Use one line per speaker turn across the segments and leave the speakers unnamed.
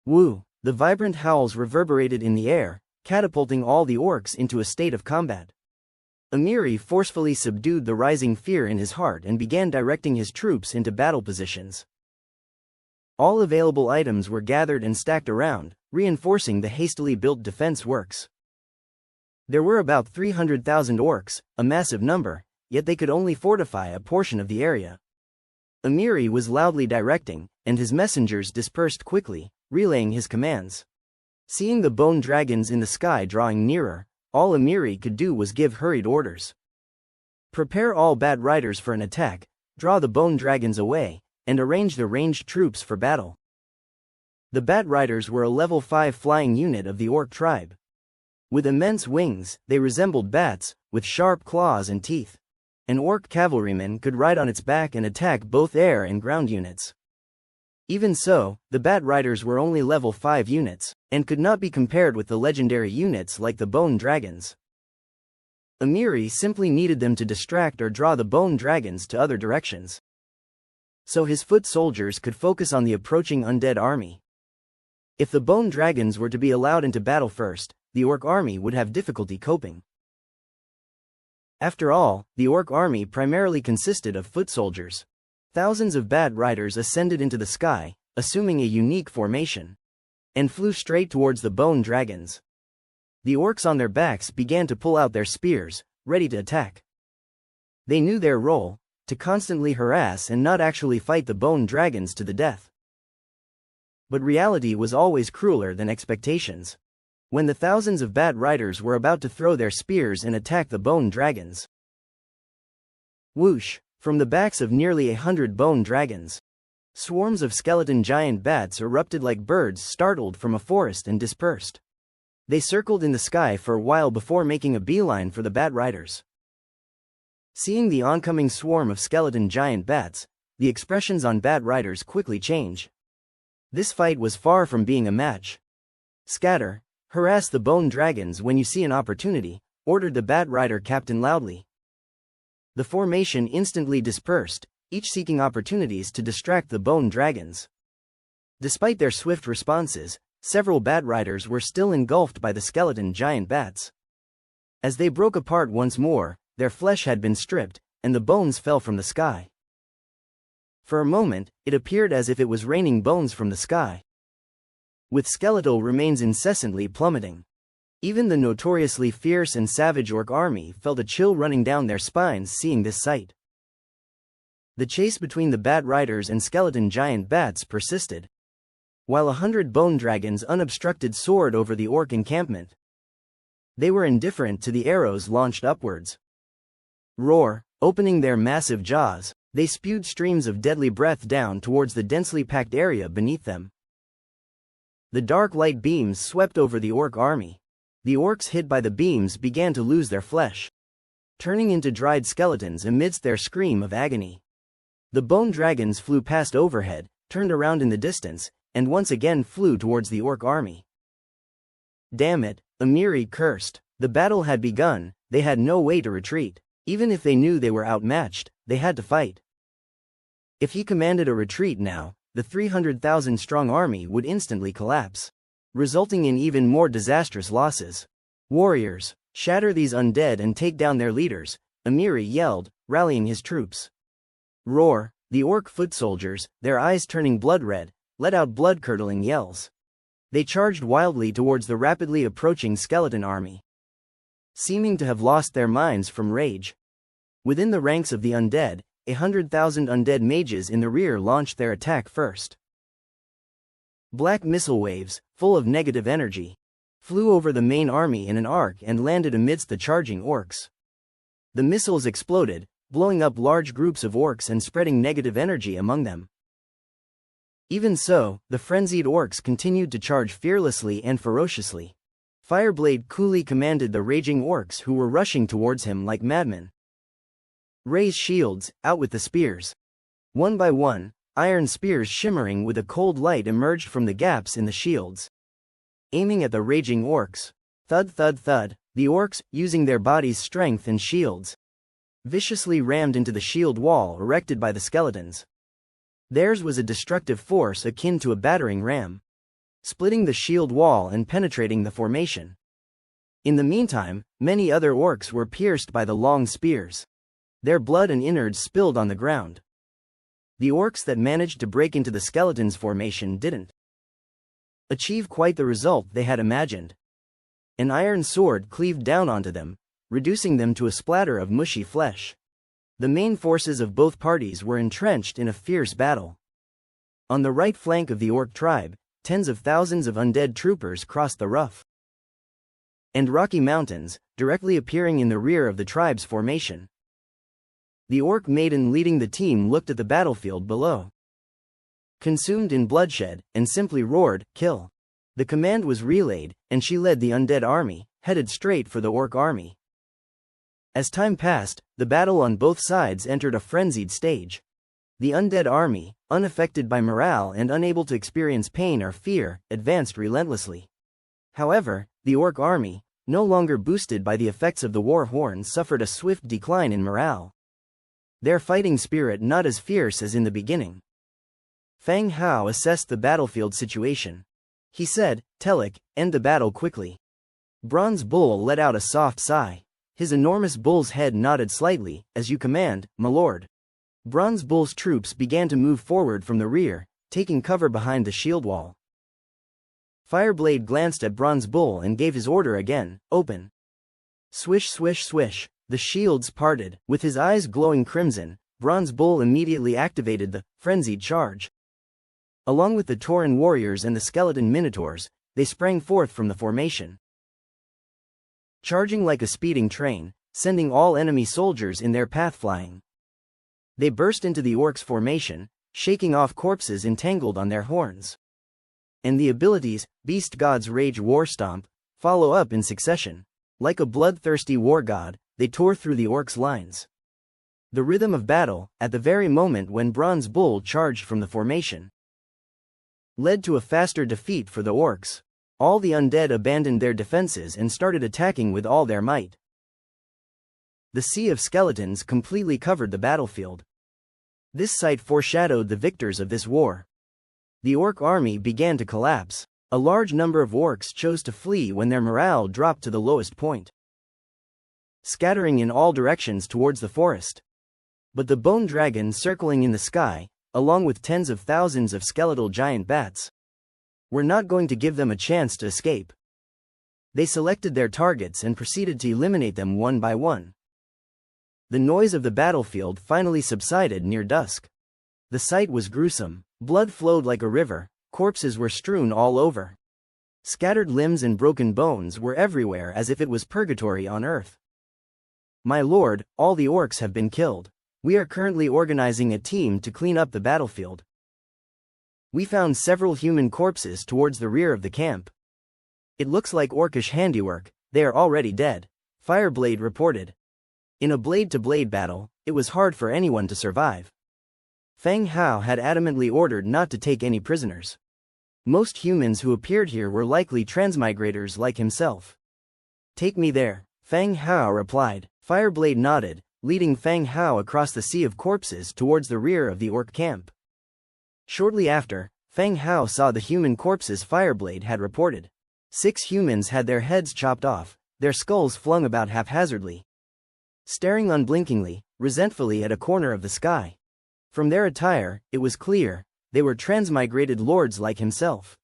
Woo! The vibrant howls reverberated in the air, catapulting all the orcs into a state of combat. Amiri forcefully subdued the rising fear in his heart and began directing his troops into battle positions. All available items were gathered and stacked around, reinforcing the hastily built defense works. There were about 300,000 orcs, a massive number, yet they could only fortify a portion of the area. Amiri was loudly directing, and his messengers dispersed quickly, relaying his commands. Seeing the bone dragons in the sky drawing nearer, all Amiri could do was give hurried orders. Prepare all Bat Riders for an attack, draw the bone dragons away, and arrange the ranged troops for battle. The Bat Riders were a level 5 flying unit of the orc tribe. With immense wings, they resembled bats, with sharp claws and teeth. An orc cavalryman could ride on its back and attack both air and ground units. Even so, the Bat Riders were only level 5 units, and could not be compared with the legendary units like the Bone Dragons. Amiri simply needed them to distract or draw the Bone Dragons to other directions, so his foot soldiers could focus on the approaching undead army. If the Bone Dragons were to be allowed into battle first, the orc army would have difficulty coping. After all, the orc army primarily consisted of foot soldiers. Thousands of Bat Riders ascended into the sky, assuming a unique formation, and flew straight towards the Bone Dragons. The orcs on their backs began to pull out their spears, ready to attack. They knew their role, to constantly harass and not actually fight the Bone Dragons to the death. But reality was always crueler than expectations. When the thousands of Bat Riders were about to throw their spears and attack the Bone Dragons, whoosh! From the backs of nearly 100 bone dragons, swarms of skeleton giant bats erupted like birds startled from a forest and dispersed. They circled in the sky for a while before making a beeline for the Bat Riders. Seeing the oncoming swarm of skeleton giant bats, the expressions on Bat Riders quickly change. This fight was far from being a match. Scatter, harass the bone dragons when you see an opportunity, ordered the Bat Rider captain loudly. The formation instantly dispersed, each seeking opportunities to distract the bone dragons. Despite their swift responses, several Bat Riders were still engulfed by the skeleton giant bats. As they broke apart once more, their flesh had been stripped, and the bones fell from the sky. For a moment, it appeared as if it was raining bones from the sky, with skeletal remains incessantly plummeting. Even the notoriously fierce and savage orc army felt a chill running down their spines seeing this sight. The chase between the Bat Riders and skeleton giant bats persisted, while 100 bone dragons unobstructed soared over the orc encampment. They were indifferent to the arrows launched upwards. Roar! Opening their massive jaws, they spewed streams of deadly breath down towards the densely packed area beneath them. The dark light beams swept over the orc army. The orcs hit by the beams began to lose their flesh, turning into dried skeletons amidst their scream of agony. The bone dragons flew past overhead, turned around in the distance, and once again flew towards the orc army. Damn it, Amiri cursed. The battle had begun, they had no way to retreat. Even if they knew they were outmatched, they had to fight. If he commanded a retreat now, the 300,000-strong army would instantly collapse, resulting in even more disastrous losses. Warriors, shatter these undead and take down their leaders, Amiri yelled, rallying his troops. Roar! The orc foot soldiers, their eyes turning blood red, let out blood-curdling yells. They charged wildly towards the rapidly approaching skeleton army, seeming to have lost their minds from rage. Within the ranks of the undead, 100,000 undead mages in the rear launched their attack first. Black missile waves, full of negative energy, flew over the main army in an arc and landed amidst the charging orcs. The missiles exploded, blowing up large groups of orcs and spreading negative energy among them. Even so, the frenzied orcs continued to charge fearlessly and ferociously. Fireblade coolly commanded the raging orcs who were rushing towards him like madmen. Raise shields, out with the spears. One by one, iron spears shimmering with a cold light emerged from the gaps in the shields, aiming at the raging orcs. Thud thud thud, the orcs, using their bodies' strength and shields, viciously rammed into the shield wall erected by the skeletons. Theirs was a destructive force akin to a battering ram. splitting the shield wall and penetrating the formation. In the meantime, many other orcs were pierced by the long spears. Their blood and innards spilled on the ground. The orcs that managed to break into the skeleton's formation didn't achieve quite the result they had imagined. An iron sword cleaved down onto them, reducing them to a splatter of mushy flesh. The main forces of both parties were entrenched in a fierce battle. On the right flank of the orc tribe, tens of thousands of undead troopers crossed the rough and rocky mountains, directly appearing in the rear of the tribe's formation. The orc maiden leading the team looked at the battlefield below, consumed in bloodshed, and simply roared, "Kill!" The command was relayed, and she led the undead army, headed straight for the orc army. As time passed, the battle on both sides entered a frenzied stage. The undead army, unaffected by morale and unable to experience pain or fear, advanced relentlessly. However, the orc army, no longer boosted by the effects of the war horn, suffered a swift decline in morale. Their fighting spirit not as fierce as in the beginning. Fang Hao assessed the battlefield situation. He said, "Telik, end the battle quickly." Bronze Bull let out a soft sigh. His enormous bull's head nodded slightly. "As you command, my lord." Bronze Bull's troops began to move forward from the rear, taking cover behind the shield wall. Fireblade glanced at Bronze Bull and gave his order again, "Open." Swish swish swish, the shields parted. With his eyes glowing crimson, Bronze Bull immediately activated the frenzied charge. Along with the Tauren warriors and the skeleton minotaurs, they sprang forth from the formation, charging like a speeding train, sending all enemy soldiers in their path flying. They burst into the orcs' formation, shaking off corpses entangled on their horns. And the abilities, Beast God's Rage War Stomp, follow up in succession. Like a bloodthirsty war god, they tore through the orcs' lines. The rhythm of battle, at the very moment when Bronze Bull charged from the formation, led to a faster defeat for the orcs. All the undead abandoned their defenses and started attacking with all their might. The sea of skeletons completely covered the battlefield. This sight foreshadowed the victors of this war. The orc army began to collapse. A large number of orcs chose to flee when their morale dropped to the lowest point, scattering in all directions towards the forest. But the bone dragon circling in the sky, along with tens of thousands of skeletal giant bats, were not going to give them a chance to escape. They selected their targets and proceeded to eliminate them one by one. The noise of the battlefield finally subsided near dusk. The sight was gruesome. Blood flowed like a river, corpses were strewn all over. Scattered limbs and broken bones were everywhere as if it was purgatory on earth. "My lord, all the orcs have been killed. We are currently organizing a team to clean up the battlefield. We found several human corpses towards the rear of the camp. It looks like orcish handiwork, they are already dead," Fireblade reported. In a blade-to-blade battle, it was hard for anyone to survive. Fang Hao had adamantly ordered not to take any prisoners. Most humans who appeared here were likely transmigrators like himself. "Take me there," Fang Hao replied. Fireblade nodded, leading Fang Hao across the sea of corpses towards the rear of the orc camp. Shortly after, Fang Hao saw the human corpses Fireblade had reported. 6 humans had their heads chopped off, their skulls flung about haphazardly, staring unblinkingly, resentfully at a corner of the sky. From their attire, it was clear, they were transmigrated lords like himself.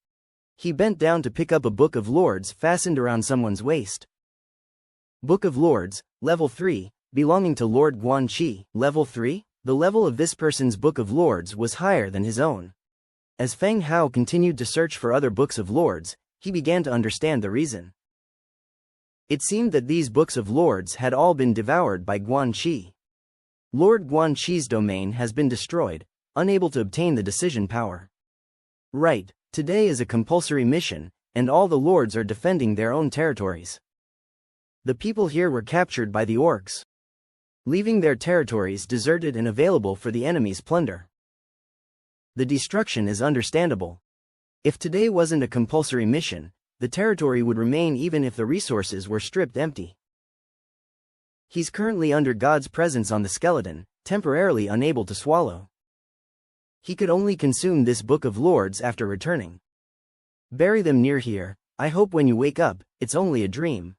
He bent down to pick up a Book of Lords fastened around someone's waist. Book of Lords, Level 3, belonging to Lord Guanqi. Level 3? The level of this person's Book of Lords was higher than his own. As Fang Hao continued to search for other Books of Lords, he began to understand the reason. It seemed that these Books of Lords had all been devoured by Guanqi. Lord Guanqi's domain has been destroyed, unable to obtain the decision power. Right, today is a compulsory mission, and all the lords are defending their own territories. The people here were captured by the orcs, leaving their territories deserted and available for the enemy's plunder. The destruction is understandable. If today wasn't a compulsory mission, the territory would remain even if the resources were stripped empty. He's currently under God's presence on the skeleton, temporarily unable to swallow. He could only consume this Book of Lords after returning Bury them near here. I hope when you wake up, it's only a dream.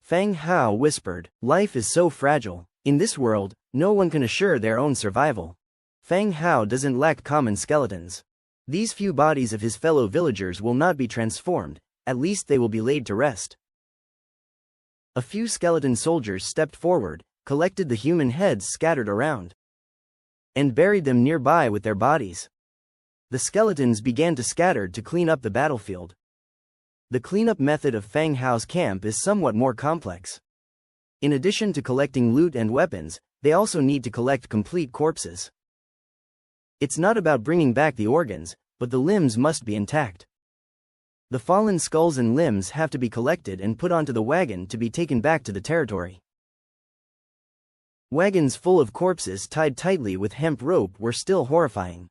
Fang Hao whispered. Life is so fragile. In this world, no one can assure their own survival. Fang Hao doesn't lack common skeletons. These few bodies of his fellow villagers will not be transformed, at least they will be laid to rest. A few skeleton soldiers stepped forward, collected the human heads scattered around, and buried them nearby with their bodies. The skeletons began to scatter to clean up the battlefield. The cleanup method of Fang Hao's camp is somewhat more complex. In addition to collecting loot and weapons, they also need to collect complete corpses. It's not about bringing back the organs, but the limbs must be intact. The fallen skulls and limbs have to be collected and put onto the wagon to be taken back to the territory. Wagons full of corpses tied tightly with hemp rope were still horrifying.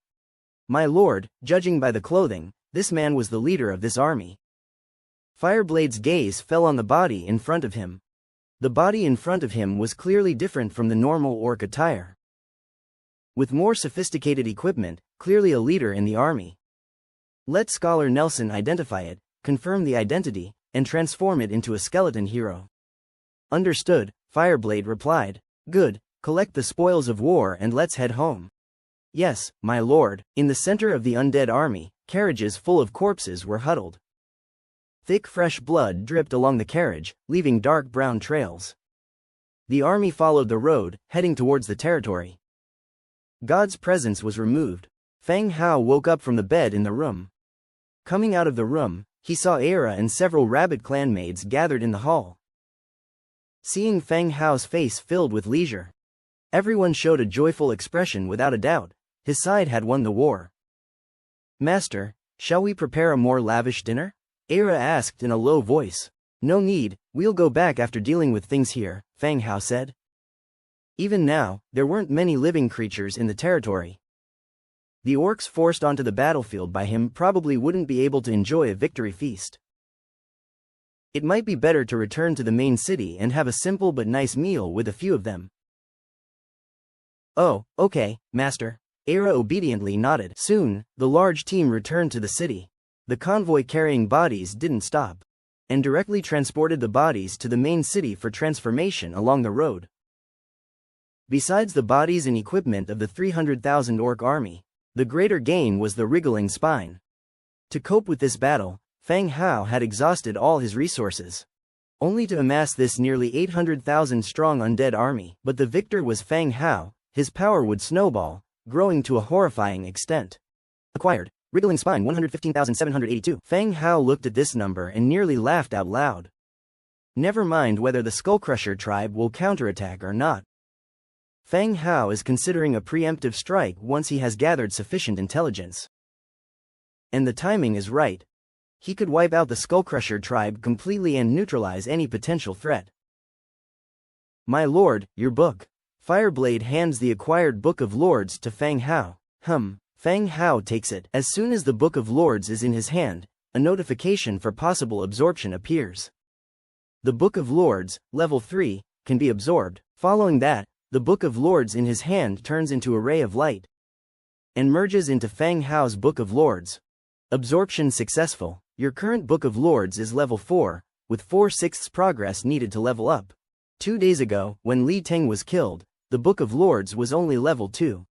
My lord, judging by the clothing, this man was the leader of this army. Fireblade's gaze fell on the body in front of him. The body in front of him was clearly different from the normal orc attire. With more sophisticated equipment, clearly a leader in the army. Let Scholar Nelson identify it, confirm the identity, and transform it into a skeleton hero. Understood, Fireblade replied. Good, collect the spoils of war and let's head home. Yes, my lord. In the center of the undead army, carriages full of corpses were huddled. Thick fresh blood dripped along the carriage, leaving dark brown trails. The army followed the road, heading towards the territory. God's presence was removed. Fang Hao woke up from the bed in the room. Coming out of the room, he saw Aira and several rabbit clanmates gathered in the hall. Seeing Fang Hao's face filled with leisure, everyone showed a joyful expression. Without a doubt, his side had won the war. Master, shall we prepare a more lavish dinner? Aira asked in a low voice. No need, we'll go back after dealing with things here, Fang Hao said. Even now, there weren't many living creatures in the territory. The orcs forced onto the battlefield by him probably wouldn't be able to enjoy a victory feast. It might be better to return to the main city and have a simple but nice meal with a few of them. Oh, okay, master. Aira obediently nodded. Soon, the large team returned to the city. The convoy carrying bodies didn't stop, and directly transported the bodies to the main city for transformation along the road. Besides the bodies and equipment of the 300,000 orc army, the greater gain was the wriggling spine. To cope with this battle, Fang Hao had exhausted all his resources, only to amass this nearly 800,000 strong undead army. But the victor was Fang Hao. His power would snowball, growing to a horrifying extent. Acquired. Wriggling spine 115,782. Fang Hao looked at this number and nearly laughed out loud. Never mind whether the Skullcrusher tribe will counterattack or not. Fang Hao is considering a preemptive strike once he has gathered sufficient intelligence. And the timing is right. He could wipe out the Skullcrusher tribe completely and neutralize any potential threat. My lord, your book. Fireblade hands the acquired Book of Lords to Fang Hao. Fang Hao takes it. As soon as the Book of Lords is in his hand, a notification for possible absorption appears. The Book of Lords, level 3, can be absorbed. Following that, the Book of Lords in his hand turns into a ray of light and merges into Fang Hao's Book of Lords. Absorption successful. Your current Book of Lords is level 4, with 4/6 progress needed to level up. 2 days ago, when Li Teng was killed, the Book of Lords was only level 2.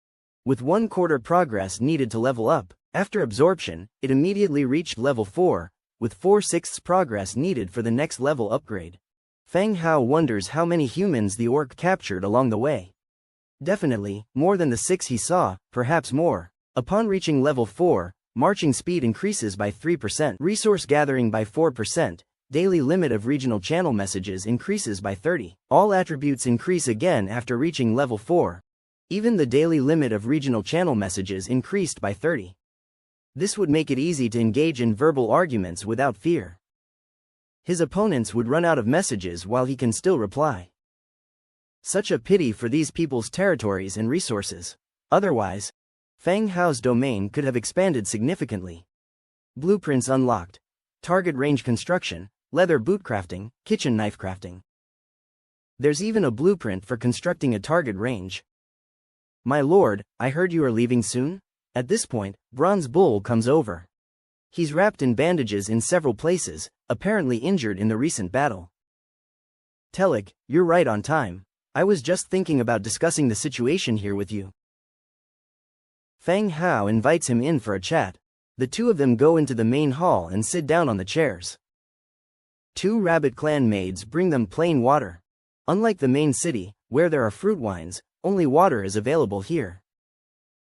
With 1/4 progress needed to level up. After absorption, it immediately reached level 4, with 4/6 progress needed for the next level upgrade. Fang Hao wonders how many humans the orc captured along the way. Definitely, more than the 6 he saw, perhaps more. Upon reaching level 4, marching speed increases by 3%, resource gathering by 4%, daily limit of regional channel messages increases by 30. All attributes increase again after reaching level 4. Even the daily limit of regional channel messages increased by 30. This would make it easy to engage in verbal arguments without fear. His opponents would run out of messages while he can still reply. Such a pity for these people's territories and resources. Otherwise, Fang Hao's domain could have expanded significantly. Blueprints unlocked. Target range construction, leather boot crafting, kitchen knife crafting. There's even a blueprint for constructing a target range. My lord, I heard you are leaving soon? At this point, Bronze Bull comes over. He's wrapped in bandages in several places, apparently injured in the recent battle. Telik, you're right on time. I was just thinking about discussing the situation here with you. Fang Hao invites him in for a chat. The two of them go into the main hall and sit down on the chairs. Two rabbit clan maids bring them plain water. Unlike the main city, where there are fruit wines, only water is available here.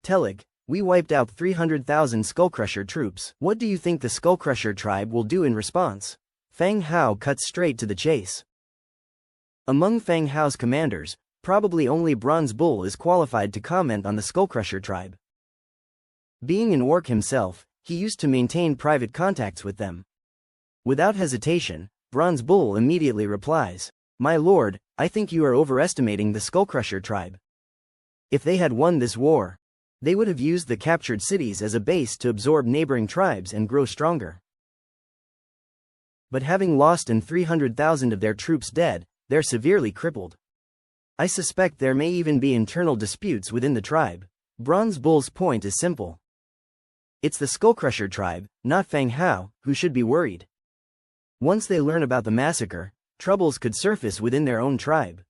Telik, we wiped out 300,000 Skullcrusher troops. What do you think the Skullcrusher tribe will do in response? Fang Hao cuts straight to the chase. Among Fang Hao's commanders, probably only Bronze Bull is qualified to comment on the Skullcrusher tribe. Being an orc himself, he used to maintain private contacts with them. Without hesitation, Bronze Bull immediately replies, "My lord, I think you are overestimating the Skullcrusher tribe. If they had won this war, they would have used the captured cities as a base to absorb neighboring tribes and grow stronger. But having lost and 300,000 of their troops dead, they're severely crippled. I suspect there may even be internal disputes within the tribe." Bronze Bull's point is simple. It's the Skullcrusher tribe, not Fang Hao, who should be worried. Once they learn about the massacre, troubles could surface within their own tribe.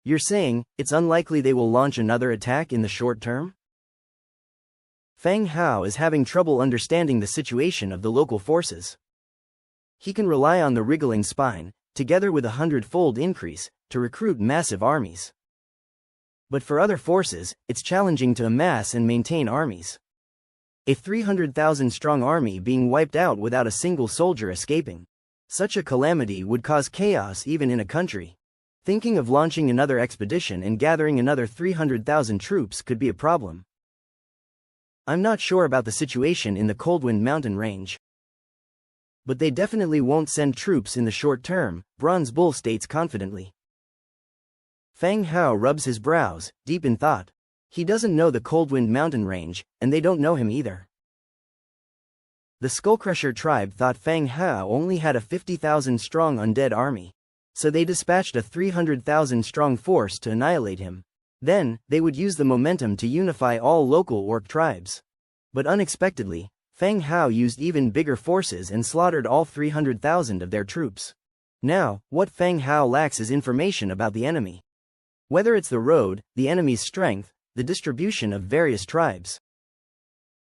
You're saying, it's unlikely they will launch another attack in the short term? Fang Hao is having trouble understanding the situation of the local forces. He can rely on the wriggling spine, together with 100-fold increase, to recruit massive armies. But for other forces, it's challenging to amass and maintain armies. A 300,000-strong army being wiped out without a single soldier escaping. Such a calamity would cause chaos even in a country. Thinking of launching another expedition and gathering another 300,000 troops could be a problem. I'm not sure about the situation in the Coldwind Mountain range. But they definitely won't send troops in the short term, Bronze Bull states confidently. Fang Hao rubs his brows, deep in thought. He doesn't know the Coldwind Mountain range, and they don't know him either. The Skullcrusher tribe thought Fang Hao only had a 50,000-strong undead army. So they dispatched a 300,000-strong force to annihilate him. Then, they would use the momentum to unify all local orc tribes. But unexpectedly, Fang Hao used even bigger forces and slaughtered all 300,000 of their troops. Now, what Fang Hao lacks is information about the enemy. Whether it's the road, the enemy's strength, the distribution of various tribes,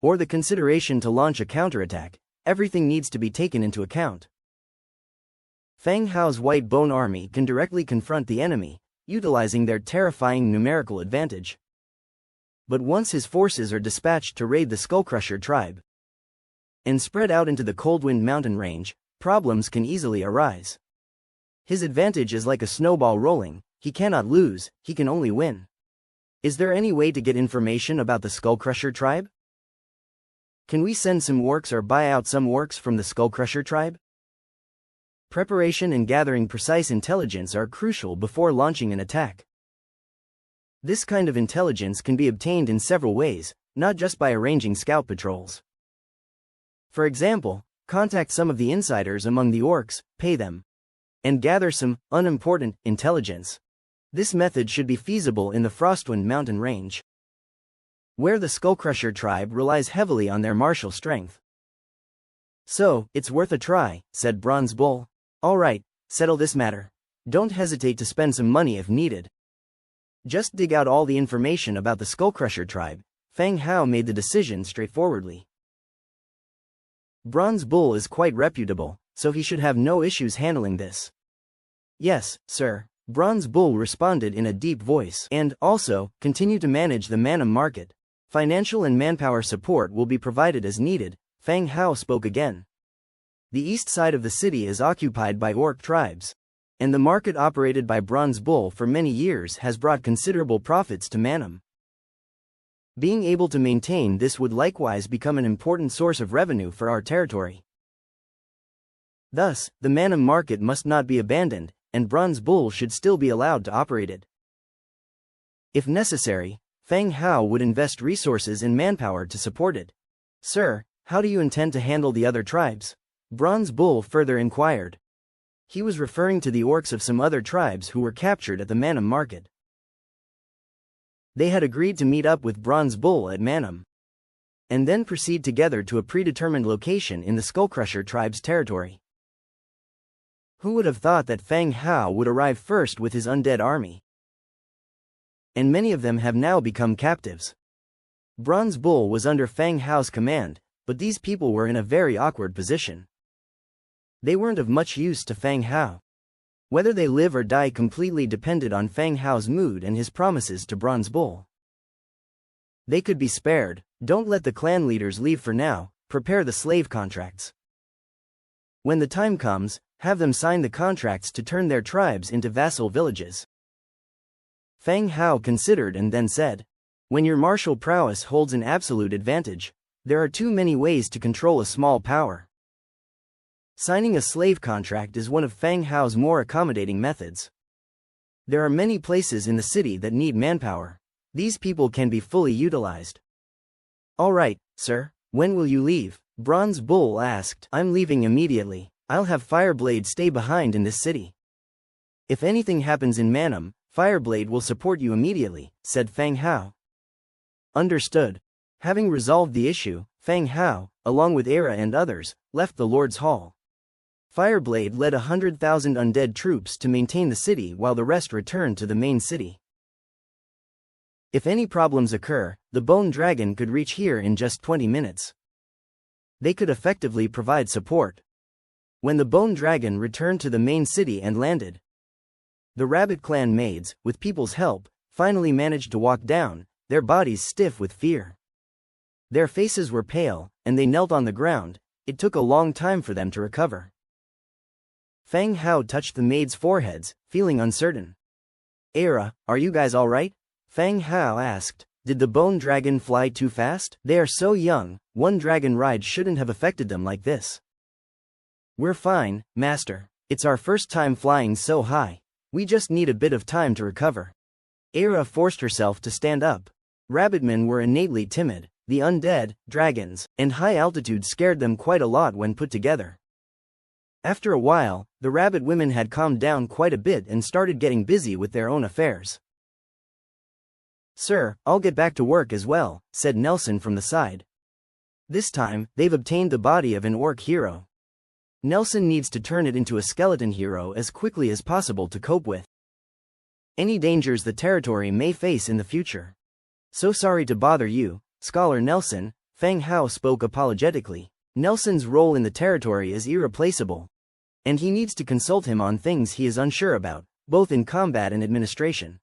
or the consideration to launch a counterattack, everything needs to be taken into account. Fang Hao's White Bone Army can directly confront the enemy, utilizing their terrifying numerical advantage. But once his forces are dispatched to raid the Skullcrusher tribe and spread out into the Coldwind Mountain range, problems can easily arise. His advantage is like a snowball rolling. He cannot lose, he can only win. Is there any way to get information about the Skullcrusher tribe? Can we send some orcs or buy out some orcs from the Skullcrusher tribe? Preparation and gathering precise intelligence are crucial before launching an attack. This kind of intelligence can be obtained in several ways, not just by arranging scout patrols. For example, contact some of the insiders among the orcs, pay them, and gather some unimportant intelligence. This method should be feasible in the Frostwind Mountain range, where the Skullcrusher tribe relies heavily on their martial strength. So, it's worth a try, said Bronze Bull. All right, settle this matter. Don't hesitate to spend some money if needed. Just dig out all the information about the Skullcrusher tribe. Fang Hao made the decision straightforwardly. Bronze Bull is quite reputable, so he should have no issues handling this. Yes, sir. Bronze Bull responded in a deep voice, and, also, continue to manage the mana market. Financial and manpower support will be provided as needed, Fang Hao spoke again. The east side of the city is occupied by orc tribes, and the market operated by Bronze Bull for many years has brought considerable profits to Manum. Being able to maintain this would likewise become an important source of revenue for our territory. Thus, the Manum market must not be abandoned, and Bronze Bull should still be allowed to operate it. If necessary, Fang Hao would invest resources and manpower to support it. Sir, how do you intend to handle the other tribes? Bronze Bull further inquired. He was referring to the orcs of some other tribes who were captured at the Manum market. They had agreed to meet up with Bronze Bull at Manum and then proceed together to a predetermined location in the Skullcrusher tribe's territory. Who would have thought that Fang Hao would arrive first with his undead army? And many of them have now become captives. Bronze Bull was under Fang Hao's command, but these people were in a very awkward position. They weren't of much use to Fang Hao. Whether they live or die completely depended on Fang Hao's mood and his promises to Bronze Bull. They could be spared. Don't let the clan leaders leave for now, prepare the slave contracts. When the time comes, have them sign the contracts to turn their tribes into vassal villages. Fang Hao considered and then said, when your martial prowess holds an absolute advantage, there are too many ways to control a small power. Signing a slave contract is one of Fang Hao's more accommodating methods. There are many places in the city that need manpower. These people can be fully utilized. All right, sir, when will you leave? Bronze Bull asked. I'm leaving immediately. I'll have Fireblade stay behind in this city. If anything happens in Manum, Fireblade will support you immediately, said Fang Hao. Understood. Having resolved the issue, Fang Hao, along with Era and others, left the Lord's Hall. Fireblade led 100,000 undead troops to maintain the city while the rest returned to the main city. If any problems occur, the Bone Dragon could reach here in just 20 minutes. They could effectively provide support. When the Bone Dragon returned to the main city and landed, the Rabbit Clan maids, with people's help, finally managed to walk down, their bodies stiff with fear. Their faces were pale, and they knelt on the ground. It took a long time for them to recover. Fang Hao touched the maids' foreheads, feeling uncertain. Era, are you guys all right? Fang Hao asked. Did the Bone Dragon fly too fast? They are so young, one dragon ride shouldn't have affected them like this. We're fine, Master. It's our first time flying so high. We just need a bit of time to recover. Era forced herself to stand up. Rabbitmen were innately timid. The undead, dragons, and high altitude scared them quite a lot when put together. After a while, the rabbit women had calmed down quite a bit and started getting busy with their own affairs. Sir, I'll get back to work as well, said Nelson from the side. This time, they've obtained the body of an orc hero. Nelson needs to turn it into a skeleton hero as quickly as possible to cope with any dangers the territory may face in the future. So sorry to bother you, Scholar Nelson, Fang Hao spoke apologetically. Nelson's role in the territory is irreplaceable, and he needs to consult him on things he is unsure about, both in combat and administration.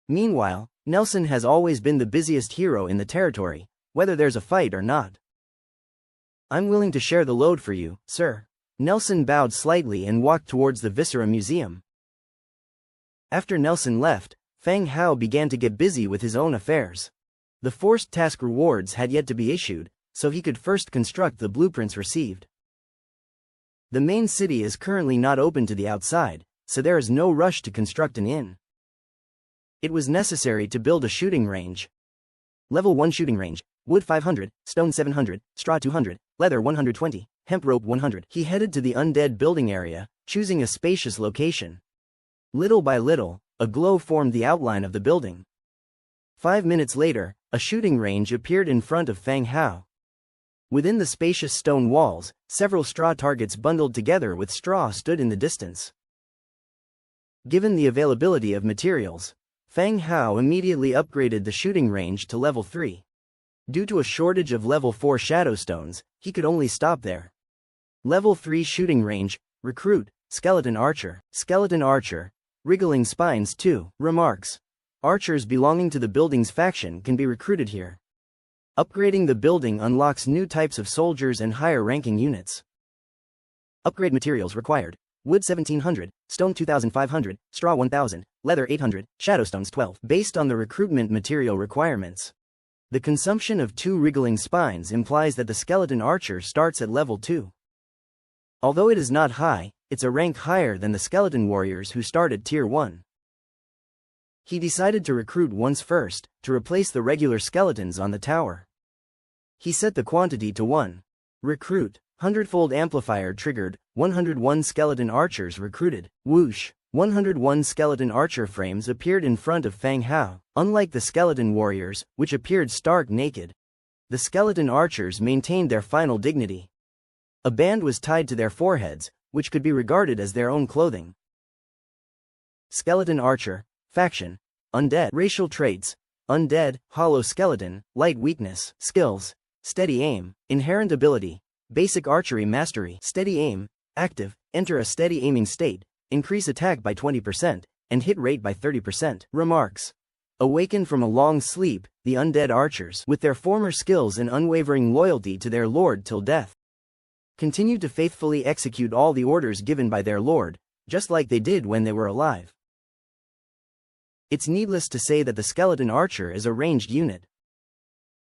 Meanwhile, Nelson has always been the busiest hero in the territory, whether there's a fight or not. I'm willing to share the load for you, sir. Nelson bowed slightly and walked towards the Viscera Museum. After Nelson left, Fang Hao began to get busy with his own affairs. The forced task rewards had yet to be issued, so he could first construct the blueprints received. The main city is currently not open to the outside, so there is no rush to construct an inn. It was necessary to build a shooting range. Level 1 shooting range, wood 500, stone 700, straw 200, leather 120, hemp rope 100. He headed to the undead building area, choosing a spacious location. Little by little, a glow formed the outline of the building. 5 minutes later, a shooting range appeared in front of Fang Hao. Within the spacious stone walls, several straw targets bundled together with straw stood in the distance. Given the availability of materials, Fang Hao immediately upgraded the shooting range to level 3. Due to a shortage of level 4 shadowstones, he could only stop there. Level 3 shooting range, recruit, skeleton archer, wriggling spines 2. Remarks. Archers belonging to the building's faction can be recruited here. Upgrading the building unlocks new types of soldiers and higher-ranking units. Upgrade materials required. Wood 1700, stone 2500, straw 1000, leather 800, shadowstones 12. Based on the recruitment material requirements, the consumption of 2 wriggling spines implies that the skeleton archer starts at level 2. Although it is not high, it's a rank higher than the skeleton warriors who start at tier 1. He decided to recruit once first, to replace the regular skeletons on the tower. He set the quantity to 1. Recruit. 100-fold amplifier triggered, 101 skeleton archers recruited. Whoosh! 101 skeleton archer frames appeared in front of Fang Hao. Unlike the skeleton warriors, which appeared stark naked, the skeleton archers maintained their final dignity. A band was tied to their foreheads, which could be regarded as their own clothing. Skeleton archer, faction, undead. Racial traits: undead, hollow skeleton, light weakness. Skills: steady aim, inherent ability, basic archery mastery. Steady aim, active, enter a steady aiming state, increase attack by 20%, and hit rate by 30%. Remarks: awakened from a long sleep, the undead archers, with their former skills and unwavering loyalty to their lord till death, continued to faithfully execute all the orders given by their lord, just like they did when they were alive. It's needless to say that the skeleton archer is a ranged unit.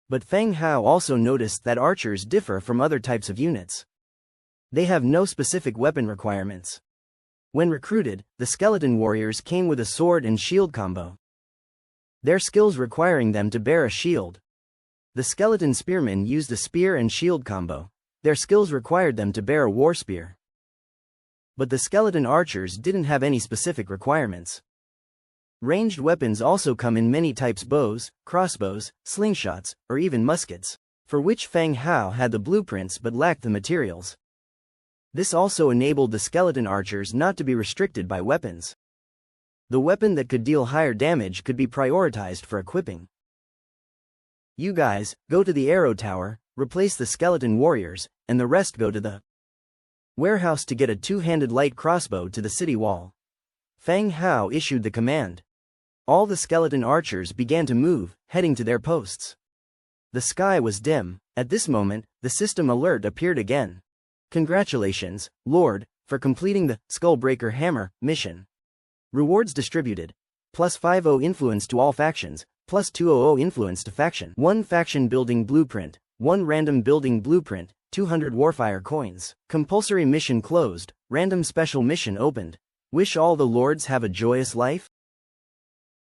But Feng Hao also noticed that archers differ from other types of units. They have no specific weapon requirements. When recruited, the skeleton warriors came with a sword and shield combo, their skills requiring them to bear a shield. The skeleton spearmen used a spear and shield combo. Their skills required them to bear a war spear. But the skeleton archers didn't have any specific requirements. Ranged weapons also come in many types: bows, crossbows, slingshots, or even muskets, for which Feng Hao had the blueprints but lacked the materials. This also enabled the skeleton archers not to be restricted by weapons. The weapon that could deal higher damage could be prioritized for equipping. You guys, go to the arrow tower, replace the skeleton warriors, and the rest go to the warehouse to get a two-handed light crossbow to the city wall. Feng Hao issued the command. All the skeleton archers began to move, heading to their posts. The sky was dim. At this moment, the system alert appeared again. Congratulations, Lord, for completing the Skullbreaker Hammer mission. Rewards distributed. +50 influence to all factions, +200 influence to faction. 1 faction building blueprint, 1 random building blueprint, 200 Warfire coins. Compulsory mission closed, random special mission opened. Wish all the lords have a joyous life?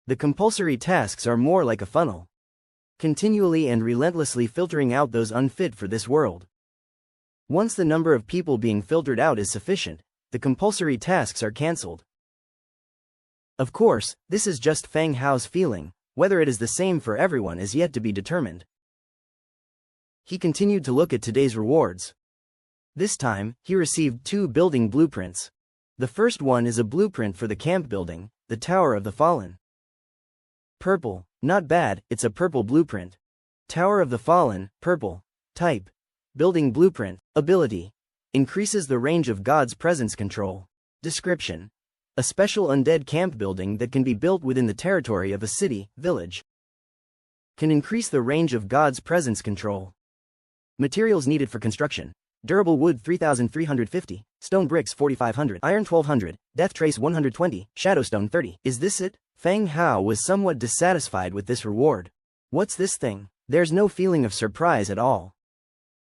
The compulsory tasks are more like a funnel, continually and relentlessly filtering out those unfit for this world. Once the number of people being filtered out is sufficient, the compulsory tasks are cancelled. Of course, this is just Feng Hao's feeling. Whether it is the same for everyone is yet to be determined. He continued to look at today's rewards. This time, he received 2 building blueprints. The first one is a blueprint for the camp building, the Tower of the Fallen. Purple, not bad, it's a purple blueprint. Tower of the Fallen, purple. Type: building blueprint. Ability: increases the range of God's presence control. Description: a special undead camp building that can be built within the territory of a city, village. Can increase the range of God's presence control. Materials needed for construction: durable wood 3,350, stone bricks 4,500, iron 1,200, death trace 120, shadowstone 30. Is this it? Feng Hao was somewhat dissatisfied with this reward. What's this thing? There's no feeling of surprise at all.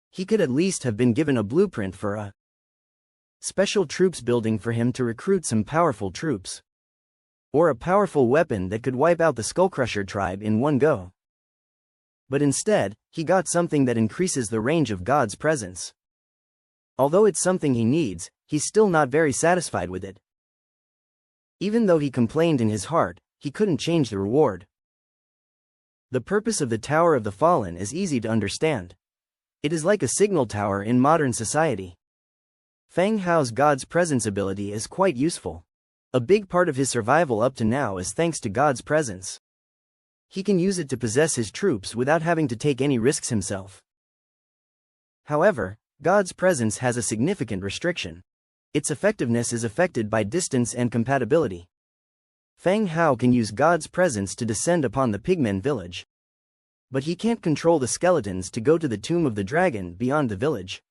He could at least have been given a blueprint for a special troops building for him to recruit some powerful troops. Or a powerful weapon that could wipe out the Skullcrusher tribe in one go. But instead, he got something that increases the range of God's presence. Although it's something he needs, he's still not very satisfied with it. Even though he complained in his heart, he couldn't change the reward. The purpose of the Tower of the Fallen is easy to understand. It is like a signal tower in modern society. Feng Hao's God's presence ability is quite useful. A big part of his survival up to now is thanks to God's presence. He can use it to possess his troops without having to take any risks himself. However, God's presence has a significant restriction. Its effectiveness is affected by distance and compatibility. Feng Hao can use God's presence to descend upon the pigmen village. But he can't control the skeletons to go to the tomb of the dragon beyond the village.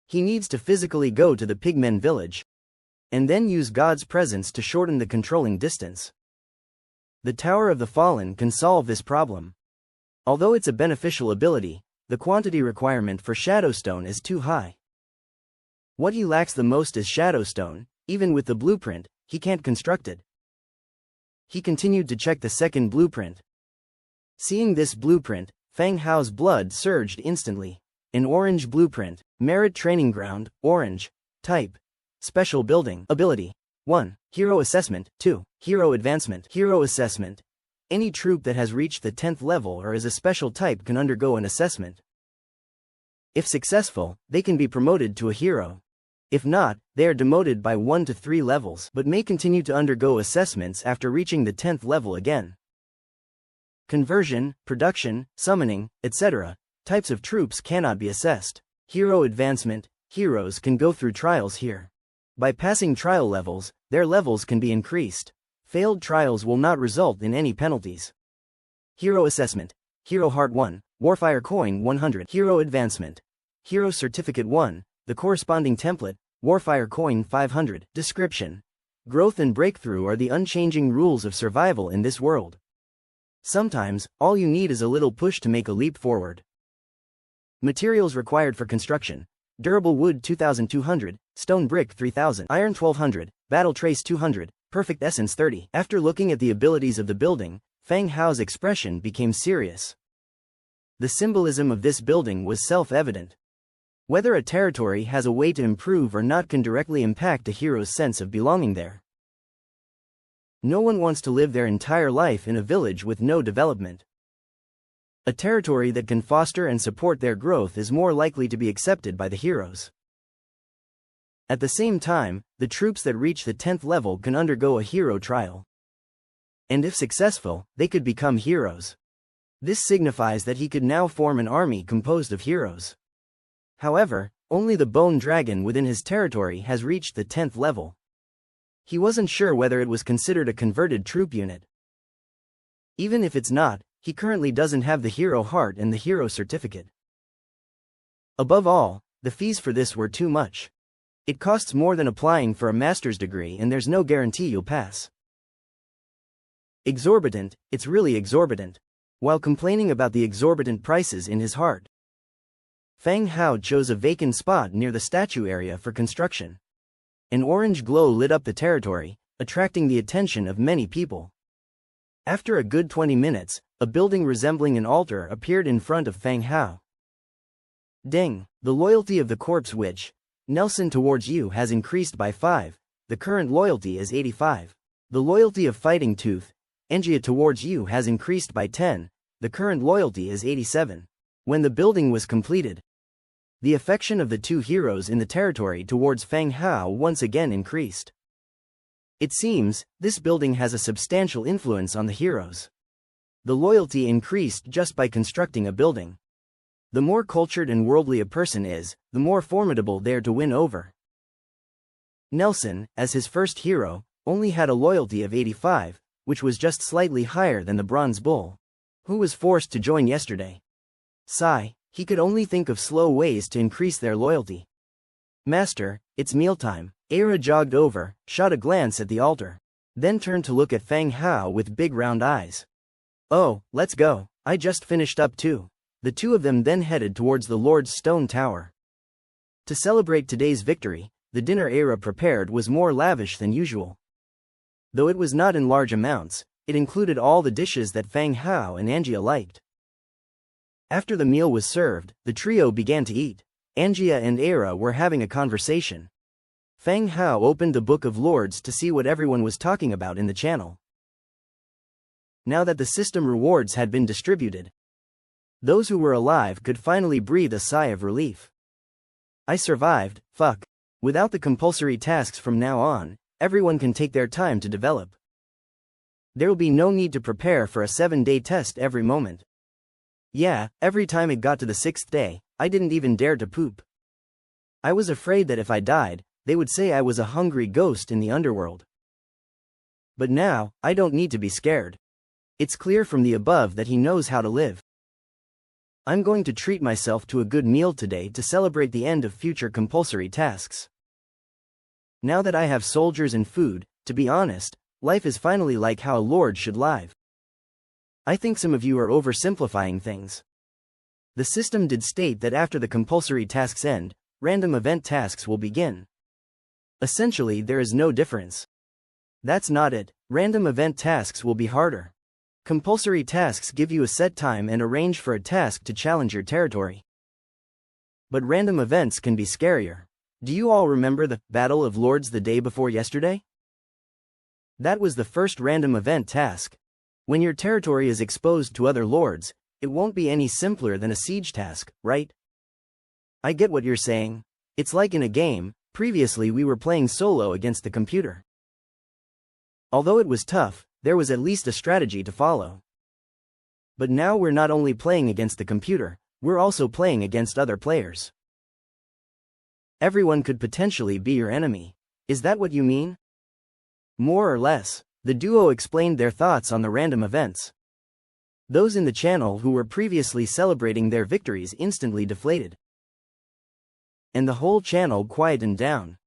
He needs to physically go to the pigmen village, and then use God's presence to shorten the controlling distance. The Tower of the Fallen can solve this problem. Although it's a beneficial ability, the quantity requirement for Shadowstone is too high. What he lacks the most is Shadowstone. Even with the blueprint, he can't construct it. He continued to check the second blueprint. Seeing this blueprint, Feng Hao's blood surged instantly. An orange blueprint. Merit Training Ground, orange. Type: special building. Ability: 1. Hero Assessment. 2. Hero Advancement. Hero Assessment: Any troop that has reached the 10th level or is a special type can undergo an assessment. If successful, they can be promoted to a hero. If not, they are demoted by 1 to 3 levels but may continue to undergo assessments after reaching the 10th level again. Conversion, production, summoning, etc. types of troops cannot be assessed. Hero advancement, heroes can go through trials here. By passing trial levels, their levels can be increased. Failed trials will not result in any penalties. Hero assessment. Hero Heart 1, Warfire Coin 100. Hero advancement. Hero Certificate 1, the corresponding template, Warfire Coin 500. Description. Growth and breakthrough are the unchanging rules of survival in this world. Sometimes, all you need is a little push to make a leap forward. Materials required for construction. Durable wood 2200, stone brick 3000, iron 1200, battle trace 200, perfect essence 30. After looking at the abilities of the building, Fang Hao's expression became serious. The symbolism of this building was self-evident. Whether a territory has a way to improve or not can directly impact a hero's sense of belonging there. No one wants to live their entire life in a village with no development. A territory that can foster and support their growth is more likely to be accepted by the heroes. At the same time, the troops that reach the 10th level can undergo a hero trial. And if successful, they could become heroes. This signifies that he could now form an army composed of heroes. However, only the bone dragon within his territory has reached the 10th level. He wasn't sure whether it was considered a converted troop unit. Even if it's not, he currently doesn't have the hero heart and the hero certificate. Above all, the fees for this were too much. It costs more than applying for a master's degree and there's no guarantee you'll pass. Exorbitant, it's really exorbitant. While complaining about the exorbitant prices in his heart, Fang Hao chose a vacant spot near the statue area for construction. An orange glow lit up the territory, attracting the attention of many people. After a good 20 minutes, a building resembling an altar appeared in front of Fang Hao. Ding! The loyalty of the corpse witch, Nelson towards you has increased by 5, the current loyalty is 85. The loyalty of Fighting Tooth, Engia towards you has increased by 10, the current loyalty is 87. When the building was completed, the affection of the two heroes in the territory towards Fang Hao once again increased. It seems, this building has a substantial influence on the heroes. The loyalty increased just by constructing a building. The more cultured and worldly a person is, the more formidable they are to win over. Nelson, as his first hero, only had a loyalty of 85, which was just slightly higher than the Bronze Bull, who was forced to join yesterday. Sigh. He could only think of slow ways to increase their loyalty. Master, it's mealtime. Era jogged over, shot a glance at the altar, then turned to look at Fang Hao with big round eyes. Oh, let's go. I just finished up too. The two of them then headed towards the Lord's stone tower. To celebrate today's victory, the dinner Era prepared was more lavish than usual. Though it was not in large amounts, it included all the dishes that Fang Hao and Angia liked. After the meal was served, the trio began to eat. Angia and Era were having a conversation. Fang Hao opened the Book of Lords to see what everyone was talking about in the channel. Now that the system rewards had been distributed, those who were alive could finally breathe a sigh of relief. I survived, fuck. Without the compulsory tasks from now on, everyone can take their time to develop. There will be no need to prepare for a 7-day test every moment. Yeah, every time it got to the 6th day, I didn't even dare to poop. I was afraid that if I died, they would say I was a hungry ghost in the underworld. But now, I don't need to be scared. It's clear from the above that he knows how to live. I'm going to treat myself to a good meal today to celebrate the end of future compulsory tasks. Now that I have soldiers and food, to be honest, life is finally like how a lord should live. I think some of you are oversimplifying things. The system did state that after the compulsory tasks end, random event tasks will begin. Essentially, there is no difference. That's not it. Random event tasks will be harder. Compulsory tasks give you a set time and arrange for a task to challenge your territory. But random events can be scarier. Do you all remember the Battle of Lords the day before yesterday? That was the first random event task. When your territory is exposed to other lords, it won't be any simpler than a siege task, right? I get what you're saying. It's like in a game. Previously we were playing solo against the computer. Although it was tough, there was at least a strategy to follow. But now we're not only playing against the computer, we're also playing against other players. Everyone could potentially be your enemy. Is that what you mean? More or less, the duo explained their thoughts on the random events. Those in the channel who were previously celebrating their victories instantly deflated. And the whole channel quietened down.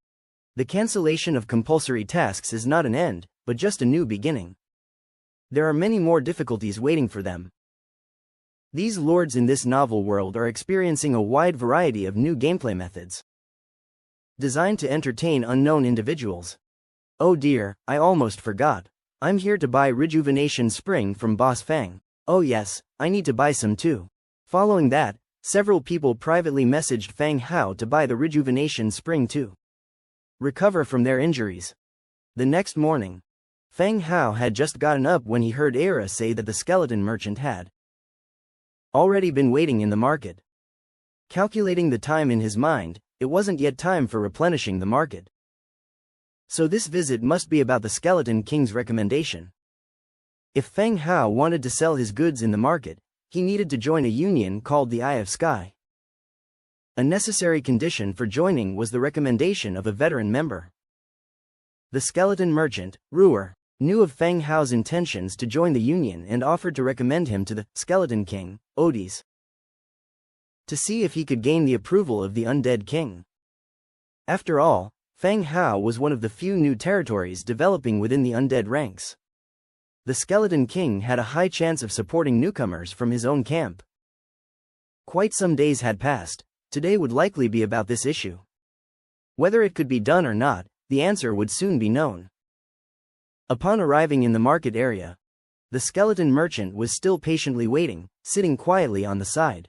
The cancellation of compulsory tasks is not an end, but just a new beginning. There are many more difficulties waiting for them. These lords in this novel world are experiencing a wide variety of new gameplay methods, designed to entertain unknown individuals. Oh dear, I almost forgot. I'm here to buy Rejuvenation Spring from Boss Fang. Oh yes, I need to buy some too. Following that, several people privately messaged Fang Hao to buy the Rejuvenation Spring too. Recover from their injuries. The next morning, Fang Hao had just gotten up when he heard Era say that the skeleton merchant had already been waiting in the market. Calculating the time in his mind, it wasn't yet time for replenishing the market. So this visit must be about the Skeleton King's recommendation. If Fang Hao wanted to sell his goods in the market, he needed to join a union called the Eye of Sky. A necessary condition for joining was the recommendation of a veteran member. The skeleton merchant, Ruer, knew of Fang Hao's intentions to join the union and offered to recommend him to the Skeleton King, Odys, to see if he could gain the approval of the Undead King. After all, Fang Hao was one of the few new territories developing within the undead ranks. The Skeleton King had a high chance of supporting newcomers from his own camp. Quite some days had passed. Today would likely be about this issue. Whether it could be done or not, the answer would soon be known. Upon arriving in the market area, the skeleton merchant was still patiently waiting, sitting quietly on the side.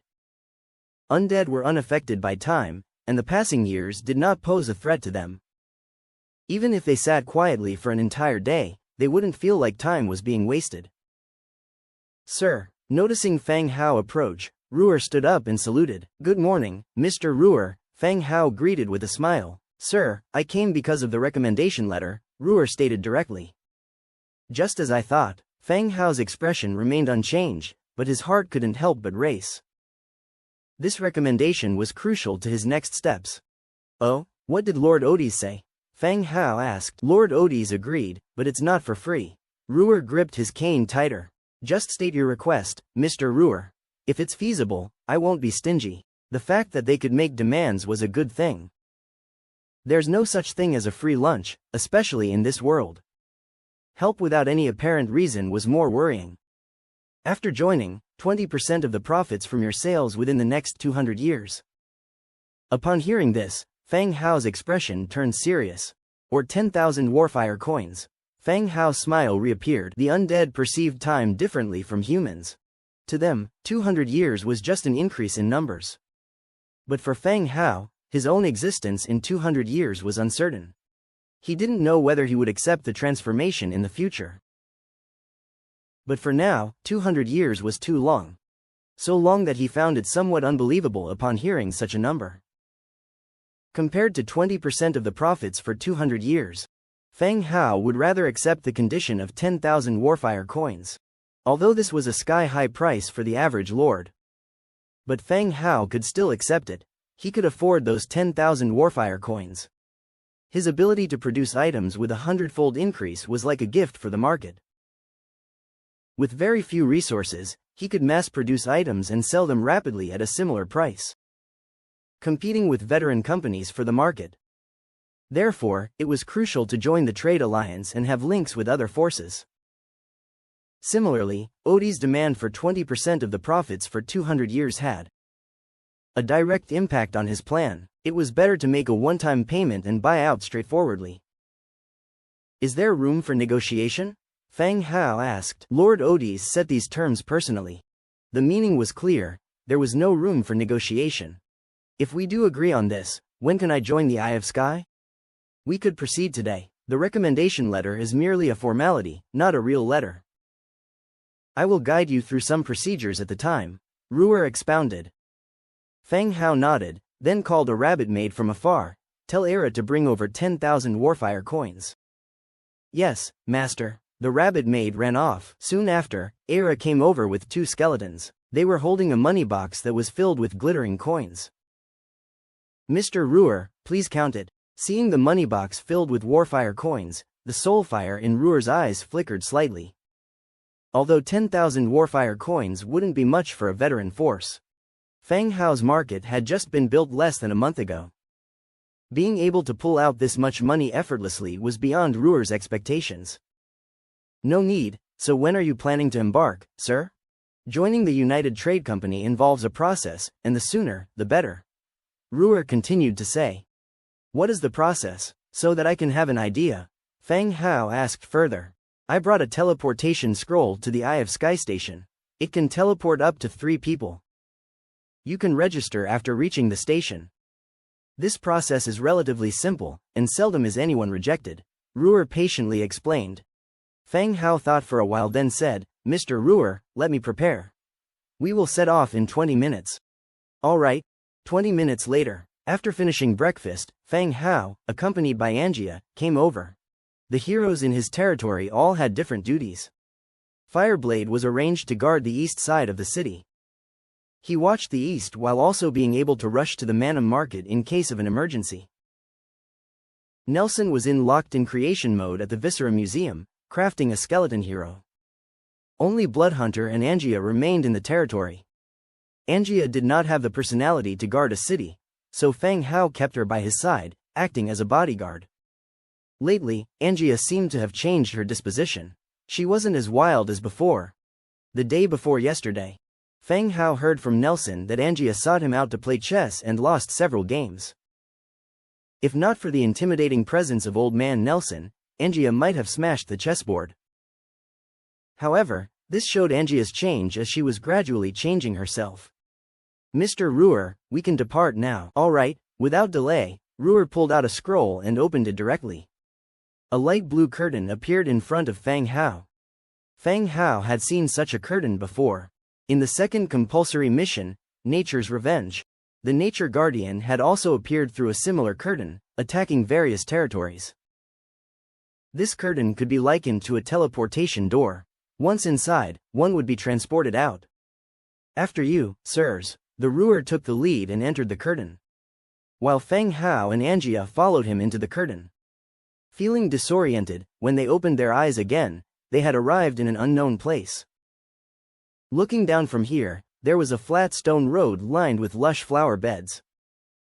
Undead were unaffected by time, and the passing years did not pose a threat to them. Even if they sat quietly for an entire day, they wouldn't feel like time was being wasted. Sir, noticing Fang Hao approach, Ruer stood up and saluted. Good morning, Mr. Ruer, Fang Hao greeted with a smile. Sir, I came because of the recommendation letter, Ruer stated directly. Just as I thought, Fang Hao's expression remained unchanged, but his heart couldn't help but race. This recommendation was crucial to his next steps. Oh, what did Lord Odys say? Fang Hao asked. Lord Odys agreed, but it's not for free. Ruer gripped his cane tighter. Just state your request, Mr. Ruer. If it's feasible, I won't be stingy. The fact that they could make demands was a good thing. There's no such thing as a free lunch, especially in this world. Help without any apparent reason was more worrying. After joining, 20% of the profits from your sales within the next 200 years. Upon hearing this, Fang Hao's expression turned serious. Or 10,000 Warfire coins. Fang Hao's smile reappeared. The undead perceived time differently from humans. To them, 200 years was just an increase in numbers. But for Fang Hao, his own existence in 200 years was uncertain. He didn't know whether he would accept the transformation in the future. But for now, 200 years was too long. So long that he found it somewhat unbelievable upon hearing such a number. Compared to 20% of the profits for 200 years, Fang Hao would rather accept the condition of 10,000 Warfire coins. Although this was a sky-high price for the average lord. But Fang Hao could still accept it. He could afford those 10,000 Warfire coins. His ability to produce items with a 100-fold increase was like a gift for the market. With very few resources, he could mass-produce items and sell them rapidly at a similar price, competing with veteran companies for the market. Therefore, it was crucial to join the trade alliance and have links with other forces. Similarly, Odys' demand for 20% of the profits for 200 years had a direct impact on his plan. It was better to make a one-time payment and buy out straightforwardly. Is there room for negotiation? Fang Hao asked. Lord Odys set these terms personally. The meaning was clear, there was no room for negotiation. If we do agree on this, when can I join the Eye of Sky? We could proceed today. The recommendation letter is merely a formality, not a real letter. I will guide you through some procedures at the time, Ruer expounded. Feng Hao nodded, then called a rabbit maid from afar. Tell Era to bring over 10,000 warfire coins. Yes, master. The rabbit maid ran off. Soon after, Era came over with 2 skeletons. They were holding a money box that was filled with glittering coins. Mr. Ruer, please count it. Seeing the money box filled with warfire coins, the soulfire in Ruer's eyes flickered slightly. Although 10,000 warfire coins wouldn't be much for a veteran force. Feng Hao's market had just been built less than a month ago. Being able to pull out this much money effortlessly was beyond Ruer's expectations. No need, so when are you planning to embark, sir? Joining the United Trade Company involves a process, and the sooner, the better. Ruer continued to say. What is the process, so that I can have an idea? Feng Hao asked further. I brought a teleportation scroll to the Eye of Sky station. It can teleport up to 3 people. You can register after reaching the station. This process is relatively simple, and seldom is anyone rejected, Ruer patiently explained. Feng Hao thought for a while then said, Mr. Ruer, let me prepare. We will set off in 20 minutes. All right. 20 minutes later, after finishing breakfast, Feng Hao, accompanied by Angia, came over. The heroes in his territory all had different duties. Fireblade was arranged to guard the east side of the city. He watched the east while also being able to rush to the Manwha market in case of an emergency. Nelson was in locked-in creation mode at the Viscera Museum, crafting a skeleton hero. Only Bloodhunter and Angia remained in the territory. Angia did not have the personality to guard a city, so Feng Hao kept her by his side, acting as a bodyguard. Lately, Angia seemed to have changed her disposition. She wasn't as wild as before. The day before yesterday, Feng Hao heard from Nelson that Angia sought him out to play chess and lost several games. If not for the intimidating presence of old man Nelson, Angia might have smashed the chessboard. However, this showed Angia's change as she was gradually changing herself. Mr. Ruer, we can depart now. All right. Without delay, Ruer pulled out a scroll and opened it directly. A light blue curtain appeared in front of Feng Hao. Feng Hao had seen such a curtain before. In the second compulsory mission, Nature's Revenge, the Nature Guardian had also appeared through a similar curtain, attacking various territories. This curtain could be likened to a teleportation door. Once inside, one would be transported out. After you, sirs, the Ruer took the lead and entered the curtain, while Feng Hao and Angia followed him into the curtain. Feeling disoriented, when they opened their eyes again, they had arrived in an unknown place. Looking down from here, there was a flat stone road lined with lush flower beds.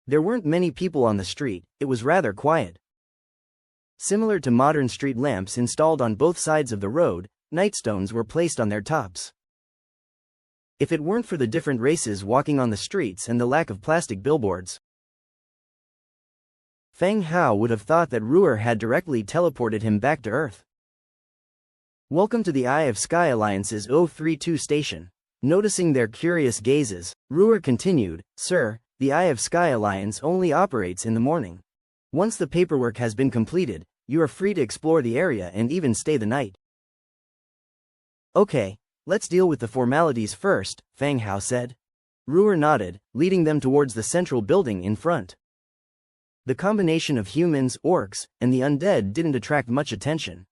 There weren't many people on the street, it was rather quiet. Similar to modern street lamps installed on both sides of the road, nightstones were placed on their tops. If it weren't for the different races walking on the streets and the lack of plastic billboards, Feng Hao would have thought that Ruer had directly teleported him back to Earth. Welcome to the Eye of Sky Alliance's 032 station. Noticing their curious gazes, Ruer continued, Sir, the Eye of Sky Alliance only operates in the morning. Once the paperwork has been completed, you are free to explore the area and even stay the night. Okay, let's deal with the formalities first, Feng Hao said. Ruer nodded, leading them towards the central building in front. The combination of humans, orcs, and the undead didn't attract much attention.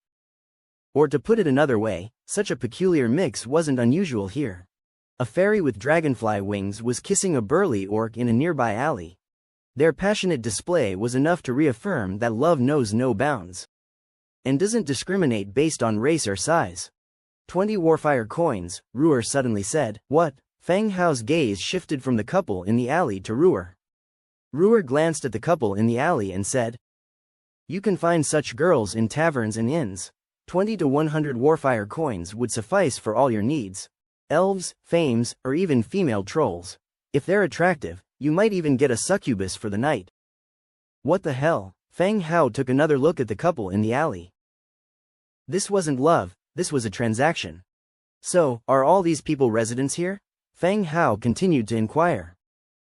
Or to put it another way, such a peculiar mix wasn't unusual here. A fairy with dragonfly wings was kissing a burly orc in a nearby alley. Their passionate display was enough to reaffirm that love knows no bounds and doesn't discriminate based on race or size. 20 warfire coins, Ruer suddenly said. What? Feng Hao's gaze shifted from the couple in the alley to Ruer. Ruer glanced at the couple in the alley and said, You can find such girls in taverns and inns. 20 to 100 warfire coins would suffice for all your needs. Elves, fames, or even female trolls. If they're attractive, you might even get a succubus for the night. What the hell? Feng Hao took another look at the couple in the alley. This wasn't love, this was a transaction. So, are all these people residents here? Feng Hao continued to inquire.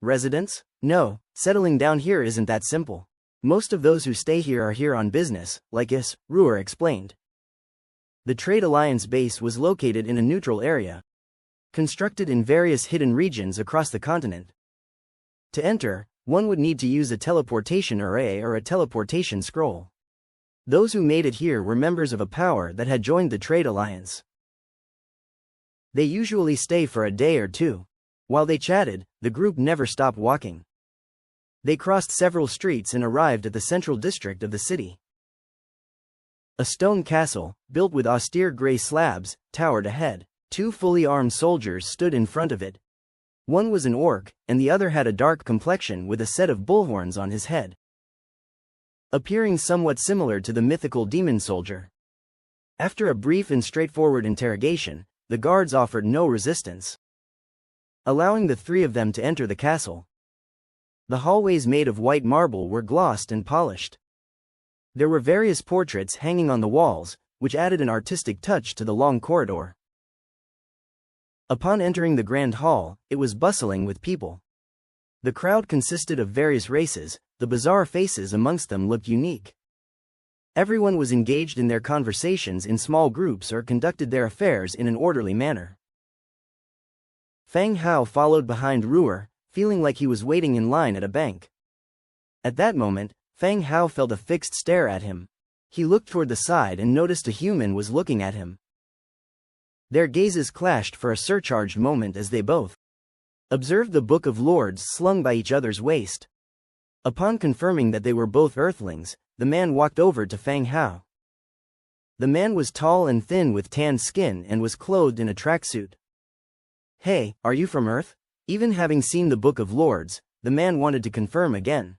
Residents? No, settling down here isn't that simple. Most of those who stay here are here on business, like us, Ruer explained. The Trade Alliance base was located in a neutral area, constructed in various hidden regions across the continent. To enter, one would need to use a teleportation array or a teleportation scroll. Those who made it here were members of a power that had joined the Trade Alliance. They usually stay for a day or two. While they chatted, the group never stopped walking. They crossed several streets and arrived at the central district of the city. A stone castle, built with austere gray slabs, towered ahead. 2 fully armed soldiers stood in front of it. One was an orc, and the other had a dark complexion with a set of bullhorns on his head, appearing somewhat similar to the mythical demon soldier. After a brief and straightforward interrogation, the guards offered no resistance, allowing the 3 of them to enter the castle. The hallways made of white marble were glossed and polished. There were various portraits hanging on the walls, which added an artistic touch to the long corridor. Upon entering the grand hall, it was bustling with people. The crowd consisted of various races, the bizarre faces amongst them looked unique. Everyone was engaged in their conversations in small groups or conducted their affairs in an orderly manner. Fang Hao followed behind Ruer, feeling like he was waiting in line at a bank. At that moment, Fang Hao felt a fixed stare at him. He looked toward the side and noticed a human was looking at him. Their gazes clashed for a surcharged moment as they both observed the Book of Lords slung by each other's waist. Upon confirming that they were both earthlings, the man walked over to Fang Hao. The man was tall and thin with tanned skin and was clothed in a tracksuit. "Hey, are you from Earth?" Even having seen the Book of Lords, the man wanted to confirm again.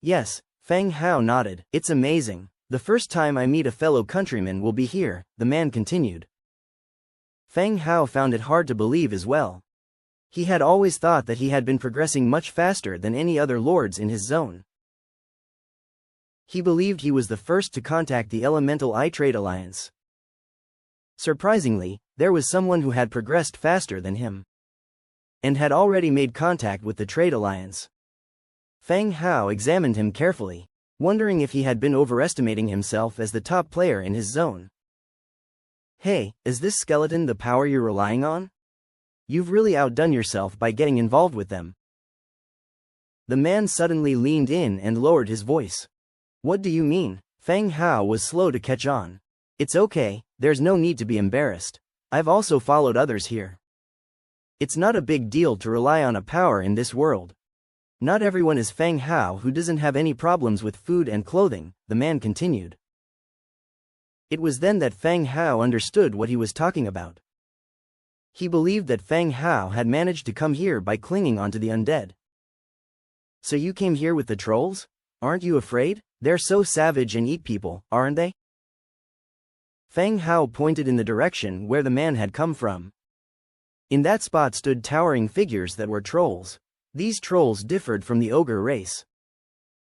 "Yes," Fang Hao nodded. "It's amazing. The first time I meet a fellow countryman will be here," the man continued. Fang Hao found it hard to believe as well. He had always thought that he had been progressing much faster than any other lords in his zone. He believed he was the first to contact the Elemental Eye Trade Alliance. Surprisingly, there was someone who had progressed faster than him, and had already made contact with the Trade Alliance. Fang Hao examined him carefully, wondering if he had been overestimating himself as the top player in his zone. "Hey, is this skeleton the power you're relying on? You've really outdone yourself by getting involved with them." The man suddenly leaned in and lowered his voice. "What do you mean?" Fang Hao was slow to catch on. "It's okay, there's no need to be embarrassed. I've also followed others here. It's not a big deal to rely on a power in this world. Not everyone is Fang Hao who doesn't have any problems with food and clothing," the man continued. It was then that Fang Hao understood what he was talking about. He believed that Fang Hao had managed to come here by clinging onto the undead. "So you came here with the trolls? Aren't you afraid? They're so savage and eat people, aren't they?" Fang Hao pointed in the direction where the man had come from. In that spot stood towering figures that were trolls. These trolls differed from the ogre race.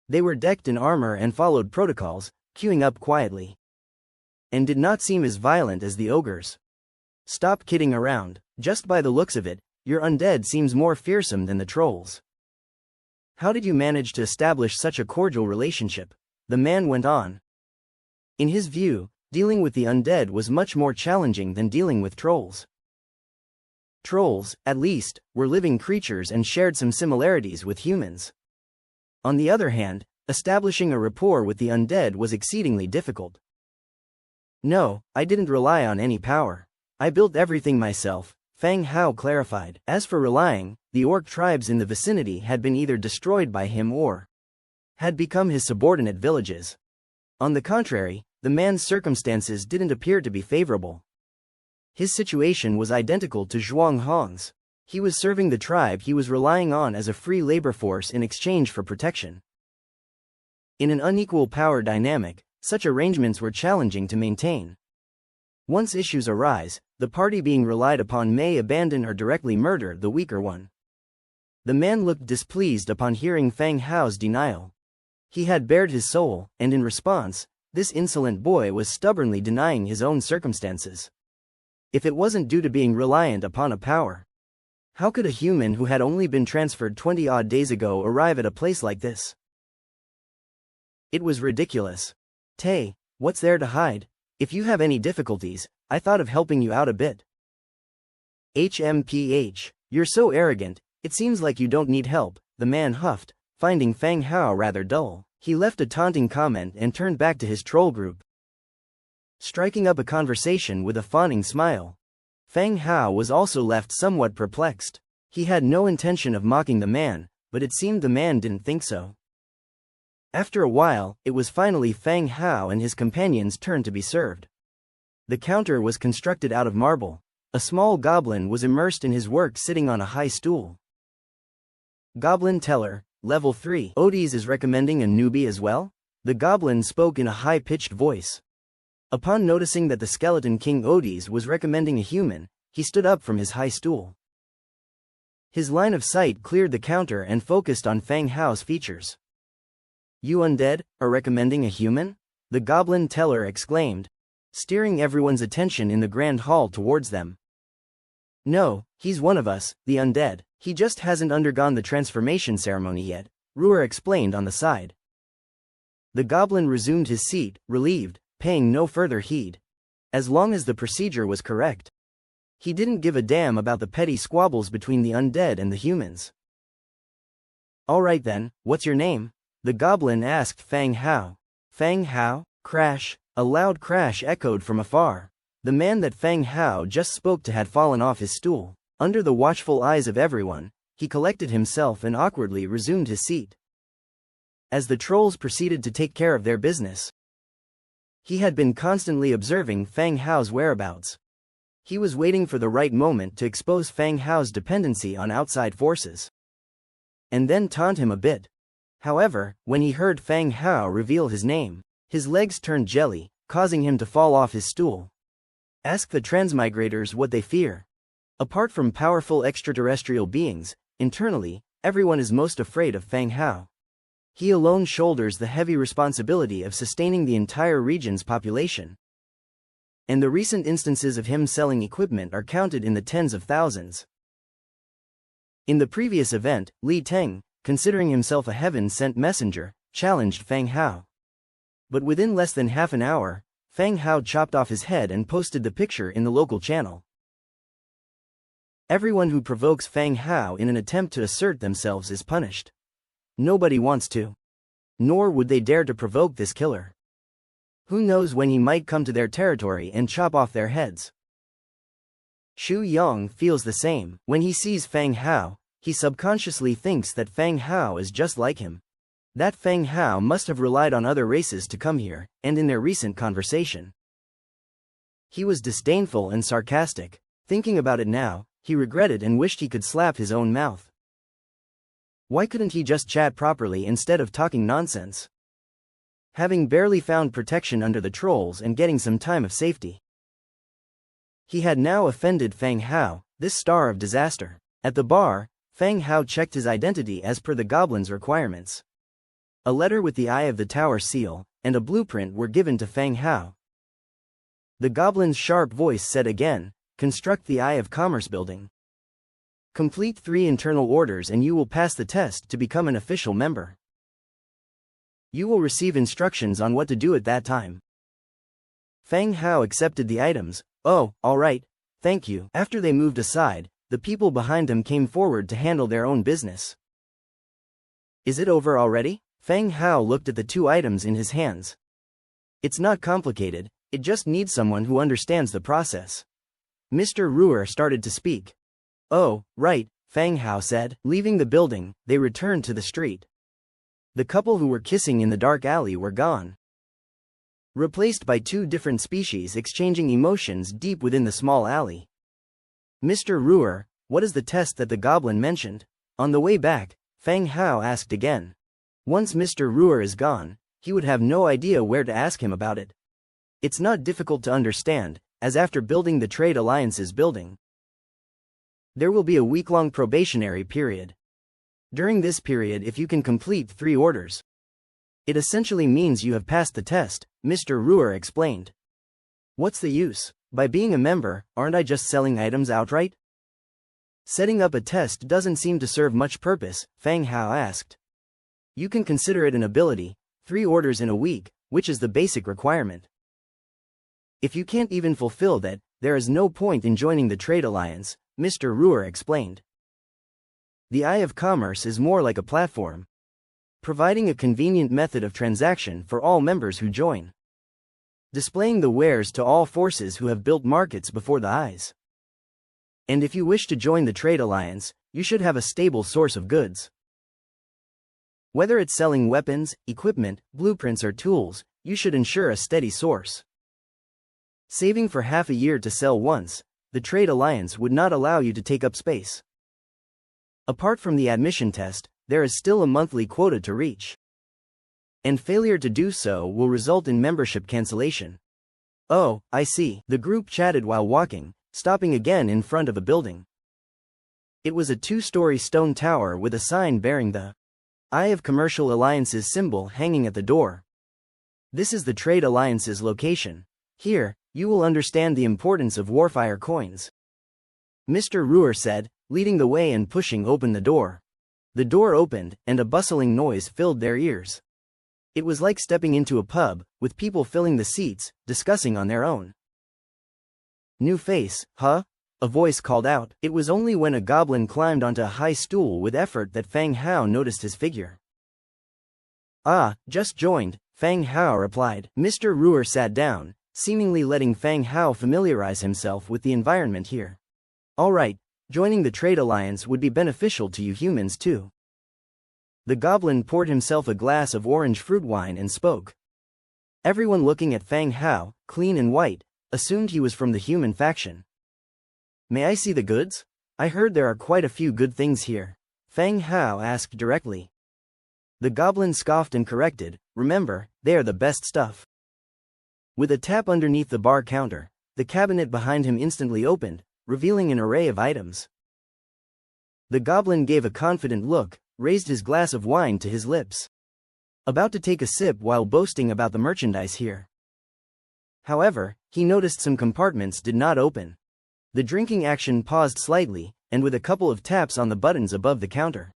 They were decked in armor and followed protocols, queuing up quietly, and did not seem as violent as the ogres. "Stop kidding around. Just by the looks of it, your undead seems more fearsome than the trolls. How did you manage to establish such a cordial relationship?" the man went on. In his view, dealing with the undead was much more challenging than dealing with trolls. Trolls, at least, were living creatures and shared some similarities with humans. On the other hand, establishing a rapport with the undead was exceedingly difficult. "No, I didn't rely on any power. I built everything myself," Fang Hao clarified. As for relying, the orc tribes in the vicinity had been either destroyed by him or had become his subordinate villages. On the contrary, the man's circumstances didn't appear to be favorable. His situation was identical to Zhuang Hong's. He was serving the tribe he was relying on as a free labor force in exchange for protection. In an unequal power dynamic, such arrangements were challenging to maintain. Once issues arise, the party being relied upon may abandon or directly murder the weaker one. The man looked displeased upon hearing Fang Hao's denial. He had bared his soul, and in response, this insolent boy was stubbornly denying his own circumstances. If it wasn't due to being reliant upon a power, how could a human who had only been transferred 20-odd days ago arrive at a place like this? It was ridiculous. "Tay, what's there to hide? If you have any difficulties, I thought of helping you out a bit. HMPH, you're so arrogant, it seems like you don't need help, the man huffed, finding Fang Hao rather dull. He left a taunting comment and turned back to his troll group, striking up a conversation with a fawning smile. Fang Hao was also left somewhat perplexed. He had no intention of mocking the man, but it seemed the man didn't think so. After a while, it was finally Fang Hao and his companions' turn to be served. The counter was constructed out of marble. A small goblin was immersed in his work sitting on a high stool. Goblin Teller, Level 3. Odys is recommending a newbie as well? The goblin spoke in a high-pitched voice. Upon noticing that the skeleton king Odys was recommending a human, he stood up from his high stool. His line of sight cleared the counter and focused on Fang Hao's features. You Undead, are recommending a human? The Goblin Teller exclaimed, steering everyone's attention in the grand hall towards them. No, he's one of us, the Undead. He just hasn't undergone the transformation ceremony yet, Ruhr explained on the side. The goblin resumed his seat, relieved, paying no further heed. As long as the procedure was correct. He didn't give a damn about the petty squabbles between the undead and the humans. Alright then, what's your name? The goblin asked Fang Hao. Fang Hao? Crash. A loud crash echoed from afar. The man that Fang Hao just spoke to had fallen off his stool. Under the watchful eyes of everyone, he collected himself and awkwardly resumed his seat. As the trolls proceeded to take care of their business, he had been constantly observing Fang Hao's whereabouts. He was waiting for the right moment to expose Fang Hao's dependency on outside forces, and then taunt him a bit. However, when he heard Fang Hao reveal his name, his legs turned jelly, causing him to fall off his stool. Ask the Transmigrators what they fear. Apart from powerful extraterrestrial beings, internally, everyone is most afraid of Fang Hao. He alone shoulders the heavy responsibility of sustaining the entire region's population. And the recent instances of him selling equipment are counted in the tens of thousands. In the previous event, Li Teng, considering himself a heaven-sent messenger, challenged Fang Hao. But within less than half an hour, Fang Hao chopped off his head and posted the picture in the local channel. Everyone who provokes Fang Hao in an attempt to assert themselves is punished. Nobody wants to. Nor would they dare to provoke this killer. Who knows when he might come to their territory and chop off their heads. Xu Yong feels the same. When he sees Fang Hao, he subconsciously thinks that Fang Hao is just like him. That Fang Hao must have relied on other races to come here, and in their recent conversation, he was disdainful and sarcastic. Thinking about it now, he regretted and wished he could slap his own mouth. Why couldn't he just chat properly instead of talking nonsense? Having barely found protection under the trolls and getting some time of safety, he had now offended Fang Hao, this star of disaster. At the bar, Fang Hao checked his identity as per the goblin's requirements. A letter with the Eye of the Tower seal, and a blueprint were given to Fang Hao. The goblin's sharp voice said again, construct the Eye of Commerce building. Complete 3 internal orders and you will pass the test to become an official member. You will receive instructions on what to do at that time. Fang Hao accepted the items. Oh, alright, thank you. After they moved aside, the people behind them came forward to handle their own business. Is it over already? Fang Hao looked at the 2 items in his hands. It's not complicated, it just needs someone who understands the process. Mr. Ruhr started to speak. Oh, right, Fang Hao said. Leaving the building, they returned to the street. The couple who were kissing in the dark alley were gone, replaced by 2 different species exchanging emotions deep within the small alley. Mr. Ruhr, what is the test that the goblin mentioned? On the way back, Fang Hao asked again. Once Mr. Ruhr is gone, he would have no idea where to ask him about it. It's not difficult to understand, as after building the Trade Alliance's building, there will be a week-long probationary period. During this period, if you can complete 3 orders, it essentially means you have passed the test, Mr. Ruhr explained. What's the use? By being a member, aren't I just selling items outright? Setting up a test doesn't seem to serve much purpose, Fang Hao asked. You can consider it an ability, 3 orders in a week, which is the basic requirement. If you can't even fulfill that, there is no point in joining the trade alliance, Mr. Ruhr explained. The Eye of Commerce is more like a platform, providing a convenient method of transaction for all members who join, displaying the wares to all forces who have built markets before the eyes. And if you wish to join the trade alliance, you should have a stable source of goods. Whether it's selling weapons, equipment, blueprints or tools, you should ensure a steady source. Saving for half a year to sell once, the trade alliance would not allow you to take up space. Apart from the admission test, there is still a monthly quota to reach, and failure to do so will result in membership cancellation. Oh, I see. The group chatted while walking, stopping again in front of a building. It was a 2-story stone tower with a sign bearing the Eye of Commercial Alliance's symbol hanging at the door. This is the Trade Alliance's location. Here, you will understand the importance of Warfire coins, Mr. Ruhr said, leading the way and pushing open the door. The door opened, and a bustling noise filled their ears. It was like stepping into a pub, with people filling the seats, discussing on their own. New face, huh? A voice called out. It was only when a goblin climbed onto a high stool with effort that Fang Hao noticed his figure. Ah, just joined, Fang Hao replied. Mr. Ruhr sat down, seemingly letting Fang Hao familiarize himself with the environment here. Alright, joining the trade alliance would be beneficial to you humans too. The goblin poured himself a glass of orange fruit wine and spoke. Everyone looking at Fang Hao, clean and white, assumed he was from the human faction. May I see the goods? I heard there are quite a few good things here, Fang Hao asked directly. The goblin scoffed and corrected, remember, they are the best stuff. With a tap underneath the bar counter, the cabinet behind him instantly opened, revealing an array of items. The goblin gave a confident look, raised his glass of wine to his lips, about to take a sip while boasting about the merchandise here. However, he noticed some compartments did not open. The drinking action paused slightly, and with a couple of taps on the buttons above the counter,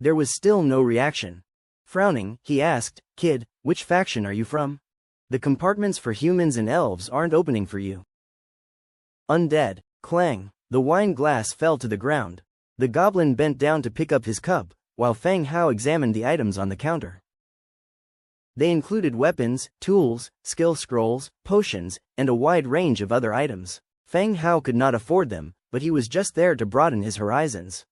there was still no reaction. Frowning, he asked, Kid, which faction are you from? The compartments for humans and elves aren't opening for you. Undead. Clang. The wine glass fell to the ground. The goblin bent down to pick up his cup, while Fang Hao examined the items on the counter. They included weapons, tools, skill scrolls, potions, and a wide range of other items. Fang Hao could not afford them, but he was just there to broaden his horizons.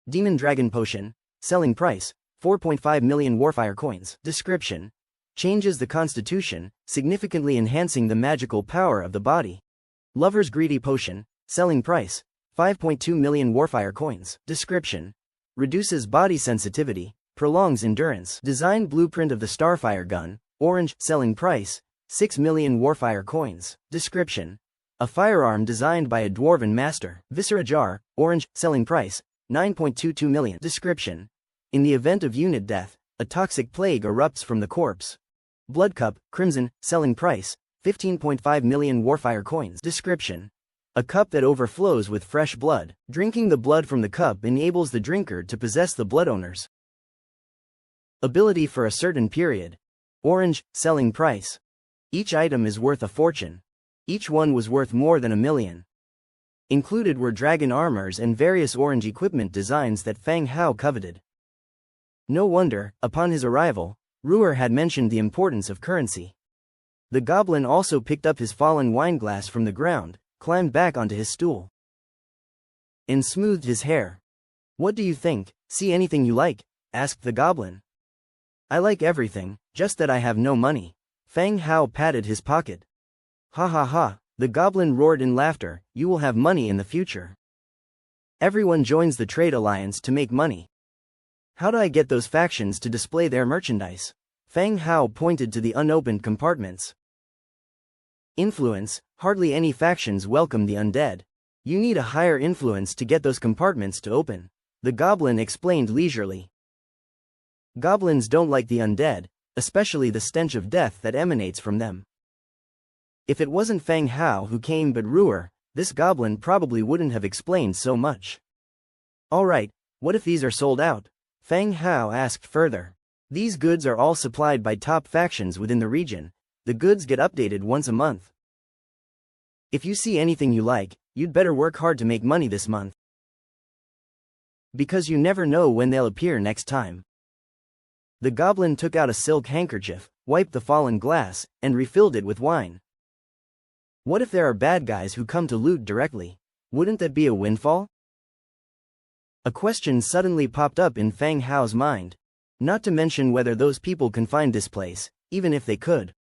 Demon Dragon Potion. Selling price, 4.5 million Warfire coins. Description: changes the constitution, significantly enhancing the magical power of the body. Lover's Greedy Potion. Selling price, 5.2 million Warfire coins. Description: reduces body sensitivity, prolongs endurance. Design blueprint of the Starfire gun, orange. Selling price, 6 million Warfire coins. Description: a firearm designed by a dwarven master. Viscera Jar, orange. Selling price, 9.22 million. Description: in the event of unit death, a toxic plague erupts from the corpse. Blood Cup, crimson. Selling price, 15.5 million Warfire coins. Description: a cup that overflows with fresh blood. Drinking the blood from the cup enables the drinker to possess the blood owner's ability for a certain period. Orange. Selling price. Each item is worth a fortune. Each one was worth more than 1 million. Included were dragon armors and various orange equipment designs that Fang Hao coveted. No wonder, upon his arrival, Ruhr had mentioned the importance of currency. The goblin also picked up his fallen wineglass from the ground, climbed back onto his stool, and smoothed his hair. What do you think? See anything you like? Asked the goblin. I like everything, just that I have no money. Fang Hao patted his pocket. Ha ha ha, the goblin roared in laughter, you will have money in the future. Everyone joins the trade alliance to make money. How do I get those factions to display their merchandise? Fang Hao pointed to the unopened compartments. Influence. Hardly any factions welcome the undead. You need a higher influence to get those compartments to open, the goblin explained leisurely. Goblins don't like the undead, especially the stench of death that emanates from them. If it wasn't Fang Hao who came but Ruhr, this goblin probably wouldn't have explained so much. Alright, what if these are sold out? Fang Hao asked further. These goods are all supplied by top factions within the region, The goods get updated once a month. If you see anything you like, you'd better work hard to make money this month. Because you never know when they'll appear next time. The goblin took out a silk handkerchief, wiped the fallen glass, and refilled it with wine. What if there are bad guys who come to loot directly? Wouldn't that be a windfall? A question suddenly popped up in Fang Hao's mind. Not to mention whether those people can find this place, even if they could.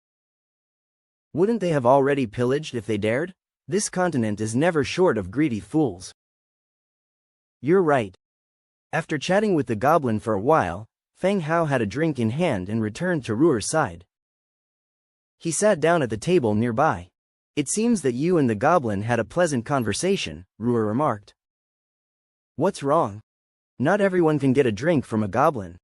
Wouldn't they have already pillaged if they dared? This continent is never short of greedy fools. You're right. After chatting with the goblin for a while, Fang Hao had a drink in hand and returned to Ruer's side. He sat down at the table nearby. It seems that you and the goblin had a pleasant conversation, Ruer remarked. What's wrong? Not everyone can get a drink from a goblin.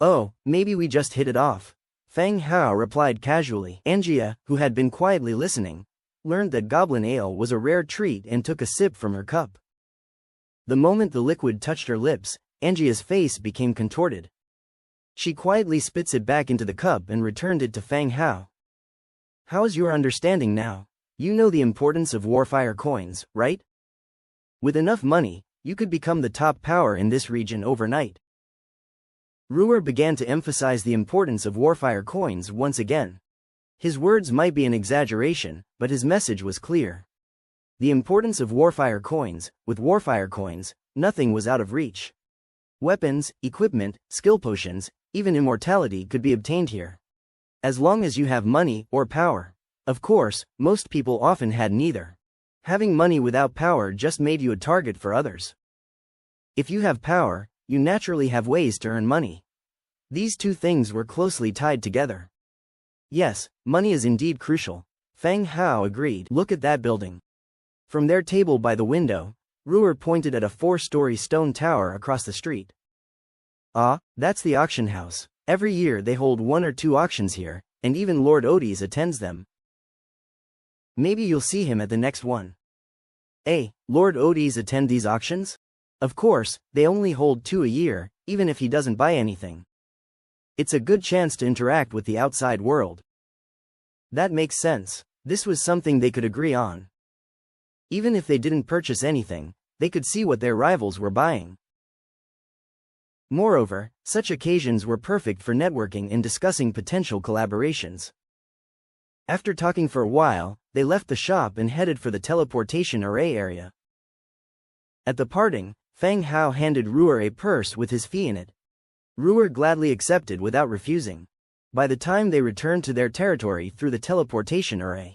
Oh, maybe we just hit it off, Fang Hao replied casually. Angia, who had been quietly listening, learned that goblin ale was a rare treat and took a sip from her cup. The moment the liquid touched her lips, Angia's face became contorted. She quietly spits it back into the cup and returned it to Fang Hao. How's your understanding now? You know the importance of warfire coins, right? With enough money, you could become the top power in this region overnight. Ruer began to emphasize the importance of warfire coins once again. His words might be an exaggeration, but his message was clear. The importance of warfire coins. With warfire coins, nothing was out of reach. Weapons, equipment, skill potions, even immortality could be obtained here. As long as you have money or power. Of course, most people often had neither. Having money without power just made you a target for others. If you have power, you naturally have ways to earn money. These two things were closely tied together. Yes, money is indeed crucial, Fang Hao agreed. Look at that building. From their table by the window, Ruer pointed at a 4-story stone tower across the street. Ah, that's the auction house. Every year they hold 1 or 2 auctions here, and even Lord Odys attends them. Maybe you'll see him at the next one. Lord Odys attend these auctions? Of course, they only hold 2 a year, even if he doesn't buy anything. It's a good chance to interact with the outside world. That makes sense. This was something they could agree on. Even if they didn't purchase anything, they could see what their rivals were buying. Moreover, such occasions were perfect for networking and discussing potential collaborations. After talking for a while, they left the shop and headed for the teleportation array area. At the parting, Fang Hao handed Ruer a purse with his fee in it. Ruer gladly accepted without refusing. By the time they returned to their territory through the teleportation array,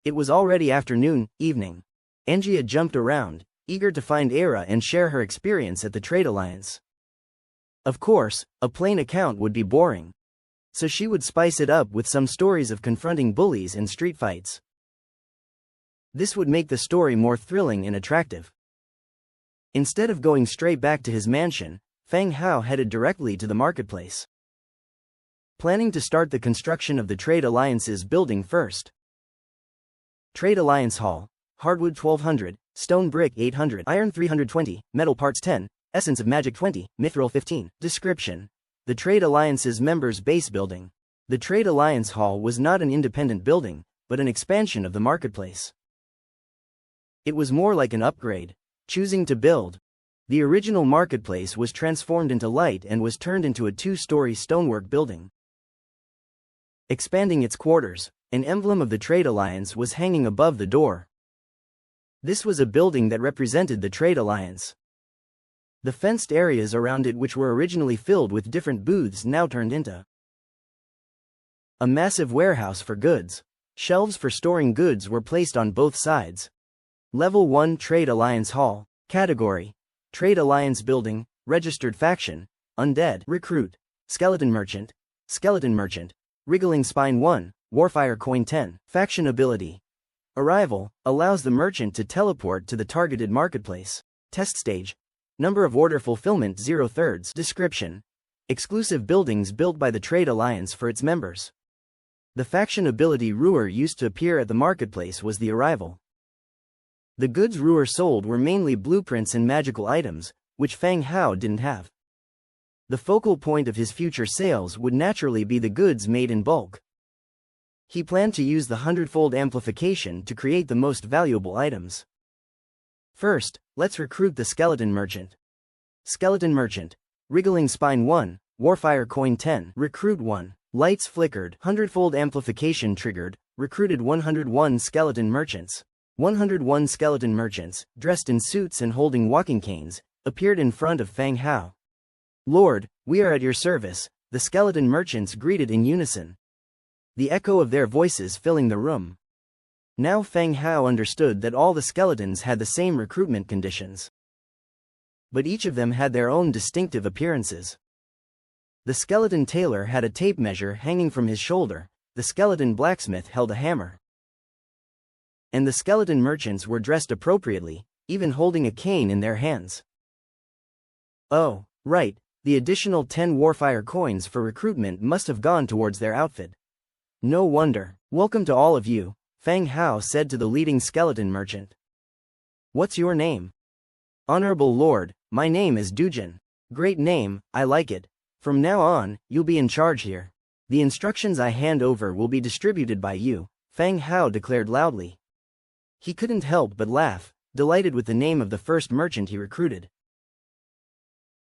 it was already afternoon, evening. Angia jumped around, eager to find Era and share her experience at the Trade Alliance. Of course, a plain account would be boring. So she would spice it up with some stories of confronting bullies and street fights. This would make the story more thrilling and attractive. Instead of going straight back to his mansion, Fang Hao headed directly to the marketplace, planning to start the construction of the Trade Alliance's building first. Trade Alliance Hall, hardwood 1200, stone brick 800, iron 320, metal parts 10, essence of magic 20, mithril 15. Description: the Trade Alliance's members' base building. The Trade Alliance Hall was not an independent building, but an expansion of the marketplace. It was more like an upgrade. Choosing to build. The original marketplace was transformed into light and was turned into a 2-story stonework building. Expanding its quarters, an emblem of the Trade Alliance was hanging above the door. This was a building that represented the Trade Alliance. The fenced areas around it, which were originally filled with different booths, now turned into a massive warehouse for goods. Shelves for storing goods were placed on both sides. Level 1 Trade Alliance Hall. Category: Trade Alliance Building. Registered Faction: Undead. Recruit: Skeleton Merchant. Skeleton Merchant. Wriggling Spine 1. Warfire Coin 10. Faction Ability: Arrival allows the merchant to teleport to the targeted marketplace. Test Stage: Number of order fulfillment 0/3. Description: Exclusive buildings built by the Trade Alliance for its members. The faction ability Ruer used to appear at the marketplace was the Arrival. The goods Ruer sold were mainly blueprints and magical items, which Fang Hao didn't have. The focal point of his future sales would naturally be the goods made in bulk. He planned to use the 100-fold amplification to create the most valuable items. First, let's recruit the Skeleton Merchant. Skeleton Merchant. Wriggling Spine 1, Warfire Coin 10. Recruit 1. Lights flickered, 100-fold amplification triggered, recruited 101 Skeleton Merchants. 101 Skeleton Merchants, dressed in suits and holding walking canes, appeared in front of Feng Hao. Lord, we are at your service, the Skeleton Merchants greeted in unison. The echo of their voices filling the room. Now Feng Hao understood that all the skeletons had the same recruitment conditions. But each of them had their own distinctive appearances. The skeleton tailor had a tape measure hanging from his shoulder, the skeleton blacksmith held a hammer. And the skeleton merchants were dressed appropriately, even holding a cane in their hands. Oh, right, the additional 10 Warfire coins for recruitment must have gone towards their outfit. No wonder. Welcome to all of you, Feng Hao said to the leading skeleton merchant. What's your name? Honorable Lord, my name is Dujin. Great name, I like it. From now on, you'll be in charge here. The instructions I hand over will be distributed by you, Feng Hao declared loudly. He couldn't help but laugh, delighted with the name of the first merchant he recruited.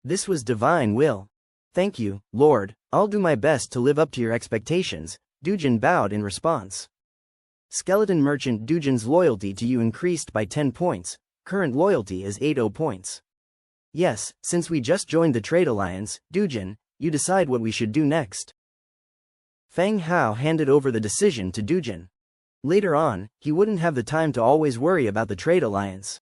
This was divine will. Thank you, Lord, I'll do my best to live up to your expectations, Dujin bowed in response. Skeleton Merchant Dujin's loyalty to you increased by 10 points, current loyalty is 80 points. Yes, since we just joined the trade alliance, Dujin, you decide what we should do next. Feng Hao handed over the decision to Dujin. Later on, he wouldn't have the time to always worry about the trade alliance.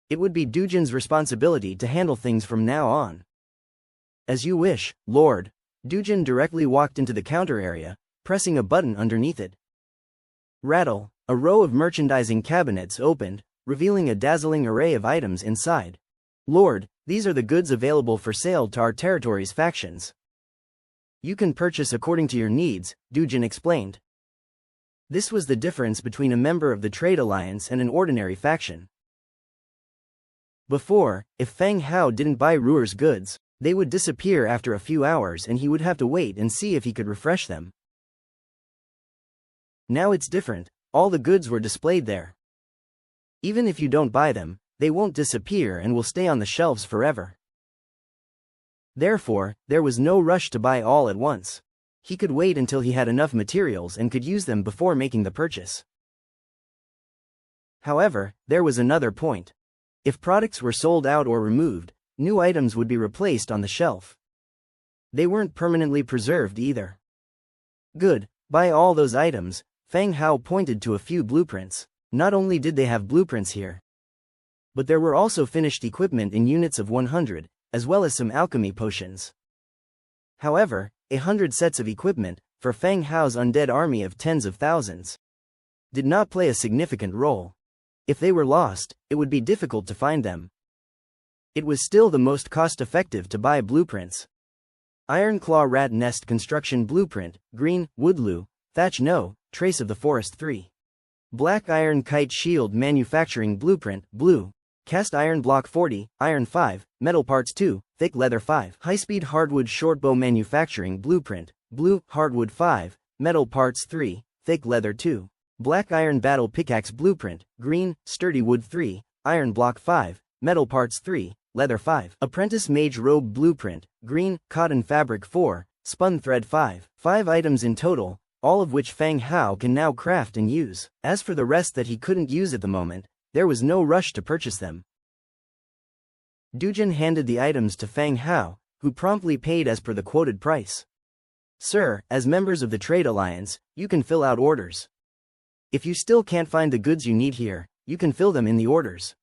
It would be Dujin's responsibility to handle things from now on. As you wish, Lord. Dujin directly walked into the counter area, pressing a button underneath it. Rattle, a row of merchandising cabinets opened, revealing a dazzling array of items inside. Lord, these are the goods available for sale to our territory's factions. You can purchase according to your needs, Dujin explained. This was the difference between a member of the trade alliance and an ordinary faction. Before, if Feng Hao didn't buy Ruer's goods, they would disappear after a few hours and he would have to wait and see if he could refresh them. Now it's different, all the goods were displayed there. Even if you don't buy them, they won't disappear and will stay on the shelves forever. Therefore, there was no rush to buy all at once. He could wait until he had enough materials and could use them before making the purchase. However, there was another point. If products were sold out or removed, new items would be replaced on the shelf. They weren't permanently preserved either. Good, buy all those items, Feng Hao pointed to a few blueprints. Not only did they have blueprints here, but there were also finished equipment in units of 100, as well as some alchemy potions. However, 100 sets of equipment, for Feng Hao's undead army of tens of thousands, did not play a significant role. If they were lost, it would be difficult to find them. It was still the most cost-effective to buy blueprints. Iron Claw Rat Nest Construction Blueprint, Green, Woodloo, Thatch No, Trace of the Forest 3. Black Iron Kite Shield Manufacturing Blueprint, Blue. Cast Iron Block 40, Iron 5, Metal Parts 2, Thick Leather 5. High-Speed Hardwood Shortbow Manufacturing Blueprint, Blue, Hardwood 5, Metal Parts 3, Thick Leather 2. Black Iron Battle Pickaxe Blueprint, Green, Sturdy Wood 3, Iron Block 5, Metal Parts 3, Leather 5. Apprentice Mage Robe Blueprint, Green, Cotton Fabric 4, Spun Thread 5. 5 items in total, all of which Feng Hao can now craft and use. As for the rest that he couldn't use at the moment, there was no rush to purchase them. Dujin handed the items to Feng Hao, who promptly paid as per the quoted price. Sir, as members of the Trade Alliance, you can fill out orders. If you still can't find the goods you need here, you can fill them in the orders.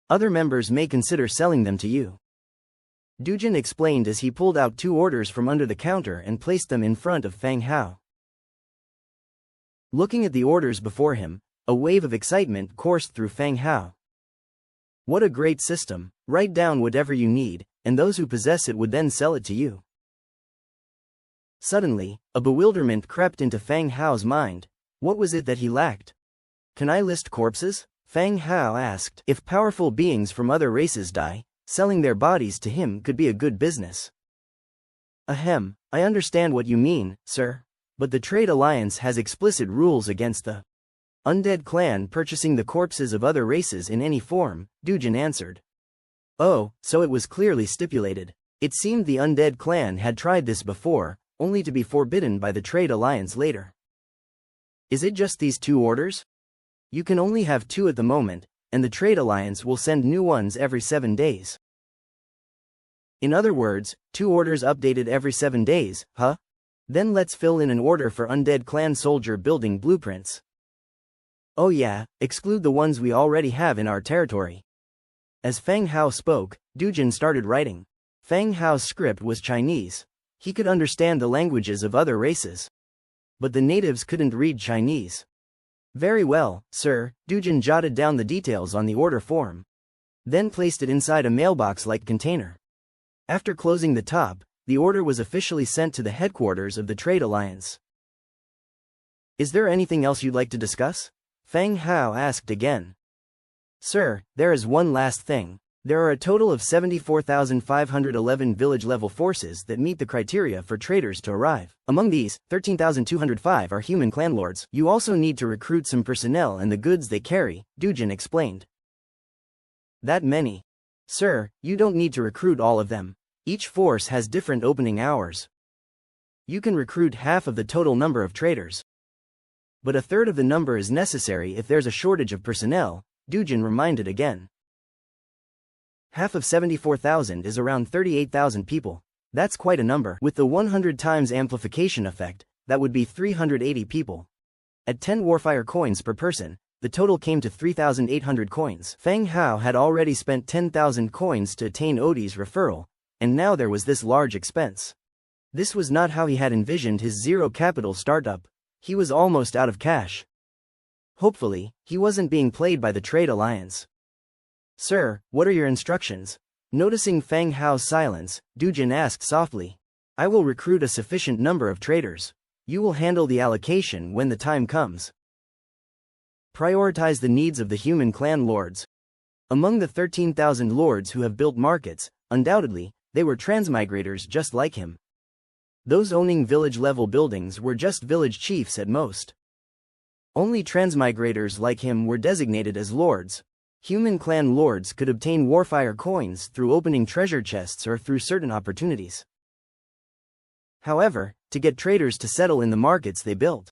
Other members may consider selling them to you. Dujin explained as he pulled out 2 orders from under the counter and placed them in front of Feng Hao. Looking at the orders before him, a wave of excitement coursed through Feng Hao. What a great system, write down whatever you need, and those who possess it would then sell it to you. Suddenly, a bewilderment crept into Feng Hao's mind. What was it that he lacked? Can I list corpses? Feng Hao asked. If powerful beings from other races die, selling their bodies to him could be a good business. Ahem, I understand what you mean, sir. But the Trade Alliance has explicit rules against the Undead clan purchasing the corpses of other races in any form, Dujin answered. Oh, so it was clearly stipulated. It seemed the Undead clan had tried this before, only to be forbidden by the Trade Alliance later. Is it just these 2 orders? You can only have 2 at the moment, and the Trade Alliance will send new ones every 7 days. In other words, 2 orders updated every 7 days, huh? Then let's fill in an order for Undead clan soldier building blueprints. Oh yeah, exclude the ones we already have in our territory. As Feng Hao spoke, Dujin started writing. Feng Hao's script was Chinese. He could understand the languages of other races. But the natives couldn't read Chinese. Very well, sir, Dujin jotted down the details on the order form. Then placed it inside a mailbox-like container. After closing the top, the order was officially sent to the headquarters of the Trade Alliance. Is there anything else you'd like to discuss? Feng Hao asked again. Sir, there is one last thing. There are a total of 74,511 village-level forces that meet the criteria for traders to arrive. Among these, 13,205 are human clanlords. You also need to recruit some personnel and the goods they carry, Dujin explained. That many? Sir, you don't need to recruit all of them. Each force has different opening hours. You can recruit half of the total number of traders. But a third of the number is necessary if there's a shortage of personnel, Dujin reminded again. Half of 74,000 is around 38,000 people. That's quite a number. With the 100 times amplification effect, that would be 380 people. At 10 warfire coins per person, the total came to 3,800 coins. Feng Hao had already spent 10,000 coins to attain Odie's referral, and now there was this large expense. This was not how he had envisioned his zero capital startup. He was almost out of cash. Hopefully, he wasn't being played by the Trade Alliance. Sir, what are your instructions? Noticing Feng Hao's silence, Dujin asked softly. I will recruit a sufficient number of traders. You will handle the allocation when the time comes. Prioritize the needs of the human clan lords. Among the 13,000 lords who have built markets, undoubtedly, they were transmigrators just like him. Those owning village-level buildings were just village chiefs at most. Only transmigrators like him were designated as lords. Human clan lords could obtain warfire coins through opening treasure chests or through certain opportunities. However, to get traders to settle in the markets they built,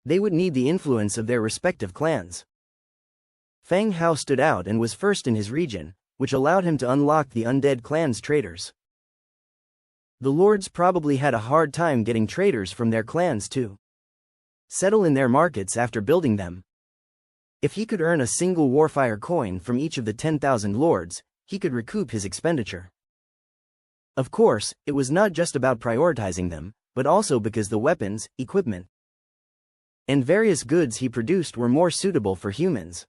they would need the influence of their respective clans. Feng Hao stood out and was first in his region, which allowed him to unlock the Undead clan's traders. The lords probably had a hard time getting traders from their clans to settle in their markets after building them. If he could earn a single warfire coin from each of the 10,000 lords, he could recoup his expenditure. Of course, it was not just about prioritizing them, but also because the weapons, equipment, and various goods he produced were more suitable for humans.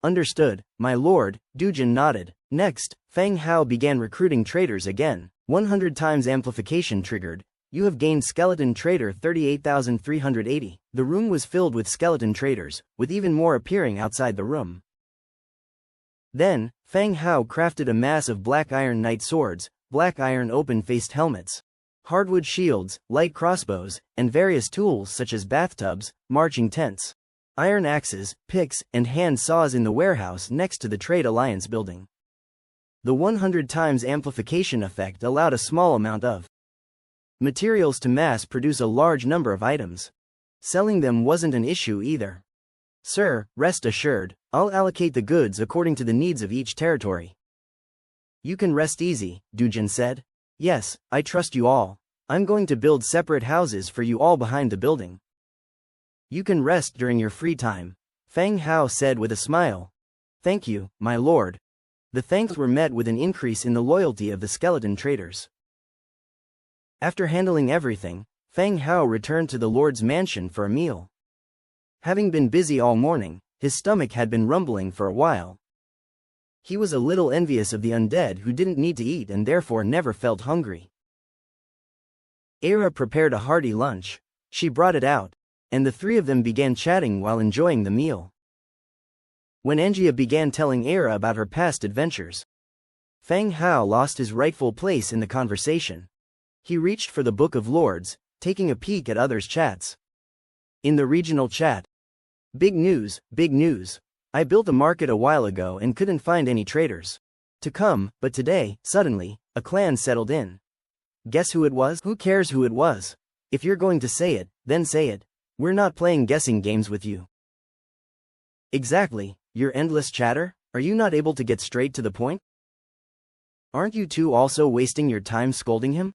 Understood, my lord, Dujin nodded. Next, Feng Hao began recruiting traders again. 100 times amplification triggered. You have gained skeleton trader 38,380. The room was filled with skeleton traders, with even more appearing outside the room. Then, Feng Hao crafted a mass of black iron knight swords, black iron open-faced helmets, hardwood shields, light crossbows, and various tools such as bathtubs, marching tents, iron axes, picks, and hand saws in the warehouse next to the Trade Alliance building. The 100 times amplification effect allowed a small amount of materials to mass produce a large number of items. Selling them wasn't an issue either. Sir, rest assured, I'll allocate the goods according to the needs of each territory. You can rest easy, Dujin said. Yes, I trust you all. I'm going to build separate houses for you all behind the building. You can rest during your free time, Feng Hao said with a smile. Thank you, my lord. The thanks were met with an increase in the loyalty of the skeleton traders. After handling everything, Feng Hao returned to the lord's mansion for a meal. Having been busy all morning, his stomach had been rumbling for a while. He was a little envious of the undead who didn't need to eat and therefore never felt hungry. Era prepared a hearty lunch. She brought it out, and the three of them began chatting while enjoying the meal. When Angia began telling Era about her past adventures, Feng Hao lost his rightful place in the conversation. He reached for the Book of Lords, taking a peek at others' chats. In the regional chat. Big news, big news. I built a market a while ago and couldn't find any traders to come, but today, suddenly, a clan settled in. Guess who it was? Who cares who it was? If you're going to say it, then say it. We're not playing guessing games with you. Exactly, your endless chatter? Are you not able to get straight to the point? Aren't you two also wasting your time scolding him?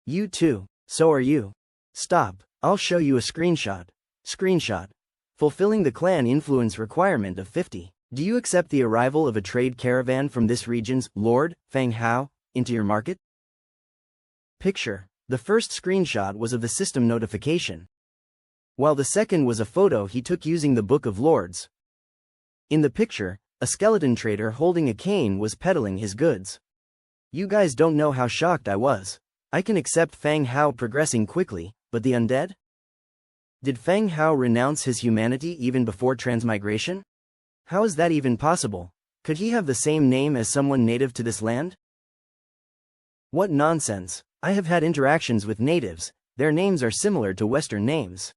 You too, so are you. Stop, I'll show you a screenshot. Screenshot. Fulfilling the clan influence requirement of 50. Do you accept the arrival of a trade caravan from this region's Lord, Feng Hao, into your market? Picture. The first screenshot was of the system notification, while the second was a photo he took using the Book of Lords. In the picture, a skeleton trader holding a cane was peddling his goods. You guys don't know how shocked I was. I can accept Feng Hao progressing quickly, but the undead? Did Feng Hao renounce his humanity even before transmigration? How is that even possible? Could he have the same name as someone native to this land? What nonsense. I have had interactions with natives, their names are similar to Western names.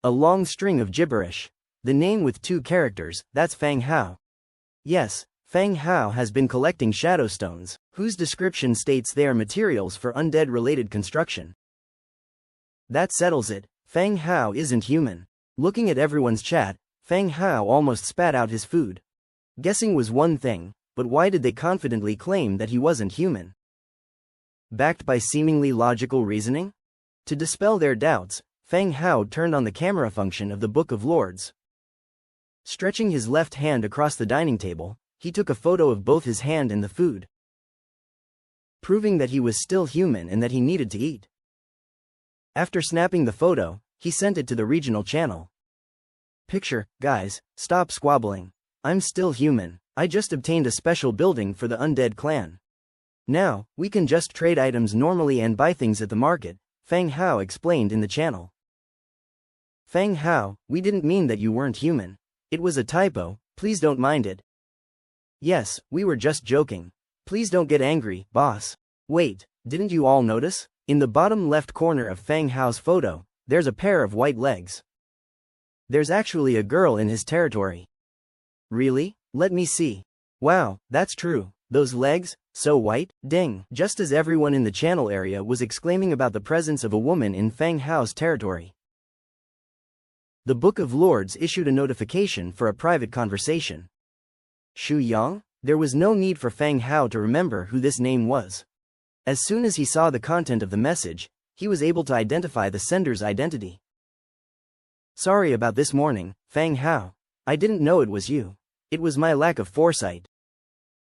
A long string of gibberish. The name with 2 characters, that's Feng Hao. Yes, Feng Hao has been collecting shadow stones, whose description states they are materials for undead-related construction. That settles it, Feng Hao isn't human. Looking at everyone's chat, Feng Hao almost spat out his food. Guessing was one thing, but why did they confidently claim that he wasn't human? Backed by seemingly logical reasoning? To dispel their doubts, Feng Hao turned on the camera function of the Book of Lords. Stretching his left hand across the dining table, he took a photo of both his hand and the food, proving that he was still human and that he needed to eat. After snapping the photo, he sent it to the regional channel. Picture, guys, stop squabbling. I'm still human. I just obtained a special building for the Undead clan. Now, we can just trade items normally and buy things at the market, Feng Hao explained in the channel. Feng Hao, we didn't mean that you weren't human. It was a typo, please don't mind it. Yes, we were just joking. Please don't get angry, boss. Wait, didn't you all notice? In the bottom left corner of Feng Hao's photo, there's a pair of white legs. There's actually a girl in his territory. Really? Let me see. Wow, that's true. Those legs, so white, ding. Just as everyone in the channel area was exclaiming about the presence of a woman in Feng Hao's territory, the Book of Lords issued a notification for a private conversation. Shu Yang? There was no need for Feng Hao to remember who this name was. As soon as he saw the content of the message, he was able to identify the sender's identity. Sorry about this morning, Feng Hao. I didn't know it was you. It was my lack of foresight.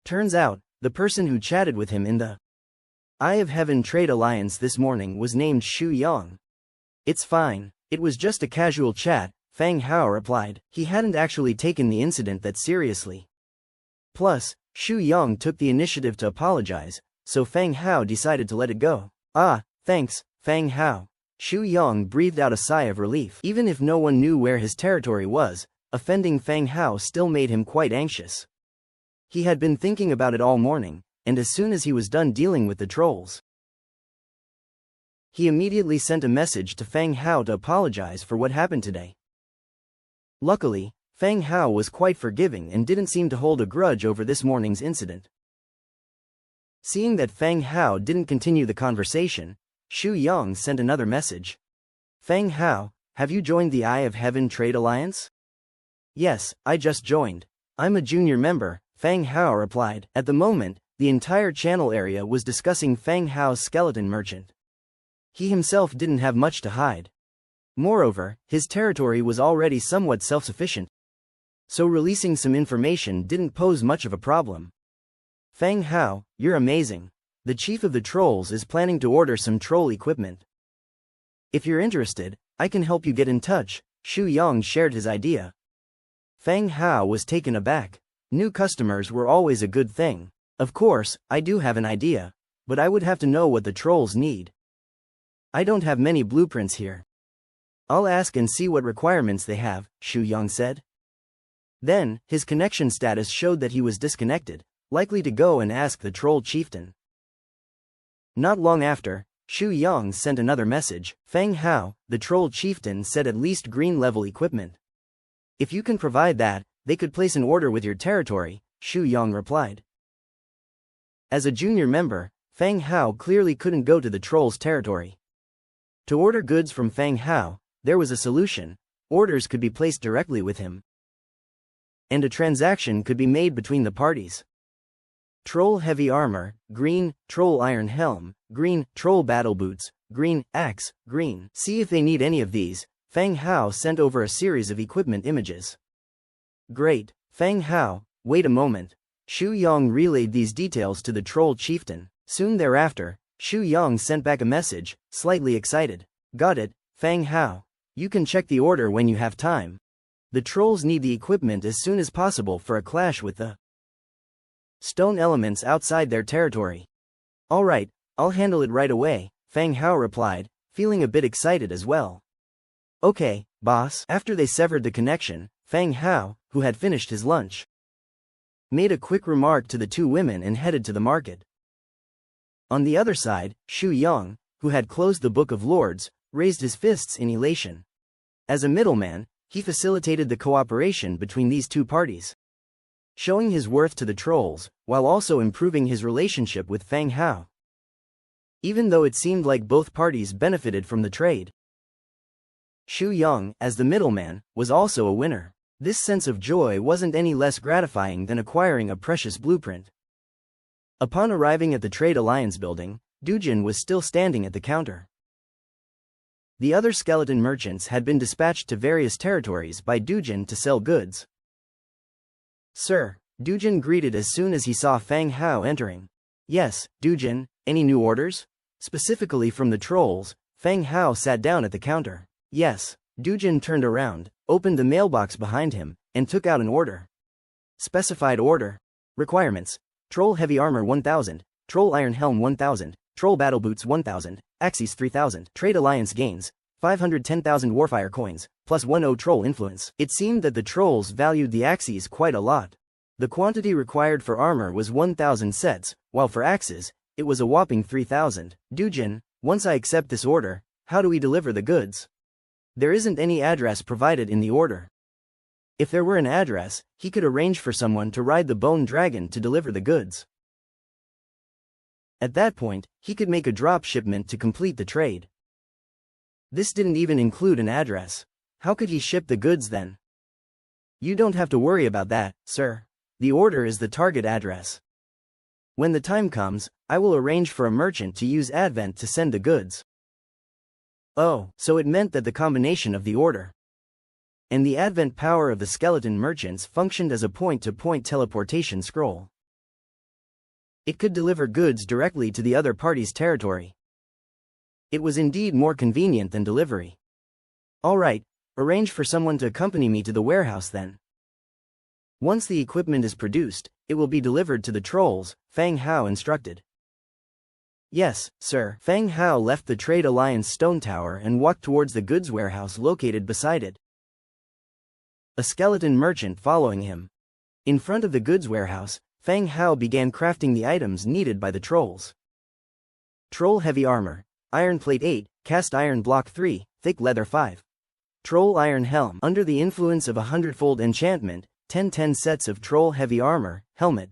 Turns out, the person who chatted with him in the Eye of Heaven Trade Alliance this morning was named Shu Yang. It's fine, it was just a casual chat, Feng Hao replied. He hadn't actually taken the incident that seriously. Plus, Shu Yang took the initiative to apologize, so Feng Hao decided to let it go. Ah, thanks, Feng Hao. Shu Yang breathed out a sigh of relief. Even if no one knew where his territory was, offending Feng Hao still made him quite anxious. He had been thinking about it all morning, and as soon as he was done dealing with the trolls, he immediately sent a message to Feng Hao to apologize for what happened today. Luckily, Feng Hao was quite forgiving and didn't seem to hold a grudge over this morning's incident. Seeing that Feng Hao didn't continue the conversation, Shu Yang sent another message. Feng Hao, have you joined the Eye of Heaven Trade Alliance? Yes, I just joined. I'm a junior member, Feng Hao replied. At the moment, the entire channel area was discussing Feng Hao's skeleton merchant. He himself didn't have much to hide. Moreover, his territory was already somewhat self-sufficient, so releasing some information didn't pose much of a problem. Feng Hao, you're amazing. The chief of the trolls is planning to order some troll equipment. If you're interested, I can help you get in touch, Shu Yang shared his idea. Feng Hao was taken aback. New customers were always a good thing. Of course, I do have an idea, but I would have to know what the trolls need. I don't have many blueprints here. I'll ask and see what requirements they have, Shu Yang said. Then, his connection status showed that he was disconnected, likely to go and ask the troll chieftain. Not long after, Shu Yang sent another message. Feng Hao, the troll chieftain, said at least green-level equipment. If you can provide that, they could place an order with your territory, Shu Yang replied. As a junior member, Feng Hao clearly couldn't go to the troll's territory. To order goods from Feng Hao, there was a solution. Orders could be placed directly with him, and a transaction could be made between the parties. Troll heavy armor, green; troll iron helm, green; troll battle boots, green; axe, green. See if they need any of these. Feng Hao sent over a series of equipment images. Great. Feng Hao, wait a moment. Shu Yang relayed these details to the troll chieftain. Soon thereafter, Shu Yang sent back a message, slightly excited. Got it, Feng Hao. You can check the order when you have time. The trolls need the equipment as soon as possible for a clash with the stone elements outside their territory. Alright, I'll handle it right away, Feng Hao replied, feeling a bit excited as well. Okay, boss. After they severed the connection, Feng Hao, who had finished his lunch, made a quick remark to the two women and headed to the market. On the other side, Shu Yang, who had closed the Book of Lords, raised his fists in elation. As a middleman, he facilitated the cooperation between these two parties, showing his worth to the trolls, while also improving his relationship with Feng Hao. Even though it seemed like both parties benefited from the trade, Shu Yang, as the middleman, was also a winner. This sense of joy wasn't any less gratifying than acquiring a precious blueprint. Upon arriving at the Trade Alliance building, Dujin was still standing at the counter. The other skeleton merchants had been dispatched to various territories by Dujin to sell goods. Sir, Dujin greeted as soon as he saw Feng Hao entering. Yes, Dujin, any new orders? Specifically from the trolls. Feng Hao sat down at the counter. Yes. Dujin turned around, opened the mailbox behind him, and took out an order. Specified order. Requirements: Troll heavy armor 1000, Troll iron helm 1000, Troll battle boots 1000, Axes 3000. Trade Alliance gains 510,000 Warfire coins, plus 10 Troll influence. It seemed that the trolls valued the Axes quite a lot. The quantity required for armor was 1000 sets, while for axes, it was a whopping 3000. Dujin, once I accept this order, how do we deliver the goods? There isn't any address provided in the order. If there were an address, he could arrange for someone to ride the bone dragon to deliver the goods. At that point, he could make a drop shipment to complete the trade. This didn't even include an address. How could he ship the goods then? You don't have to worry about that, sir. The order is the target address. When the time comes, I will arrange for a merchant to use Advent to send the goods. Oh, so it meant that the combination of the order and the Advent power of the skeleton merchants functioned as a point-to-point teleportation scroll. It could deliver goods directly to the other party's territory. It was indeed more convenient than delivery. Alright, arrange for someone to accompany me to the warehouse then. Once the equipment is produced, it will be delivered to the trolls, Feng Hao instructed. Yes, sir. Feng Hao left the Trade Alliance stone tower and walked towards the goods warehouse located beside it, a skeleton merchant following him. In front of the goods warehouse, Feng Hao began crafting the items needed by the trolls. Troll heavy armor, iron plate 8, cast iron block 3, thick leather 5. Troll iron helm. Under the influence of a 100-fold enchantment, 10 sets of troll heavy armor, helmet,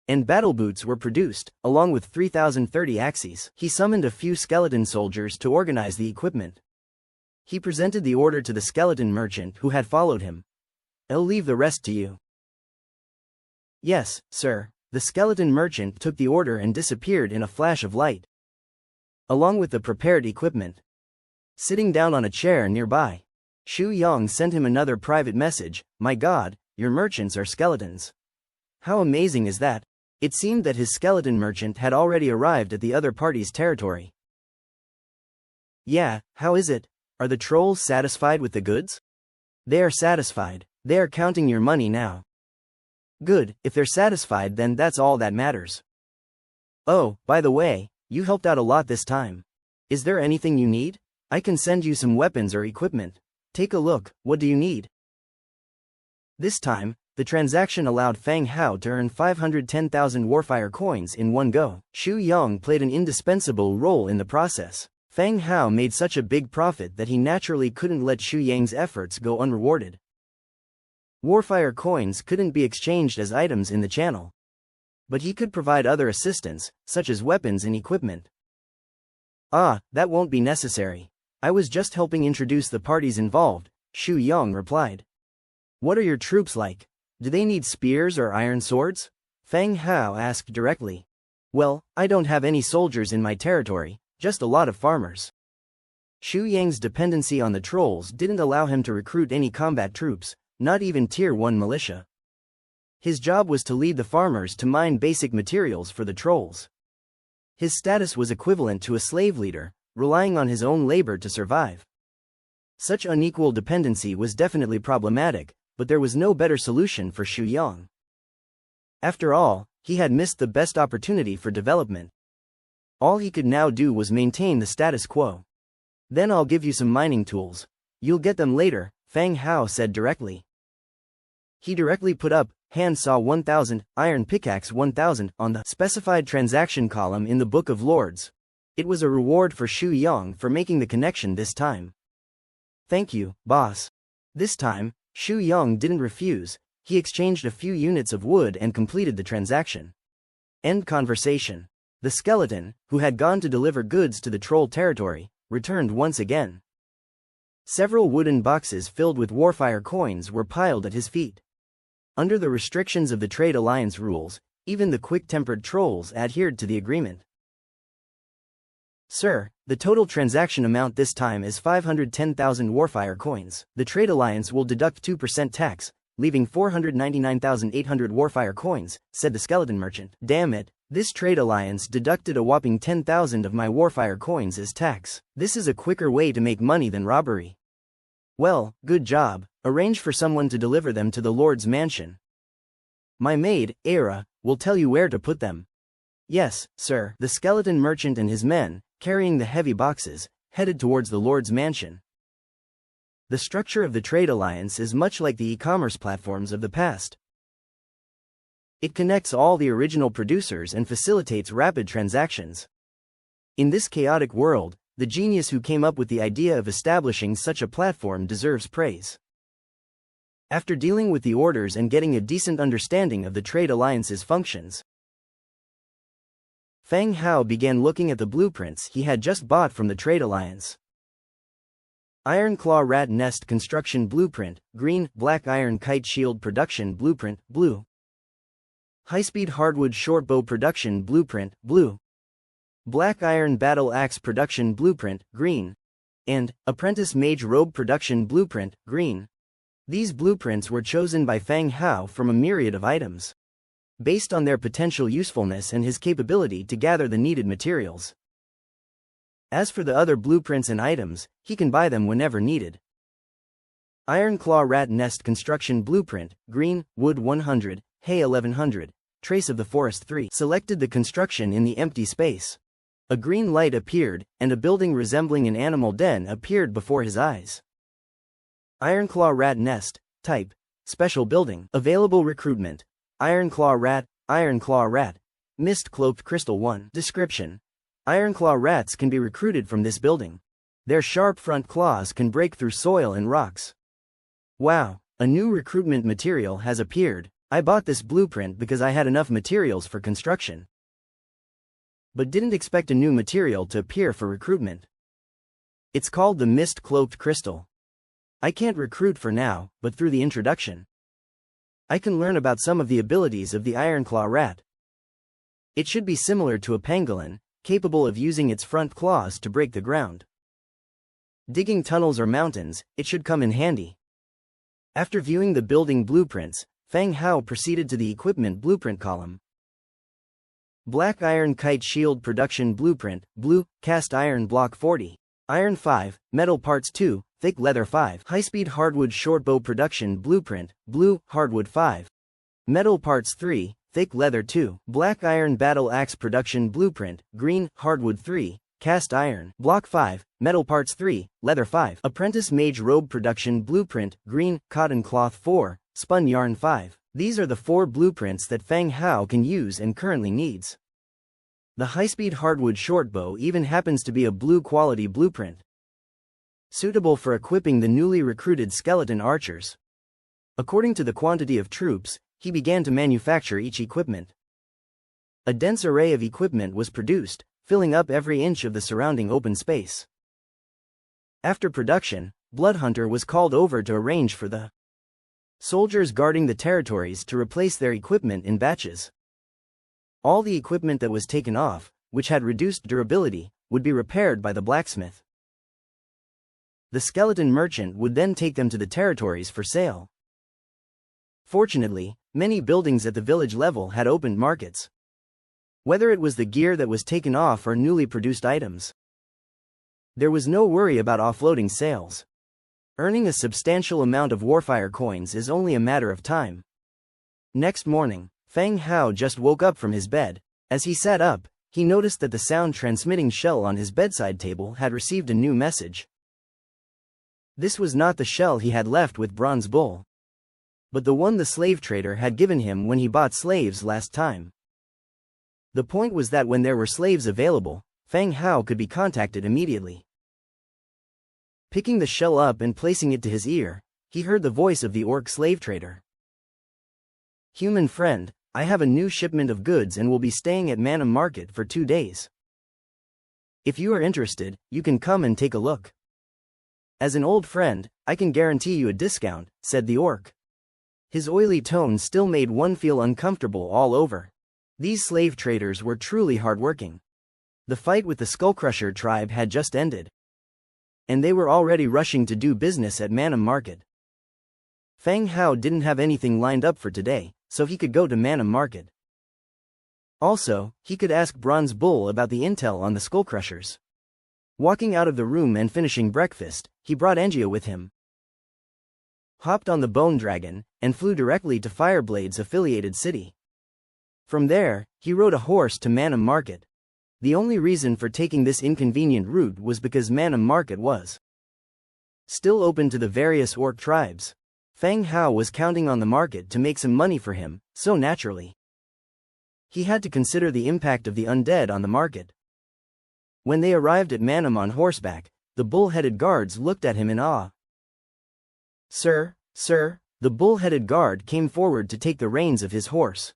and battle boots were produced, along with 3030 axes. He summoned a few skeleton soldiers to organize the equipment. He presented the order to the skeleton merchant who had followed him. I'll leave the rest to you. Yes, sir. The skeleton merchant took the order and disappeared in a flash of light, along with the prepared equipment. Sitting down on a chair nearby, Shu Yang sent him another private message. My God, your merchants are skeletons. How amazing is that? It seemed that his skeleton merchant had already arrived at the other party's territory. Yeah, how is it? Are the trolls satisfied with the goods? They are satisfied. They are counting your money now. Good, if they're satisfied then that's all that matters. Oh, by the way, you helped out a lot this time. Is there anything you need? I can send you some weapons or equipment. Take a look, what do you need? This time, The transaction allowed Fang Hao to earn 510,000 Warfire coins in one go. Xu Yang played an indispensable role in the process. Fang Hao made such a big profit that he naturally couldn't let Xu Yang's efforts go unrewarded. Warfire coins couldn't be exchanged as items in the channel, but he could provide other assistance, such as weapons and equipment. Ah, that won't be necessary. I was just helping introduce the parties involved, Xu Yang replied. What are your troops like? Do they need spears or iron swords? Fang Hao asked directly. Well, I don't have any soldiers in my territory, just a lot of farmers. Xu Yang's dependency on the trolls didn't allow him to recruit any combat troops, not even Tier 1 militia. His job was to lead the farmers to mine basic materials for the trolls. His status was equivalent to a slave leader, relying on his own labor to survive. Such unequal dependency was definitely problematic, but there was no better solution for Xu Yang. After all, he had missed the best opportunity for development. All he could now do was maintain the status quo. Then I'll give you some mining tools. You'll get them later, Fang Hao said directly. He directly put up, hand saw 1000, iron pickaxe 1000 on the specified transaction column in the Book of Lords. It was a reward for Xu Yang for making the connection this time. Thank you, boss. This time, Xu Yang didn't refuse, he exchanged a few units of wood and completed the transaction. End conversation. The skeleton, who had gone to deliver goods to the troll territory, returned once again. Several wooden boxes filled with Warfire coins were piled at his feet. Under the restrictions of the Trade Alliance rules, even the quick-tempered trolls adhered to the agreement. Sir, the total transaction amount this time is 510,000 Warfire coins. The Trade Alliance will deduct 2% tax, leaving 499,800 Warfire coins, said the skeleton merchant. Damn it, this Trade Alliance deducted a whopping 10,000 of my Warfire coins as tax. This is a quicker way to make money than robbery. Well, good job. Arrange for someone to deliver them to the Lord's mansion. My maid, Era, will tell you where to put them. Yes, sir. The skeleton merchant and his men, carrying the heavy boxes, headed towards the Lord's mansion. The structure of the Trade Alliance is much like the e-commerce platforms of the past. It connects all the original producers and facilitates rapid transactions. In this chaotic world, the genius who came up with the idea of establishing such a platform deserves praise. After dealing with the orders and getting a decent understanding of the Trade Alliance's functions, Fang Hao began looking at the blueprints he had just bought from the Trade Alliance. Iron Claw Rat Nest Construction Blueprint, green. Black Iron Kite Shield Production Blueprint, blue. High-Speed Hardwood Shortbow Production Blueprint, blue. Black Iron Battle Axe Production Blueprint, green. And Apprentice Mage Robe Production Blueprint, green. These blueprints were chosen by Fang Hao from a myriad of items, based on their potential usefulness and his capability to gather the needed materials. As for the other blueprints and items, he can buy them whenever needed. Iron Claw Rat Nest Construction Blueprint, green. Wood 100, hay 1100, trace of the forest 3. Selected the construction in the empty space. A green light appeared, and a building resembling an animal den appeared before his eyes. Ironclaw Rat Nest, type, special building. Available recruitment. Ironclaw Rat, Mist-Cloaked Crystal 1. Description. Ironclaw rats can be recruited from this building. Their sharp front claws can break through soil and rocks. Wow, a new recruitment material has appeared. I bought this blueprint because I had enough materials for construction, but didn't expect a new material to appear for recruitment. It's called the Mist-Cloaked Crystal. I can't recruit for now, but through the introduction, I can learn about some of the abilities of the Ironclaw rat. It should be similar to a pangolin, capable of using its front claws to break the ground. Digging tunnels or mountains, it should come in handy. After viewing the building blueprints, Fang Hao proceeded to the equipment blueprint column. Black Iron Kite Shield Production Blueprint, blue. Cast Iron Block 40. Iron 5, Metal Parts 2, Thick Leather 5. High-Speed Hardwood Shortbow Production Blueprint, blue. Hardwood 5. Metal Parts 3, Thick Leather 2. Black Iron Battle Axe Production Blueprint, green. Hardwood 3. Cast Iron, Block 5, Metal Parts 3, Leather 5. Apprentice Mage Robe Production Blueprint, green. Cotton Cloth 4, Spun Yarn 5. These are the 4 blueprints that Fang Hao can use and currently needs. The high-speed hardwood shortbow even happens to be a blue-quality blueprint, suitable for equipping the newly recruited skeleton archers. According to the quantity of troops, he began to manufacture each equipment. A dense array of equipment was produced, filling up every inch of the surrounding open space. After production, Bloodhunter was called over to arrange for the soldiers guarding the territories to replace their equipment in batches. All the equipment that was taken off, which had reduced durability, would be repaired by the blacksmith. The skeleton merchant would then take them to the territories for sale. Fortunately, many buildings at the village level had opened markets. Whether it was the gear that was taken off or newly produced items, there was no worry about offloading sales. Earning a substantial amount of Warfire coins is only a matter of time. Next morning, Fang Hao just woke up from his bed. As he sat up, he noticed that the sound-transmitting shell on his bedside table had received a new message. This was not the shell he had left with Bronze Bull, but the one the slave trader had given him when he bought slaves last time. The point was that when there were slaves available, Fang Hao could be contacted immediately. Picking the shell up and placing it to his ear, he heard the voice of the orc slave trader. "Human friend, I have a new shipment of goods and will be staying at Manwha Market for 2 days. If you are interested, you can come and take a look. As an old friend, I can guarantee you a discount," said the orc. His oily tone still made one feel uncomfortable all over. These slave traders were truly hardworking. The fight with the Skullcrusher tribe had just ended, and they were already rushing to do business at Manwha Market. Fang Hao didn't have anything lined up for today, so he could go to Manwha Market. Also, he could ask Bronze Bull about the intel on the Skullcrushers. Walking out of the room and finishing breakfast, he brought Engia with him, hopped on the Bone Dragon, and flew directly to Fireblade's affiliated city. From there, he rode a horse to Manwha Market. The only reason for taking this inconvenient route was because Manwha Market was still open to the various orc tribes. Fang Hao was counting on the market to make some money for him, so naturally, he had to consider the impact of the undead on the market. When they arrived at Manwha on horseback, the bull-headed guards looked at him in awe. Sir, the bull-headed guard came forward to take the reins of his horse.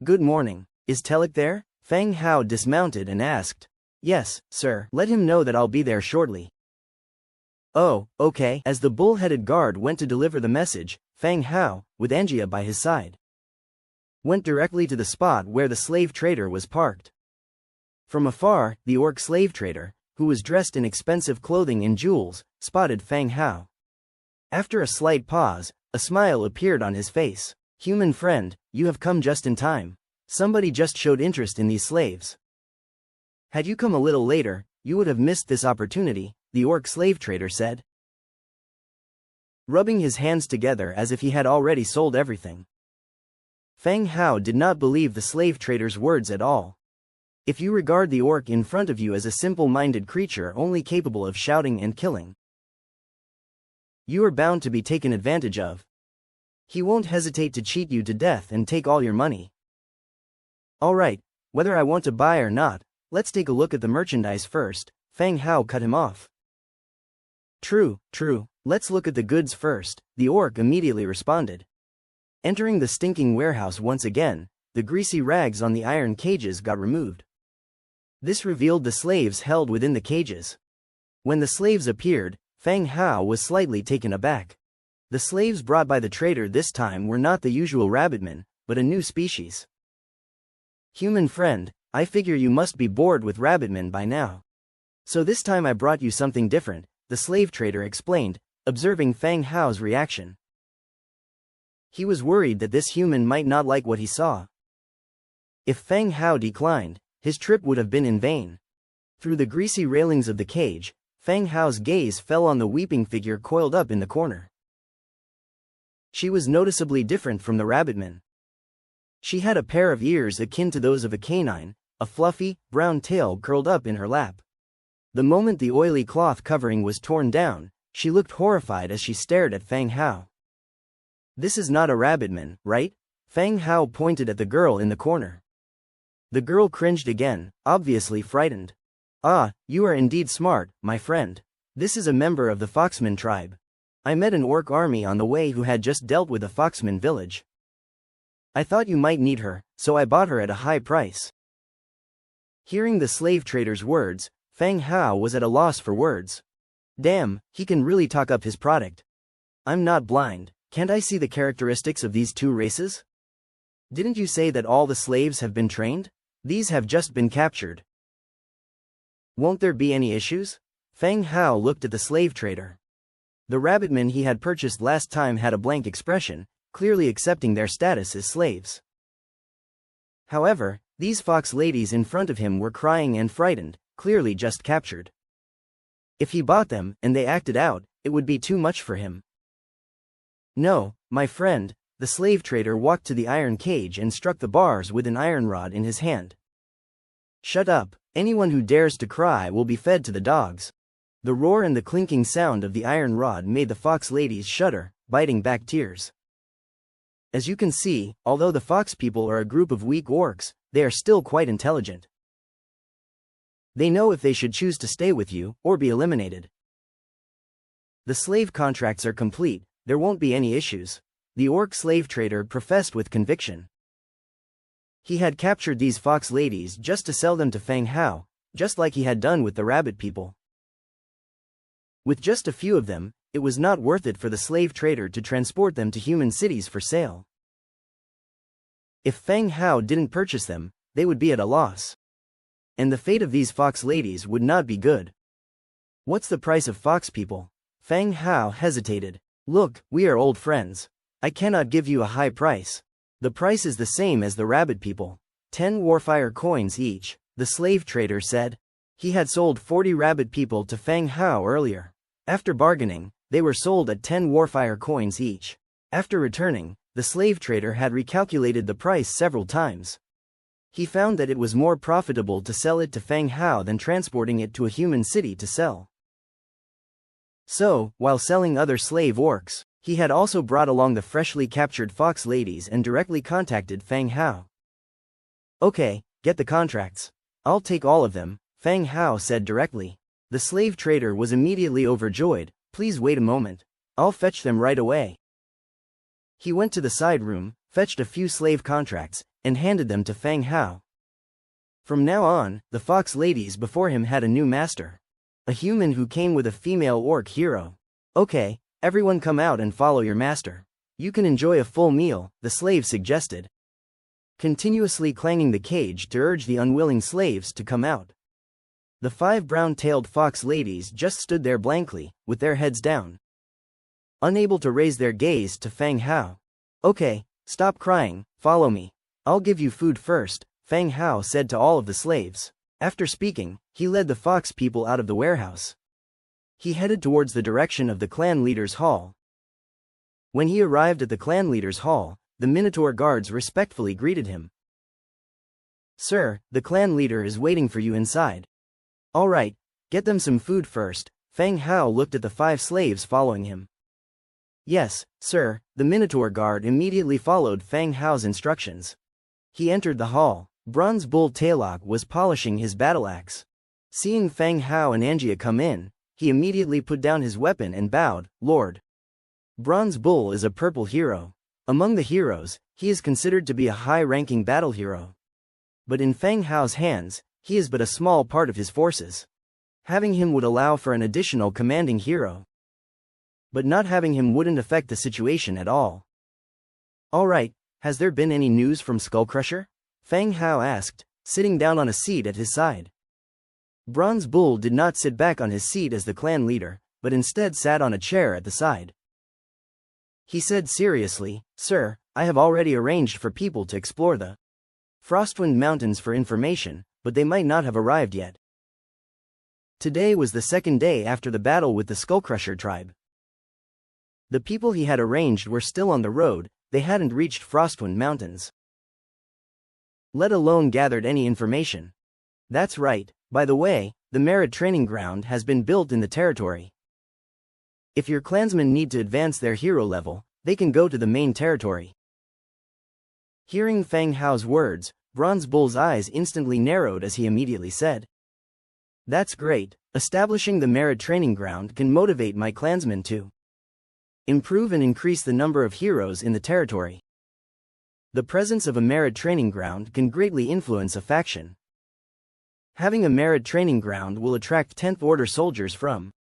"Good morning, is Telik there?" Fang Hao dismounted and asked. "Yes, sir, let him know that I'll be there shortly." "Oh, okay." As the bull-headed guard went to deliver the message, Fang Hao, with Engia by his side, went directly to the spot where the slave trader was parked. From afar, the orc slave trader, who was dressed in expensive clothing and jewels, spotted Fang Hao. After a slight pause, a smile appeared on his face. "Human friend, you have come just in time. Somebody just showed interest in these slaves. Had you come a little later, you would have missed this opportunity," the orc slave trader said, rubbing his hands together as if he had already sold everything. Fang Hao did not believe the slave trader's words at all. If you regard the orc in front of you as a simple-minded creature only capable of shouting and killing, you are bound to be taken advantage of. He won't hesitate to cheat you to death and take all your money. "Alright, whether I want to buy or not, let's take a look at the merchandise first," Fang Hao cut him off. True, let's look at the goods first," the orc immediately responded. Entering the stinking warehouse once again, the greasy rags on the iron cages got removed. This revealed the slaves held within the cages. When the slaves appeared, Fang Hao was slightly taken aback. The slaves brought by the trader this time were not the usual rabbitmen, but a new species. "Human friend, I figure you must be bored with rabbitmen by now. So this time I brought you something different," the slave trader explained, observing Fang Hao's reaction. He was worried that this human might not like what he saw. If Fang Hao declined, his trip would have been in vain. Through the greasy railings of the cage, Fang Hao's gaze fell on the weeping figure coiled up in the corner. She was noticeably different from the rabbitman. She had a pair of ears akin to those of a canine, a fluffy, brown tail curled up in her lap. The moment the oily cloth covering was torn down, she looked horrified as she stared at Fang Hao. "This is not a rabbitman, right?" Fang Hao pointed at the girl in the corner. The girl cringed again, obviously frightened. Ah, you are indeed smart, my friend. This is a member of the Foxman tribe. I met an orc army on the way who had just dealt with a Foxman village. I thought you might need her, so I bought her at a high price. Hearing the slave trader's words, Fang Hao was at a loss for words. Damn, he can really talk up his product. I'm not blind, can't I see the characteristics of these two races? Didn't you say that all the slaves have been trained? These have just been captured. Won't there be any issues? Fang Hao looked at the slave trader. The rabbitmen he had purchased last time had a blank expression, clearly accepting their status as slaves. However, these fox ladies in front of him were crying and frightened, clearly just captured. If he bought them, and they acted out, it would be too much for him. No, my friend, the slave trader walked to the iron cage and struck the bars with an iron rod in his hand. Shut up, anyone who dares to cry will be fed to the dogs. The roar and the clinking sound of the iron rod made the fox ladies shudder, biting back tears. As you can see, although the fox people are a group of weak orcs, they are still quite intelligent. They know if they should choose to stay with you, or be eliminated. The slave contracts are complete, there won't be any issues, the orc slave trader professed with conviction. He had captured these fox ladies just to sell them to Fang Hao, just like he had done with the rabbit people. With just a few of them, it was not worth it for the slave trader to transport them to human cities for sale. If Fang Hao didn't purchase them, they would be at a loss. And the fate of these fox ladies would not be good. What's the price of fox people? Fang Hao hesitated. Look, we are old friends. I cannot give you a high price. The price is the same as the rabbit people. 10 warfire coins each, the slave trader said. He had sold 40 rabbit people to Fang Hao earlier. After bargaining, they were sold at 10 warfire coins each. After returning, the slave trader had recalculated the price several times. He found that it was more profitable to sell it to Fang Hao than transporting it to a human city to sell. So, while selling other slave orcs, he had also brought along the freshly captured fox ladies and directly contacted Fang Hao. Okay, get the contracts. I'll take all of them, Fang Hao said directly. The slave trader was immediately overjoyed. Please wait a moment. I'll fetch them right away. He went to the side room, fetched a few slave contracts, and handed them to Fang Hao. From now on, the fox ladies before him had a new master. A human who came with a female orc hero. Okay, everyone come out and follow your master. You can enjoy a full meal, the slave suggested, continuously clanging the cage to urge the unwilling slaves to come out. The 5 brown-tailed fox ladies just stood there blankly, with their heads down, unable to raise their gaze to Fang Hao. Okay, stop crying, follow me. I'll give you food first, Fang Hao said to all of the slaves. After speaking, he led the fox people out of the warehouse. He headed towards the direction of the clan leader's hall. When he arrived at the clan leader's hall, the Minotaur guards respectfully greeted him. Sir, the clan leader is waiting for you inside. All right, get them some food first. Fang Hao looked at the 5 slaves following him. Yes, sir, the Minotaur guard immediately followed Fang Hao's instructions. He entered the hall. Bronze Bull Taillock was polishing his battle axe. Seeing Fang Hao and Angia come in, he immediately put down his weapon and bowed. Lord. Bronze Bull is a purple hero. Among the heroes, he is considered to be a high-ranking battle hero. But in Fang Hao's hands, he is but a small part of his forces. Having him would allow for an additional commanding hero. But not having him wouldn't affect the situation at all. Alright, has there been any news from Skullcrusher? Fang Hao asked, sitting down on a seat at his side. Bronze Bull did not sit back on his seat as the clan leader, but instead sat on a chair at the side. He said seriously, Sir, I have already arranged for people to explore the Frostwind Mountains for information, but they might not have arrived yet. Today was the 2nd day after the battle with the Skullcrusher tribe. The people he had arranged were still on the road, they hadn't reached Frostwind Mountains, let alone gathered any information. That's right, by the way, the Merit training ground has been built in the territory. If your clansmen need to advance their hero level, they can go to the main territory. Hearing Fang Hao's words, Bronze Bull's eyes instantly narrowed as he immediately said, "That's great. Establishing the merit training ground can motivate my clansmen to improve and increase the number of heroes in the territory. The presence of a merit training ground can greatly influence a faction. Having a merit training ground will attract 10th Order soldiers from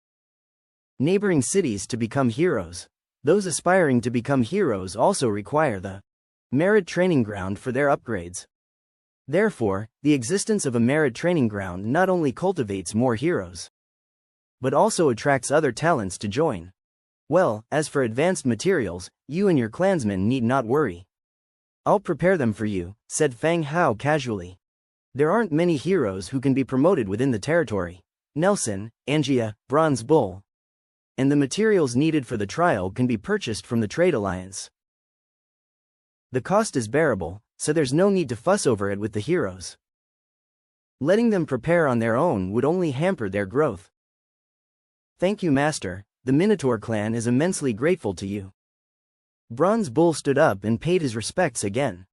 neighboring cities to become heroes. Those aspiring to become heroes also require the merit training ground for their upgrades. Therefore, the existence of a merit training ground not only cultivates more heroes, but also attracts other talents to join. Well, as for advanced materials, you and your clansmen need not worry. I'll prepare them for you," said Fang Hao casually. "There aren't many heroes who can be promoted within the territory. Nelson, Angia, Bronze Bull, and the materials needed for the trial can be purchased from the Trade Alliance. The cost is bearable, so there's no need to fuss over it with the heroes. Letting them prepare on their own would only hamper their growth." "Thank you, Master. The Minotaur clan is immensely grateful to you." Bronze Bull stood up and paid his respects again.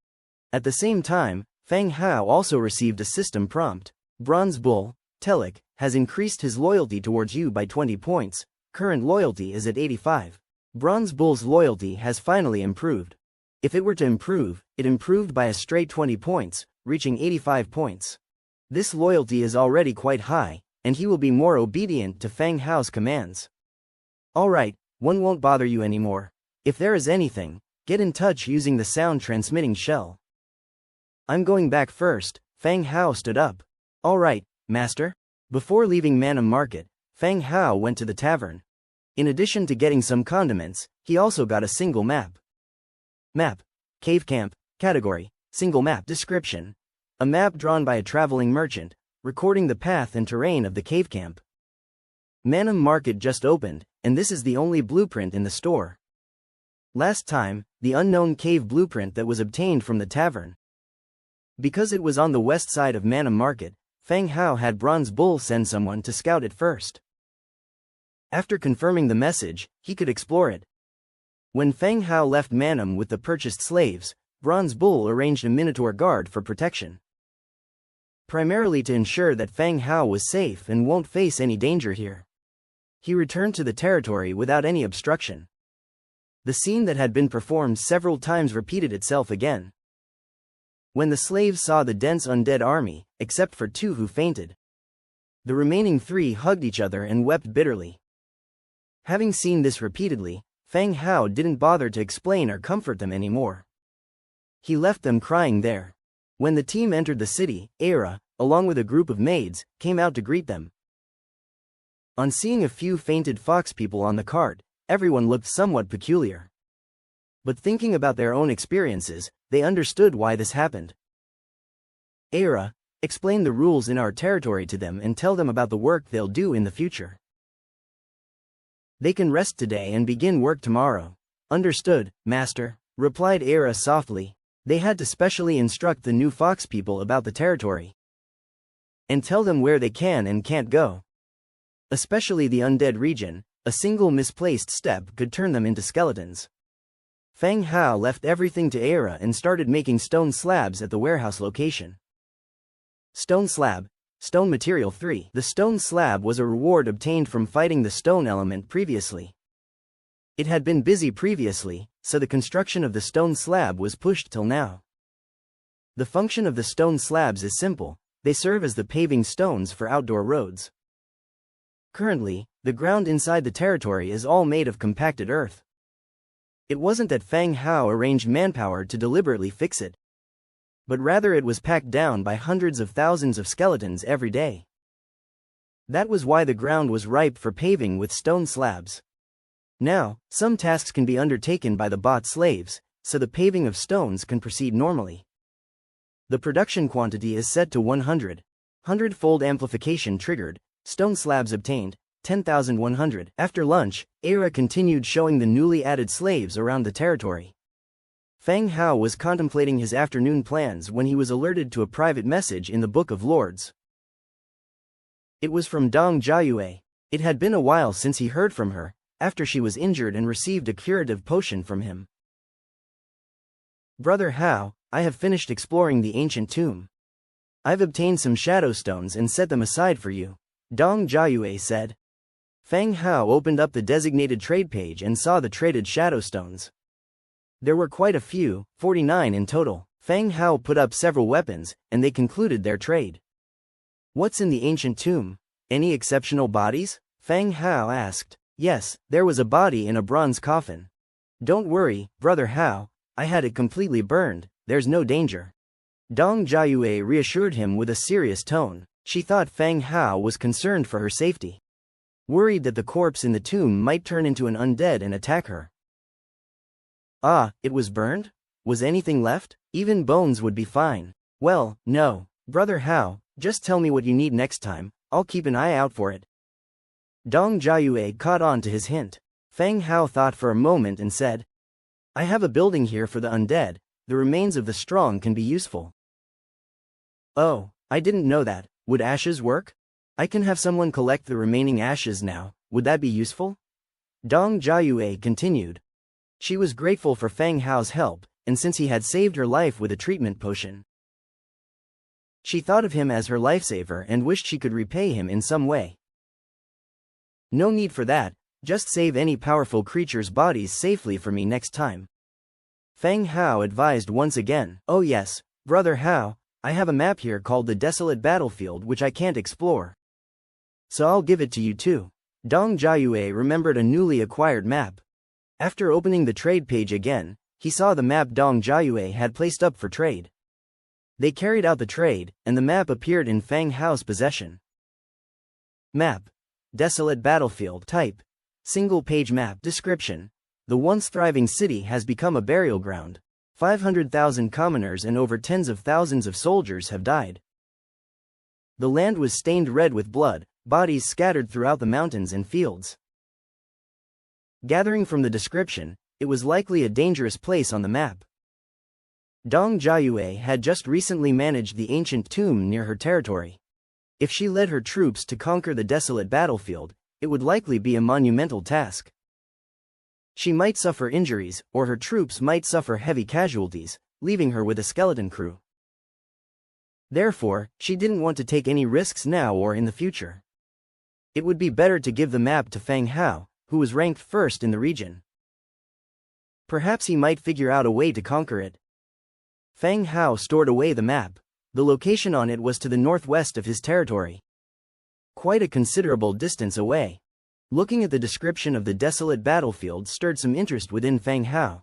At the same time, Fang Hao also received a system prompt. "Bronze Bull, Telek, has increased his loyalty towards you by 20 points. Current loyalty is at 85. Bronze Bull's loyalty has finally improved. If it were to improve, it improved by a straight 20 points, reaching 85 points. This loyalty is already quite high, and he will be more obedient to Fang Hao's commands. Alright, one won't bother you anymore. If there is anything, get in touch using the sound transmitting shell. I'm going back first." Fang Hao stood up. "Alright, Master." Before leaving Manwha Market, Fang Hao went to the tavern. In addition to getting some condiments, he also got a single map. Map. Cave Camp. Category. Single map. Description. A map drawn by a traveling merchant, recording the path and terrain of the cave camp. Manwha Market just opened, and this is the only blueprint in the store. Last time, the unknown cave blueprint that was obtained from the tavern. Because it was on the west side of Manwha Market, Fang Hao had Bronze Bull send someone to scout it first. After confirming the message, he could explore it. When Fang Hao left Manwha with the purchased slaves, Bronze Bull arranged a Minotaur guard for protection. Primarily to ensure that Fang Hao was safe and won't face any danger here. He returned to the territory without any obstruction. The scene that had been performed several times repeated itself again. When the slaves saw the dense undead army, except for 2 who fainted, the remaining 3 hugged each other and wept bitterly. Having seen this repeatedly, Fang Hao didn't bother to explain or comfort them anymore. He left them crying there. When the team entered the city, Aira, along with a group of maids, came out to greet them. On seeing a few fainted fox people on the cart, everyone looked somewhat peculiar. But thinking about their own experiences, they understood why this happened. Aira, explain the rules in our territory to them and tell them about the work they'll do in the future. They can rest today and begin work tomorrow. Understood, Master, replied Aira softly. They had to specially instruct the new fox people about the territory and tell them where they can and can't go. Especially the undead region, a single misplaced step could turn them into skeletons. Fang Hao left everything to Aira and started making stone slabs at the warehouse location. Stone slab. Stone material 3. The stone slab was a reward obtained from fighting the stone element previously. It had been busy previously, so the construction of the stone slab was pushed till now. The function of the stone slabs is simple, they serve as the paving stones for outdoor roads. Currently, the ground inside the territory is all made of compacted earth. It wasn't that Fang Hao arranged manpower to deliberately fix it, but rather it was packed down by hundreds of thousands of skeletons every day. That was why the ground was ripe for paving with stone slabs. Now, some tasks can be undertaken by the bot slaves, so the paving of stones can proceed normally. The production quantity is set to 100. 100-fold amplification triggered, stone slabs obtained, 10,100. After lunch, Aira continued showing the newly added slaves around the territory. Fang Hao was contemplating his afternoon plans when he was alerted to a private message in the Book of Lords. It was from Dong Jiayue. It had been a while since he heard from her, after she was injured and received a curative potion from him. Brother Hao, I have finished exploring the ancient tomb. I've obtained some shadow stones and set them aside for you, Dong Jiayue said. Fang Hao opened up the designated trade page and saw the traded shadow stones. There were quite a few, 49 in total. Fang Hao put up several weapons, and they concluded their trade. What's in the ancient tomb? Any exceptional bodies? Fang Hao asked. Yes, there was a body in a bronze coffin. Don't worry, Brother Hao, I had it completely burned, there's no danger. Dong Jiayue reassured him with a serious tone. She thought Fang Hao was concerned for her safety, worried that the corpse in the tomb might turn into an undead and attack her. Ah, it was burned? Was anything left? Even bones would be fine. Well, no, Brother Hao, just tell me what you need next time, I'll keep an eye out for it. Dong Jiayue caught on to his hint. Fang Hao thought for a moment and said, I have a building here for the undead, the remains of the strong can be useful. Oh, I didn't know that. Would ashes work? I can have someone collect the remaining ashes now, would that be useful? Dong Jiayue continued. She was grateful for Fang Hao's help, and since he had saved her life with a treatment potion, she thought of him as her lifesaver and wished she could repay him in some way. No need for that, just save any powerful creature's bodies safely for me next time. Fang Hao advised once again. Oh yes, Brother Hao, I have a map here called the Desolate Battlefield which I can't explore. So I'll give it to you too. Dong Jiayue remembered a newly acquired map. After opening the trade page again, he saw the map Dong Jiayue had placed up for trade. They carried out the trade, and the map appeared in Fang Hao's possession. Map. Desolate Battlefield. Type. Single-page map. Description. The once thriving city has become a burial ground. 500,000 commoners and over tens of thousands of soldiers have died. The land was stained red with blood, bodies scattered throughout the mountains and fields. Gathering from the description, it was likely a dangerous place on the map. Dong Jiayue had just recently managed the ancient tomb near her territory. If she led her troops to conquer the desolate battlefield, it would likely be a monumental task. She might suffer injuries, or her troops might suffer heavy casualties, leaving her with a skeleton crew. Therefore, she didn't want to take any risks now or in the future. It would be better to give the map to Fang Hao, who was ranked first in the region. Perhaps he might figure out a way to conquer it. Fang Hao stored away the map. The location on it was to the northwest of his territory, quite a considerable distance away. Looking at the description of the desolate battlefield stirred some interest within Fang Hao.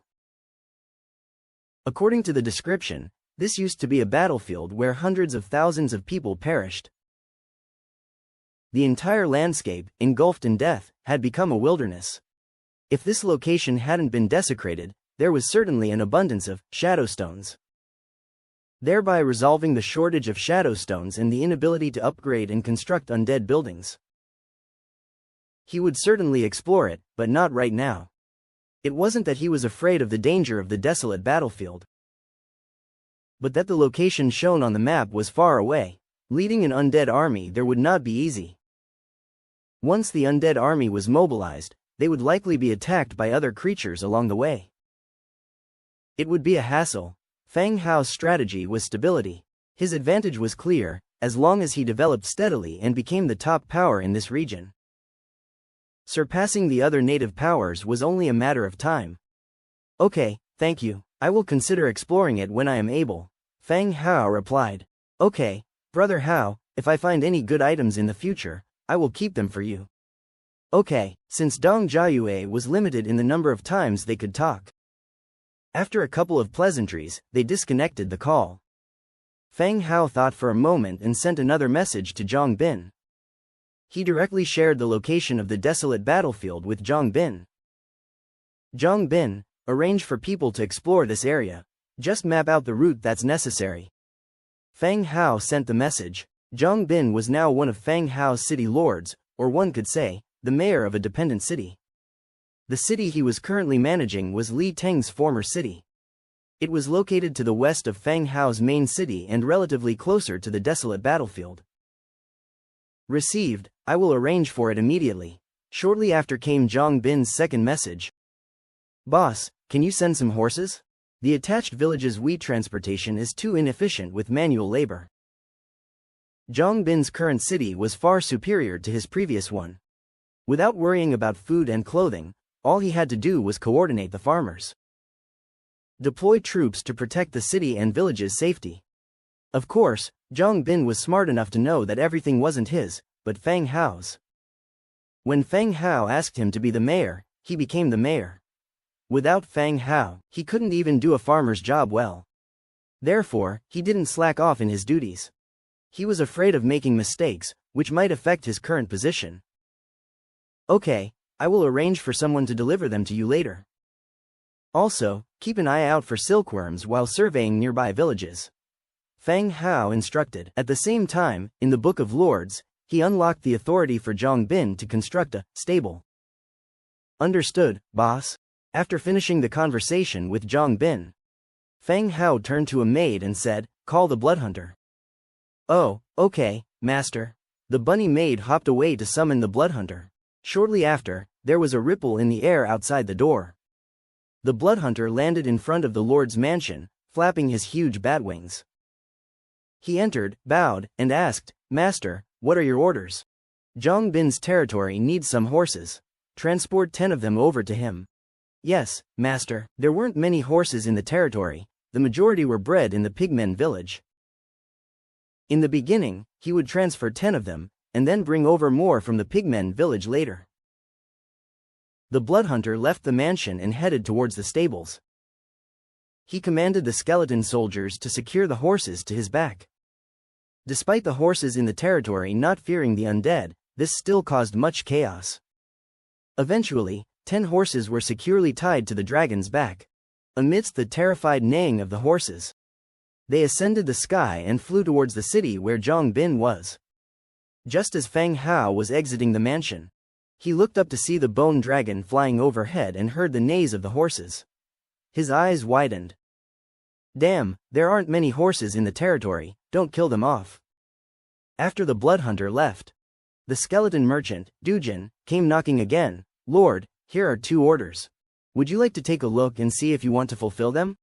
According to the description, this used to be a battlefield where hundreds of thousands of people perished. The entire landscape, engulfed in death, had become a wilderness. If this location hadn't been desecrated, there was certainly an abundance of shadow stones, thereby resolving the shortage of shadow stones and the inability to upgrade and construct undead buildings. He would certainly explore it, but not right now. It wasn't that he was afraid of the danger of the desolate battlefield, but that the location shown on the map was far away. Leading an undead army there would not be easy. Once the undead army was mobilized, they would likely be attacked by other creatures along the way. It would be a hassle. Fang Hao's strategy was stability. His advantage was clear, as long as he developed steadily and became the top power in this region. Surpassing the other native powers was only a matter of time. Okay, thank you, I will consider exploring it when I am able, Fang Hao replied. Okay, Brother Hao, if I find any good items in the future, I will keep them for you. Okay, since Dong Jiayue was limited in the number of times they could talk. After a couple of pleasantries, they disconnected the call. Fang Hao thought for a moment and sent another message to Zhang Bin. He directly shared the location of the desolate battlefield with Zhang Bin. Zhang Bin, arrange for people to explore this area. Just map out the route that's necessary. Fang Hao sent the message. Zhang Bin was now one of Fang Hao's city lords, or one could say, the mayor of a dependent city. The city he was currently managing was Li Teng's former city. It was located to the west of Fang Hao's main city and relatively closer to the desolate battlefield. Received, I will arrange for it immediately. Shortly after came Zhang Bin's second message. Boss, can you send some horses? The attached village's wheat transportation is too inefficient with manual labor. Zhang Bin's current city was far superior to his previous one. Without worrying about food and clothing, all he had to do was coordinate the farmers. Deploy troops to protect the city and village's safety. Of course, Zhang Bin was smart enough to know that everything wasn't his, but Fang Hao's. When Fang Hao asked him to be the mayor, he became the mayor. Without Fang Hao, he couldn't even do a farmer's job well. Therefore, he didn't slack off in his duties. He was afraid of making mistakes, which might affect his current position. Okay, I will arrange for someone to deliver them to you later. Also, keep an eye out for silkworms while surveying nearby villages. Fang Hao instructed. At the same time, in the Book of Lords, he unlocked the authority for Zhang Bin to construct a stable. Understood, boss. After finishing the conversation with Zhang Bin, Fang Hao turned to a maid and said, "Call the bloodhunter." "Oh, okay, master." The bunny maid hopped away to summon the bloodhunter. Shortly after, there was a ripple in the air outside the door. The bloodhunter landed in front of the lord's mansion, flapping his huge bat wings. He entered, bowed, and asked, "Master, what are your orders?" "Zhang Bin's territory needs some horses. Transport 10 of them over to him." "Yes, master." There weren't many horses in the territory, the majority were bred in the pigmen village. In the beginning, he would transfer 10 of them, and then bring over more from the pigmen village later. The bloodhunter left the mansion and headed towards the stables. He commanded the skeleton soldiers to secure the horses to his back. Despite the horses in the territory not fearing the undead, this still caused much chaos. Eventually, 10 horses were securely tied to the dragon's back. Amidst the terrified neighing of the horses, they ascended the sky and flew towards the city where Zhang Bin was. Just as Fang Hao was exiting the mansion, he looked up to see the bone dragon flying overhead and heard the neighs of the horses. His eyes widened. "Damn, there aren't many horses in the territory, don't kill them off." After the bloodhunter left, the skeleton merchant, Dujin, came knocking again. "Lord, here are 2 orders. Would you like to take a look and see if you want to fulfill them?"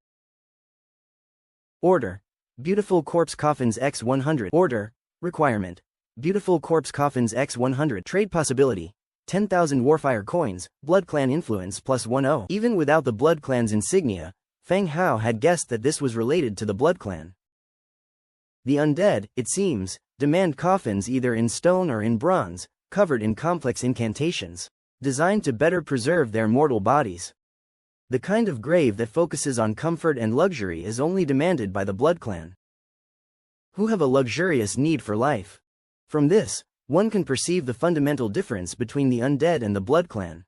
Order: Beautiful corpse coffins X100. Order: Requirement: Beautiful corpse coffins X100. Trade possibility: 10,000 Warfire coins, Blood Clan influence +10. Even without the Blood Clan's insignia, Fang Hao had guessed that this was related to the Blood Clan. The undead, it seems, demand coffins either in stone or in bronze, covered in complex incantations, designed to better preserve their mortal bodies. The kind of grave that focuses on comfort and luxury is only demanded by the Blood Clan, who have a luxurious need for life. From this, one can perceive the fundamental difference between the undead and the Blood Clan.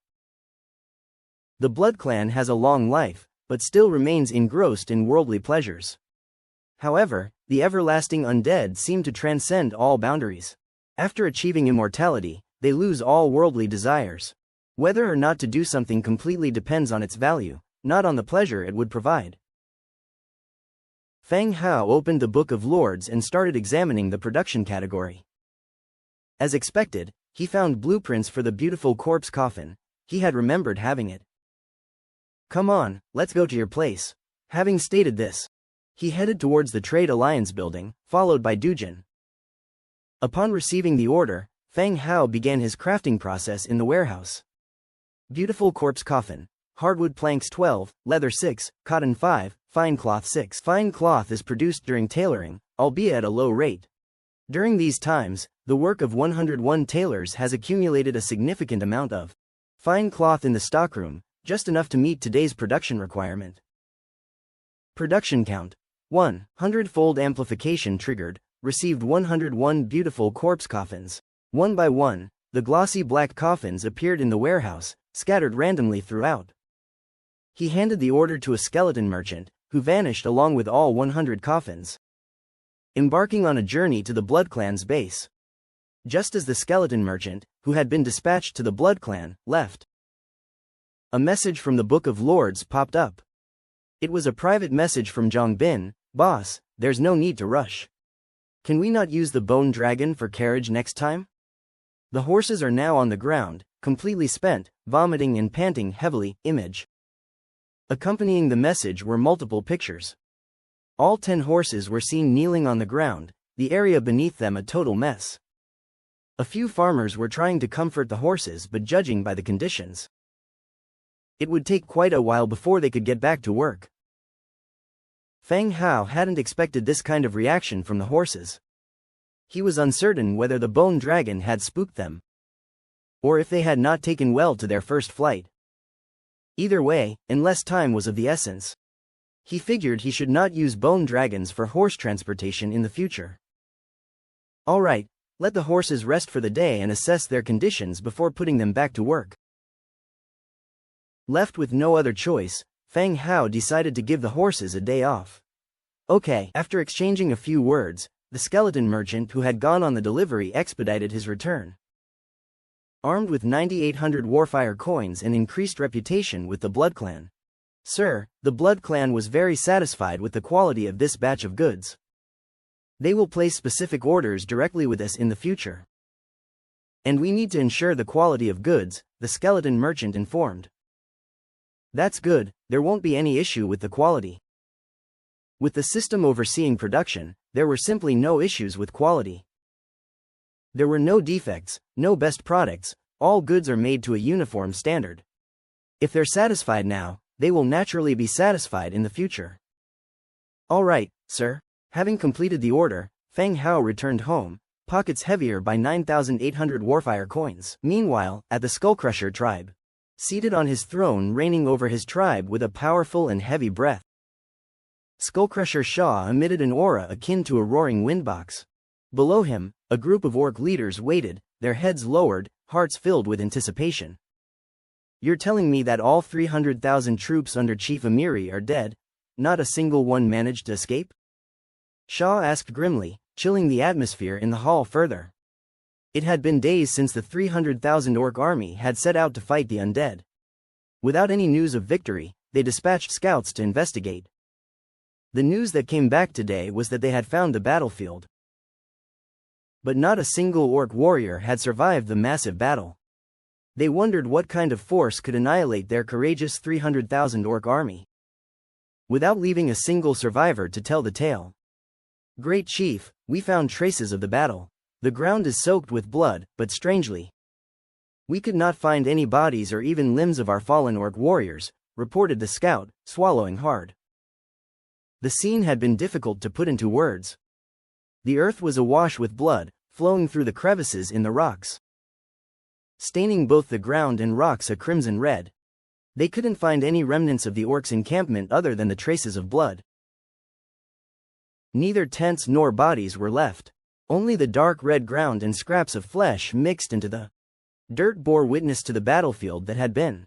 The Blood Clan has a long life, but still remains engrossed in worldly pleasures. However, the everlasting undead seem to transcend all boundaries. After achieving immortality, they lose all worldly desires. Whether or not to do something completely depends on its value, not on the pleasure it would provide. Fang Hao opened the Book of Lords and started examining the production category. As expected, he found blueprints for the beautiful corpse coffin. He had remembered having it. "Come on, let's go to your place." Having stated this, he headed towards the Trade Alliance building, followed by Dujin. Upon receiving the order, Fang Hao began his crafting process in the warehouse. Beautiful corpse coffin. Hardwood planks 12, leather 6, cotton 5, fine cloth 6. Fine cloth is produced during tailoring, albeit at a low rate. During these times, the work of 101 tailors has accumulated a significant amount of fine cloth in the stockroom, just enough to meet today's production requirement. Production count: 100-fold amplification triggered, received 101 beautiful corpse coffins. One by one, the glossy black coffins appeared in the warehouse, scattered randomly throughout. He handed the order to a skeleton merchant, who vanished along with all 100 coffins, embarking on a journey to the Blood Clan's base. Just as the skeleton merchant, who had been dispatched to the Blood Clan, left, a message from the Book of Lords popped up. It was a private message from Zhang Bin. "Boss, there's no need to rush. Can we not use the bone dragon for carriage next time? The horses are now on the ground, completely spent, vomiting and panting heavily." Image. Accompanying the message were multiple pictures. All 10 horses were seen kneeling on the ground, the area beneath them a total mess. A few farmers were trying to comfort the horses, but judging by the conditions, it would take quite a while before they could get back to work. Feng Hao hadn't expected this kind of reaction from the horses. He was uncertain whether the bone dragon had spooked them, or if they had not taken well to their first flight. Either way, unless time was of the essence, he figured he should not use bone dragons for horse transportation in the future. All right, let the horses rest for the day and assess their conditions before putting them back to work. Left with no other choice, Feng Hao decided to give the horses a day off. Okay. After exchanging a few words, the skeleton merchant who had gone on the delivery expedited his return. Armed with 9,800 Warfire coins and increased reputation with the Blood Clan. Sir, the Blood Clan was very satisfied with the quality of this batch of goods. They will place specific orders directly with us in the future. And we need to ensure the quality of goods, the skeleton merchant informed. That's good, there won't be any issue with the quality. With the system overseeing production, there were simply no issues with quality. There were no defects, no best products, all goods are made to a uniform standard. If they're satisfied now, they will naturally be satisfied in the future. All right, sir. Having completed the order, Feng Hao returned home, pockets heavier by 9,800 Warfire coins. Meanwhile, at the Skullcrusher tribe, seated on his throne reigning over his tribe with a powerful and heavy breath, Skullcrusher Shaw emitted an aura akin to a roaring windbox. Below him, a group of orc leaders waited, their heads lowered, hearts filled with anticipation. You're telling me that all 300,000 troops under Chief Amiri are dead? Not a single one managed to escape? Shaw asked grimly, chilling the atmosphere in the hall further. It had been days since the 300,000 orc army had set out to fight the undead. Without any news of victory, they dispatched scouts to investigate. The news that came back today was that they had found the battlefield. But not a single orc warrior had survived the massive battle. They wondered what kind of force could annihilate their courageous 300,000 orc army, without leaving a single survivor to tell the tale. Great Chief, we found traces of the battle. The ground is soaked with blood, but strangely, we could not find any bodies or even limbs of our fallen orc warriors, reported the scout, swallowing hard. The scene had been difficult to put into words. The earth was awash with blood, flowing through the crevices in the rocks, staining both the ground and rocks a crimson red. They couldn't find any remnants of the orcs' encampment other than the traces of blood. Neither tents nor bodies were left. Only the dark red ground and scraps of flesh mixed into the dirt bore witness to the battlefield that had been.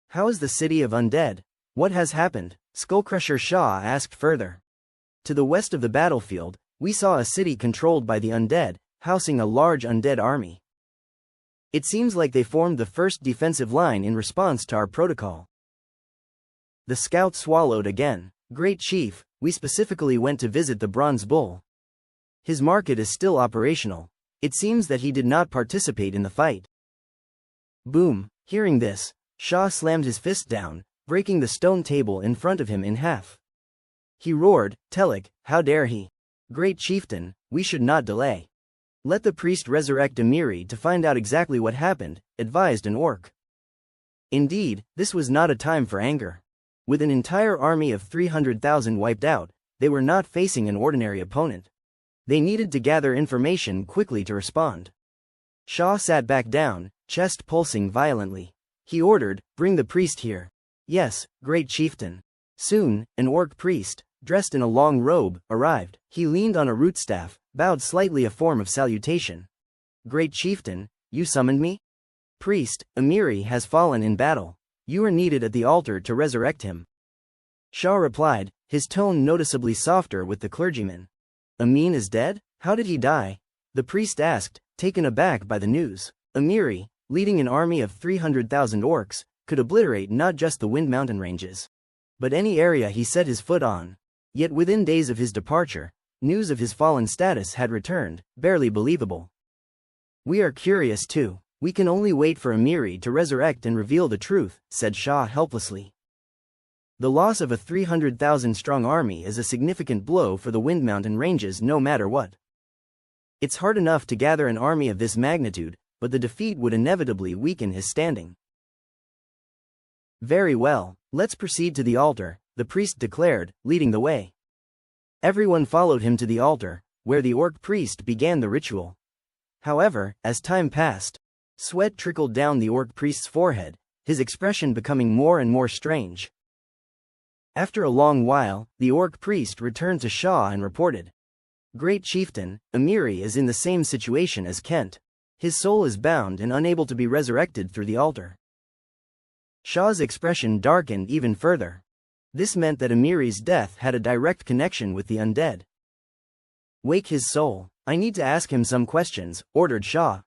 How is the city of Undead? What has happened? Skullcrusher Shaw asked further. To the west of the battlefield, we saw a city controlled by the Undead, housing a large Undead army. It seems like they formed the first defensive line in response to our protocol. The scout swallowed again. Great Chief, we specifically went to visit the Bronze Bull. His market is still operational. It seems that he did not participate in the fight. Boom. Hearing this, Shaw slammed his fist down, breaking the stone table in front of him in half. He roared, Telek, how dare he? Great Chieftain, we should not delay. Let the priest resurrect Amiri to find out exactly what happened, advised an orc. Indeed, this was not a time for anger. With an entire army of 300,000 wiped out, they were not facing an ordinary opponent. They needed to gather information quickly to respond. Shaw sat back down, chest pulsing violently. He ordered, bring the priest here. Yes, Great Chieftain. Soon, an orc priest, dressed in a long robe, arrived. He leaned on a root staff, bowed slightly, a form of salutation. Great Chieftain, you summoned me? Priest, Amiri has fallen in battle. You are needed at the altar to resurrect him. Shaw replied, his tone noticeably softer with the clergyman. Amin is dead? How did he die? The priest asked, taken aback by the news. Amiri, leading an army of 300,000 orcs, could obliterate not just the Wind Mountain ranges, but any area he set his foot on. Yet within days of his departure, news of his fallen status had returned, barely believable. We are curious too. We can only wait for Amiri to resurrect and reveal the truth, said Shaw helplessly. The loss of a 300,000-strong army is a significant blow for the Wind Mountain ranges no matter what. It's hard enough to gather an army of this magnitude, but the defeat would inevitably weaken his standing. Very well, let's proceed to the altar, the priest declared, leading the way. Everyone followed him to the altar, where the orc priest began the ritual. However, as time passed, sweat trickled down the orc priest's forehead, his expression becoming more and more strange. After a long while, the orc priest returned to Shah and reported, "Great chieftain, Amiri is in the same situation as Kent. His soul is bound and unable to be resurrected through the altar." Shah's expression darkened even further. This meant that Amiri's death had a direct connection with the undead. "Wake his soul. I need to ask him some questions," ordered Shah.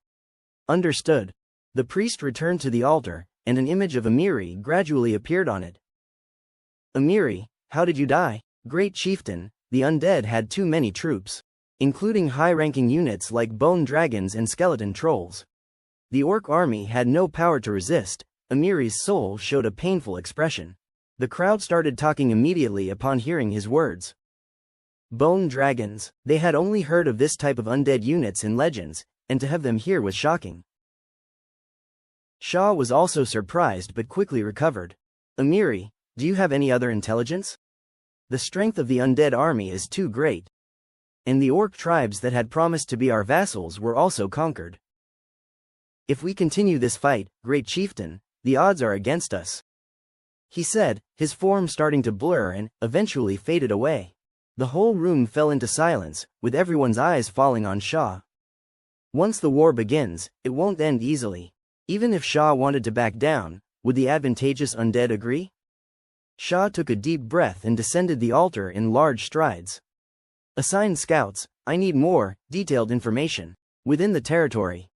Understood. The priest returned to the altar, and an image of Amiri gradually appeared on it. "Amiri, how did you die?" "Great chieftain, the undead had too many troops, including high-ranking units like bone dragons and skeleton trolls. The orc army had no power to resist." Amiri's soul showed a painful expression. The crowd started talking immediately upon hearing his words. Bone dragons, they had only heard of this type of undead units in legends, and to have them here was shocking. Shah was also surprised but quickly recovered. "Amiri, do you have any other intelligence? The strength of the undead army is too great. And the orc tribes that had promised to be our vassals were also conquered. If we continue this fight, great chieftain, the odds are against us," he said, his form starting to blur and, eventually faded away. The whole room fell into silence, with everyone's eyes falling on Shah. Once the war begins, it won't end easily. Even if Shah wanted to back down, would the advantageous undead agree? Shah took a deep breath and descended the altar in large strides. "Assign scouts, I need more, detailed information." Within the territory,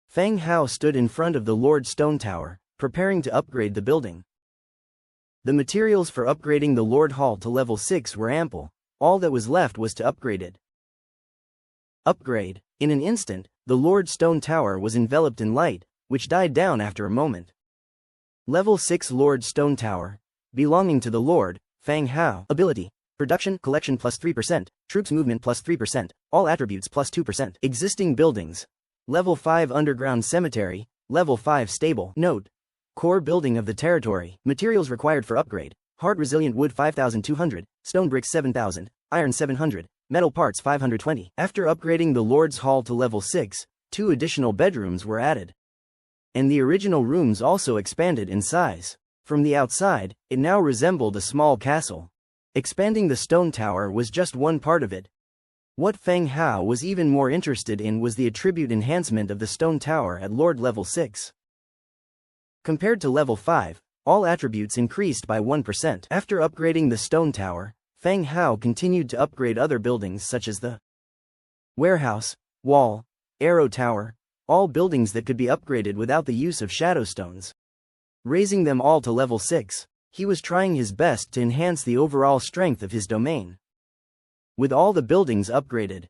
Feng Hao stood in front of the Lord Stone Tower, preparing to upgrade the building. The materials for upgrading the Lord Hall to level 6 were ample, all that was left was to upgrade it. Upgrade. In an instant, the Lord Stone Tower was enveloped in light, which died down after a moment. Level 6 Lord Stone Tower, belonging to the Lord, Feng Hao. Ability. Production collection plus 3%, troops movement plus 3%, all attributes plus 2%. Existing buildings. Level 5 Underground Cemetery, Level 5 Stable. Note. Core building of the territory. Materials required for upgrade. Hard resilient wood 5,200, stone bricks 7,000, iron 700, metal parts 520. After upgrading the Lord's Hall to level 6, 2 additional bedrooms were added. And the original rooms also expanded in size. From the outside, it now resembled a small castle. Expanding the stone tower was just one part of it. What Feng Hao was even more interested in was the attribute enhancement of the stone tower at Lord level 6. Compared to level 5, all attributes increased by 1%. After upgrading the stone tower, Feng Hao continued to upgrade other buildings such as the warehouse, wall, arrow tower, all buildings that could be upgraded without the use of shadow stones. Raising them all to level 6, he was trying his best to enhance the overall strength of his domain. With all the buildings upgraded,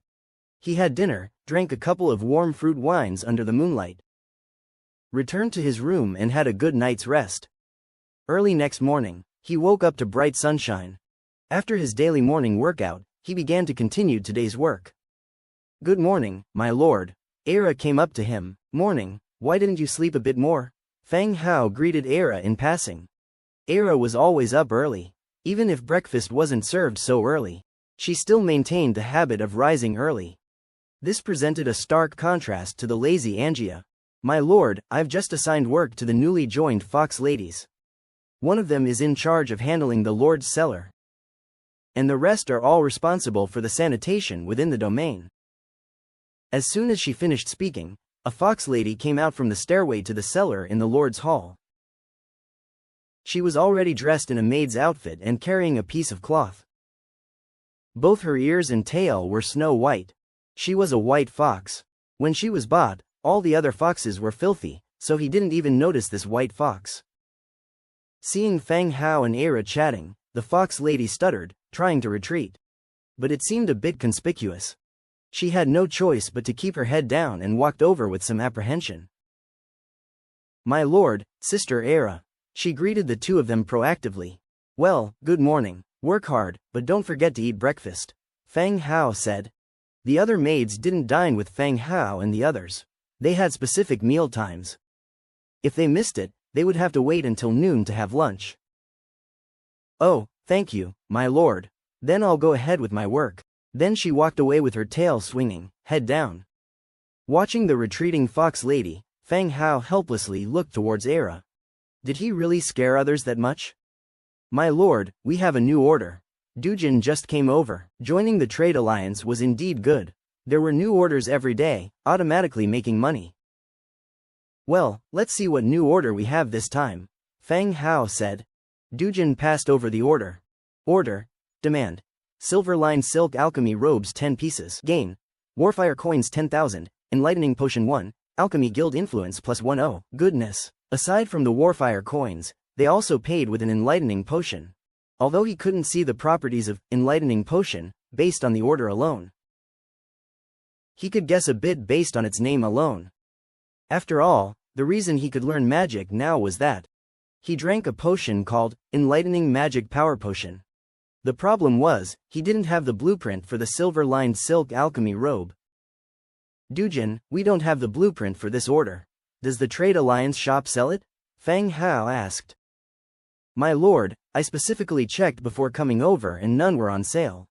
he had dinner, drank a couple of warm fruit wines under the moonlight, returned to his room and had a good night's rest. Early next morning, he woke up to bright sunshine. After his daily morning workout, he began to continue today's work. "Good morning, my lord." Era came up to him. "Morning, why didn't you sleep a bit more?" Feng Hao greeted Era in passing. Era was always up early. Even if breakfast wasn't served so early, she still maintained the habit of rising early. This presented a stark contrast to the lazy Angia. "My lord, I've just assigned work to the newly joined fox ladies. One of them is in charge of handling the lord's cellar, and the rest are all responsible for the sanitation within the domain." As soon as she finished speaking, a fox lady came out from the stairway to the cellar in the lord's hall. She was already dressed in a maid's outfit and carrying a piece of cloth. Both her ears and tail were snow white. She was a white fox. When she was bought, all the other foxes were filthy, so he didn't even notice this white fox. Seeing Feng Hao and Era chatting, the fox lady stuttered, trying to retreat. But it seemed a bit conspicuous. She had no choice but to keep her head down and walked over with some apprehension. "My lord, Sister Era." She greeted the two of them proactively. Well, good morning. Work hard, but don't forget to eat breakfast, Feng Hao said. The other maids didn't dine with Feng Hao and the others. They had specific meal times. If they missed it, they would have to wait until noon to have lunch. Oh, thank you, my lord. Then I'll go ahead with my work. Then she walked away with her tail swinging, head down. Watching the retreating fox lady, Feng Hao helplessly looked towards Era. Did he really scare others that much? My lord, we have a new order. Dujin just came over. Joining the trade alliance was indeed good. There were new orders every day, automatically making money. Well, let's see what new order we have this time, Feng Hao said. Dujin passed over the order. Order. Demand. Silver-lined silk alchemy robes 10 pieces. Gain. Warfire coins 10,000. Enlightening potion 1. Alchemy guild influence +1. Oh, goodness. Aside from the warfire coins, they also paid with an enlightening potion. Although he couldn't see the properties of enlightening potion, based on the order alone. He could guess a bit based on its name alone. After all, the reason he could learn magic now was that he drank a potion called Enlightening Magic Power Potion. The problem was, he didn't have the blueprint for the silver-lined silk alchemy robe. Dujin, we don't have the blueprint for this order. Does the Trade Alliance shop sell it? Feng Hao asked. My lord, I specifically checked before coming over and none were on sale.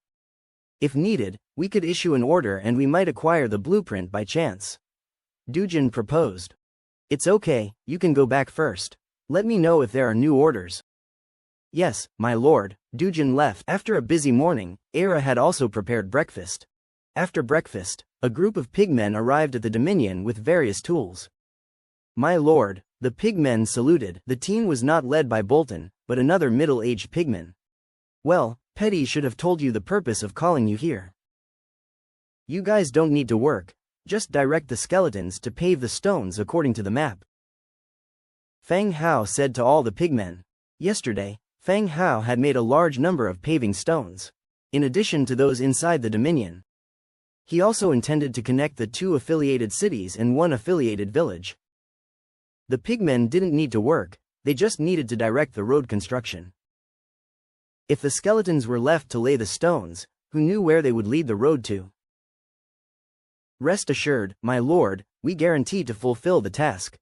If needed, we could issue an order and we might acquire the blueprint by chance. Dujin proposed. It's okay, you can go back first. Let me know if there are new orders. Yes, my lord. Dujin left. After a busy morning, Era had also prepared breakfast. After breakfast, a group of pigmen arrived at the Dominion with various tools. My lord, the pigmen saluted. The team was not led by Bolton, but another middle-aged pigman. Well, Petty should have told you the purpose of calling you here. You guys don't need to work, just direct the skeletons to pave the stones according to the map. Feng Hao said to all the pigmen. Yesterday, Feng Hao had made a large number of paving stones, in addition to those inside the Dominion. He also intended to connect the 2 affiliated cities and 1 affiliated village. The pigmen didn't need to work, they just needed to direct the road construction. If the skeletons were left to lay the stones, who knew where they would lead the road to? Rest assured, my lord, we guarantee to fulfill the task.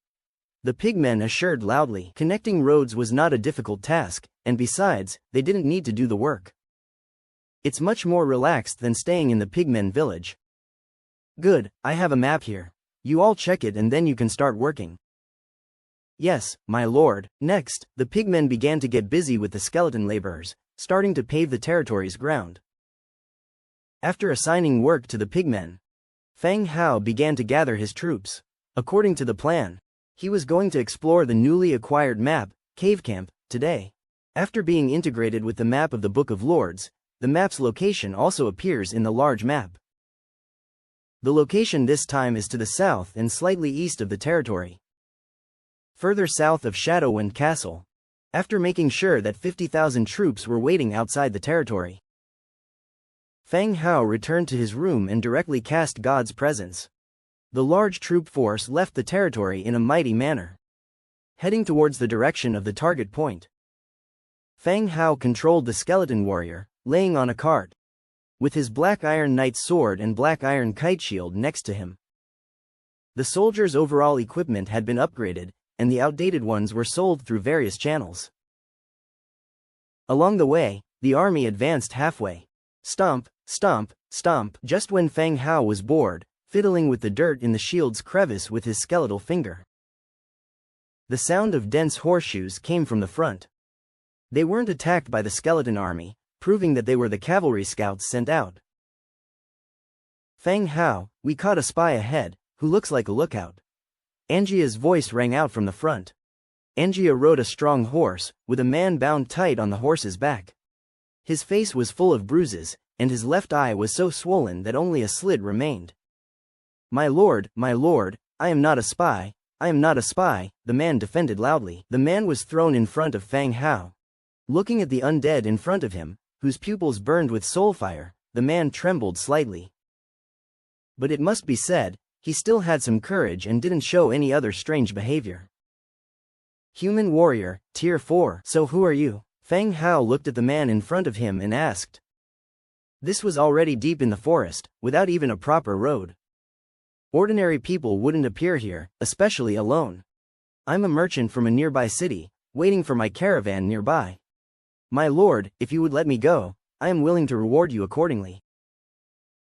The pigmen assured loudly. Connecting roads was not a difficult task, and besides, they didn't need to do the work. It's much more relaxed than staying in the pigmen village. Good, I have a map here. You all check it and then you can start working. Yes, my lord. Next, the pigmen began to get busy with the skeleton laborers, starting to pave the territory's ground. After assigning work to the pigmen, Feng Hao began to gather his troops. According to the plan, he was going to explore the newly acquired map, Cave Camp, today. After being integrated with the map of the Book of Lords, the map's location also appears in the large map. The location this time is to the south and slightly east of the territory. Further south of Shadowwind Castle. After making sure that 50,000 troops were waiting outside the territory, Feng Hao returned to his room and directly cast God's Presence. The large troop force left the territory in a mighty manner, heading towards the direction of the target point. Feng Hao controlled the skeleton warrior, laying on a cart, with his black iron knight's sword and black iron kite shield next to him. The soldiers' overall equipment had been upgraded, and the outdated ones were sold through various channels. Along the way, the army advanced halfway. Stomp, stomp, stomp. Just when Feng Hao was bored, fiddling with the dirt in the shield's crevice with his skeletal finger, the sound of dense horseshoes came from the front. They weren't attacked by the skeleton army, proving that they were the cavalry scouts sent out. Feng Hao, we caught a spy ahead, who looks like a lookout. Angia's voice rang out from the front. Angia rode a strong horse, with a man bound tight on the horse's back. His face was full of bruises, and his left eye was so swollen that only a slit remained. My lord, I am not a spy, I am not a spy, the man defended loudly. The man was thrown in front of Feng Hao. Looking at the undead in front of him, whose pupils burned with soul fire, the man trembled slightly. But it must be said, he still had some courage and didn't show any other strange behavior. Human warrior, tier 4. So who are you? Feng Hao looked at the man in front of him and asked. This was already deep in the forest, without even a proper road. Ordinary people wouldn't appear here, especially alone. I'm a merchant from a nearby city, waiting for my caravan nearby. My lord, if you would let me go, I am willing to reward you accordingly.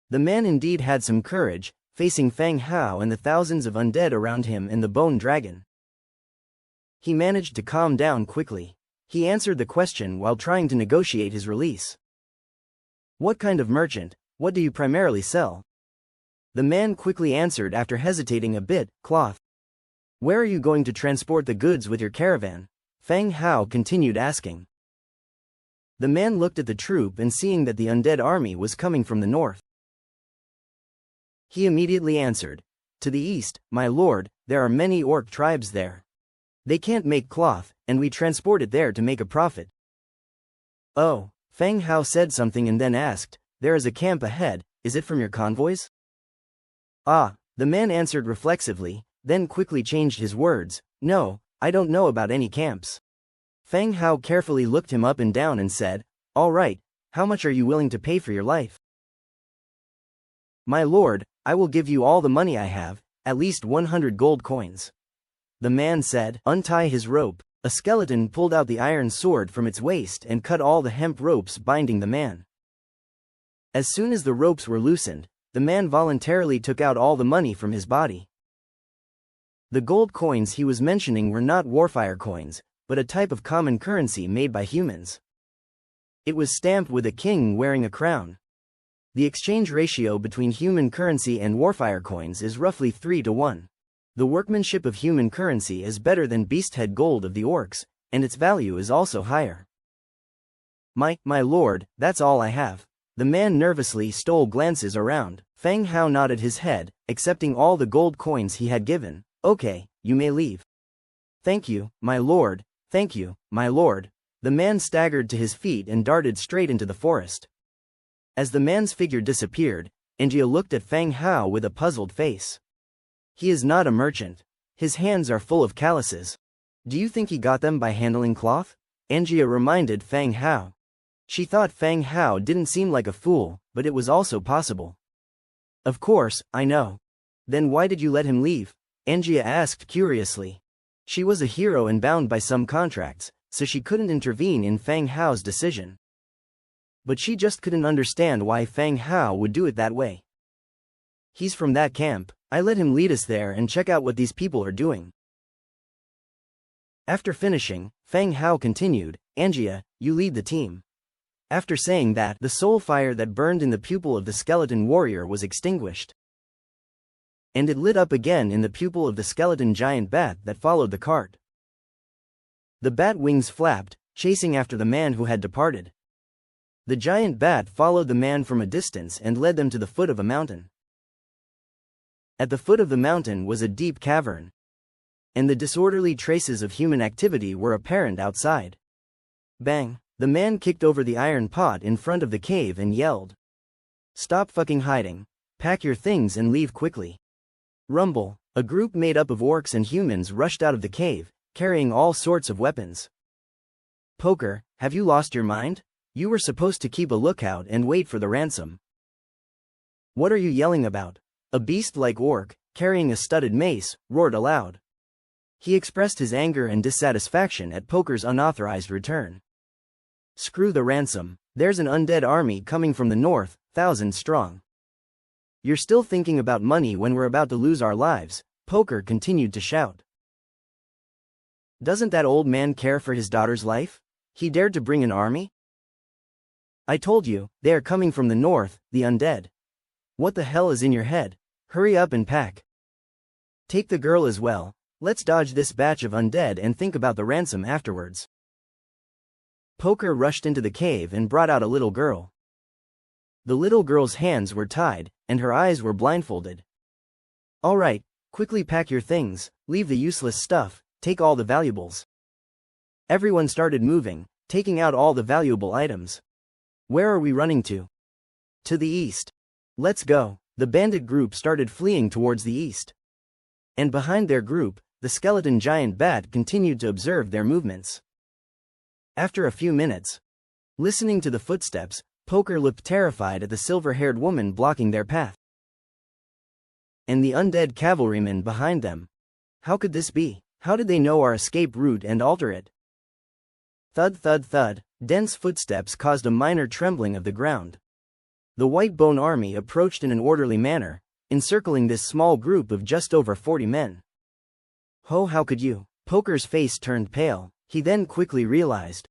The man indeed had some courage, facing Feng Hao and the thousands of undead around him and the bone dragon. He managed to calm down quickly. He answered the question while trying to negotiate his release. What kind of merchant? What do you primarily sell? The man quickly answered after hesitating a bit, cloth. Where are you going to transport the goods with your caravan? Feng Hao continued asking. The man looked at the troop and seeing that the undead army was coming from the north. He immediately answered. To the east, my lord, there are many orc tribes there. They can't make cloth, and we transport it there to make a profit. Oh. Feng Hao said something and then asked, there is a camp ahead, is it from your convoys? Ah, the man answered reflexively, then quickly changed his words, no, I don't know about any camps. Feng Hao carefully looked him up and down and said, all right, how much are you willing to pay for your life? My lord, I will give you all the money I have, at least 100 gold coins. The man said, untie his rope. A skeleton pulled out the iron sword from its waist and cut all the hemp ropes binding the man. As soon as the ropes were loosened, the man voluntarily took out all the money from his body. The gold coins he was mentioning were not warfire coins, but a type of common currency made by humans. It was stamped with a king wearing a crown. The exchange ratio between human currency and warfire coins is roughly 3-to-1. The workmanship of human currency is better than beasthead gold of the orcs, and its value is also higher. My lord, that's all I have. The man nervously stole glances around. Feng Hao nodded his head, accepting all the gold coins he had given. Okay, you may leave. Thank you, my lord, thank you, my lord. The man staggered to his feet and darted straight into the forest. As the man's figure disappeared, Angia looked at Feng Hao with a puzzled face. He is not a merchant. His hands are full of calluses. Do you think he got them by handling cloth? Angia reminded Feng Hao. She thought Feng Hao didn't seem like a fool, but it was also possible. Of course, I know. Then why did you let him leave? Angia asked curiously. She was a hero and bound by some contracts, so she couldn't intervene in Feng Hao's decision. But she just couldn't understand why Feng Hao would do it that way. He's from that camp. I let him lead us there and check out what these people are doing. After finishing, Feng Hao continued, Angia, you lead the team. After saying that, the soul fire that burned in the pupil of the skeleton warrior was extinguished. And it lit up again in the pupil of the skeleton giant bat that followed the cart. The bat wings flapped, chasing after the man who had departed. The giant bat followed the man from a distance and led them to the foot of a mountain. At the foot of the mountain was a deep cavern. And the disorderly traces of human activity were apparent outside. Bang! The man kicked over the iron pot in front of the cave and yelled. Stop fucking hiding. Pack your things and leave quickly. Rumble! A group made up of orcs and humans rushed out of the cave, carrying all sorts of weapons. Poker, have you lost your mind? You were supposed to keep a lookout and wait for the ransom. What are you yelling about? A beast-like orc, carrying a studded mace, roared aloud. He expressed his anger and dissatisfaction at Poker's unauthorized return. Screw the ransom, there's an undead army coming from the north, 1,000 strong. You're still thinking about money when we're about to lose our lives, Poker continued to shout. Doesn't that old man care for his daughter's life? He dared to bring an army? I told you, they are coming from the north, the undead. What the hell is in your head? Hurry up and pack. Take the girl as well. Let's dodge this batch of undead and think about the ransom afterwards. Poker rushed into the cave and brought out a little girl. The little girl's hands were tied, and her eyes were blindfolded. All right, quickly pack your things, leave the useless stuff, take all the valuables. Everyone started moving, taking out all the valuable items. Where are we running to? To the east. Let's go. The bandit group started fleeing towards the east. And behind their group, the skeleton giant bat continued to observe their movements. After a few minutes, listening to the footsteps, Poker looked terrified at the silver-haired woman blocking their path. And the undead cavalrymen behind them. How could this be? How did they know our escape route and alter it? Thud thud thud, dense footsteps caused a minor trembling of the ground. The White Bone army approached in an orderly manner, encircling this small group of just over 40 men. "Oh, how could you?" Poker's face turned pale. He then quickly realized.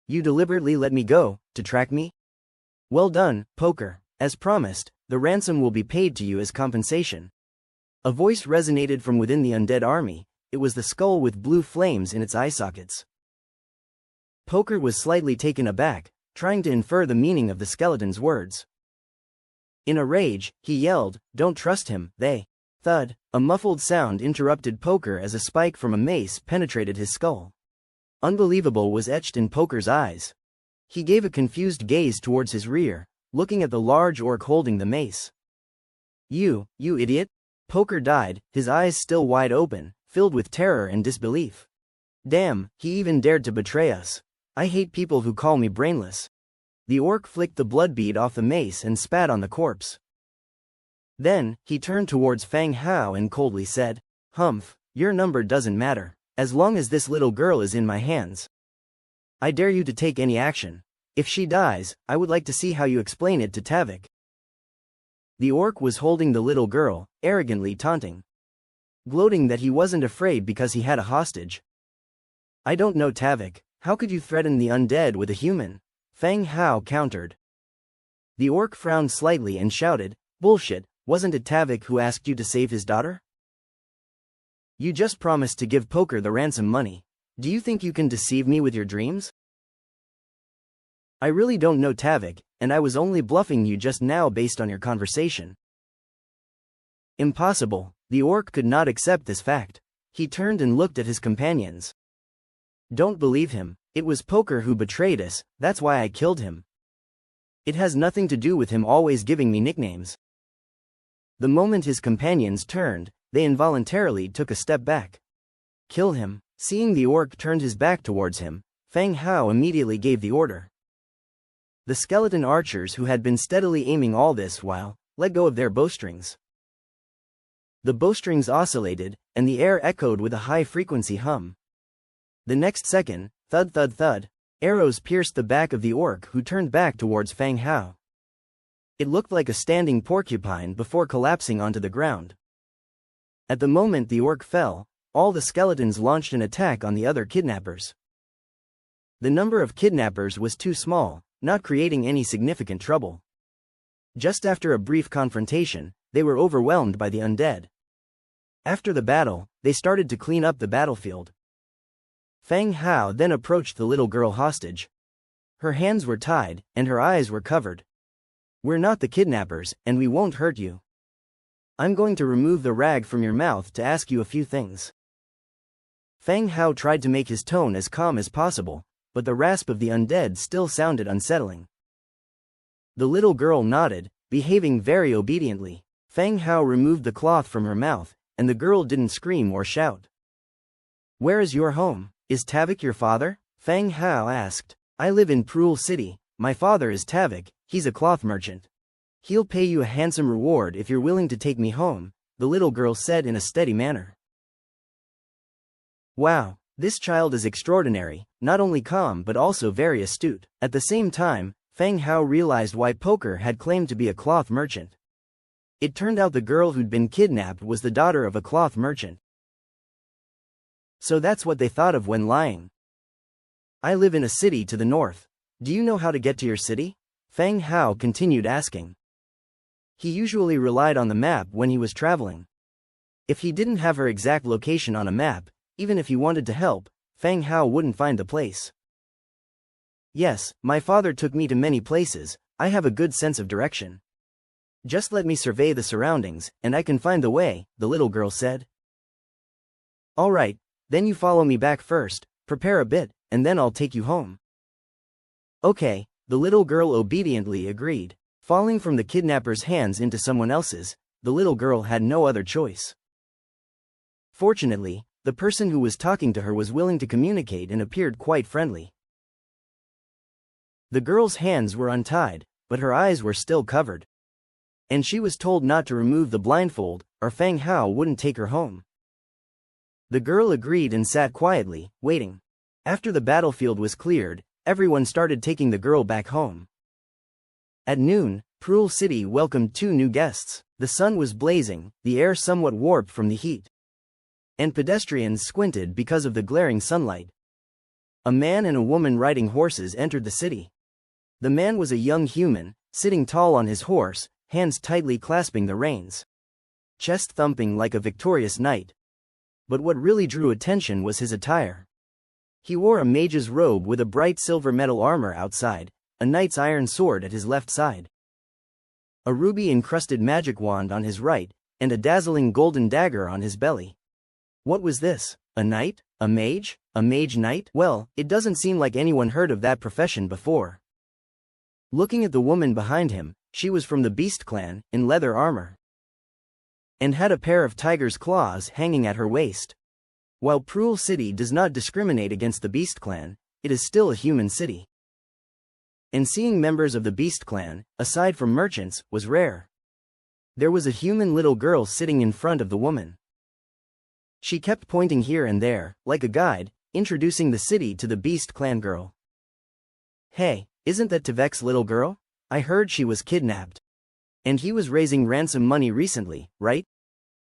"You deliberately let me go, to track me? Well done, Poker. As promised, the ransom will be paid to you as compensation." A voice resonated from within the undead army. It was the skull with blue flames in its eye sockets. Poker was slightly taken aback, trying to infer the meaning of the skeleton's words. In a rage, he yelled, "Don't trust him, they." Thud, a muffled sound interrupted Poker as a spike from a mace penetrated his skull. Unbelievable was etched in Poker's eyes. He gave a confused gaze towards his rear, looking at the large orc holding the mace. You idiot!" Poker died, his eyes still wide open, filled with terror and disbelief. "Damn, he even dared to betray us. I hate people who call me brainless." The orc flicked the blood bead off the mace and spat on the corpse. Then, he turned towards Fang Hao and coldly said, "Humph, your number doesn't matter, as long as this little girl is in my hands. I dare you to take any action. If she dies, I would like to see how you explain it to Tavik." The orc was holding the little girl, arrogantly taunting. Gloating that he wasn't afraid because he had a hostage. "I don't know Tavik, how could you threaten the undead with a human?" Fang Hao countered. The orc frowned slightly and shouted, "Bullshit, wasn't it Tavik who asked you to save his daughter? You just promised to give Poker the ransom money. Do you think you can deceive me with your dreams?" "I really don't know Tavik, and I was only bluffing you just now based on your conversation." Impossible, the orc could not accept this fact. He turned and looked at his companions. "Don't believe him. It was Poker who betrayed us, that's why I killed him. It has nothing to do with him always giving me nicknames." The moment his companions turned, they involuntarily took a step back. "Kill him." Seeing the orc turned his back towards him, Fang Hao immediately gave the order. The skeleton archers who had been steadily aiming all this while, let go of their bowstrings. The bowstrings oscillated, and the air echoed with a high-frequency hum. The next second, thud thud thud, arrows pierced the back of the orc who turned back towards Fang Hao. It looked like a standing porcupine before collapsing onto the ground. At the moment the orc fell, all the skeletons launched an attack on the other kidnappers. The number of kidnappers was too small, not creating any significant trouble. Just after a brief confrontation, they were overwhelmed by the undead. After the battle, they started to clean up the battlefield. Fang Hao then approached the little girl hostage. Her hands were tied, and her eyes were covered. "We're not the kidnappers, and we won't hurt you. I'm going to remove the rag from your mouth to ask you a few things." Fang Hao tried to make his tone as calm as possible, but the rasp of the undead still sounded unsettling. The little girl nodded, behaving very obediently. Fang Hao removed the cloth from her mouth, and the girl didn't scream or shout. "Where is your home? Is Tavik your father?" Fang Hao asked. "I live in Prul City. My father is Tavik, he's a cloth merchant. He'll pay you a handsome reward if you're willing to take me home," the little girl said in a steady manner. Wow, this child is extraordinary, not only calm but also very astute. At the same time, Fang Hao realized why Poker had claimed to be a cloth merchant. It turned out the girl who'd been kidnapped was the daughter of a cloth merchant. So that's what they thought of when lying. "I live in a city to the north. Do you know how to get to your city?" Fang Hao continued asking. He usually relied on the map when he was traveling. If he didn't have her exact location on a map, even if he wanted to help, Fang Hao wouldn't find the place. "Yes, my father took me to many places, I have a good sense of direction. Just let me survey the surroundings, and I can find the way," the little girl said. "All right, then you follow me back first, prepare a bit, and then I'll take you home." "Okay," the little girl obediently agreed. Falling from the kidnapper's hands into someone else's, the little girl had no other choice. Fortunately, the person who was talking to her was willing to communicate and appeared quite friendly. The girl's hands were untied, but her eyes were still covered. And she was told not to remove the blindfold, or Fang Hao wouldn't take her home. The girl agreed and sat quietly, waiting. After the battlefield was cleared, everyone started taking the girl back home. At noon, Prul City welcomed 2 new guests. The sun was blazing, the air somewhat warped from the heat. And pedestrians squinted because of the glaring sunlight. A man and a woman riding horses entered the city. The man was a young human, sitting tall on his horse, hands tightly clasping the reins. Chest thumping like a victorious knight. But what really drew attention was his attire. He wore a mage's robe with a bright silver metal armor outside, a knight's iron sword at his left side, a ruby-encrusted magic wand on his right, and a dazzling golden dagger on his belly. What was this? A knight? A mage? A mage knight? Well, it doesn't seem like anyone heard of that profession before. Looking at the woman behind him, she was from the Beast Clan, in leather armor, and had a pair of tiger's claws hanging at her waist. While Prul City does not discriminate against the Beast Clan, it is still a human city. And seeing members of the Beast Clan, aside from merchants, was rare. There was a human little girl sitting in front of the woman. She kept pointing here and there, like a guide, introducing the city to the Beast Clan girl. Hey, isn't that Tavek's little girl? I heard she was kidnapped. And he was raising ransom money recently, right?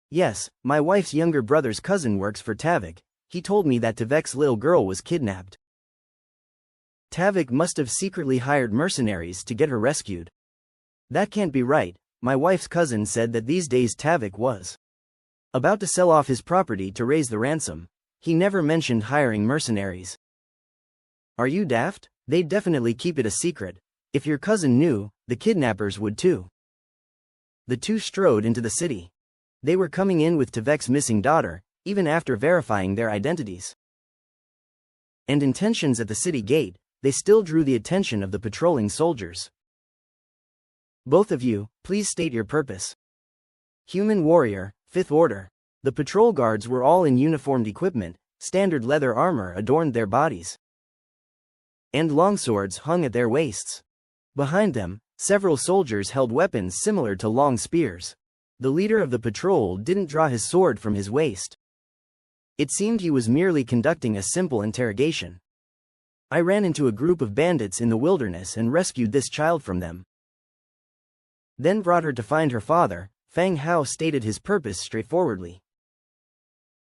Yes, my wife's younger brother's cousin works for Tavik. He told me that Tavek's little girl was kidnapped. Tavik must have secretly hired mercenaries to get her rescued. That can't be right. My wife's cousin said that these days Tavik was about to sell off his property to raise the ransom. He never mentioned hiring mercenaries. Are you daft? They'd definitely keep it a secret. If your cousin knew, the kidnappers would too. The two strode into the city. They were coming in with Tavek's missing daughter, even after verifying their identities and intentions at the city gate. They still drew the attention of the patrolling soldiers. Both of you, please state your purpose. Human warrior, 5th Order. The patrol guards were all in uniformed equipment, standard leather armor adorned their bodies, and longswords hung at their waists. Behind them, several soldiers held weapons similar to long spears. The leader of the patrol didn't draw his sword from his waist. It seemed he was merely conducting a simple interrogation. I ran into a group of bandits in the wilderness and rescued this child from them. Then brought her to find her father. Fang Hao stated his purpose straightforwardly.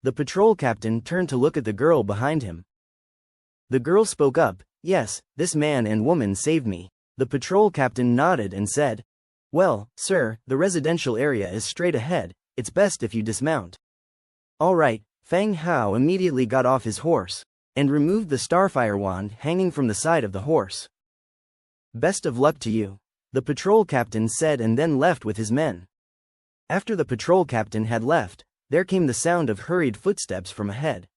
The patrol captain turned to look at the girl behind him. The girl spoke up, "Yes, this man and woman saved me." The patrol captain nodded and said, "Well, sir, the residential area is straight ahead. It's best if you dismount." All right. Fang Hao immediately got off his horse and removed the starfire wand hanging from the side of the horse. "Best of luck to you," the patrol captain said, and then left with his men. After the patrol captain had left, there came the sound of hurried footsteps from ahead.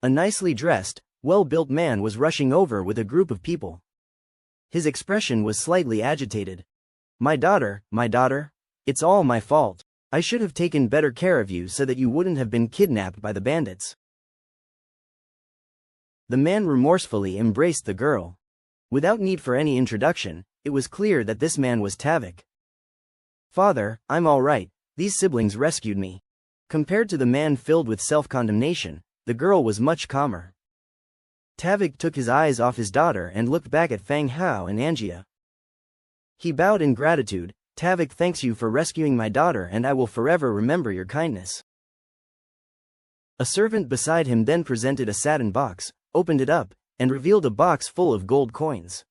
A nicely dressed, well-built man was rushing over with a group of people. His expression was slightly agitated. My daughter, it's all my fault. I should have taken better care of you so that you wouldn't have been kidnapped by the bandits." The man remorsefully embraced the girl. Without need for any introduction, it was clear that this man was Tavik. "Father, I'm all right. These siblings rescued me." Compared to the man filled with self-condemnation, the girl was much calmer. Tavik took his eyes off his daughter and looked back at Fang Hao and Angia. He bowed in gratitude. "Tavik thanks you for rescuing my daughter, and I will forever remember your kindness." A servant beside him then presented a satin box, opened it up, and revealed a box full of gold coins.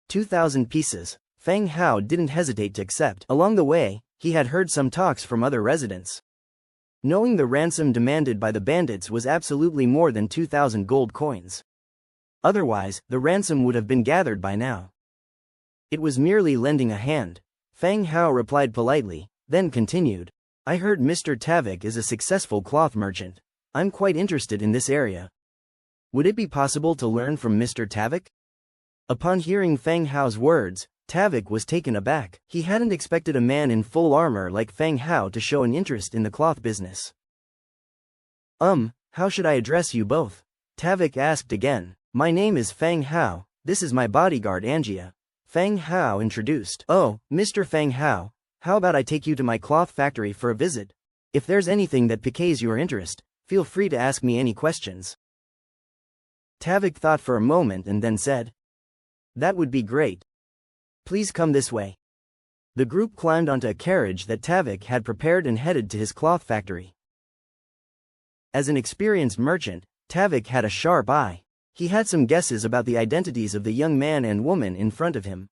2,000 pieces. Fang Hao didn't hesitate to accept. Along the way, he had heard some talks from other residents. Knowing the ransom demanded by the bandits was absolutely more than 2,000 gold coins. Otherwise, the ransom would have been gathered by now. It was merely lending a hand. Fang Hao replied politely, then continued. "I heard Mr. Tavik is a successful cloth merchant. I'm quite interested in this area. Would it be possible to learn from Mr. Tavik?" Upon hearing Fang Hao's words, Tavik was taken aback. He hadn't expected a man in full armor like Fang Hao to show an interest in the cloth business. How should I address you both?" Tavik asked again. "My name is Fang Hao. This is my bodyguard Angia. Feng Hao introduced. Oh, Mr. Feng Hao, how about I take you to my cloth factory for a visit? If there's anything that piques your interest, feel free to ask me any questions. Tavik thought for a moment and then said, that would be great. Please come this way. The group climbed onto a carriage that Tavik had prepared and headed to his cloth factory. As an experienced merchant, Tavik had a sharp eye. He had some guesses about the identities of the young man and woman in front of him.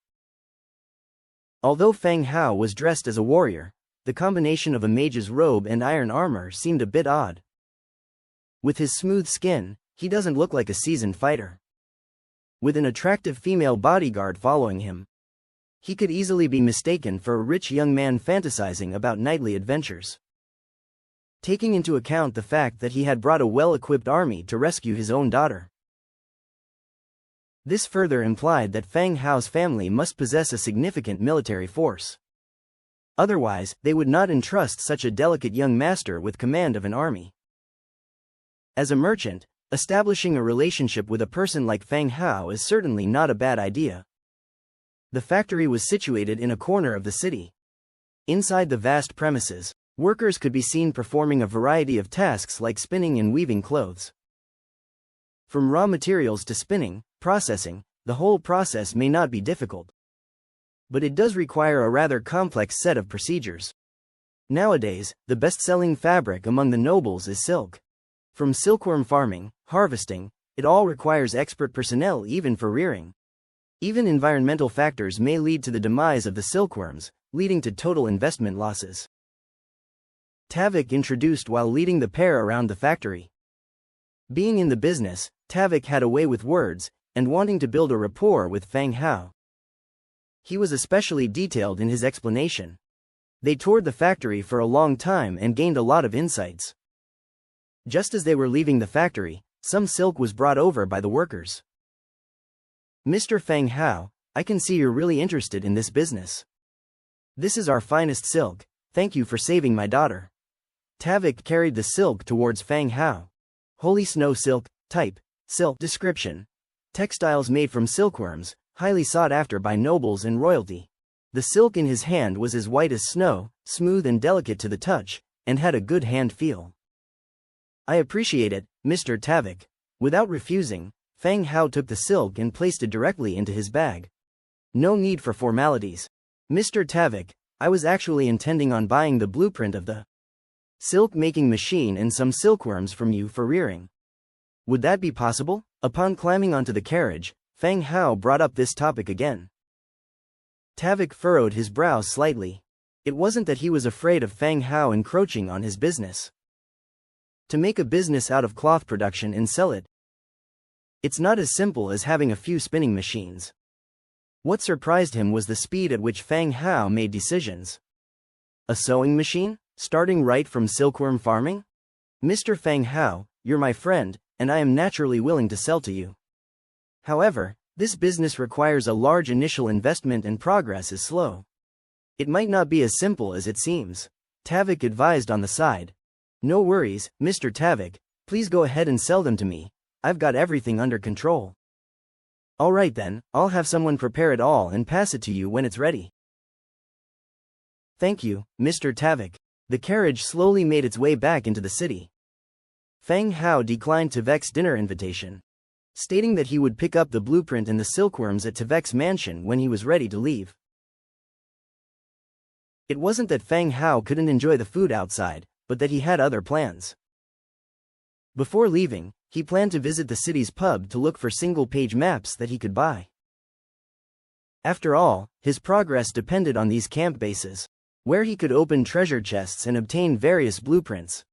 Although Feng Hao was dressed as a warrior, the combination of a mage's robe and iron armor seemed a bit odd. With his smooth skin, he doesn't look like a seasoned fighter. With an attractive female bodyguard following him, he could easily be mistaken for a rich young man fantasizing about knightly adventures. Taking into account the fact that he had brought a well-equipped army to rescue his own daughter. This further implied that Feng Hao's family must possess a significant military force. Otherwise, they would not entrust such a delicate young master with command of an army. As a merchant, establishing a relationship with a person like Feng Hao is certainly not a bad idea. The factory was situated in a corner of the city. Inside the vast premises, workers could be seen performing a variety of tasks like spinning and weaving clothes. From raw materials to spinning, processing, the whole process may not be difficult. But it does require a rather complex set of procedures. Nowadays, the best-selling fabric among the nobles is silk. From silkworm farming, harvesting, it all requires expert personnel even for rearing. Even environmental factors may lead to the demise of the silkworms, leading to total investment losses. Tavik introduced while leading the pair around the factory. Being in the business, Tavik had a way with words, and wanting to build a rapport with Feng Hao. He was especially detailed in his explanation. They toured the factory for a long time and gained a lot of insights. Just as they were leaving the factory, some silk was brought over by the workers. Mr. Feng Hao, I can see you're really interested in this business. This is our finest silk, thank you for saving my daughter. Tavik carried the silk towards Feng Hao. Holy snow silk, type, silk. Description: textiles made from silkworms, highly sought after by nobles and royalty. The silk in his hand was as white as snow, smooth and delicate to the touch, and had a good hand feel. I appreciate it, Mr. Tavik. Without refusing, Feng Hao took the silk and placed it directly into his bag. No need for formalities. Mr. Tavik, I was actually intending on buying the blueprint of the silk-making machine and some silkworms from you for rearing. Would that be possible? Upon climbing onto the carriage, Feng Hao brought up this topic again. Tavik furrowed his brows slightly. It wasn't that he was afraid of Feng Hao encroaching on his business. To make a business out of cloth production and sell it, it's not as simple as having a few spinning machines. What surprised him was the speed at which Feng Hao made decisions. A sewing machine? Starting right from silkworm farming? Mr. Feng Hao, you're my friend, and I am naturally willing to sell to you. However, this business requires a large initial investment and progress is slow. It might not be as simple as it seems. Tavik advised on the side. No worries, Mr. Tavik, please go ahead and sell them to me. I've got everything under control. Alright then, I'll have someone prepare it all and pass it to you when it's ready. Thank you, Mr. Tavik. The carriage slowly made its way back into the city. Feng Hao declined Tavik's dinner invitation, stating that he would pick up the blueprint and the silkworms at Tavik's mansion when he was ready to leave. It wasn't that Feng Hao couldn't enjoy the food outside, but that he had other plans. Before leaving, he planned to visit the city's pub to look for single-page maps that he could buy. After all, his progress depended on these camp bases, where he could open treasure chests and obtain various blueprints.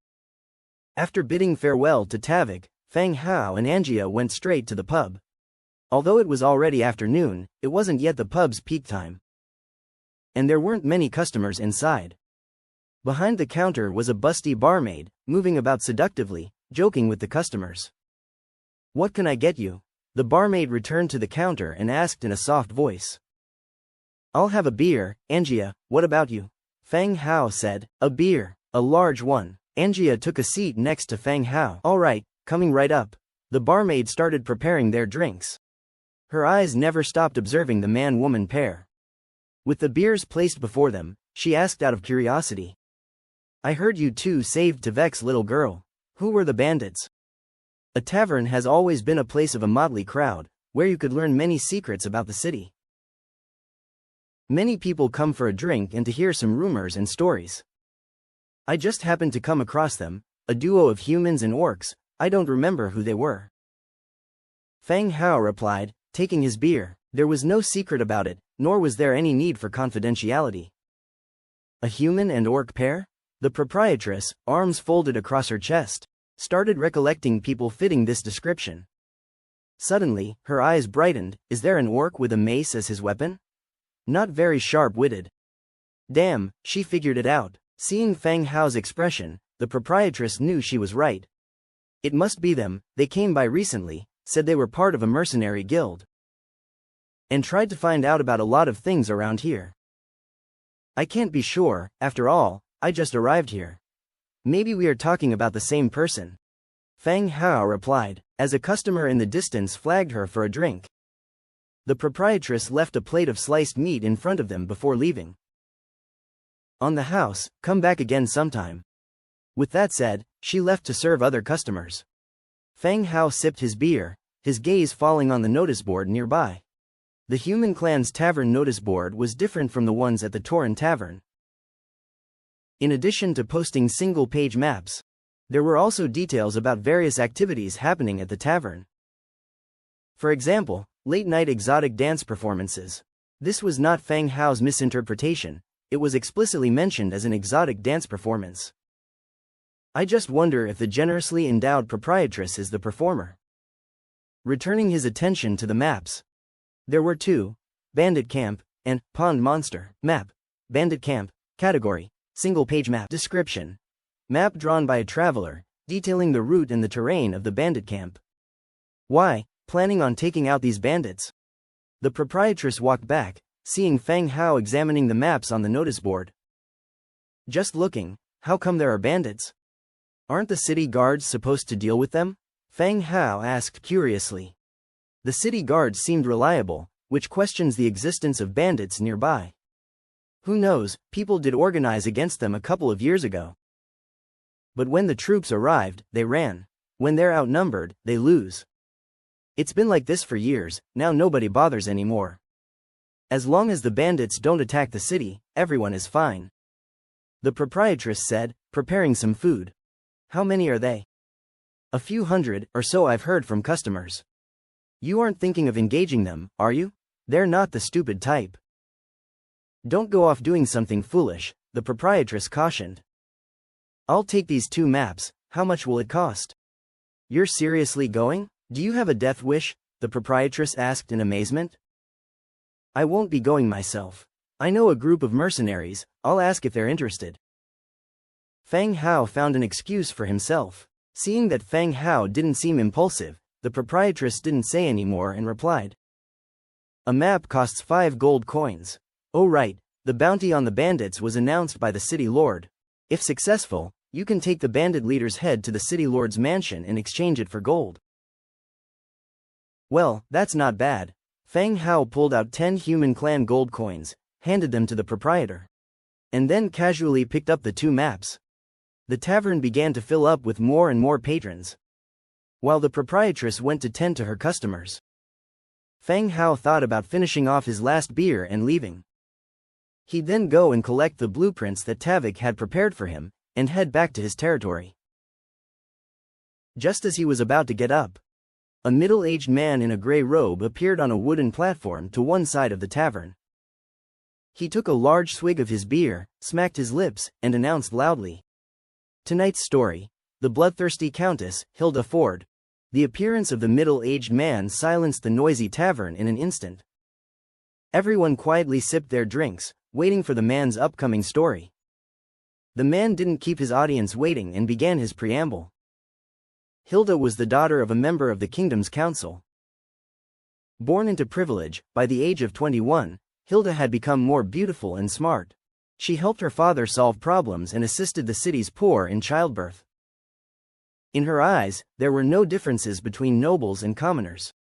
After bidding farewell to Tavik, Feng Hao and Angia went straight to the pub. Although it was already afternoon, it wasn't yet the pub's peak time. And there weren't many customers inside. Behind the counter was a busty barmaid, moving about seductively, joking with the customers. What can I get you? The barmaid returned to the counter and asked in a soft voice. I'll have a beer, Angia, what about you? Feng Hao said, a beer, a large one. Angia took a seat next to Feng Hao. All right, coming right up. The barmaid started preparing their drinks. Her eyes never stopped observing the man-woman pair. With the beers placed before them, she asked out of curiosity. I heard you two saved Tavek's little girl. Who were the bandits? A tavern has always been a place of a motley crowd, where you could learn many secrets about the city. Many people come for a drink and to hear some rumors and stories. I just happened to come across them, a duo of humans and orcs. I don't remember who they were. Fang Hao replied, taking his beer. There was no secret about it, nor was there any need for confidentiality. A human and orc pair? The proprietress, arms folded across her chest, started recollecting people fitting this description. Suddenly, her eyes brightened. Is there an orc with a mace as his weapon? Not very sharp-witted. Damn, she figured it out. Seeing Fang Hao's expression, the proprietress knew she was right. It must be them. They came by recently, said they were part of a mercenary guild, and tried to find out about a lot of things around here. I can't be sure, after all, I just arrived here. Maybe we are talking about the same person. Fang Hao replied, as a customer in the distance flagged her for a drink. The proprietress left a plate of sliced meat in front of them before leaving. On the house, come back again sometime. With that said, she left to serve other customers. Fang Hao sipped his beer, his gaze falling on the notice board nearby. The Human Clan's tavern notice board was different from the ones at the Torin Tavern. In addition to posting single-page maps, there were also details about various activities happening at the tavern. For example, late-night exotic dance performances. This was not Fang Hao's misinterpretation, it was explicitly mentioned as an exotic dance performance. I just wonder if the generously endowed proprietress is the performer. Returning his attention to the maps. There were two: Bandit Camp and Pond Monster. Map. Bandit Camp. Category: single-page map. Description: map drawn by a traveler, detailing the route and the terrain of the bandit camp. Why, planning on taking out these bandits? The proprietress walked back, seeing Fang Hao examining the maps on the notice board. Just looking. How come there are bandits? Aren't the city guards supposed to deal with them? Fang Hao asked curiously. The city guards seemed reliable, which questions the existence of bandits nearby. Who knows, people did organize against them a couple of years ago. But when the troops arrived, they ran. When they're outnumbered, they lose. It's been like this for years, now nobody bothers anymore. As long as the bandits don't attack the city, everyone is fine. The proprietress said, preparing some food. How many are they? A few hundred, or so I've heard from customers. You aren't thinking of engaging them, are you? They're not the stupid type. Don't go off doing something foolish, the proprietress cautioned. I'll take these two maps. How much will it cost? You're seriously going? Do you have a death wish? The proprietress asked in amazement. I won't be going myself. I know a group of mercenaries, I'll ask if they're interested. Fang Hao found an excuse for himself. Seeing that Fang Hao didn't seem impulsive, the proprietress didn't say any more and replied. A map costs 5 gold coins. Oh right, the bounty on the bandits was announced by the city lord. If successful, you can take the bandit leader's head to the city lord's mansion and exchange it for gold. Well, that's not bad. Fang Hao pulled out 10 Human Clan gold coins, handed them to the proprietor, and then casually picked up the 2 maps. The tavern began to fill up with more and more patrons, while the proprietress went to tend to her customers. Fang Hao thought about finishing off his last beer and leaving. He'd then go and collect the blueprints that Tavik had prepared for him, and head back to his territory. Just as he was about to get up, a middle-aged man in a gray robe appeared on a wooden platform to one side of the tavern. He took a large swig of his beer, smacked his lips, and announced loudly. Tonight's story: the bloodthirsty Countess, Hilda Ford. The appearance of the middle-aged man silenced the noisy tavern in an instant. Everyone quietly sipped their drinks, waiting for the man's upcoming story. The man didn't keep his audience waiting and began his preamble. Hilda was the daughter of a member of the kingdom's council. Born into privilege, by the age of 21, Hilda had become more beautiful and smart. She helped her father solve problems and assisted the city's poor in childbirth. In her eyes, there were no differences between nobles and commoners.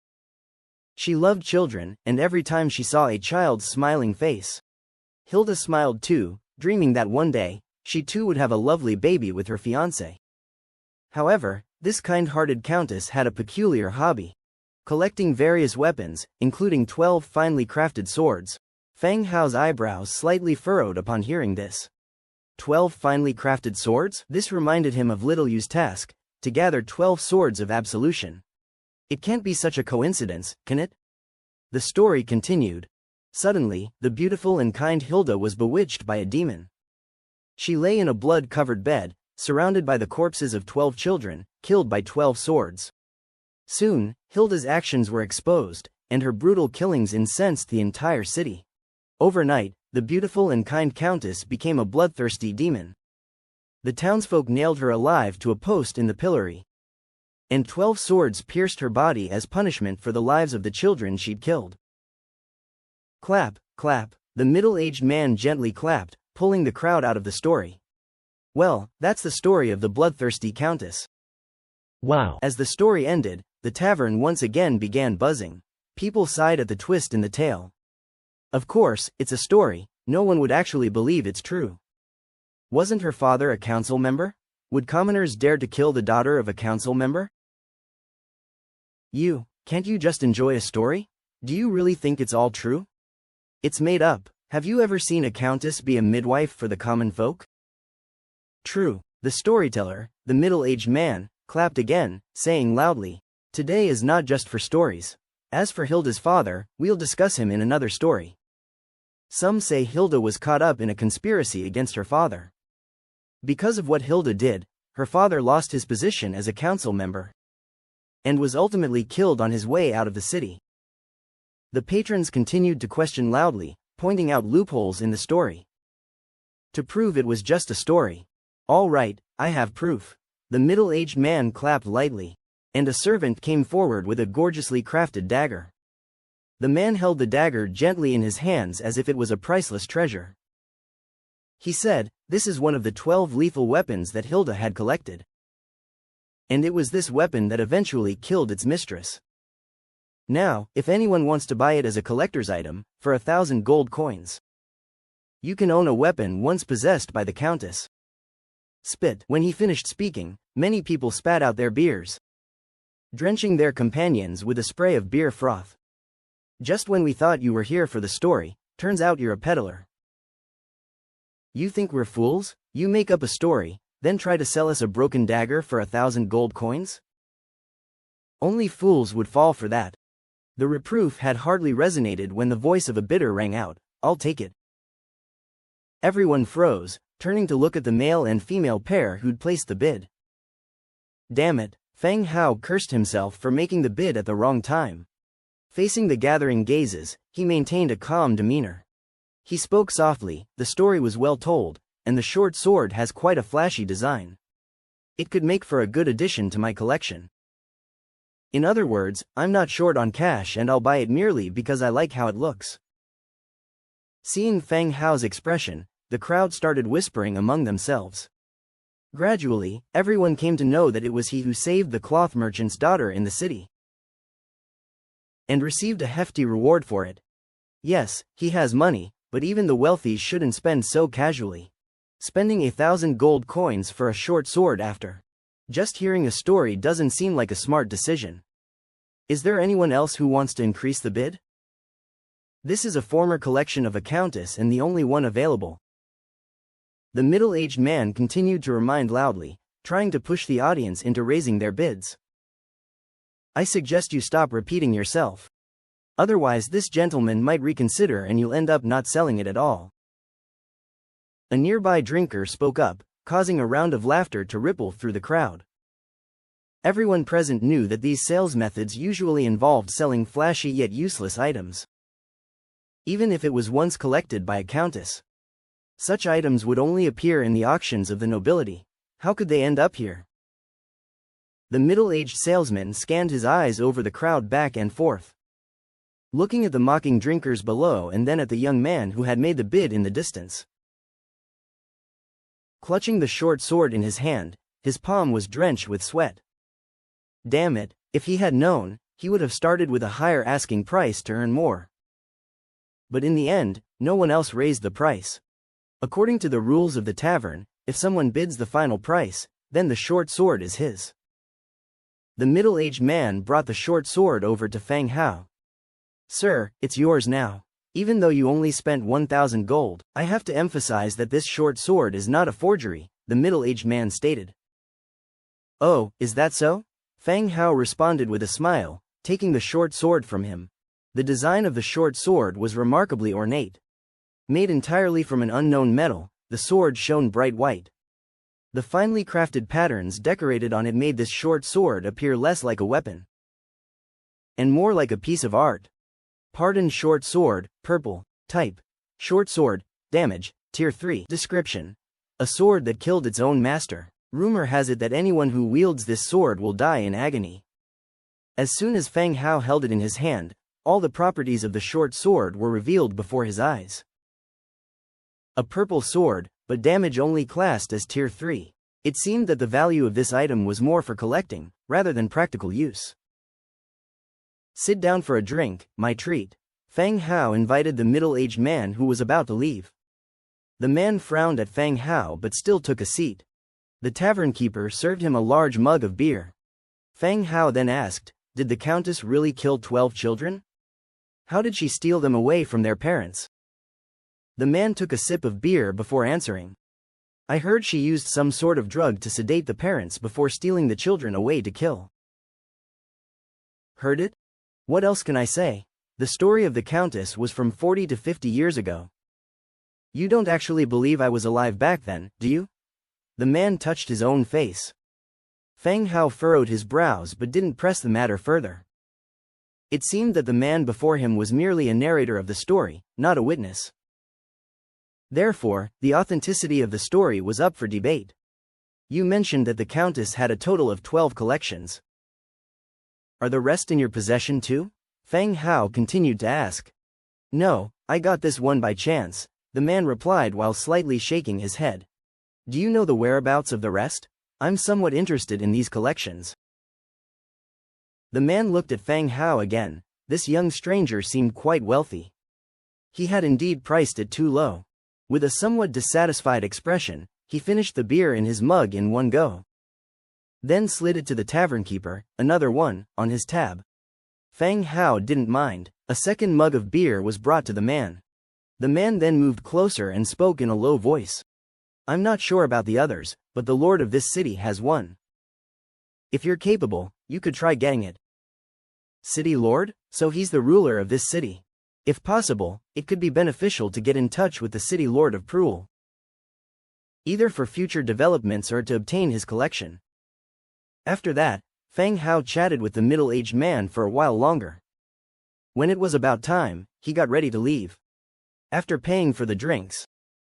She loved children, and every time she saw a child's smiling face, Hilda smiled too, dreaming that one day, she too would have a lovely baby with her fiancé. However, this kind-hearted countess had a peculiar hobby: collecting various weapons, including 12 finely crafted swords. Feng Hao's eyebrows slightly furrowed upon hearing this. 12 finely crafted swords? This reminded him of Little Yu's task, to gather 12 swords of absolution. It can't be such a coincidence, can it? The story continued. Suddenly, the beautiful and kind Hilda was bewitched by a demon. She lay in a blood-covered bed, surrounded by the corpses of 12 children, killed by 12 swords. Soon, Hilda's actions were exposed, and her brutal killings incensed the entire city. Overnight, the beautiful and kind countess became a bloodthirsty demon. The townsfolk nailed her alive to a post in the pillory, and 12 swords pierced her body as punishment for the lives of the children she'd killed. Clap, clap, the middle-aged man gently clapped, pulling the crowd out of the story. Well, that's the story of the bloodthirsty countess.
Wow.
As the story ended, the tavern once again began buzzing. People sighed at the twist in the tale. Of course, it's a story, no one would actually believe it's true. Wasn't her father a council member? Would commoners dare to kill the daughter of a council member? Can't you just enjoy a story? Do you really think it's all true? It's made up. Have you ever seen a countess be a midwife for the common folk? True. The storyteller, the middle-aged man, clapped again, saying loudly, "Today is not just for stories. As for Hilda's father, we'll discuss him in another story." Some say Hilda was caught up in a conspiracy against her father. Because of what Hilda did, her father lost his position as a council member and was ultimately killed on his way out of the city. The patrons continued to question loudly, pointing out loopholes in the story. To prove it was just a story. All right, I have proof. The middle-aged man clapped lightly, and a servant came forward with a gorgeously crafted dagger. The man held the dagger gently in his hands as if it was a priceless treasure. He said, "This is one of the 12 lethal weapons that Hilda had collected. And it was this weapon that eventually killed its mistress. Now, if anyone wants to buy it as a collector's item, for 1,000 gold coins, you can own a weapon once possessed by the countess." Spit. When he finished speaking, many people spat out their beers, drenching their companions with a spray of beer froth. Just when we thought you were here for the story, turns out you're a peddler. You think we're fools? You make up a story, then try to sell us a broken dagger for 1,000 gold coins? Only fools would fall for that. The reproof had hardly resonated when the voice of a bidder rang out, "I'll take it." Everyone froze, turning to look at the male and female pair who'd placed the bid. Damn it, Feng Hao cursed himself for making the bid at the wrong time. Facing the gathering gazes, he maintained a calm demeanor. He spoke softly, "The story was well told, and the short sword has quite a flashy design. It could make for a good addition to my collection. In other words, I'm not short on cash and I'll buy it merely because I like how it looks." Seeing Feng Hao's expression, the crowd started whispering among themselves. Gradually, everyone came to know that it was he who saved the cloth merchant's daughter in the city, and received a hefty reward for it. Yes, he has money, but even the wealthy shouldn't spend so casually. Spending 1,000 gold coins for a short sword after just hearing a story doesn't seem like a smart decision. Is there anyone else who wants to increase the bid? This is a former collection of a countess and the only one available. The middle-aged man continued to remind loudly, trying to push the audience into raising their bids. I suggest you stop repeating yourself. Otherwise this gentleman might reconsider and you'll end up not selling it at all. A nearby drinker spoke up, causing a round of laughter to ripple through the crowd. Everyone present knew that these sales methods usually involved selling flashy yet useless items. Even if it was once collected by a countess, such items would only appear in the auctions of the nobility. How could they end up here? The middle-aged salesman scanned his eyes over the crowd back and forth, looking at the mocking drinkers below and then at the young man who had made the bid in the distance. Clutching the short sword in his hand, his palm was drenched with sweat. Damn it, if he had known, he would have started with a higher asking price to earn more. But in the end, no one else raised the price. According to the rules of the tavern, if someone bids the final price, then the short sword is his. The middle-aged man brought the short sword over to Feng Hao. "Sir, it's yours now. Even though you only spent 1,000 gold, I have to emphasize that this short sword is not a forgery," the middle-aged man stated. "Oh, is that so?" Feng Hao responded with a smile, taking the short sword from him. The design of the short sword was remarkably ornate. Made entirely from an unknown metal, the sword shone bright white. The finely crafted patterns decorated on it made this short sword appear less like a weapon and more like a piece of art. Pardon short sword, purple, type. Short sword, damage, tier 3. Description: a sword that killed its own master. Rumor has it that anyone who wields this sword will die in agony. As soon as Feng Hao held it in his hand, all the properties of the short sword were revealed before his eyes. A purple sword, but damage only classed as tier 3. It seemed that the value of this item was more for collecting, rather than practical use. "Sit down for a drink, my treat." Feng Hao invited the middle-aged man who was about to leave. The man frowned at Feng Hao but still took a seat. The tavern keeper served him a large mug of beer. Feng Hao then asked, "Did the countess really kill 12 children? How did she steal them away from their parents?" The man took a sip of beer before answering. "I heard she used some sort of drug to sedate the parents before stealing the children away to kill." "Heard it? What else can I say? The story of the countess was from 40 to 50 years ago. You don't actually believe I was alive back then, do you?" The man touched his own face. Feng Hao furrowed his brows but didn't press the matter further. It seemed that the man before him was merely a narrator of the story, not a witness. Therefore, the authenticity of the story was up for debate. "You mentioned that the countess had a total of 12 collections. Are the rest in your possession too?" Feng Hao continued to ask. "No, I got this one by chance," the man replied while slightly shaking his head. "Do you know the whereabouts of the rest? I'm somewhat interested in these collections." The man looked at Feng Hao again. This young stranger seemed quite wealthy. He had indeed priced it too low. With a somewhat dissatisfied expression, he finished the beer in his mug in one go. Then slid it to the tavern keeper, another one, on his tab. Feng Hao didn't mind. A second mug of beer was brought to the man. The man then moved closer and spoke in a low voice. "I'm not sure about the others, but the lord of this city has one. If you're capable, you could try getting it." "City lord? So he's the ruler of this city. If possible, it could be beneficial to get in touch with the city lord of Prul, either for future developments or to obtain his collection." After that, Feng Hao chatted with the middle-aged man for a while longer. When it was about time, he got ready to leave. After paying for the drinks,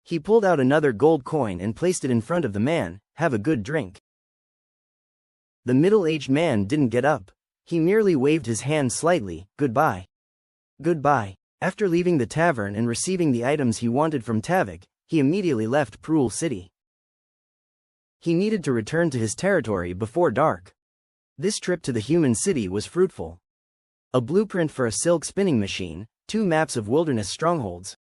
he pulled out another gold coin and placed it in front of the man. "Have a good drink." The middle-aged man didn't get up. He merely waved his hand slightly. "Goodbye." "Goodbye." After leaving the tavern and receiving the items he wanted from Tavik, he immediately left Prul City. He needed to return to his territory before dark. This trip to the human city was fruitful. A blueprint for a silk spinning machine, 2 maps of wilderness strongholds,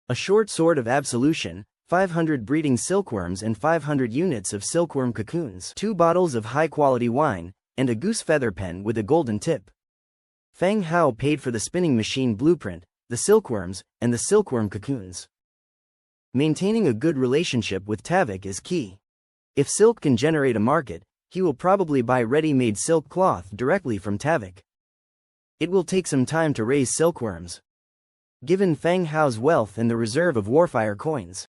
a short sword of absolution, 500 breeding silkworms and 500 units of silkworm cocoons, 2 bottles of high-quality wine, and a goose feather pen with a golden tip. Feng Hao paid for the spinning machine blueprint, the silkworms, and the silkworm cocoons. Maintaining a good relationship with Tavik is key. If silk can generate a market, he will probably buy ready-made silk cloth directly from Tavik. It will take some time to raise silkworms. Given Feng Hao's wealth and the reserve of warfire coins,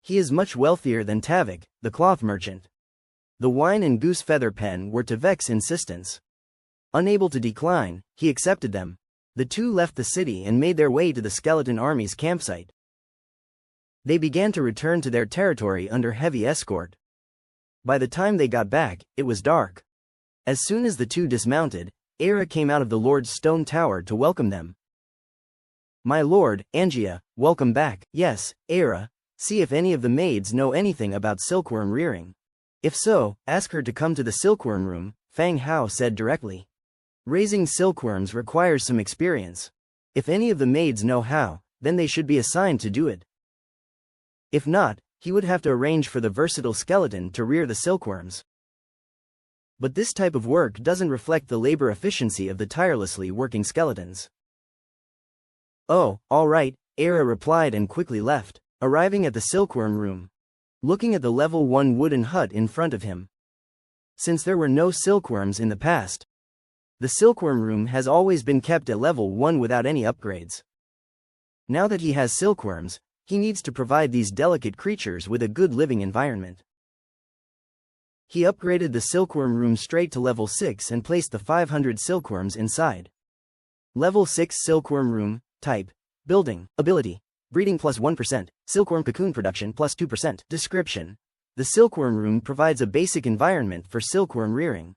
he is much wealthier than Tavik, the cloth merchant. The wine and goose feather pen were Tavik's insistence. Unable to decline, he accepted them. The two left the city and made their way to the skeleton army's campsite. They began to return to their territory under heavy escort. By the time they got back, it was dark. As soon as the two dismounted, Aira came out of the Lord's stone tower to welcome them. "My lord, Angia, welcome back." "Yes, Aira, see if any of the maids know anything about silkworm rearing. If so, ask her to come to the silkworm room," Feng Hao said directly. Raising silkworms requires some experience. If any of the maids know how, then they should be assigned to do it. If not, he would have to arrange for the versatile skeleton to rear the silkworms. But this type of work doesn't reflect the labor efficiency of the tirelessly working skeletons. Oh, all right, Era replied and quickly left, arriving at the silkworm room. Looking at the level 1 wooden hut in front of him. Since there were no silkworms in the past, the silkworm room has always been kept at level 1 without any upgrades. Now that he has silkworms, he needs to provide these delicate creatures with a good living environment. He upgraded the silkworm room straight to level 6 and placed the 500 silkworms inside. Level 6 silkworm room, type, building, ability, breeding plus 1%, silkworm cocoon production plus 2%. Description: the silkworm room provides a basic environment for silkworm rearing.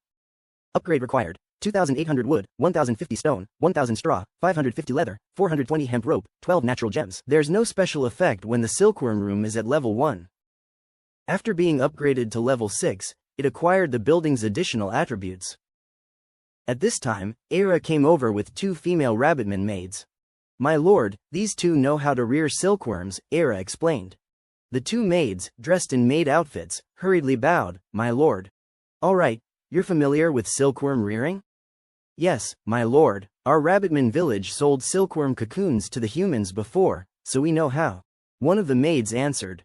Upgrade required: 2,800 wood, 1,050 stone, 1,000 straw, 550 leather, 420 hemp rope, 12 natural gems. There's no special effect when the silkworm room is at level 1. After being upgraded to level 6, it acquired the building's additional attributes. At this time, Era came over with 2 female rabbitman maids. "My lord, these 2 know how to rear silkworms," Era explained. The 2 maids, dressed in maid outfits, hurriedly bowed. "My lord." "All right, you're familiar with silkworm rearing?" "Yes, my lord. Our rabbitman village sold silkworm cocoons to the humans before, so we know how," one of the maids answered.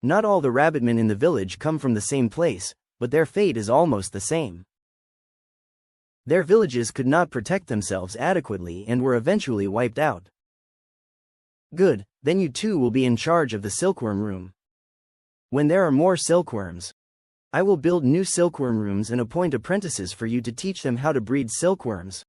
Not all the rabbitmen in the village come from the same place, but their fate is almost the same. Their villages could not protect themselves adequately and were eventually wiped out. "Good, then you 2 will be in charge of the silkworm room. When there are more silkworms, I will build new silkworm rooms and appoint apprentices for you to teach them how to breed silkworms."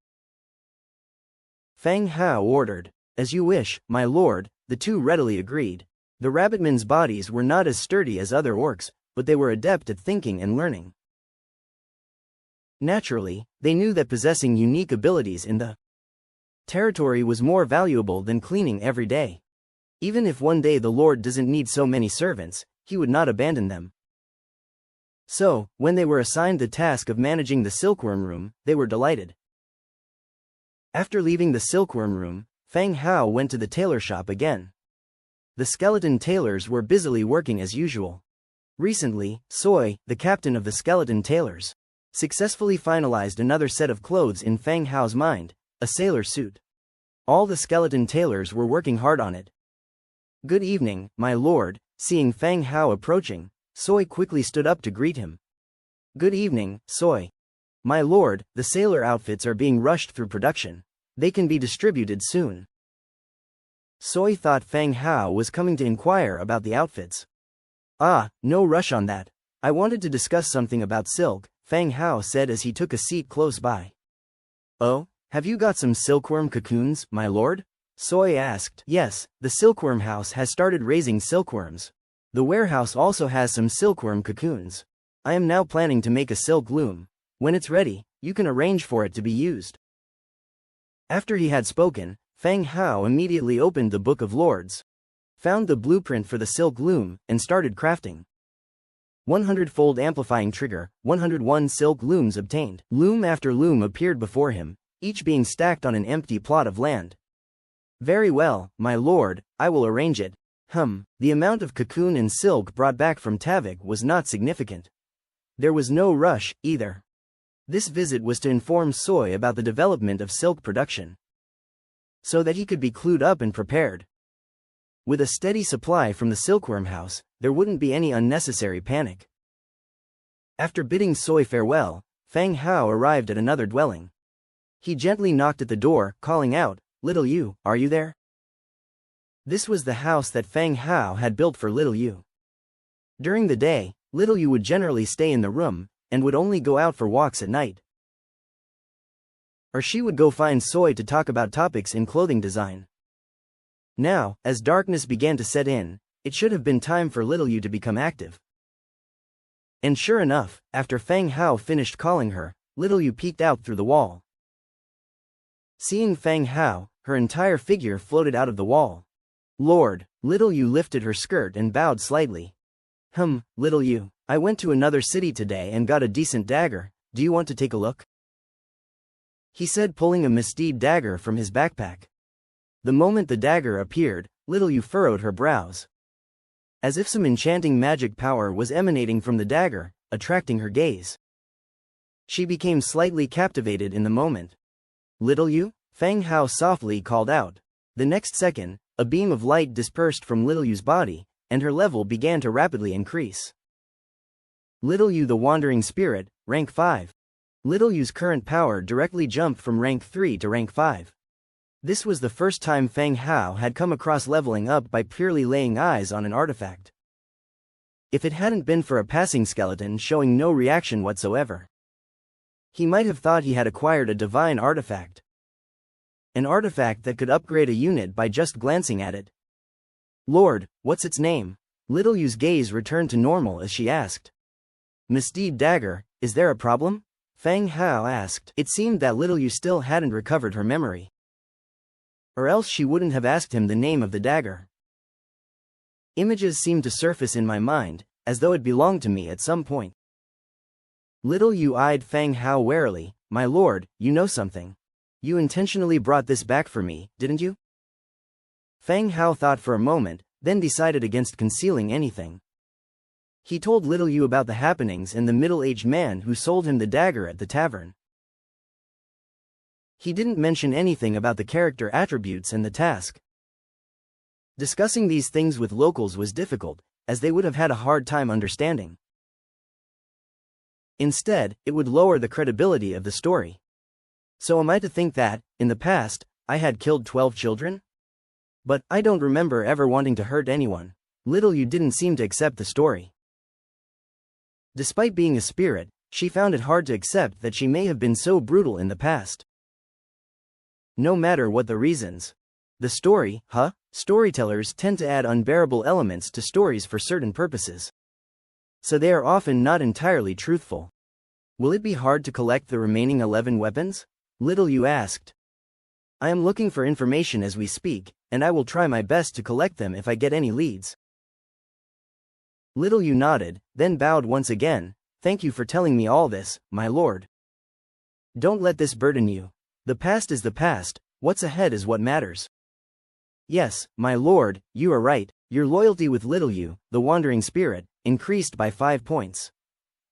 Fang Hao ordered. "As you wish, my lord," the 2 readily agreed. The rabbitmen's bodies were not as sturdy as other orcs, but they were adept at thinking and learning. Naturally, they knew that possessing unique abilities in the territory was more valuable than cleaning every day. Even if one day the Lord doesn't need so many servants, he would not abandon them. So, when they were assigned the task of managing the silkworm room, they were delighted. After leaving the silkworm room, Fang Hao went to the tailor shop again. The skeleton tailors were busily working as usual. Recently, Soy, the captain of the skeleton tailors, successfully finalized another set of clothes in Fang Hao's mind, a sailor suit. All the skeleton tailors were working hard on it. "Good evening, my lord." Seeing Fang Hao approaching, Soy quickly stood up to greet him. "Good evening, Soy." "My lord, the sailor outfits are being rushed through production. They can be distributed soon." Soy thought Fang Hao was coming to inquire about the outfits. "Ah, no rush on that. I wanted to discuss something about silk," Fang Hao said as he took a seat close by. "Oh, have you got some silkworm cocoons, my lord?" Soy asked. "Yes, the silkworm house has started raising silkworms. The warehouse also has some silkworm cocoons. I am now planning to make a silk loom. When it's ready, you can arrange for it to be used." After he had spoken, Fang Hao immediately opened the Book of Lords, found the blueprint for the silk loom, and started crafting. 100-fold amplifying trigger, 101 silk looms obtained. Loom after loom appeared before him, each being stacked on an empty plot of land. "Very well, my lord, I will arrange it." The amount of cocoon and silk brought back from Tavik was not significant. There was no rush, either. This visit was to inform Soy about the development of silk production, so that he could be clued up and prepared. With a steady supply from the silkworm house, there wouldn't be any unnecessary panic. After bidding Soy farewell, Fang Hao arrived at another dwelling. He gently knocked at the door, calling out, "Little Yu, are you there?" This was the house that Fang Hao had built for Little Yu. During the day, Little Yu would generally stay in the room, and would only go out for walks at night. Or she would go find Soy to talk about topics in clothing design. Now, as darkness began to set in, it should have been time for Little Yu to become active. And sure enough, after Fang Hao finished calling her, Little Yu peeked out through the wall. Seeing Fang Hao, her entire figure floated out of the wall. "Lord," Little Yu lifted her skirt and bowed slightly. Little Yu, I went to another city today and got a decent dagger. Do you want to take a look?" he said, pulling a misdeed dagger from his backpack. The moment the dagger appeared, Little Yu furrowed her brows. As if some enchanting magic power was emanating from the dagger, attracting her gaze. She became slightly captivated in the moment. Little Yu? Feng Hao softly called out. The next second, a beam of light dispersed from Little Yu's body, and her level began to rapidly increase. Little Yu the Wandering Spirit, rank 5. Little Yu's current power directly jumped from rank 3 to rank 5. This was the first time Feng Hao had come across leveling up by purely laying eyes on an artifact. If it hadn't been for a passing skeleton showing no reaction whatsoever, he might have thought he had acquired a divine artifact. An artifact that could upgrade a unit by just glancing at it. Lord, what's its name? Little Yu's gaze returned to normal as she asked. Misdeed dagger, is there a problem? Feng Hao asked. It seemed that Little Yu still hadn't recovered her memory. Or else she wouldn't have asked him the name of the dagger. Images seemed to surface in my mind, as though it belonged to me at some point. Little Yu eyed Feng Hao warily. My lord, you know something. You intentionally brought this back for me, didn't you? Feng Hao thought for a moment, then decided against concealing anything. He told Little Yu about the happenings and the middle-aged man who sold him the dagger at the tavern. He didn't mention anything about the character attributes and the task. Discussing these things with locals was difficult, as they would have had a hard time understanding. Instead, it would lower the credibility of the story. So am I to think that, in the past, I had killed 12 children? But I don't remember ever wanting to hurt anyone. Little Yu didn't seem to accept the story. Despite being a spirit, she found it hard to accept that she may have been so brutal in the past. No matter what the reasons. The story, storytellers tend to add unbearable elements to stories for certain purposes. So they are often not entirely truthful. Will it be hard to collect the remaining 11 weapons? Little Yu asked. I am looking for information as we speak, and I will try my best to collect them if I get any leads. Little Yu nodded, then bowed once again. Thank you for telling me all this, my lord. Don't let this burden you. The past is the past, what's ahead is what matters. Yes, my lord, you are right. Your loyalty with Little Yu, the Wandering Spirit, increased by 5 points.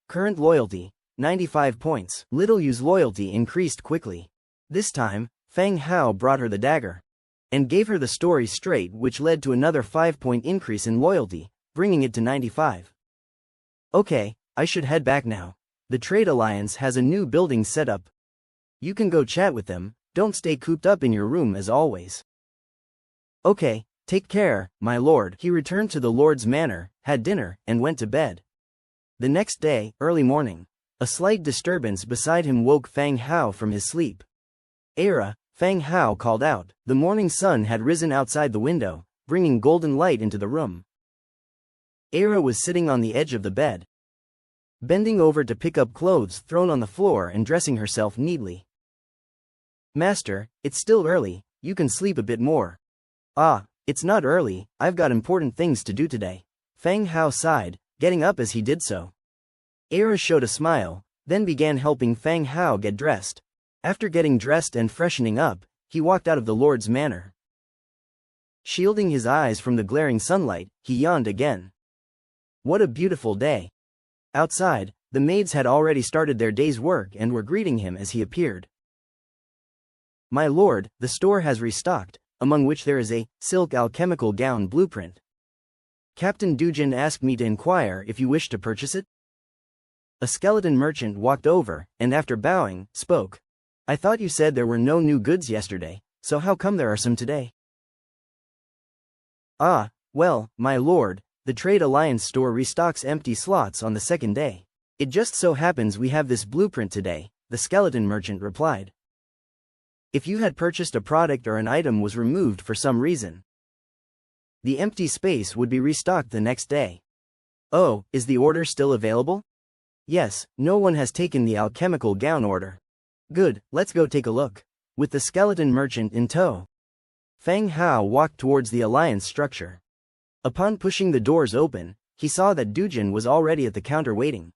Current loyalty, 95 points. Little Yu's loyalty increased quickly. This time, Feng Hao brought her the dagger. And gave her the story straight, which led to another 5-point increase in loyalty, bringing it to 95. Okay, I should head back now. The Trade Alliance has a new building set up. You can go chat with them, don't stay cooped up in your room as always. Okay, take care, my lord. He returned to the lord's manor, had dinner, and went to bed. The next day, early morning, a slight disturbance beside him woke Feng Hao from his sleep. Era, Feng Hao called out. The morning sun had risen outside the window, bringing golden light into the room. Era was sitting on the edge of the bed, bending over to pick up clothes thrown on the floor and dressing herself neatly. Master, it's still early, you can sleep a bit more. Ah, it's not early, I've got important things to do today. Feng Hao sighed, getting up as he did so. Era showed a smile, then began helping Feng Hao get dressed. After getting dressed and freshening up, he walked out of the lord's manor. Shielding his eyes from the glaring sunlight, he yawned again. What a beautiful day. Outside, the maids had already started their day's work and were greeting him as he appeared. My lord, the store has restocked, among which there is a silk alchemical gown blueprint. Captain Dujin asked me to inquire if you wish to purchase it. A skeleton merchant walked over, and after bowing, spoke. I thought you said there were no new goods yesterday, so how come there are some today? Ah, well, my lord, the Trade Alliance store restocks empty slots on the second day. It just so happens we have this blueprint today, the skeleton merchant replied. If you had purchased a product or an item was removed for some reason, the empty space would be restocked the next day. Oh, is the order still available? Yes, no one has taken the alchemical gown order. Good, let's go take a look. With the skeleton merchant in tow, Feng Hao walked towards the alliance structure. Upon pushing the doors open, he saw that Dujin was already at the counter waiting.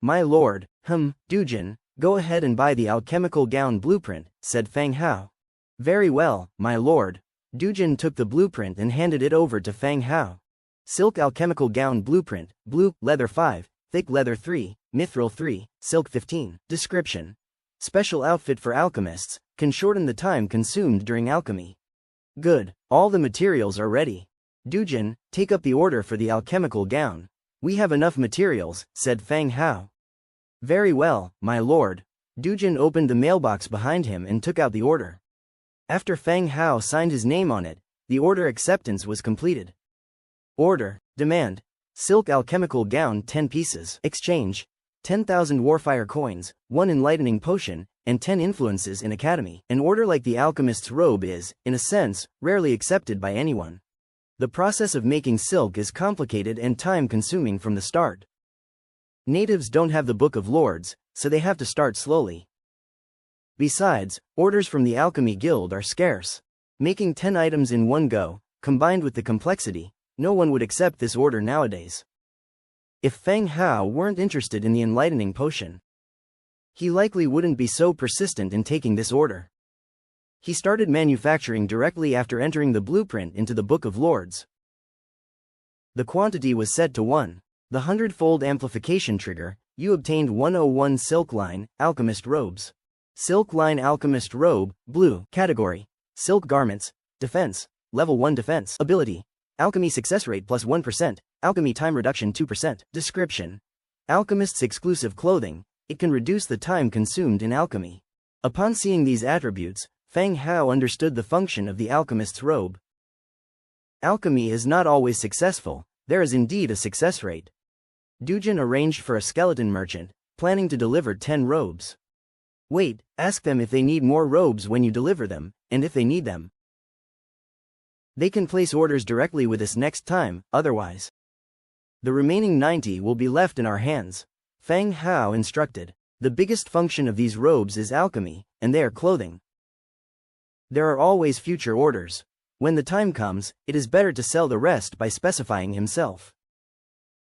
My lord, Dujin, Go ahead and buy the alchemical gown blueprint, said Fang Hao. Very well, my lord. Dujin took the blueprint and handed it over to Fang Hao. Silk alchemical gown blueprint, blue, leather 5, thick leather 3, mithril 3, silk 15. Description. Special outfit for alchemists, can shorten the time consumed during alchemy. Good, all the materials are ready. Dujin, take up the order for the alchemical gown. We have enough materials, said Fang Hao. Very well, my lord. Dujin opened the mailbox behind him and took out the order. After Fang Hao signed his name on it, the order acceptance was completed. Order. Demand. Silk alchemical gown 10 pieces. Exchange. 10,000 warfire coins, 1 enlightening potion, and 10 influences in academy. An order like the alchemist's robe is, in a sense, rarely accepted by anyone. The process of making silk is complicated and time-consuming from the start. Natives don't have the Book of Lords, so they have to start slowly. Besides, orders from the Alchemy Guild are scarce. Making 10 items in one go, combined with the complexity, no one would accept this order nowadays. If Fang Hao weren't interested in the enlightening potion, he likely wouldn't be so persistent in taking this order. He started manufacturing directly after entering the blueprint into the Book of Lords. The quantity was set to 1. The 100-fold amplification trigger, you obtained 101 Silk Line, Alchemist Robes. Silk Line Alchemist Robe, Blue. Category. Silk Garments. Defense. Level 1 Defense. Ability. Alchemy Success Rate plus 1%. Alchemy Time Reduction 2%. Description. Alchemist's exclusive clothing, it can reduce the time consumed in alchemy. Upon seeing these attributes, Fang Hao understood the function of the alchemist's robe. Alchemy is not always successful, there is indeed a success rate. Dujin arranged for a skeleton merchant, planning to deliver 10 robes. Wait, ask them if they need more robes when you deliver them, and if they need them. They can place orders directly with us next time, otherwise the remaining 90 will be left in our hands. Fang Hao instructed. The biggest function of these robes is alchemy, and they are clothing. There are always future orders. When the time comes, it is better to sell the rest by specifying himself.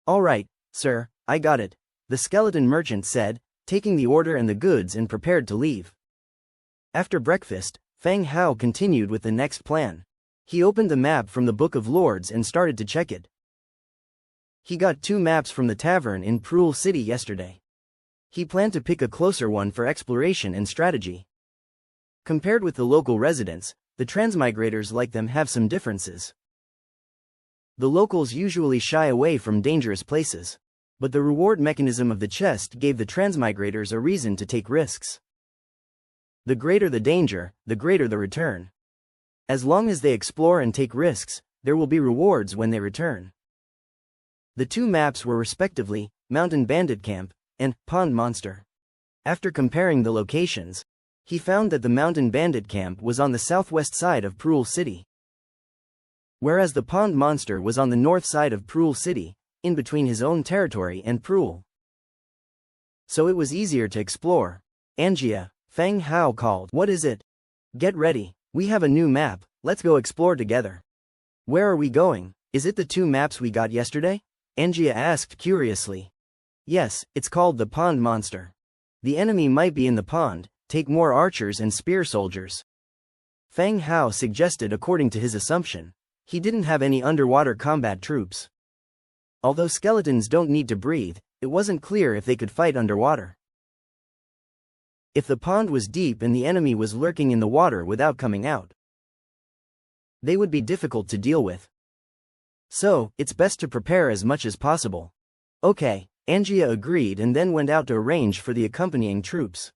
All right, sir, I got it, the skeleton merchant said, taking the order and the goods and prepared to leave. After breakfast, Fang Hao continued with the next plan. He opened the map from the Book of Lords and started to check it. He got 2 maps from the tavern in Prul City yesterday. He planned to pick a closer one for exploration and strategy. Compared with the local residents, the transmigrators like them have some differences. The locals usually shy away from dangerous places, but the reward mechanism of the chest gave the transmigrators a reason to take risks. The greater the danger, the greater the return. As long as they explore and take risks, there will be rewards when they return. The 2 maps were respectively, Mountain Bandit Camp, and Pond Monster. After comparing the locations, he found that the Mountain Bandit Camp was on the southwest side of Prul City, whereas the Pond Monster was on the north side of Prul City, in between his own territory and Prul. So it was easier to explore. Angia, Fang Hao called. What is it? Get ready, we have a new map, let's go explore together. Where are we going? Is it the 2 maps we got yesterday? Angia asked curiously. Yes, it's called the Pond Monster. The enemy might be in the pond, take more archers and spear soldiers. Fang Hao suggested according to his assumption. He didn't have any underwater combat troops. Although skeletons don't need to breathe, it wasn't clear if they could fight underwater. If the pond was deep and the enemy was lurking in the water without coming out, they would be difficult to deal with. So, it's best to prepare as much as possible. Okay, Angia agreed and then went out to arrange for the accompanying troops.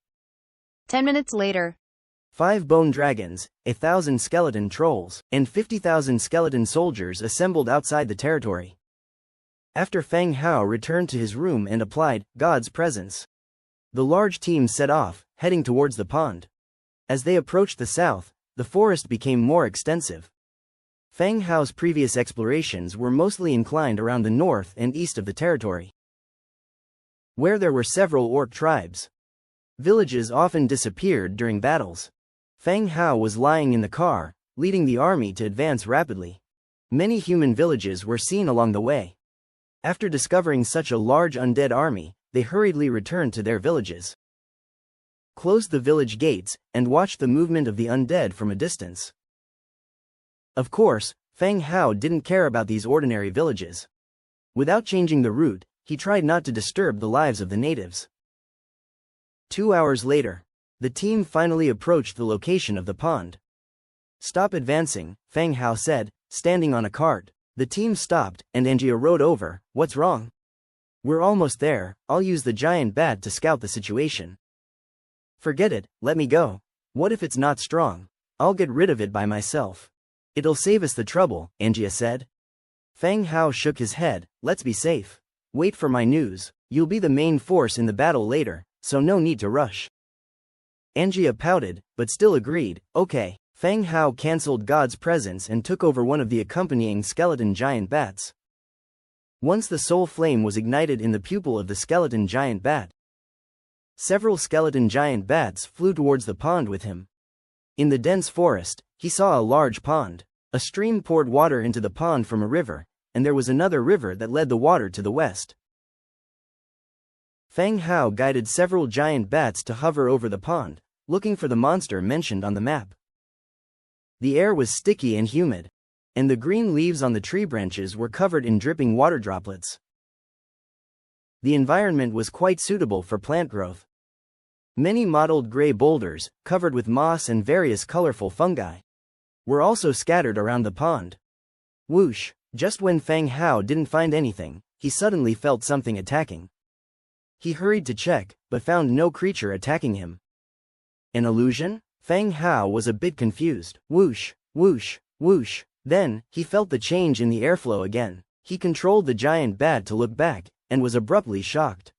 10 minutes later.
5 bone dragons, 1,000 skeleton trolls, and 50,000 skeleton soldiers assembled outside the territory. After Fang Hao returned to his room and applied God's presence, the large team set off, heading towards the pond. As they approached the south, the forest became more extensive. Fang Hao's previous explorations were mostly inclined around the north and east of the territory, where there were several orc tribes. Villages often disappeared during battles. Fang Hao was lying in the car, leading the army to advance rapidly. Many human villages were seen along the way. After discovering such a large undead army, they hurriedly returned to their villages. closed the village gates, and watched the movement of the undead from a distance. Of course, Feng Hao didn't care about these ordinary villages. Without changing the route, he tried not to disturb the lives of the natives. 2 hours later, the team finally approached the location of the pond. "Stop advancing," Feng Hao said, standing on a cart. The team stopped, and Angia rode over. "What's wrong?" "We're almost there. I'll use the giant bat to scout the situation." "Forget it, let me go. What if it's not strong? I'll get rid of it by myself." "It'll save us the trouble," Angia said. Feng Hao shook his head. "Let's be safe. Wait for my news. You'll be the main force in the battle later, so no need to rush." Angia pouted, but still agreed. "Okay." Feng Hao cancelled God's presence and took over one of the accompanying skeleton giant bats. Once the soul flame was ignited in the pupil of the skeleton giant bat, several skeleton giant bats flew towards the pond with him. In the dense forest, he saw a large pond. A stream poured water into the pond from a river, and there was another river that led the water to the west. Feng Hao guided several giant bats to hover over the pond, looking for the monster mentioned on the map. The air was sticky and humid, and the green leaves on the tree branches were covered in dripping water droplets. The environment was quite suitable for plant growth. Many mottled gray boulders, covered with moss and various colorful fungi, were also scattered around the pond. Whoosh! Just when Feng Hao didn't find anything, he suddenly felt something attacking. He hurried to check, but found no creature attacking him. An illusion? Feng Hao was a bit confused. Whoosh, whoosh, whoosh. Then, he felt the change in the airflow again. He controlled the giant bat to look back, and was abruptly shocked.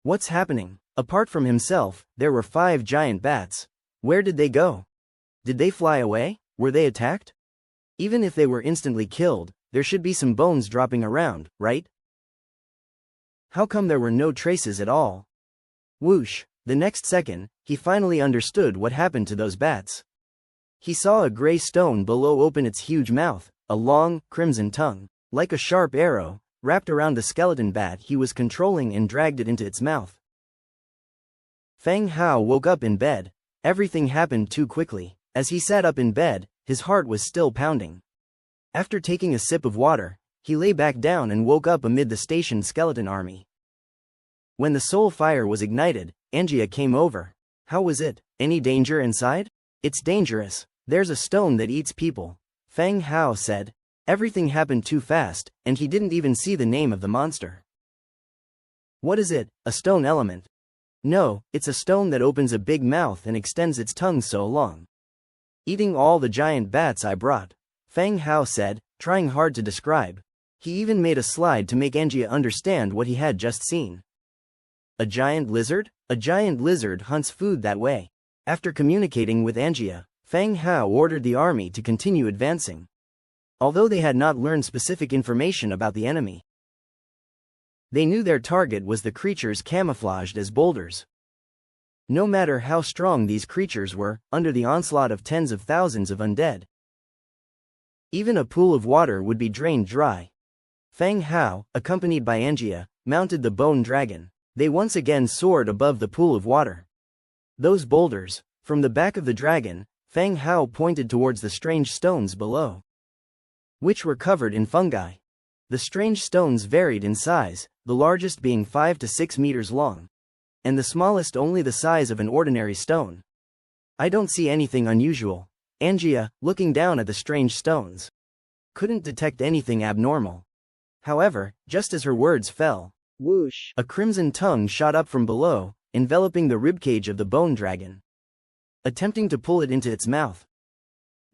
What's happening? Apart from himself, there were 5 giant bats. Where did they go? Did they fly away? Were they attacked? Even if they were instantly killed, there should be some bones dropping around, right? How come there were no traces at all? Whoosh! The next second, he finally understood what happened to those bats. He saw a gray stone below open its huge mouth, a long, crimson tongue, like a sharp arrow, wrapped around the skeleton bat he was controlling and dragged it into its mouth. Feng Hao woke up in bed. Everything happened too quickly. As he sat up in bed, his heart was still pounding. After taking a sip of water, he lay back down and woke up amid the stationed skeleton army. When the soul fire was ignited, Angia came over. How was it? Any danger inside? It's dangerous. There's a stone that eats people, Feng Hao said. Everything happened too fast, and he didn't even see the name of the monster. What is it? A stone element? No, it's a stone that opens a big mouth and extends its tongue so long. Eating all the giant bats I brought, Feng Hao said, trying hard to describe. He even made a slide to make Angia understand what he had just seen. A giant lizard? A giant lizard hunts food that way. After communicating with Angia, Feng Hao ordered the army to continue advancing, although they had not learned specific information about the enemy. They knew their target was the creatures camouflaged as boulders. No matter how strong these creatures were, under the onslaught of tens of thousands of undead, even a pool of water would be drained dry. Feng Hao, accompanied by Angia, mounted the bone dragon. They once again soared above the pool of water. Those boulders. From the back of the dragon, Feng Hao pointed towards the strange stones below, which were covered in fungi. The strange stones varied in size, the largest being 5 to 6 meters long, and the smallest only the size of an ordinary stone. I don't see anything unusual. Angia, looking down at the strange stones, couldn't detect anything abnormal. However, just as her words fell, whoosh, a crimson tongue shot up from below, enveloping the ribcage of the bone dragon, attempting to pull it into its mouth.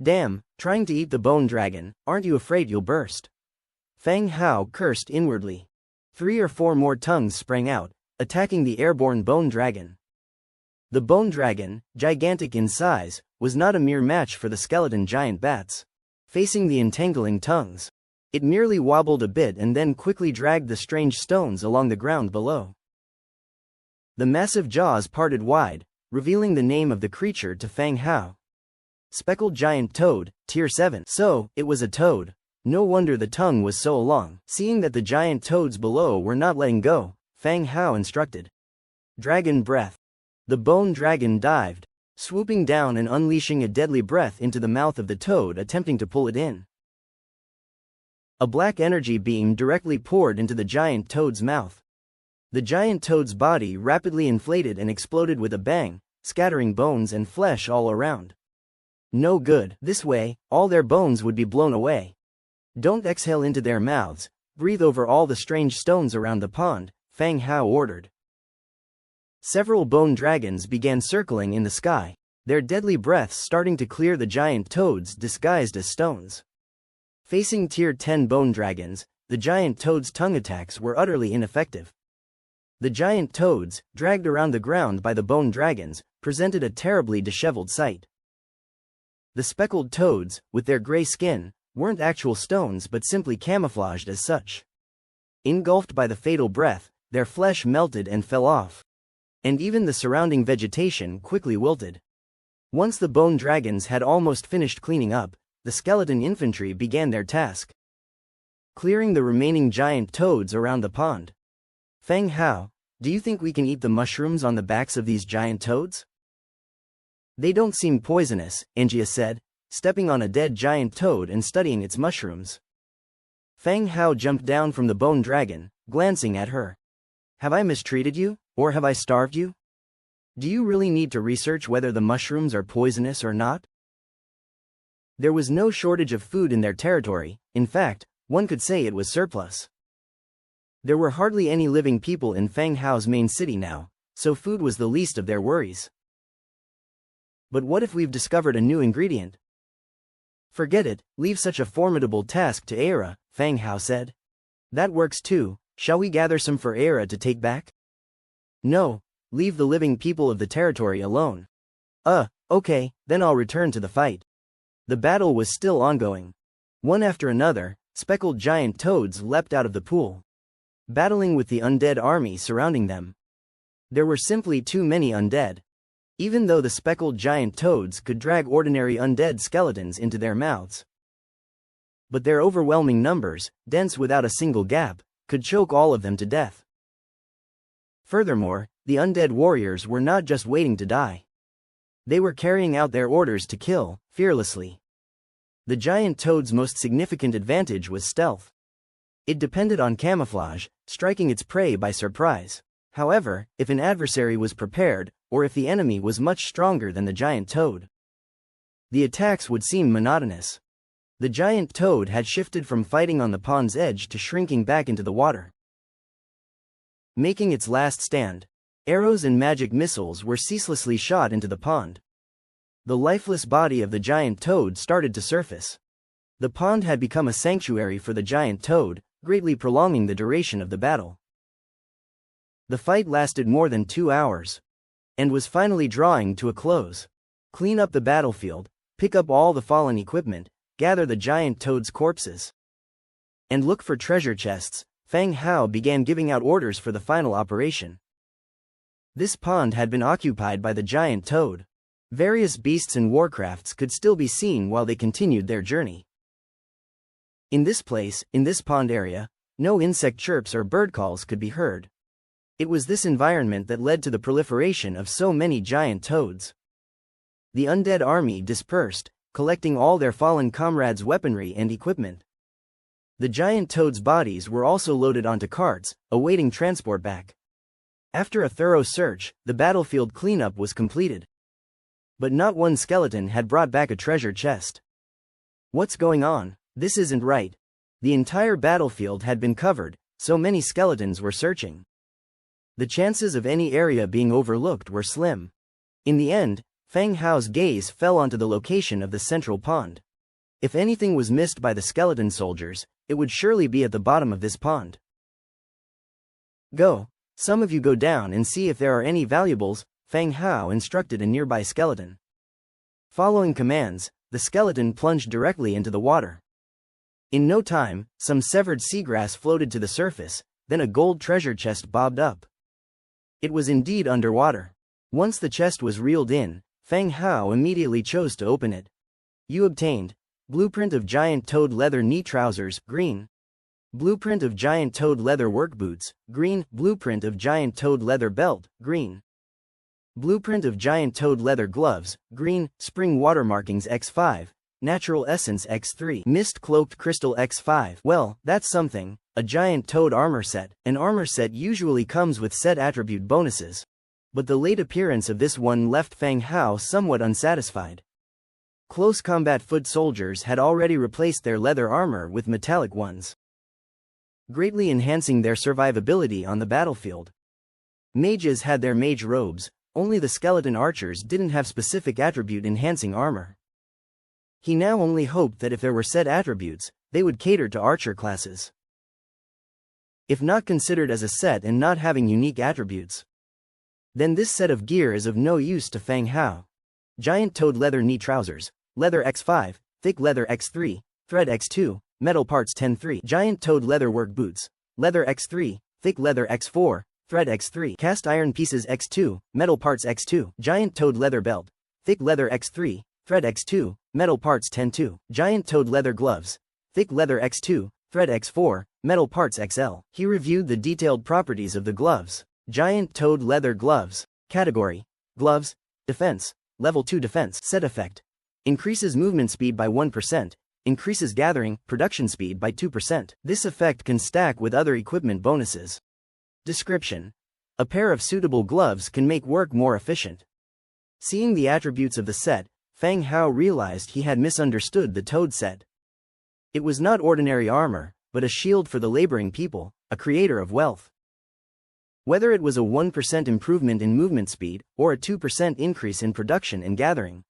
Damn, trying to eat the bone dragon, aren't you afraid you'll burst? Feng Hao cursed inwardly. 3 or 4 more tongues sprang out, attacking the airborne bone dragon. The bone dragon, gigantic in size, was not a mere match for the skeleton giant bats. Facing the entangling tongues, it merely wobbled a bit and then quickly dragged the strange stones along the ground below. The massive jaws parted wide, revealing the name of the creature to Feng Hao. Speckled giant toad, tier 7. So, it was a toad. No wonder the tongue was so long. Seeing that the giant toads below were not letting go, Feng Hao instructed. Dragon breath. The bone dragon dived, swooping down and unleashing a deadly breath into the mouth of the toad, attempting to pull it in. A black energy beam directly poured into the giant toad's mouth. The giant toad's body rapidly inflated and exploded with a bang, scattering bones and flesh all around. No good. This way, all their bones would be blown away. Don't exhale into their mouths, breathe over all the strange stones around the pond, Fang Hao ordered. Several bone dragons began circling in the sky, their deadly breaths starting to clear the giant toads disguised as stones. Facing Tier 10 bone dragons, the giant toads' tongue attacks were utterly ineffective. The giant toads, dragged around the ground by the bone dragons, presented a terribly disheveled sight. The speckled toads, with their gray skin, weren't actual stones but simply camouflaged as such. Engulfed by the fatal breath, their flesh melted and fell off. And even the surrounding vegetation quickly wilted. Once the bone dragons had almost finished cleaning up, the skeleton infantry began their task. Clearing the remaining giant toads around the pond. Fang Hao, do you think we can eat the mushrooms on the backs of these giant toads? They don't seem poisonous, Angia said, stepping on a dead giant toad and studying its mushrooms. Fang Hao jumped down from the bone dragon, glancing at her. Have I mistreated you, or have I starved you? Do you really need to research whether the mushrooms are poisonous or not? There was no shortage of food in their territory, in fact, one could say it was surplus. There were hardly any living people in Fang Hao's main city now, so food was the least of their worries. But what if we've discovered a new ingredient? Forget it, leave such a formidable task to Aira, Fang Hao said. That works too, shall we gather some for Aira to take back? No, leave the living people of the territory alone. Okay, then I'll return to the fight. The battle was still ongoing. One after another, speckled giant toads leapt out of the pool, battling with the undead army surrounding them. There were simply too many undead. Even though the speckled giant toads could drag ordinary undead skeletons into their mouths. But their overwhelming numbers, dense without a single gap, could choke all of them to death. Furthermore, the undead warriors were not just waiting to die. They were carrying out their orders to kill, fearlessly. The giant toad's most significant advantage was stealth. It depended on camouflage, striking its prey by surprise. However, if an adversary was prepared, or if the enemy was much stronger than the giant toad, the attacks would seem monotonous. The giant toad had shifted from fighting on the pond's edge to shrinking back into the water. Making its last stand, arrows and magic missiles were ceaselessly shot into the pond. The lifeless body of the giant toad started to surface. The pond had become a sanctuary for the giant toad, greatly prolonging the duration of the battle. The fight lasted more than 2 hours, and was finally drawing to a close. Clean up the battlefield, pick up all the fallen equipment, gather the giant toad's corpses, and look for treasure chests. Fang Hao began giving out orders for the final operation. This pond had been occupied by the giant toad. Various beasts and warcrafts could still be seen while they continued their journey. In this pond area, no insect chirps or bird calls could be heard. It was this environment that led to the proliferation of so many giant toads. The undead army dispersed, collecting all their fallen comrades' weaponry and equipment. The giant toads' bodies were also loaded onto carts, awaiting transport back. After a thorough search, the battlefield cleanup was completed. But not one skeleton had brought back a treasure chest. What's going on? This isn't right. The entire battlefield had been covered, so many skeletons were searching. The chances of any area being overlooked were slim. In the end, Fang Hao's gaze fell onto the location of the central pond. If anything was missed by the skeleton soldiers, it would surely be at the bottom of this pond. Go. Some of you go down and see if there are any valuables, Fang Hao instructed a nearby skeleton. Following commands, the skeleton plunged directly into the water. In no time, some severed seagrass floated to the surface, then a gold treasure chest bobbed up. It was indeed underwater. Once the chest was reeled in, Fang Hao immediately chose to open it. You obtained blueprint of giant toad leather knee trousers, green. Blueprint of giant toad leather work boots, green. Blueprint of giant toad leather belt, green. Blueprint of giant toad leather gloves, green, spring water markings X5, natural essence X3, mist cloaked crystal X5. Well, that's something, a giant toad armor set. An armor set usually comes with set attribute bonuses. But the late appearance of this one left Fang Hao somewhat unsatisfied. Close combat foot soldiers had already replaced their leather armor with metallic ones, greatly enhancing their survivability on the battlefield. Mages had their mage robes, only the skeleton archers didn't have specific attribute-enhancing armor. He now only hoped that if there were set attributes, they would cater to archer classes. If not considered as a set and not having unique attributes, then this set of gear is of no use to Fang Hao. Giant toad leather knee trousers, leather X5, thick leather X3, thread X2, metal parts 10-3. Giant toad leather work boots, leather X3, thick leather X4, thread X3. Cast iron pieces X2, metal parts X2. Giant toad leather belt, thick leather X3, thread X2, metal parts 10-2. Giant toad leather gloves, thick leather X2, thread X4, metal parts XL. He reviewed the detailed properties of the gloves. Giant toad leather gloves. Category: gloves, defense, level 2 defense. Set effect: increases movement speed by 1%, increases gathering, production speed by 2%. This effect can stack with other equipment bonuses. Description: a pair of suitable gloves can make work more efficient. Seeing the attributes of the set, Fang Hao realized he had misunderstood the toad set. It was not ordinary armor, but a shield for the laboring people, a creator of wealth. Whether it was a 1% improvement in movement speed, or a 2% increase in production and gathering,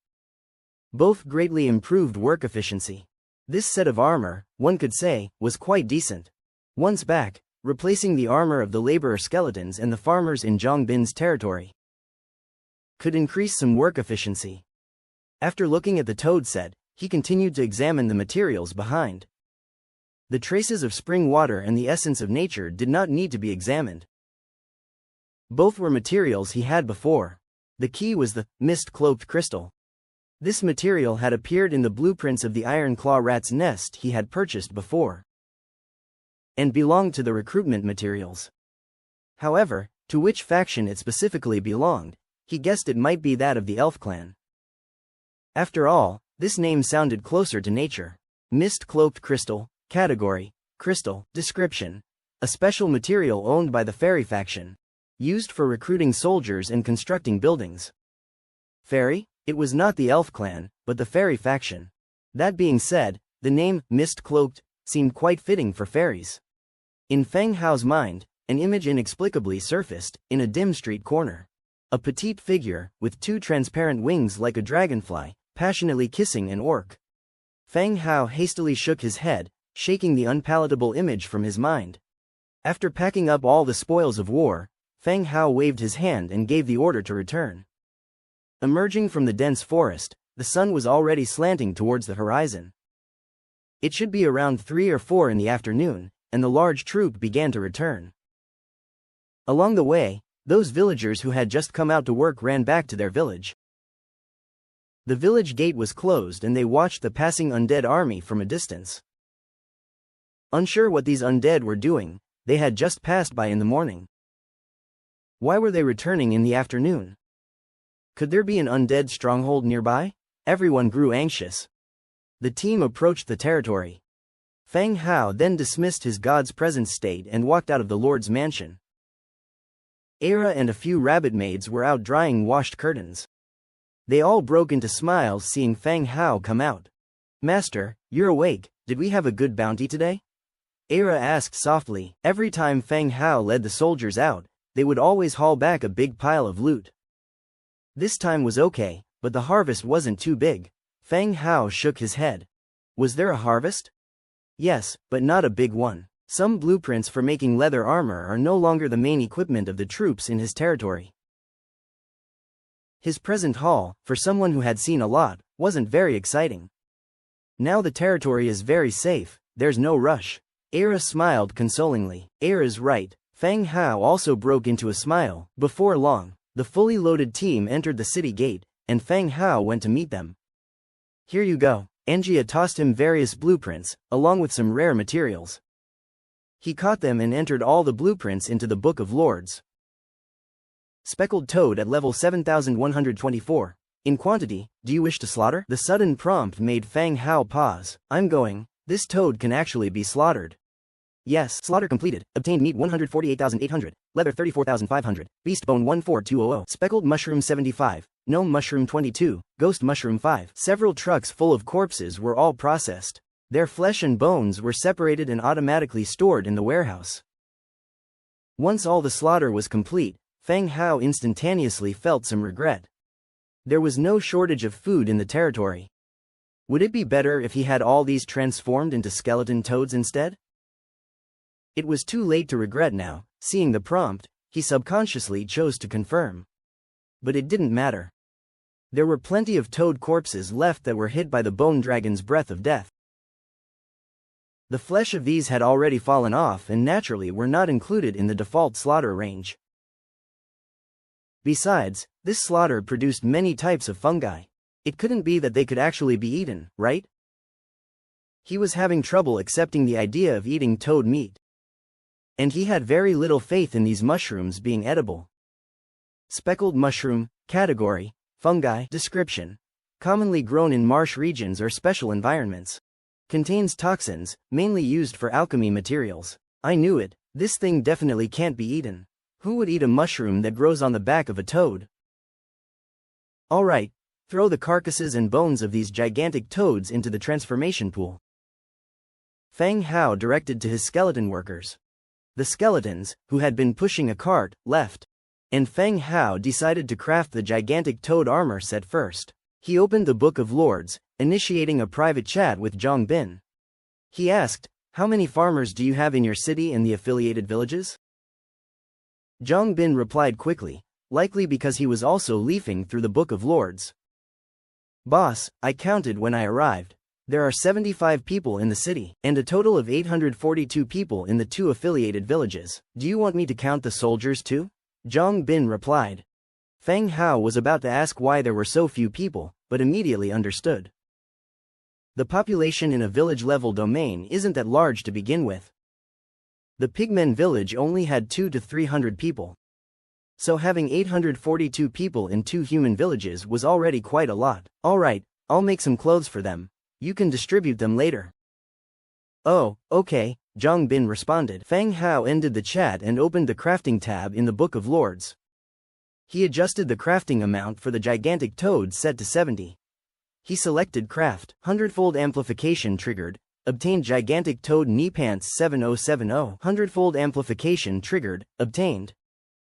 both greatly improved work efficiency. This set of armor, one could say, was quite decent. Once back, replacing the armor of the laborer skeletons and the farmers in Zhongbin's territory could increase some work efficiency. After looking at the toad set, he continued to examine the materials behind. The traces of spring water and the essence of nature did not need to be examined. Both were materials he had before. The key was the mist-cloaked crystal. This material had appeared in the blueprints of the Iron Claw rat's nest he had purchased before, and belonged to the recruitment materials. However, to which faction it specifically belonged, he guessed it might be that of the Elf clan. After all, this name sounded closer to nature. Mist-cloaked crystal. Category: crystal. Description: a special material owned by the fairy faction, used for recruiting soldiers and constructing buildings. Fairy? It was not the Elf clan, but the fairy faction. That being said, the name, mist-cloaked, seemed quite fitting for fairies. In Fang Hao's mind, an image inexplicably surfaced, in a dim street corner. A petite figure, with two transparent wings like a dragonfly, passionately kissing an orc. Fang Hao hastily shook his head, shaking the unpalatable image from his mind. After packing up all the spoils of war, Fang Hao waved his hand and gave the order to return. Emerging from the dense forest, the sun was already slanting towards the horizon. It should be around 3 or 4 in the afternoon, and the large troop began to return. Along the way, those villagers who had just come out to work ran back to their village. The village gate was closed and they watched the passing undead army from a distance. Unsure what these undead were doing, they had just passed by in the morning. Why were they returning in the afternoon? Could there be an undead stronghold nearby? Everyone grew anxious. The team approached the territory. Fang Hao then dismissed his god's present state and walked out of the lord's mansion. Era and a few rabbit maids were out drying washed curtains. They all broke into smiles seeing Fang Hao come out. "Master, you're awake, did we have a good bounty today?" Era asked softly. Every time Fang Hao led the soldiers out, they would always haul back a big pile of loot. This time was okay, but the harvest wasn't too big. Fang Hao shook his head. Was there a harvest? Yes, but not a big one. Some blueprints for making leather armor are no longer the main equipment of the troops in his territory. His present haul, for someone who had seen a lot, wasn't very exciting. Now the territory is very safe, there's no rush. Era smiled consolingly. Era's right. Fang Hao also broke into a smile. Before long, the fully loaded team entered the city gate, and Fang Hao went to meet them. "Here you go." Angia tossed him various blueprints, along with some rare materials. He caught them and entered all the blueprints into the Book of Lords. Speckled toad at level 7124. In quantity, do you wish to slaughter? The sudden prompt made Fang Hao pause. I'm going. This toad can actually be slaughtered. Yes, slaughter completed. Obtained meat 148,800, leather 34,500, beast bone 14200, speckled mushroom 75, gnome mushroom 22, ghost mushroom 5. Several trucks full of corpses were all processed. Their flesh and bones were separated and automatically stored in the warehouse. Once all the slaughter was complete, Fang Hao instantaneously felt some regret. There was no shortage of food in the territory. Would it be better if he had all these transformed into skeleton toads instead? It was too late to regret now. Seeing the prompt, he subconsciously chose to confirm. But it didn't matter. There were plenty of toad corpses left that were hit by the bone dragon's breath of death. The flesh of these had already fallen off and naturally were not included in the default slaughter range. Besides, this slaughter produced many types of fungi. It couldn't be that they could actually be eaten, right? He was having trouble accepting the idea of eating toad meat. And he had very little faith in these mushrooms being edible. Speckled mushroom, category, fungi, description. Commonly grown in marsh regions or special environments. Contains toxins, mainly used for alchemy materials. I knew it, this thing definitely can't be eaten. Who would eat a mushroom that grows on the back of a toad? Alright, throw the carcasses and bones of these gigantic toads into the transformation pool. Fang Hao directed to his skeleton workers. The skeletons, who had been pushing a cart, left. And Fang Hao decided to craft the gigantic toad armor set first. He opened the Book of Lords, initiating a private chat with Zhang Bin. He asked, "How many farmers do you have in your city and the affiliated villages?" Zhang Bin replied quickly, likely because he was also leafing through the Book of Lords. "Boss, I counted when I arrived. There are 75 people in the city, and a total of 842 people in the 2 affiliated villages. Do you want me to count the soldiers too?" Zhang Bin replied. Fang Hao was about to ask why there were so few people, but immediately understood. The population in a village-level domain isn't that large to begin with. The Pigmen village only had 200 to 300 people. So having 842 people in 2 human villages was already quite a lot. Alright, I'll make some clothes for them. You can distribute them later. Oh, okay, Zhang Bin responded. Fang Hao ended the chat and opened the crafting tab in the Book of Lords. He adjusted the crafting amount for the gigantic toad set to 70. He selected craft. 100-fold amplification triggered. Obtained gigantic toad knee pants 7070. 100-fold amplification triggered. Obtained.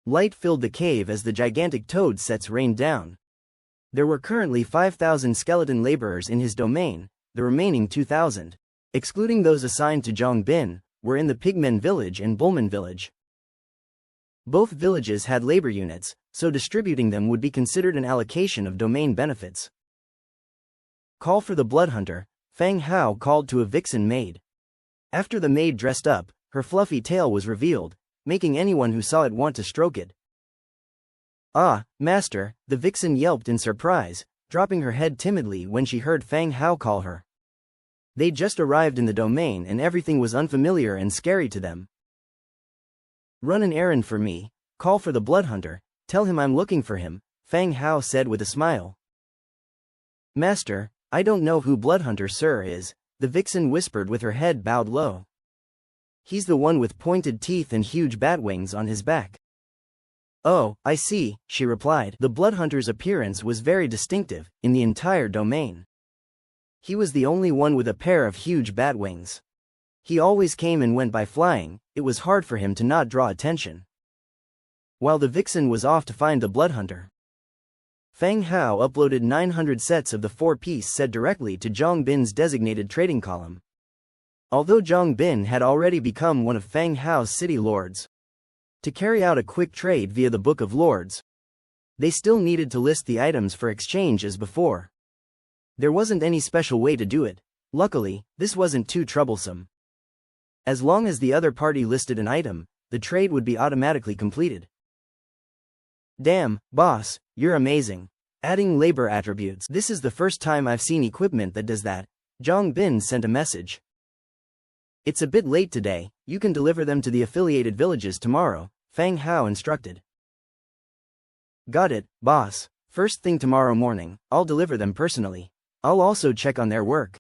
Light filled the cave as the gigantic toad sets rained down. There were currently 5,000 skeleton laborers in his domain. The remaining 2,000, excluding those assigned to Zhang Bin, were in the Pigmen village and Bullman village. Both villages had labor units, so distributing them would be considered an allocation of domain benefits. Call for the blood hunter. Fang Hao called to a vixen maid. After the maid dressed up, her fluffy tail was revealed, making anyone who saw it want to stroke it. "Ah, master," the vixen yelped in surprise, dropping her head timidly when she heard Fang Hao call her. They'd just arrived in the domain and everything was unfamiliar and scary to them. "Run an errand for me, call for the blood hunter, tell him I'm looking for him," Fang Hao said with a smile. "Master, I don't know who blood hunter sir is," the vixen whispered with her head bowed low. "He's the one with pointed teeth and huge bat wings on his back." "Oh, I see," she replied. The blood hunter's appearance was very distinctive, in the entire domain. He was the only one with a pair of huge bat wings. He always came and went by flying, it was hard for him to not draw attention. While the vixen was off to find the blood hunter, Fang Hao uploaded 900 sets of the 4-piece set directly to Zhang Bin's designated trading column. Although Zhang Bin had already become one of Fang Hao's city lords, to carry out a quick trade via the Book of Lords, they still needed to list the items for exchange as before. There wasn't any special way to do it. Luckily, this wasn't too troublesome. As long as the other party listed an item, the trade would be automatically completed. "Damn, boss, you're amazing. Adding labor attributes. This is the first time I've seen equipment that does that." Zhang Bin sent a message. "It's a bit late today, you can deliver them to the affiliated villages tomorrow," Fang Hao instructed. Got it, boss. First thing tomorrow morning, I'll deliver them personally. I'll also check on their work.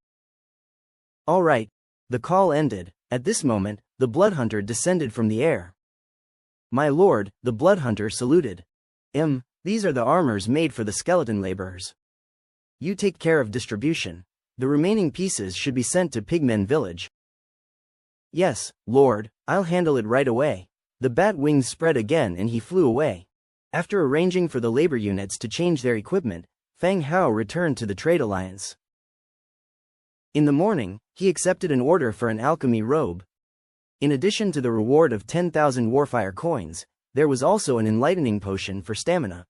All right. The call ended. At this moment, the Bloodhunter descended from the air. My lord, the Bloodhunter saluted. These are the armors made for the skeleton laborers. You take care of distribution. The remaining pieces should be sent to Pigmen Village. Yes, lord, I'll handle it right away. The bat wings spread again and he flew away. After arranging for the labor units to change their equipment, Fang Hao returned to the Trade Alliance. In the morning, he accepted an order for an alchemy robe. In addition to the reward of 10,000 Warfire coins, there was also an enlightening potion for stamina.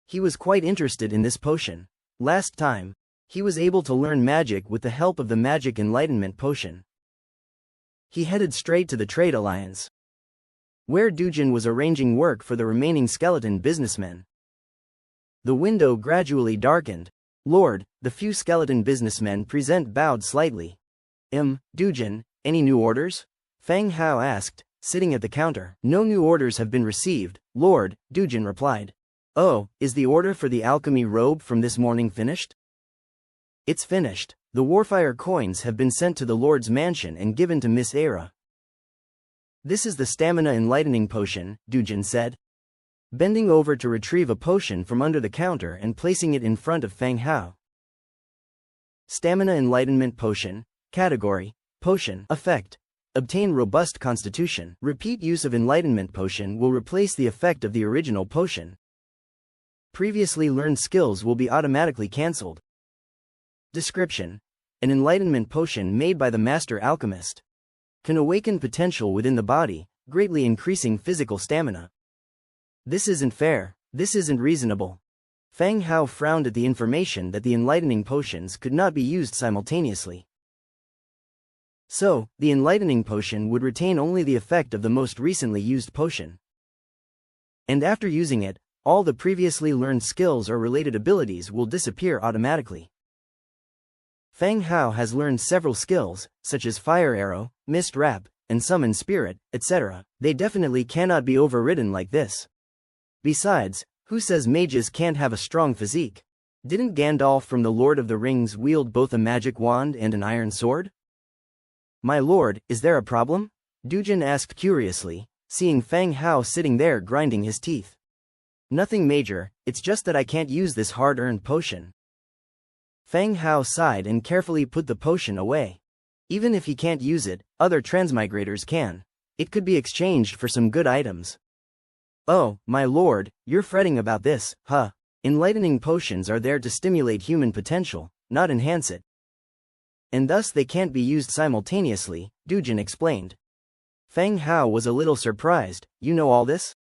He was quite interested in this potion. Last time, he was able to learn magic with the help of the magic enlightenment potion. He headed straight to the Trade Alliance, where Dujin was arranging work for the remaining skeleton businessmen. The window gradually darkened. Lord, the few skeleton businessmen present bowed slightly. Dujin, any new orders? Fang Hao asked, sitting at the counter. No new orders have been received, Lord, Dujin replied. Oh, is the order for the alchemy robe from this morning finished? It's finished. The Warfire coins have been sent to the Lord's mansion and given to Miss Era. This is the stamina enlightening potion, Dujin said, bending over to retrieve a potion from under the counter and placing it in front of Fang Hao. Stamina enlightenment potion. Category: Potion. Effect: Obtain robust constitution. Repeat use of enlightenment potion will replace the effect of the original potion. Previously learned skills will be automatically cancelled. Description: An enlightenment potion made by the master alchemist. Can awaken potential within the body, greatly increasing physical stamina. This isn't fair. This isn't reasonable. Fang Hao frowned at the information that the enlightening potions could not be used simultaneously. So, the enlightening potion would retain only the effect of the most recently used potion. And after using it, all the previously learned skills or related abilities will disappear automatically. Fang Hao has learned several skills, such as Fire Arrow, Mist Wrap, and Summon Spirit, etc. They definitely cannot be overridden like this. Besides, who says mages can't have a strong physique? Didn't Gandalf from the Lord of the Rings wield both a magic wand and an iron sword? My lord, is there a problem? Dujin asked curiously, seeing Fang Hao sitting there grinding his teeth. Nothing major, it's just that I can't use this hard-earned potion. Fang Hao sighed and carefully put the potion away. Even if he can't use it, other transmigrators can. It could be exchanged for some good items. Oh, my lord, you're fretting about this, huh? Enlightening potions are there to stimulate human potential, not enhance it. And thus they can't be used simultaneously, Dujin explained. Fang Hao was a little surprised. You know all this?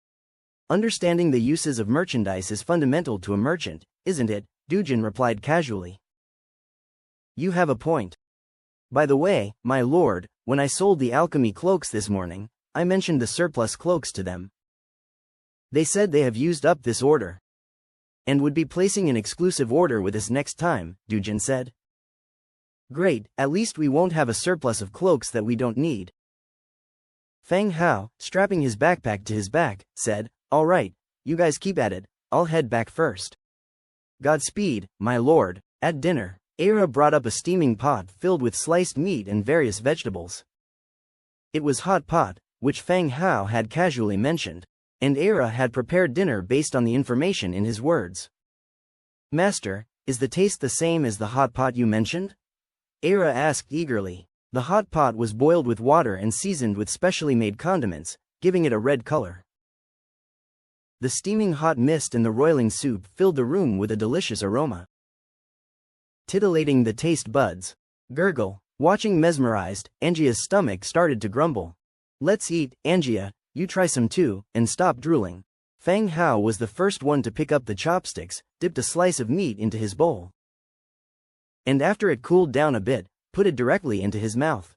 Understanding the uses of merchandise is fundamental to a merchant, isn't it? Dujin replied casually. You have a point. By the way, my lord, when I sold the alchemy cloaks this morning, I mentioned the surplus cloaks to them. They said they have used up this order, and would be placing an exclusive order with us next time, Dujin said. Great, at least we won't have a surplus of cloaks that we don't need. Fang Hao, strapping his backpack to his back, said, All right, you guys keep at it, I'll head back first. Godspeed, my lord. At dinner, Era brought up a steaming pot filled with sliced meat and various vegetables. It was hot pot, which Fang Hao had casually mentioned, and Era had prepared dinner based on the information in his words. Master, is the taste the same as the hot pot you mentioned? Era asked eagerly. The hot pot was boiled with water and seasoned with specially made condiments, giving it a red color. The steaming hot mist and the roiling soup filled the room with a delicious aroma, titillating the taste buds. Gurgle. Watching mesmerized, Angia's stomach started to grumble. Let's eat, Angia, you try some too, and stop drooling. Fang Hao was the first one to pick up the chopsticks, dipped a slice of meat into his bowl, and after it cooled down a bit, put it directly into his mouth.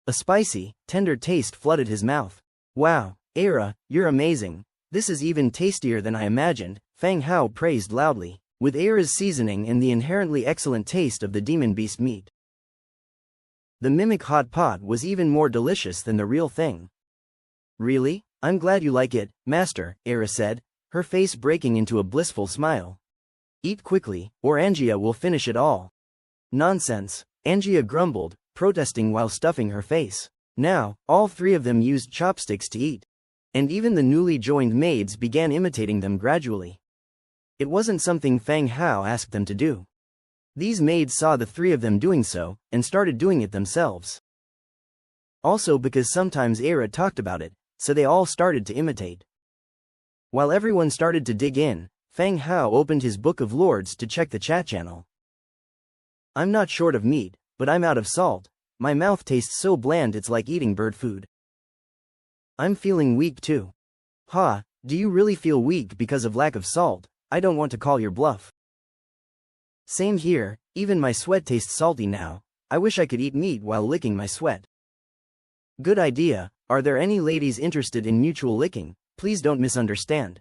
A spicy, tender taste flooded his mouth. Wow, Era, you're amazing. This is even tastier than I imagined, Fang Hao praised loudly, with Era's seasoning and the inherently excellent taste of the demon beast meat. The mimic hot pot was even more delicious than the real thing. Really? I'm glad you like it, Master, Era said. her face breaking into a blissful smile. Eat quickly, or Angia will finish it all. Nonsense, Angia grumbled, protesting while stuffing her face. Now, all three of them used chopsticks to eat. And even the newly joined maids began imitating them gradually. It wasn't something Feng Hao asked them to do. These maids saw the three of them doing so, and started doing it themselves. Also because sometimes Era talked about it, so they all started to imitate. While everyone started to dig in, Feng Hao opened his Book of Lords to check the chat channel. I'm not short of meat, but I'm out of salt. My mouth tastes so bland it's like eating bird food. I'm feeling weak too. Ha, do you really feel weak because of lack of salt? I don't want to call your bluff. Same here, even my sweat tastes salty now. I wish I could eat meat while licking my sweat. Good idea. Are there any ladies interested in mutual licking? Please don't misunderstand.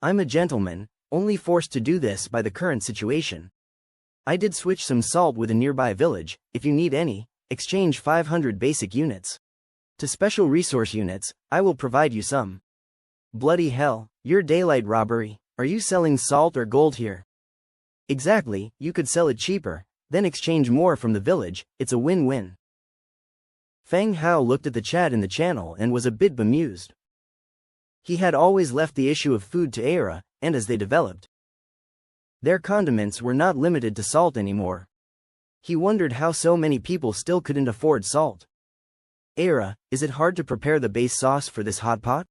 I'm a gentleman, only forced to do this by the current situation. I did switch some salt with a nearby village. If you need any, exchange 500 basic units. To special resource units, I will provide you some. Bloody hell, you're daylight robbery. Are you selling salt or gold here? Exactly, you could sell it cheaper, then exchange more from the village. It's a win-win. Feng Hao looked at the chat in the channel and was a bit bemused. He had always left the issue of food to Era, and as they developed, their condiments were not limited to salt anymore. He wondered how so many people still couldn't afford salt. Era, is it hard to prepare the base sauce for this hot pot?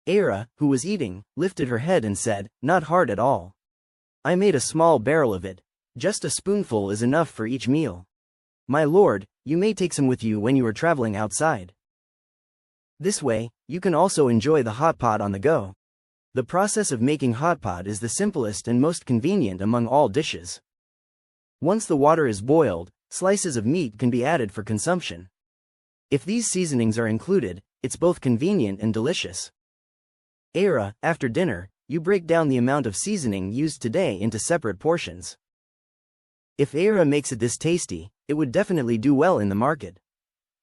Era, who was eating, lifted her head and said, not hard at all. I made a small barrel of it. Just a spoonful is enough for each meal. My lord, you may take some with you when you are traveling outside. This way, you can also enjoy the hot pot on the go. The process of making hot pot is the simplest and most convenient among all dishes. Once the water is boiled, slices of meat can be added for consumption. If these seasonings are included, it's both convenient and delicious. Era, after dinner, you break down the amount of seasoning used today into separate portions. If Era makes it this tasty, it would definitely do well in the market.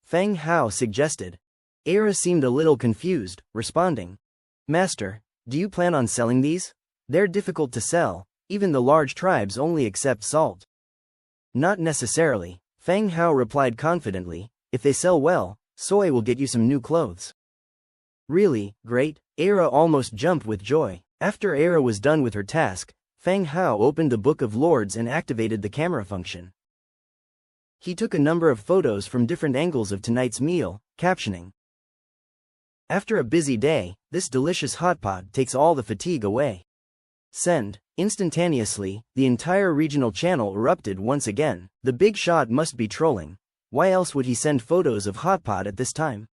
Feng Hao suggested. Era seemed a little confused, responding, Master, do you plan on selling these? They're difficult to sell, even the large tribes only accept salt. Not necessarily, Feng Hao replied confidently. If they sell well, Soy will get you some new clothes. Really, great, Era almost jumped with joy. After Era was done with her task, Feng Hao opened the Book of Lords and activated the camera function. He took a number of photos from different angles of tonight's meal, captioning, after a busy day, this delicious hot pot takes all the fatigue away. Send. Instantaneously, the entire regional channel erupted once again. The big shot must be trolling. Why else would he send photos of hot pot at this time?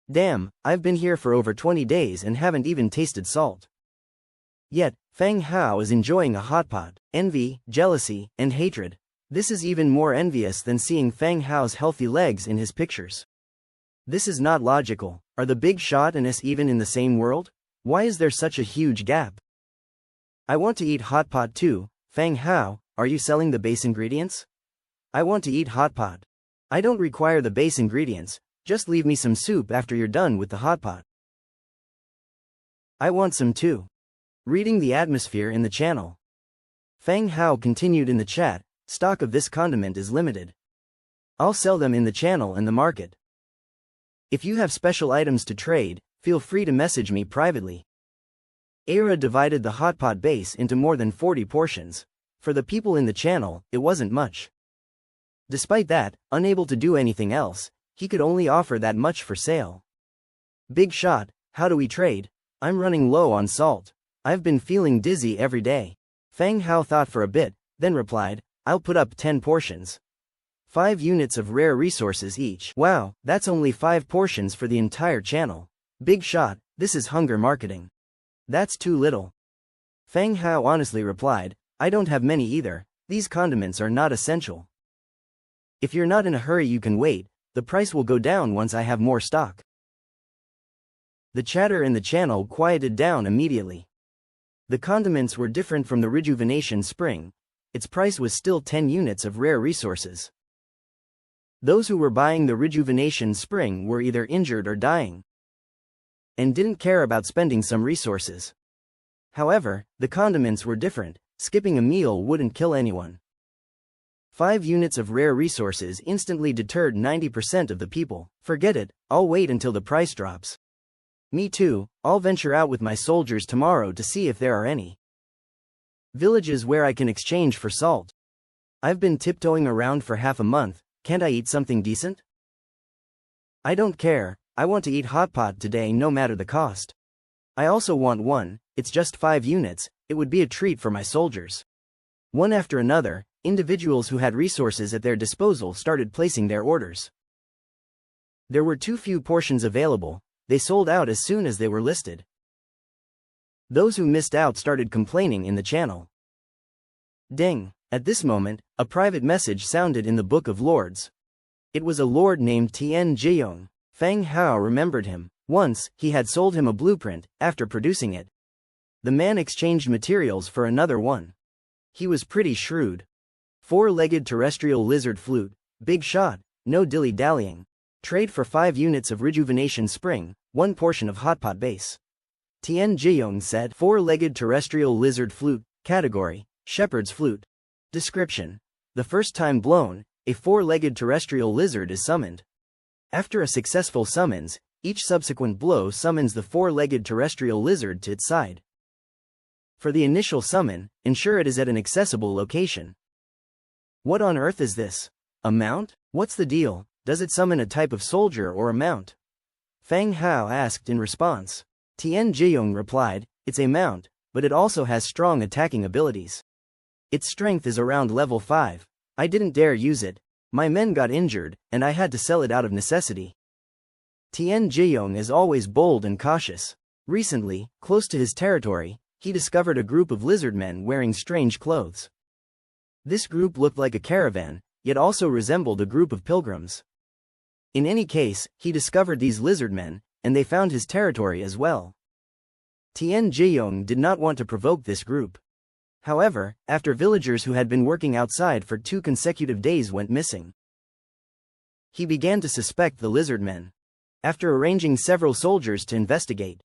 Damn, I've been here for over 20 days and haven't even tasted salt. Yet, Feng Hao is enjoying a hot pot. Envy, jealousy, and hatred. This is even more envious than seeing Feng Hao's healthy legs in his pictures. This is not logical. Are the big shot and us even in the same world? Why is there such a huge gap? I want to eat hot pot too. Feng Hao, are you selling the base ingredients? I want to eat hot pot. I don't require the base ingredients, just leave me some soup after you're done with the hot pot. I want some too. Reading the atmosphere in the channel. Feng Hao continued in the chat, stock of this condiment is limited. I'll sell them in the channel and the market. If you have special items to trade, feel free to message me privately. Era divided the hot pot base into more than 40 portions. For the people in the channel, it wasn't much. Despite that, unable to do anything else, he could only offer that much for sale. Big shot, how do we trade? I'm running low on salt. I've been feeling dizzy every day. Feng Hao thought for a bit, then replied, I'll put up 10 portions. 5 units of rare resources each. Wow, that's only 5 portions for the entire channel. Big shot, this is hunger marketing. That's too little. Feng Hao honestly replied, I don't have many either, these condiments are not essential. If you're not in a hurry you can wait, the price will go down once I have more stock. The chatter in the channel quieted down immediately. The condiments were different from the rejuvenation spring. Its price was still 10 units of rare resources. Those who were buying the rejuvenation spring were either injured or dying. and didn't care about spending some resources. However, the condiments were different. Skipping a meal wouldn't kill anyone. 5 units of rare resources instantly deterred 90% of the people. Forget it, I'll wait until the price drops. Me too, I'll venture out with my soldiers tomorrow to see if there are any villages where I can exchange for salt. I've been tiptoeing around for half a month, can't I eat something decent? I don't care, I want to eat hot pot today no matter the cost. I also want one, it's just 5 units, it would be a treat for my soldiers. One after another, individuals who had resources at their disposal started placing their orders. There were too few portions available, they sold out as soon as they were listed. Those who missed out started complaining in the channel. Ding! At this moment, a private message sounded in the Book of Lords. It was a lord named Tian Jiong. Fang Hao remembered him. Once, he had sold him a blueprint. After producing it, the man exchanged materials for another one. He was pretty shrewd. 4-legged terrestrial lizard flute, big shot, no dilly-dallying. Trade for 5 units of rejuvenation spring, 1 portion of hot pot base. Tian Jiong said. 4-legged terrestrial lizard flute, category, shepherd's flute. Description: the first time blown, a 4-legged terrestrial lizard is summoned. After a successful summons, each subsequent blow summons the 4-legged terrestrial lizard to its side. For the initial summon, ensure it is at an accessible location. What on earth is this? A mount? What's the deal? Does it summon a type of soldier or a mount? Fang Hao asked in response. Tian Jiong replied, it's a mount, but it also has strong attacking abilities. Its strength is around level 5. I didn't dare use it. My men got injured, and I had to sell it out of necessity. Tian Jiong is always bold and cautious. Recently, close to his territory, he discovered a group of lizardmen wearing strange clothes. This group looked like a caravan, yet also resembled a group of pilgrims. In any case, he discovered these lizardmen, and they found his territory as well. Tian Jiong did not want to provoke this group. However, after villagers who had been working outside for 2 consecutive days went missing, he began to suspect the lizardmen. After arranging several soldiers to investigate,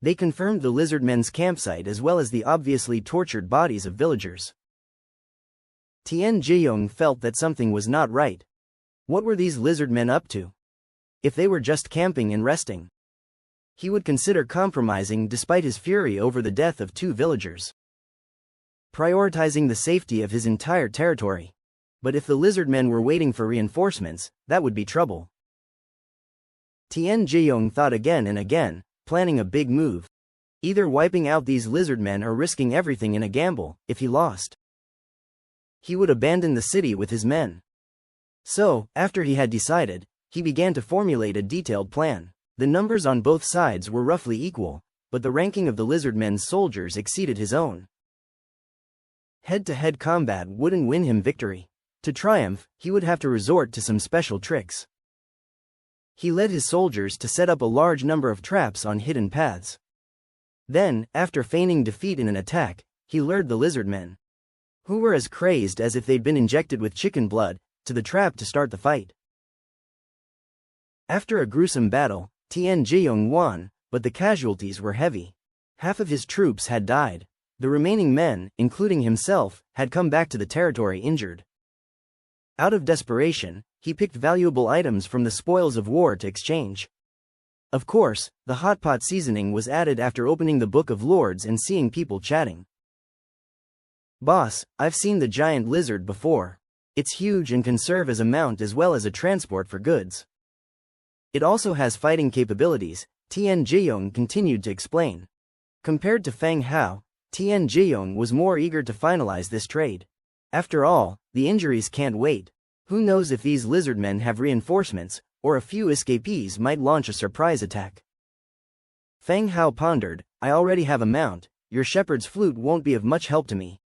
they confirmed the lizardmen's campsite as well as the obviously tortured bodies of villagers. Tian Jiong felt that something was not right. What were these lizardmen up to? If they were just camping and resting, he would consider compromising despite his fury over the death of 2 villagers, prioritizing the safety of his entire territory. But if the lizardmen were waiting for reinforcements, that would be trouble. Tian Jiong thought again and again, planning a big move. Either wiping out these lizardmen or risking everything in a gamble. If he lost, he would abandon the city with his men. So, after he had decided, he began to formulate a detailed plan. The numbers on both sides were roughly equal, but the ranking of the lizardmen's soldiers exceeded his own. Head-to-head combat wouldn't win him victory. To triumph, he would have to resort to some special tricks. He led his soldiers to set up a large number of traps on hidden paths. Then, after feigning defeat in an attack, he lured the lizardmen, who were as crazed as if they'd been injected with chicken blood, to the trap to start the fight. After a gruesome battle, Tian Jiong won, but the casualties were heavy. Half of his troops had died. The remaining men, including himself, had come back to the territory injured. Out of desperation, he picked valuable items from the spoils of war to exchange. Of course, the hot pot seasoning was added after opening the Book of Lords and seeing people chatting. Boss, I've seen the giant lizard before. It's huge and can serve as a mount as well as a transport for goods. It also has fighting capabilities, Tian Jiong continued to explain. Compared to Fang Hao, Tian Jiong was more eager to finalize this trade. After all, the injuries can't wait. Who knows if these lizardmen have reinforcements, or a few escapees might launch a surprise attack. Fang Hao pondered, I already have a mount, your shepherd's flute won't be of much help to me.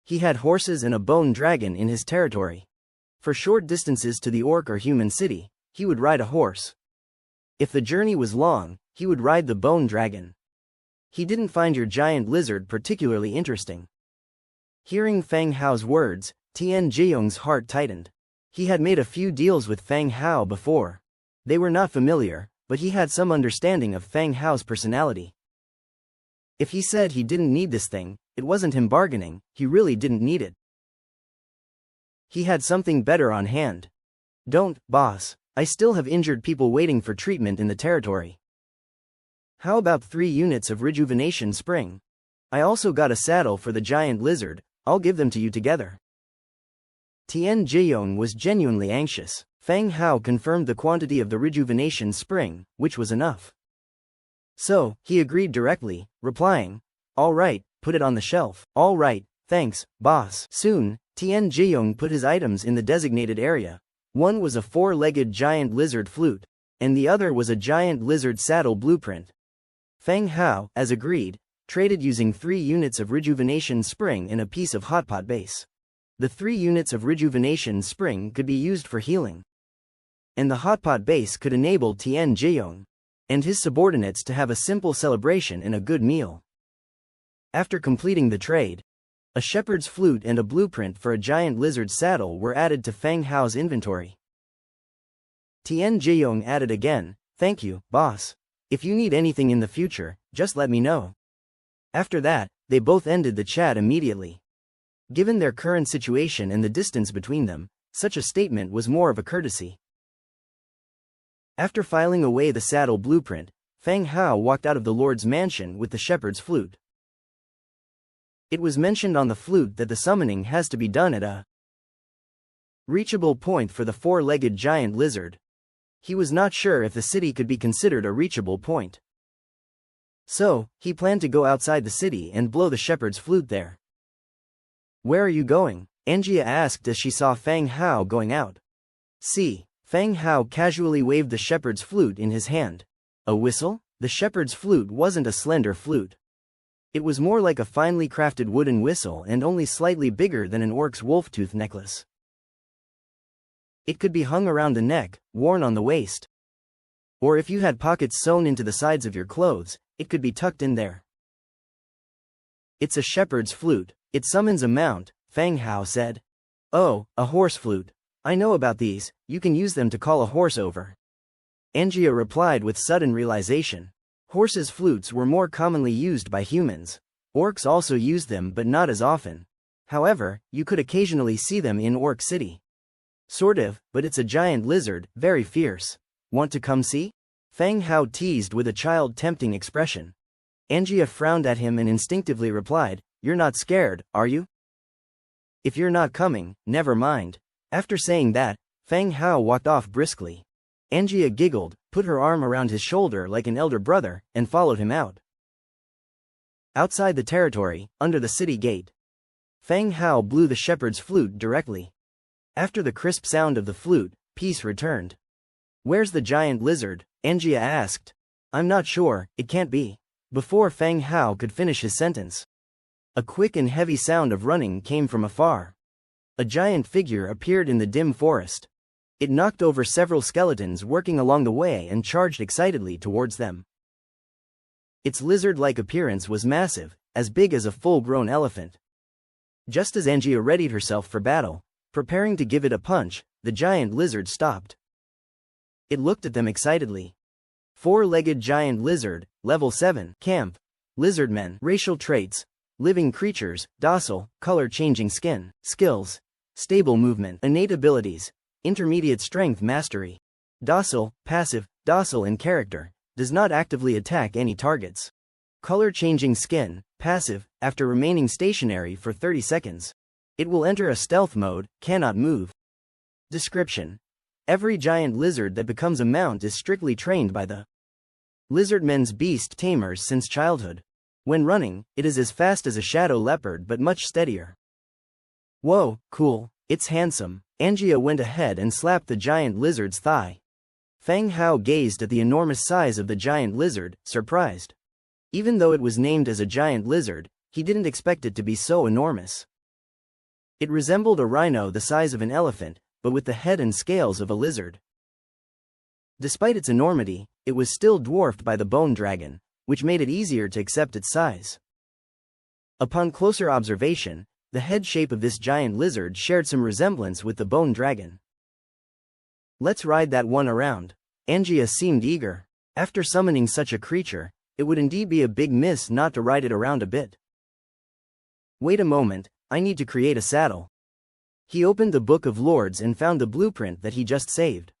He had horses and a bone dragon in his territory. For short distances to the orc or human city, he would ride a horse. If the journey was long, he would ride the bone dragon. He didn't find your giant lizard particularly interesting. Hearing Fang Hao's words, Tian Jiong's heart tightened. He had made a few deals with Fang Hao before. They were not familiar, but he had some understanding of Fang Hao's personality. If he said he didn't need this thing, it wasn't him bargaining, he really didn't need it. He had something better on hand. Don't, boss. I still have injured people waiting for treatment in the territory. How about 3 units of rejuvenation spring? I also got a saddle for the giant lizard, I'll give them to you together. Tian Jiyong was genuinely anxious. Fang Hao confirmed the quantity of the rejuvenation spring, which was enough. So, he agreed directly, replying, "All right, put it on the shelf." "All right, thanks, boss." Soon, Tian Jiyong put his items in the designated area. One was a 4-legged giant lizard flute, and the other was a giant lizard saddle blueprint. Fang Hao, as agreed, traded using 3 units of rejuvenation spring and a piece of hotpot base. The 3 units of rejuvenation spring could be used for healing, and the hotpot base could enable Tian Jiyong and his subordinates to have a simple celebration and a good meal. After completing the trade, a shepherd's flute and a blueprint for a giant lizard saddle were added to Fang Hao's inventory. Tian Jiyong added again, "Thank you, boss. If you need anything in the future, just let me know." After that, they both ended the chat immediately. Given their current situation and the distance between them, such a statement was more of a courtesy. After filing away the saddle blueprint, Fang Hao walked out of the Lord's mansion with the shepherd's flute. It was mentioned on the flute that the summoning has to be done at a reachable point for the 4-legged giant lizard. He was not sure if the city could be considered a reachable point. So, he planned to go outside the city and blow the shepherd's flute there. "Where are you going?" Angia asked as she saw Fang Hao going out. "See." Fang Hao casually waved the shepherd's flute in his hand. A whistle? The shepherd's flute wasn't a slender flute. It was more like a finely crafted wooden whistle and only slightly bigger than an orc's wolf-tooth necklace. It could be hung around the neck, worn on the waist. Or if you had pockets sewn into the sides of your clothes, it could be tucked in there. "It's a shepherd's flute. It summons a mount," Fang Hao said. "Oh, a horse flute. I know about these, you can use them to call a horse over." Angia replied with sudden realization. Horses' flutes were more commonly used by humans. Orcs also used them but not as often. However, you could occasionally see them in Orc City. "Sort of, but it's a giant lizard, very fierce. Want to come see?" Fang Hao teased with a child-tempting expression. Angia frowned at him and instinctively replied, "You're not scared, are you?" "If you're not coming, never mind." After saying that, Fang Hao walked off briskly. Angia giggled, put her arm around his shoulder like an elder brother, and followed him out. Outside the territory, under the city gate, Fang Hao blew the shepherd's flute directly. After the crisp sound of the flute, peace returned. "Where's the giant lizard?" Angia asked. "I'm not sure, it can't be." Before Fang Hao could finish his sentence, a quick and heavy sound of running came from afar. A giant figure appeared in the dim forest. It knocked over several skeletons working along the way and charged excitedly towards them. Its lizard-like appearance was massive, as big as a full-grown elephant. Just as Angia readied herself for battle, preparing to give it a punch, the giant lizard stopped. It looked at them excitedly. 4-legged giant lizard, level 7, camp, lizardmen, racial traits, living creatures, docile, color-changing skin, skills, stable movement, innate abilities, intermediate strength mastery, docile, passive, docile in character, does not actively attack any targets. Color-changing skin, passive, after remaining stationary for 30 seconds. It will enter a stealth mode, cannot move. Description: every giant lizard that becomes a mount is strictly trained by the lizardmen's beast tamers since childhood. When running, it is as fast as a shadow leopard but much steadier. Whoa, cool, it's handsome. Angia went ahead and slapped the giant lizard's thigh. Fang Hao gazed at the enormous size of the giant lizard, surprised. Even though it was named as a giant lizard, he didn't expect it to be so enormous. It resembled a rhino the size of an elephant, but with the head and scales of a lizard. Despite its enormity, it was still dwarfed by the bone dragon, which made it easier to accept its size. Upon closer observation, the head shape of this giant lizard shared some resemblance with the bone dragon. "Let's ride that one around." Angia seemed eager. After summoning such a creature, it would indeed be a big miss not to ride it around a bit. Wait a moment, I need to create a saddle. He opened the Book of Lords and found the blueprint that he just saved.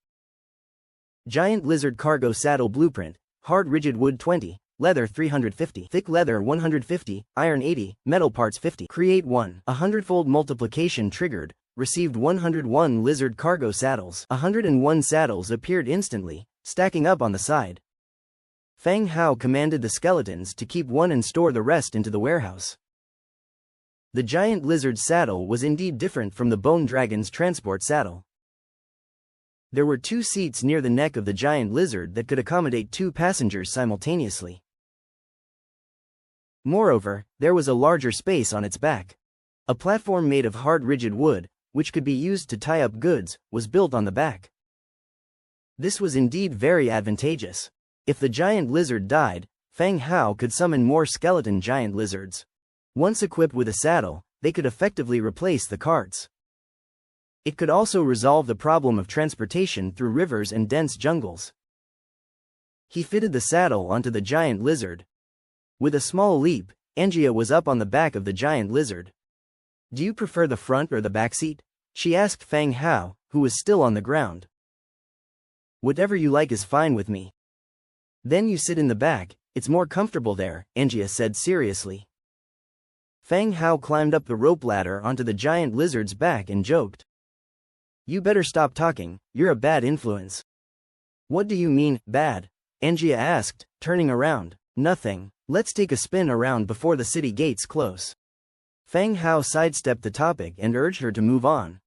Giant Lizard Cargo Saddle Blueprint, hard rigid wood 20, leather 350, thick leather 150, iron 80, metal parts 50. Create 1. 100-fold multiplication triggered, received 101 lizard cargo saddles. 101 saddles appeared instantly, stacking up on the side. Fang Hao commanded the skeletons to keep one and store the rest into the warehouse. The giant lizard saddle was indeed different from the bone dragon's transport saddle. There were 2 seats near the neck of the giant lizard that could accommodate 2 passengers simultaneously. Moreover, there was a larger space on its back. A platform made of hard rigid wood, which could be used to tie up goods, was built on the back. This was indeed very advantageous. If the giant lizard died, Fang Hao could summon more skeleton giant lizards. Once equipped with a saddle, they could effectively replace the carts. It could also resolve the problem of transportation through rivers and dense jungles. He fitted the saddle onto the giant lizard. With a small leap, Angia was up on the back of the giant lizard. Do you prefer the front or the back seat? She asked Fang Hao, who was still on the ground. Whatever you like is fine with me. Then you sit in the back, it's more comfortable there, Angia said seriously. Fang Hao climbed up the rope ladder onto the giant lizard's back and joked. You better stop talking, you're a bad influence. What do you mean, bad? Angia asked, turning around. Nothing, let's take a spin around before the city gates close. Fang Hao sidestepped the topic and urged her to move on.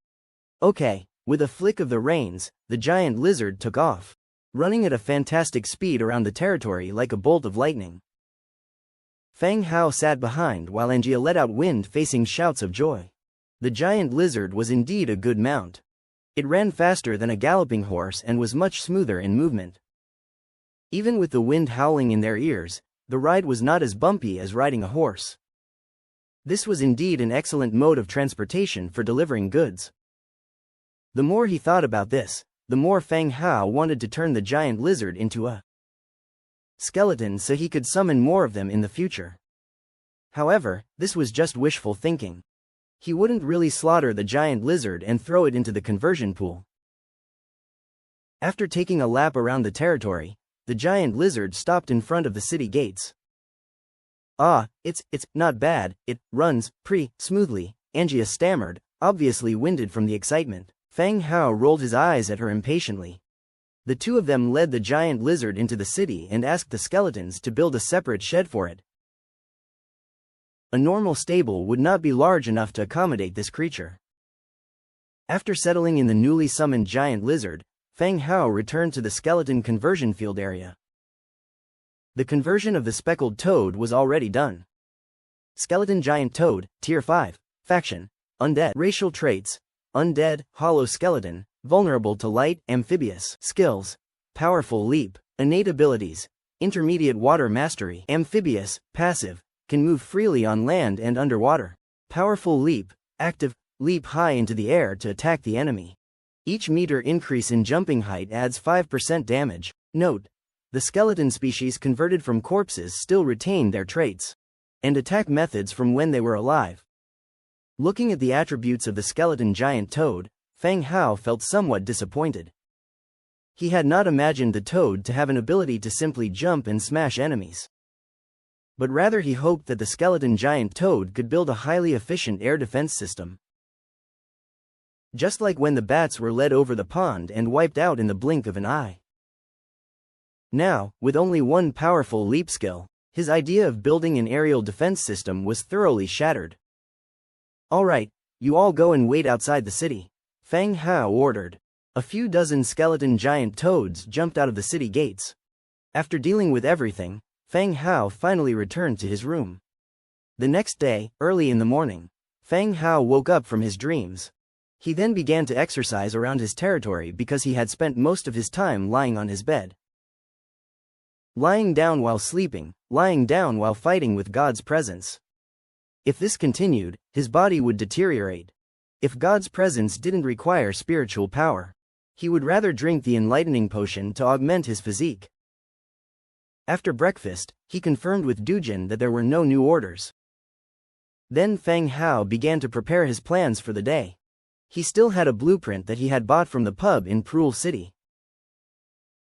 Okay, with a flick of the reins, the giant lizard took off, running at a fantastic speed around the territory like a bolt of lightning. Fang Hao sat behind while Angia let out wind-facing shouts of joy. The giant lizard was indeed a good mount. It ran faster than a galloping horse and was much smoother in movement. Even with the wind howling in their ears, the ride was not as bumpy as riding a horse. This was indeed an excellent mode of transportation for delivering goods. The more he thought about this, the more Fang Hao wanted to turn the giant lizard into a skeleton so he could summon more of them in the future. However, this was just wishful thinking. He wouldn't really slaughter the giant lizard and throw it into the conversion pool. After taking a lap around the territory, the giant lizard stopped in front of the city gates. Ah, it's not bad, it runs pretty smoothly, Angia stammered, obviously winded from the excitement. Fang Hao rolled his eyes at her impatiently. The 2 of them led the giant lizard into the city and asked the skeletons to build a separate shed for it. A normal stable would not be large enough to accommodate this creature. After settling in the newly summoned giant lizard, Fang Hao returned to the skeleton conversion field area. The conversion of the speckled toad was already done. Skeleton giant toad, tier 5, faction, undead, racial traits, undead, hollow skeleton, vulnerable to light, amphibious, skills, powerful leap, innate abilities, intermediate water mastery, amphibious, passive, can move freely on land and underwater, powerful leap, active, leap high into the air to attack the enemy. Each meter increase in jumping height adds 5% damage. Note: the skeleton species converted from corpses still retain their traits and attack methods from when they were alive. Looking at the attributes of the skeleton giant toad, Fang Hao felt somewhat disappointed. He had not imagined the toad to have an ability to simply jump and smash enemies. But rather he hoped that the skeleton giant toad could build a highly efficient air defense system. Just like when the bats were led over the pond and wiped out in the blink of an eye. Now, with only one powerful leap skill, his idea of building an aerial defense system was thoroughly shattered. Alright, you all go and wait outside the city, Fang Hao ordered. A few dozen skeleton giant toads jumped out of the city gates. After dealing with everything, Fang Hao finally returned to his room. The next day, early in the morning, Fang Hao woke up from his dreams. He then began to exercise around his territory because he had spent most of his time lying on his bed. Lying down while sleeping, lying down while fighting with God's presence. If this continued, his body would deteriorate. If God's presence didn't require spiritual power, he would rather drink the enlightening potion to augment his physique. After breakfast, he confirmed with Dujin that there were no new orders. Then Feng Hao began to prepare his plans for the day. He still had a blueprint that he had bought from the pub in Prul City.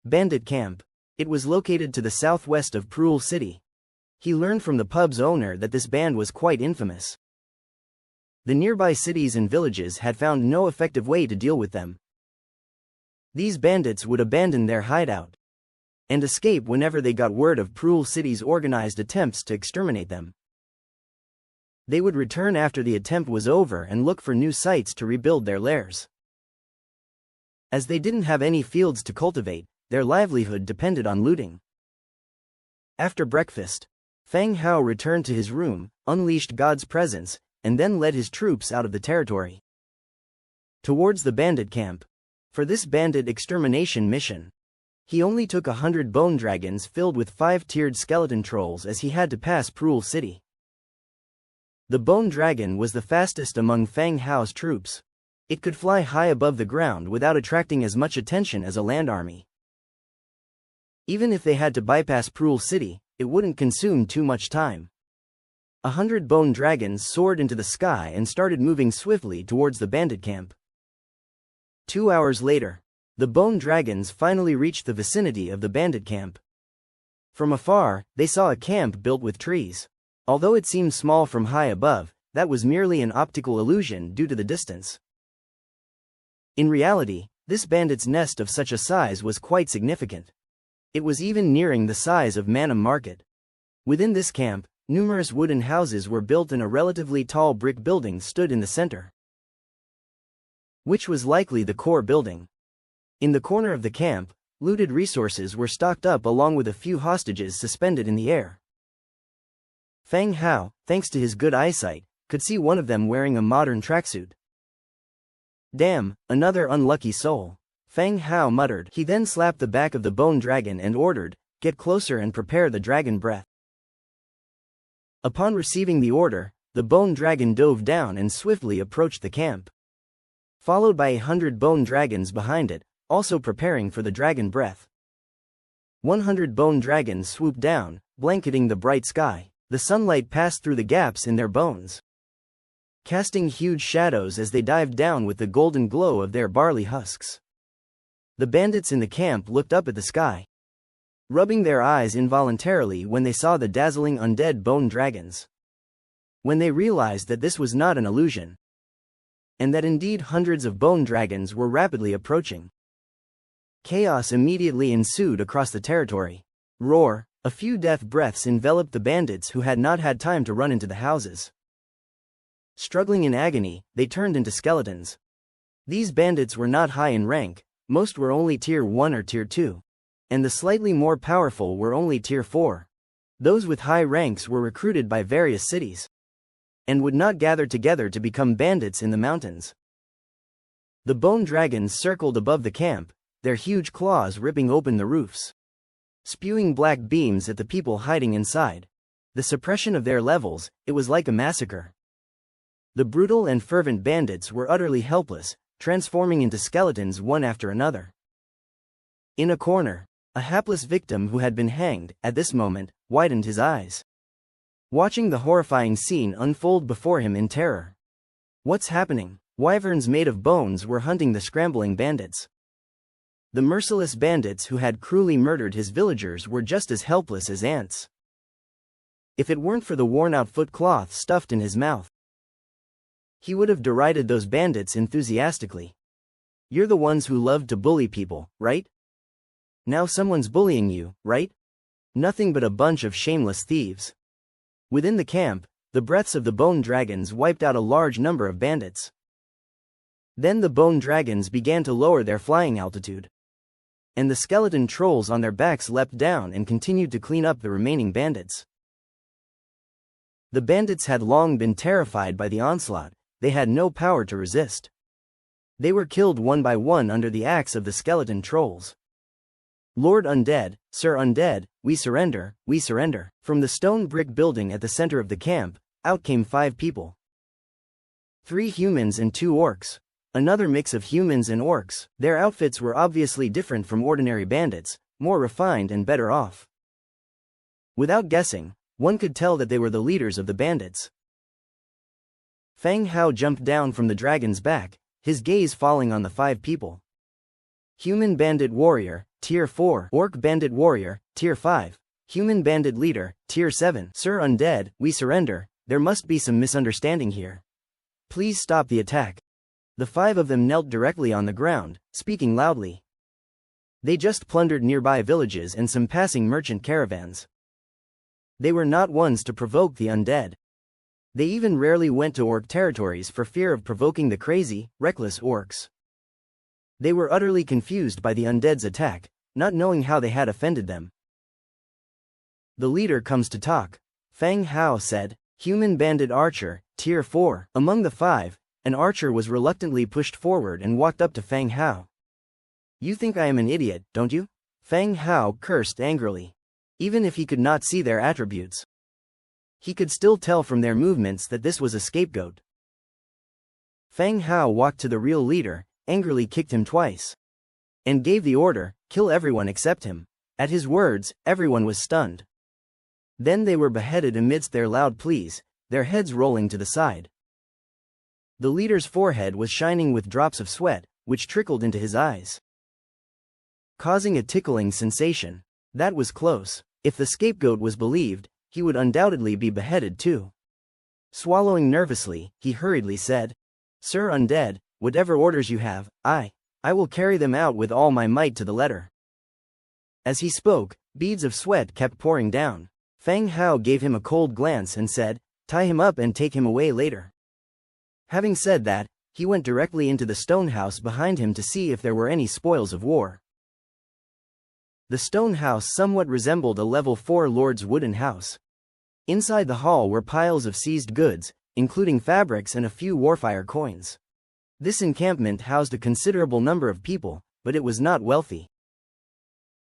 Bandit Camp. It was located to the southwest of Prul City. He learned from the pub's owner that this band was quite infamous. The nearby cities and villages had found no effective way to deal with them. These bandits would abandon their hideout and escape whenever they got word of Prul City's organized attempts to exterminate them. They would return after the attempt was over and look for new sites to rebuild their lairs. As they didn't have any fields to cultivate, their livelihood depended on looting. After breakfast, Feng Hao returned to his room, unleashed God's presence, and then led his troops out of the territory towards the bandit camp. For this bandit extermination mission, he only took 100 bone dragons filled with 5-tiered skeleton trolls, as he had to pass Prul City. The bone dragon was the fastest among Feng Hao's troops. It could fly high above the ground without attracting as much attention as a land army. Even if they had to bypass Prul City, it wouldn't consume too much time. 100 bone dragons soared into the sky and started moving swiftly towards the bandit camp. 2 hours later, the bone dragons finally reached the vicinity of the bandit camp. From afar, they saw a camp built with trees. Although it seemed small from high above, that was merely an optical illusion due to the distance. In reality, this bandit's nest of such a size was quite significant. It was even nearing the size of Manwha Market. Within this camp, numerous wooden houses were built and a relatively tall brick building stood in the center, which was likely the core building. In the corner of the camp, looted resources were stocked up along with a few hostages suspended in the air. Feng Hao, thanks to his good eyesight, could see one of them wearing a modern tracksuit. Damn, another unlucky soul, Feng Hao muttered. He then slapped the back of the bone dragon and ordered, "Get closer and prepare the dragon breath." Upon receiving the order, the bone dragon dove down and swiftly approached the camp, followed by 100 bone dragons behind it, also preparing for the dragon breath. 100 bone dragons swooped down, blanketing the bright sky. The sunlight passed through the gaps in their bones, casting huge shadows as they dived down with the golden glow of their barley husks. The bandits in the camp looked up at the sky, rubbing their eyes involuntarily when they saw the dazzling undead bone dragons. When they realized that this was not an illusion, and that indeed hundreds of bone dragons were rapidly approaching, chaos immediately ensued across the territory. Roar! A few death breaths enveloped the bandits who had not had time to run into the houses. Struggling in agony, they turned into skeletons. These bandits were not high in rank, most were only Tier 1 or Tier 2. And the slightly more powerful were only Tier 4. Those with high ranks were recruited by various cities, and would not gather together to become bandits in the mountains. The bone dragons circled above the camp, their huge claws ripping open the roofs, spewing black beams at the people hiding inside. The suppression of their levels, it was like a massacre. The brutal and fervent bandits were utterly helpless, transforming into skeletons one after another. In a corner, a hapless victim who had been hanged, at this moment, widened his eyes, watching the horrifying scene unfold before him in terror. What's happening? Wyverns made of bones were hunting the scrambling bandits. The merciless bandits who had cruelly murdered his villagers were just as helpless as ants. If it weren't for the worn-out foot cloth stuffed in his mouth, he would have derided those bandits enthusiastically. You're the ones who loved to bully people, right? Now someone's bullying you, right? Nothing but a bunch of shameless thieves. Within the camp, the breaths of the bone dragons wiped out a large number of bandits. Then the bone dragons began to lower their flying altitude, and the skeleton trolls on their backs leapt down and continued to clean up the remaining bandits. The bandits had long been terrified by the onslaught. They had no power to resist. They were killed one by one under the axe of the skeleton trolls. Lord Undead, Sir Undead, we surrender, we surrender. From the stone brick building at the center of the camp, out came 5 people. 3 humans and 2 orcs. Another mix of humans and orcs. Their outfits were obviously different from ordinary bandits, more refined and better off. Without guessing, one could tell that they were the leaders of the bandits. Fang Hao jumped down from the dragon's back, his gaze falling on the 5 people. Human Bandit Warrior, Tier 4. Orc Bandit Warrior, Tier 5. Human Bandit Leader, Tier 7. Sir Undead, we surrender, there must be some misunderstanding here. Please stop the attack. The 5 of them knelt directly on the ground, speaking loudly. They just plundered nearby villages and some passing merchant caravans. They were not ones to provoke the undead. They even rarely went to orc territories for fear of provoking the crazy, reckless orcs. They were utterly confused by the undead's attack, not knowing how they had offended them. The leader comes to talk. Fang Hao said, Human Bandit Archer, Tier 4. Among the 5, an archer was reluctantly pushed forward and walked up to Fang Hao. You think I am an idiot, don't you? Fang Hao cursed angrily. Even if he could not see their attributes, he could still tell from their movements that this was a scapegoat. Fang Hao walked to the real leader, angrily kicked him twice, and gave the order, kill everyone except him. At his words, everyone was stunned. Then they were beheaded amidst their loud pleas, their heads rolling to the side. The leader's forehead was shining with drops of sweat, which trickled into his eyes, causing a tickling sensation. That was close. If the scapegoat was believed, he would undoubtedly be beheaded too. Swallowing nervously, he hurriedly said, Sir Undead, whatever orders you have, I will carry them out with all my might to the letter. As he spoke, beads of sweat kept pouring down. Fang Hao gave him a cold glance and said, tie him up and take him away later. Having said that, he went directly into the stone house behind him to see if there were any spoils of war. The stone house somewhat resembled a level 4 lord's wooden house. Inside the hall were piles of seized goods, including fabrics and a few warfire coins. This encampment housed a considerable number of people, but it was not wealthy.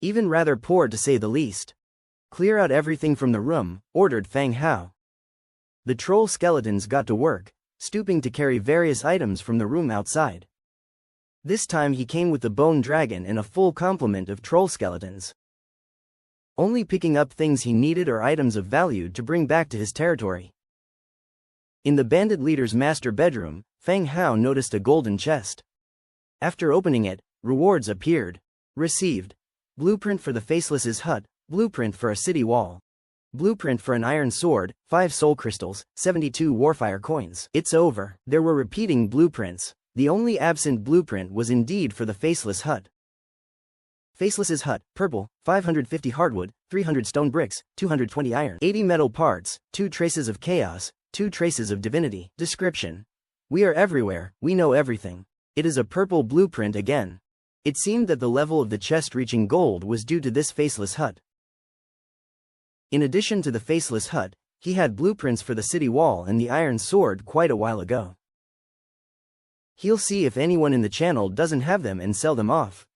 Even rather poor to say the least. Clear out everything from the room, ordered Fang Hao. The troll skeletons got to work, stooping to carry various items from the room outside. This time he came with the bone dragon and a full complement of troll skeletons, only picking up things he needed or items of value to bring back to his territory. In the bandit leader's master bedroom, Fang Hao noticed a golden chest. After opening it, rewards appeared. Received. Blueprint for the Faceless's hut, blueprint for a city wall, blueprint for an iron sword, 5 soul crystals, 72 warfire coins. It's over. There were repeating blueprints. The only absent blueprint was indeed for the Faceless hut. Faceless's hut, purple, 550 hardwood, 300 stone bricks, 220 iron, 80 metal parts, 2 traces of chaos, 2 traces of divinity. Description. We are everywhere, we know everything. It is a purple blueprint again. It seemed that the level of the chest reaching gold was due to this Faceless hut. In addition to the Faceless hut, he had blueprints for the city wall and the iron sword quite a while ago. He'll see if anyone in the channel doesn't have them and sell them off.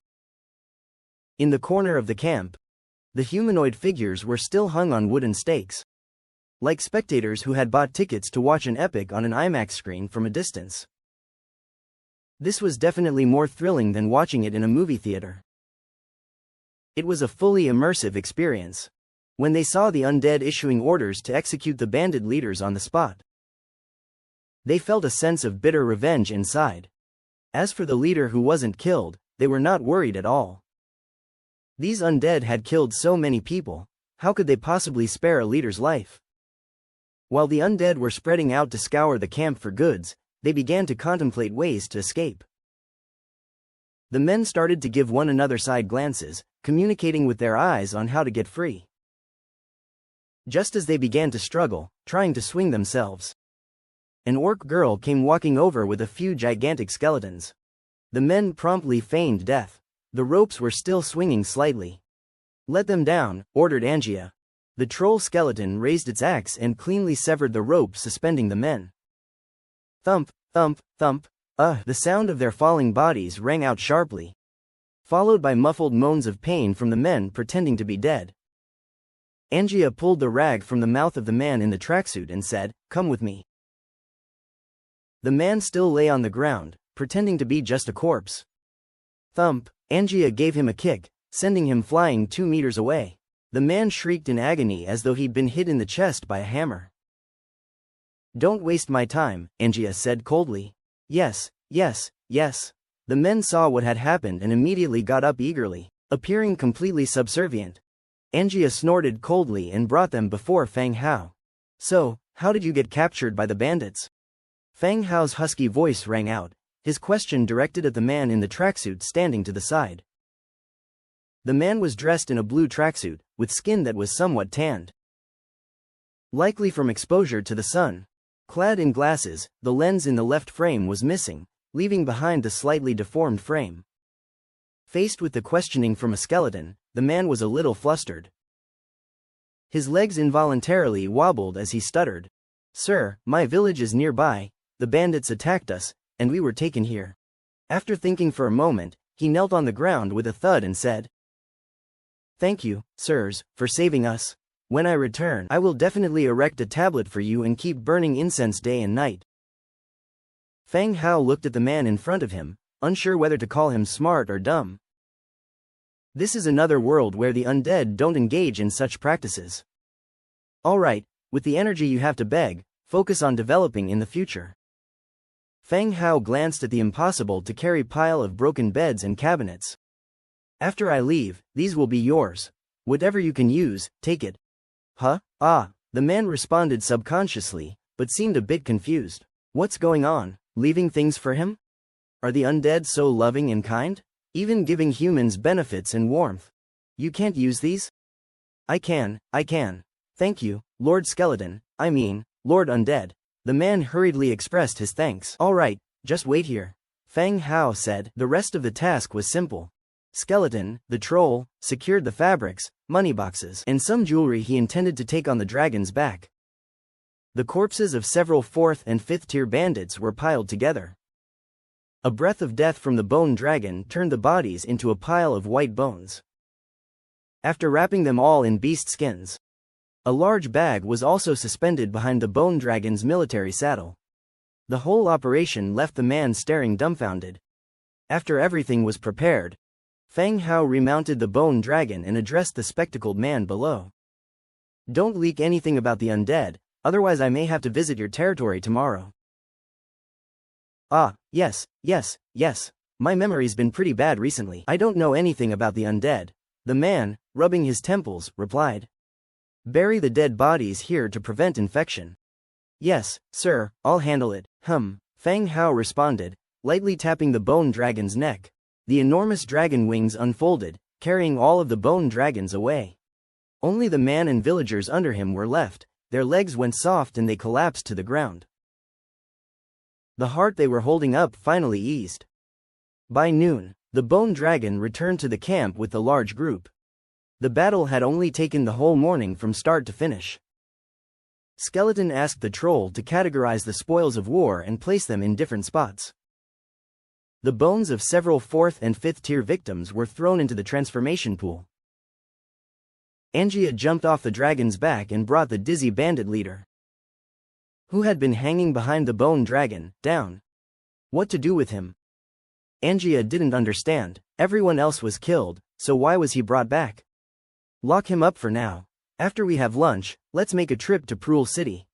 In the corner of the camp, the humanoid figures were still hung on wooden stakes, like spectators who had bought tickets to watch an epic on an IMAX screen from a distance. This was definitely more thrilling than watching it in a movie theater. It was a fully immersive experience. When they saw the undead issuing orders to execute the bandit leaders on the spot, they felt a sense of bitter revenge inside. As for the leader who wasn't killed, they were not worried at all. These undead had killed so many people, how could they possibly spare a leader's life? While the undead were spreading out to scour the camp for goods, they began to contemplate ways to escape. The men started to give one another side glances, communicating with their eyes on how to get free. Just as they began to struggle, trying to swing themselves, an orc girl came walking over with a few gigantic skeletons. The men promptly feigned death. The ropes were still swinging slightly. Let them down, ordered Angia. The troll skeleton raised its axe and cleanly severed the rope suspending the men. Thump, thump, thump. The sound of their falling bodies rang out sharply, followed by muffled moans of pain from the men pretending to be dead. Angia pulled the rag from the mouth of the man in the tracksuit and said, "Come with me." The man still lay on the ground, pretending to be just a corpse. Thump. Angia gave him a kick, sending him flying 2 meters away. The man shrieked in agony as though he'd been hit in the chest by a hammer. "Don't waste my time," Angia said coldly. "Yes, yes, yes." The men saw what had happened and immediately got up eagerly, appearing completely subservient. Angia snorted coldly and brought them before Fang Hao. "So, how did you get captured by the bandits?" Fang Hao's husky voice rang out, his question directed at the man in the tracksuit standing to the side. The man was dressed in a blue tracksuit, with skin that was somewhat tanned, likely from exposure to the sun. Clad in glasses, the lens in the left frame was missing, leaving behind the slightly deformed frame. Faced with the questioning from a skeleton, the man was a little flustered. His legs involuntarily wobbled as he stuttered. "Sir, my village is nearby, the bandits attacked us, and we were taken here." After thinking for a moment, he knelt on the ground with a thud and said, "Thank you, sirs, for saving us. When I return, I will definitely erect a tablet for you and keep burning incense day and night." Fang Hao looked at the man in front of him, unsure whether to call him smart or dumb. This is another world where the undead don't engage in such practices. All right, with the energy you have to beg, focus on developing in the future. Fang Hao glanced at the impossible to carry pile of broken beds and cabinets. "After I leave, these will be yours. Whatever you can use, take it." "Huh? Ah," the man responded subconsciously, but seemed a bit confused. What's going on? Leaving things for him? Are the undead so loving and kind? Even giving humans benefits and warmth. "You can't use these?" I can. Thank you, Lord Skeleton, Lord Undead." The man hurriedly expressed his thanks. "All right, just wait here," Fang Hao said. The rest of the task was simple. Skeleton, the troll, secured the fabrics, money boxes, and some jewelry he intended to take on the dragon's back. The corpses of several 4th and 5th tier bandits were piled together. A breath of death from the bone dragon turned the bodies into a pile of white bones. After wrapping them all in beast skins, a large bag was also suspended behind the bone dragon's military saddle. The whole operation left the man staring dumbfounded. After everything was prepared, Fang Hao remounted the bone dragon and addressed the spectacled man below. "Don't leak anything about the undead, otherwise I may have to visit your territory tomorrow." "Ah, yes. My memory's been pretty bad recently. I don't know anything about the undead," the man, rubbing his temples, replied. "Bury the dead bodies here to prevent infection." "Yes, sir, I'll handle it." Fang Hao responded, lightly tapping the bone dragon's neck. The enormous dragon wings unfolded, carrying all of the bone dragons away. Only the man and villagers under him were left, their legs went soft and they collapsed to the ground. The heart they were holding up finally eased. By noon, the bone dragon returned to the camp with the large group. The battle had only taken the whole morning from start to finish. Skeleton asked the troll to categorize the spoils of war and place them in different spots. The bones of several 4th and 5th tier victims were thrown into the transformation pool. Angia jumped off the dragon's back and brought the dizzy bandit leader, who had been hanging behind the bone dragon, down. What to do with him? Angia didn't understand. Everyone else was killed, so why was he brought back? "Lock him up for now. After we have lunch, let's make a trip to Prul City,"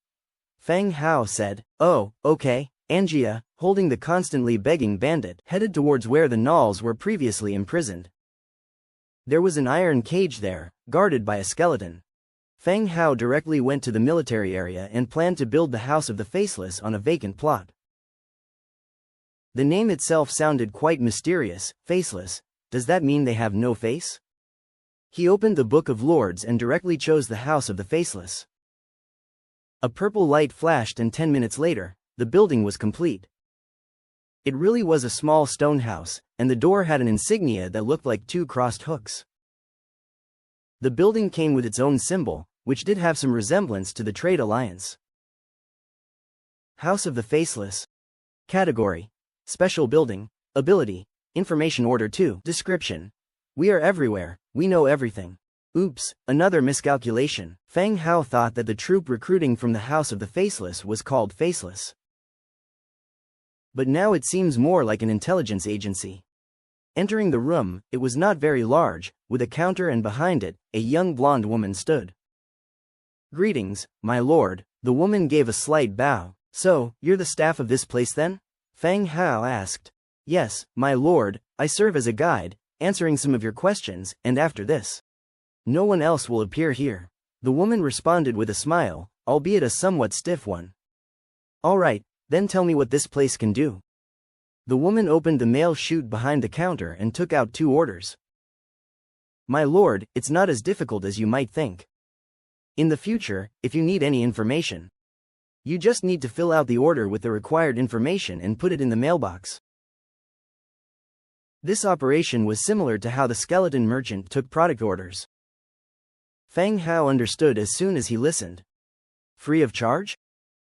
Fang Hao said. "Oh, okay." Angia, holding the constantly begging bandit, headed towards where the gnolls were previously imprisoned. There was an iron cage there, guarded by a skeleton. Fang Hao directly went to the military area and planned to build the House of the Faceless on a vacant plot. The name itself sounded quite mysterious. Faceless, does that mean they have no face? He opened the Book of Lords and directly chose the House of the Faceless. A purple light flashed and 10 minutes later, the building was complete. It really was a small stone house, and the door had an insignia that looked like 2 crossed hooks. The building came with its own symbol, which did have some resemblance to the Trade Alliance. House of the Faceless. Category: Special Building. Ability: Information Order 2. Description: We are everywhere, we know everything. Oops, another miscalculation. Fang Hao thought that the troop recruiting from the House of the Faceless was called Faceless. But now it seems more like an intelligence agency. Entering the room, it was not very large, with a counter and behind it, a young blonde woman stood. "Greetings, my lord," the woman gave a slight bow. "So, you're the staff of this place then?" Fang Hao asked. "Yes, my lord, I serve as a guide, answering some of your questions, and after this, no one else will appear here." The woman responded with a smile, albeit a somewhat stiff one. "All right, then tell me what this place can do." The woman opened the mail chute behind the counter and took out 2 orders. "My lord, it's not as difficult as you might think. In the future, if you need any information, you just need to fill out the order with the required information and put it in the mailbox." This operation was similar to how the skeleton merchant took product orders. Fang Hao understood as soon as he listened. "Free of charge?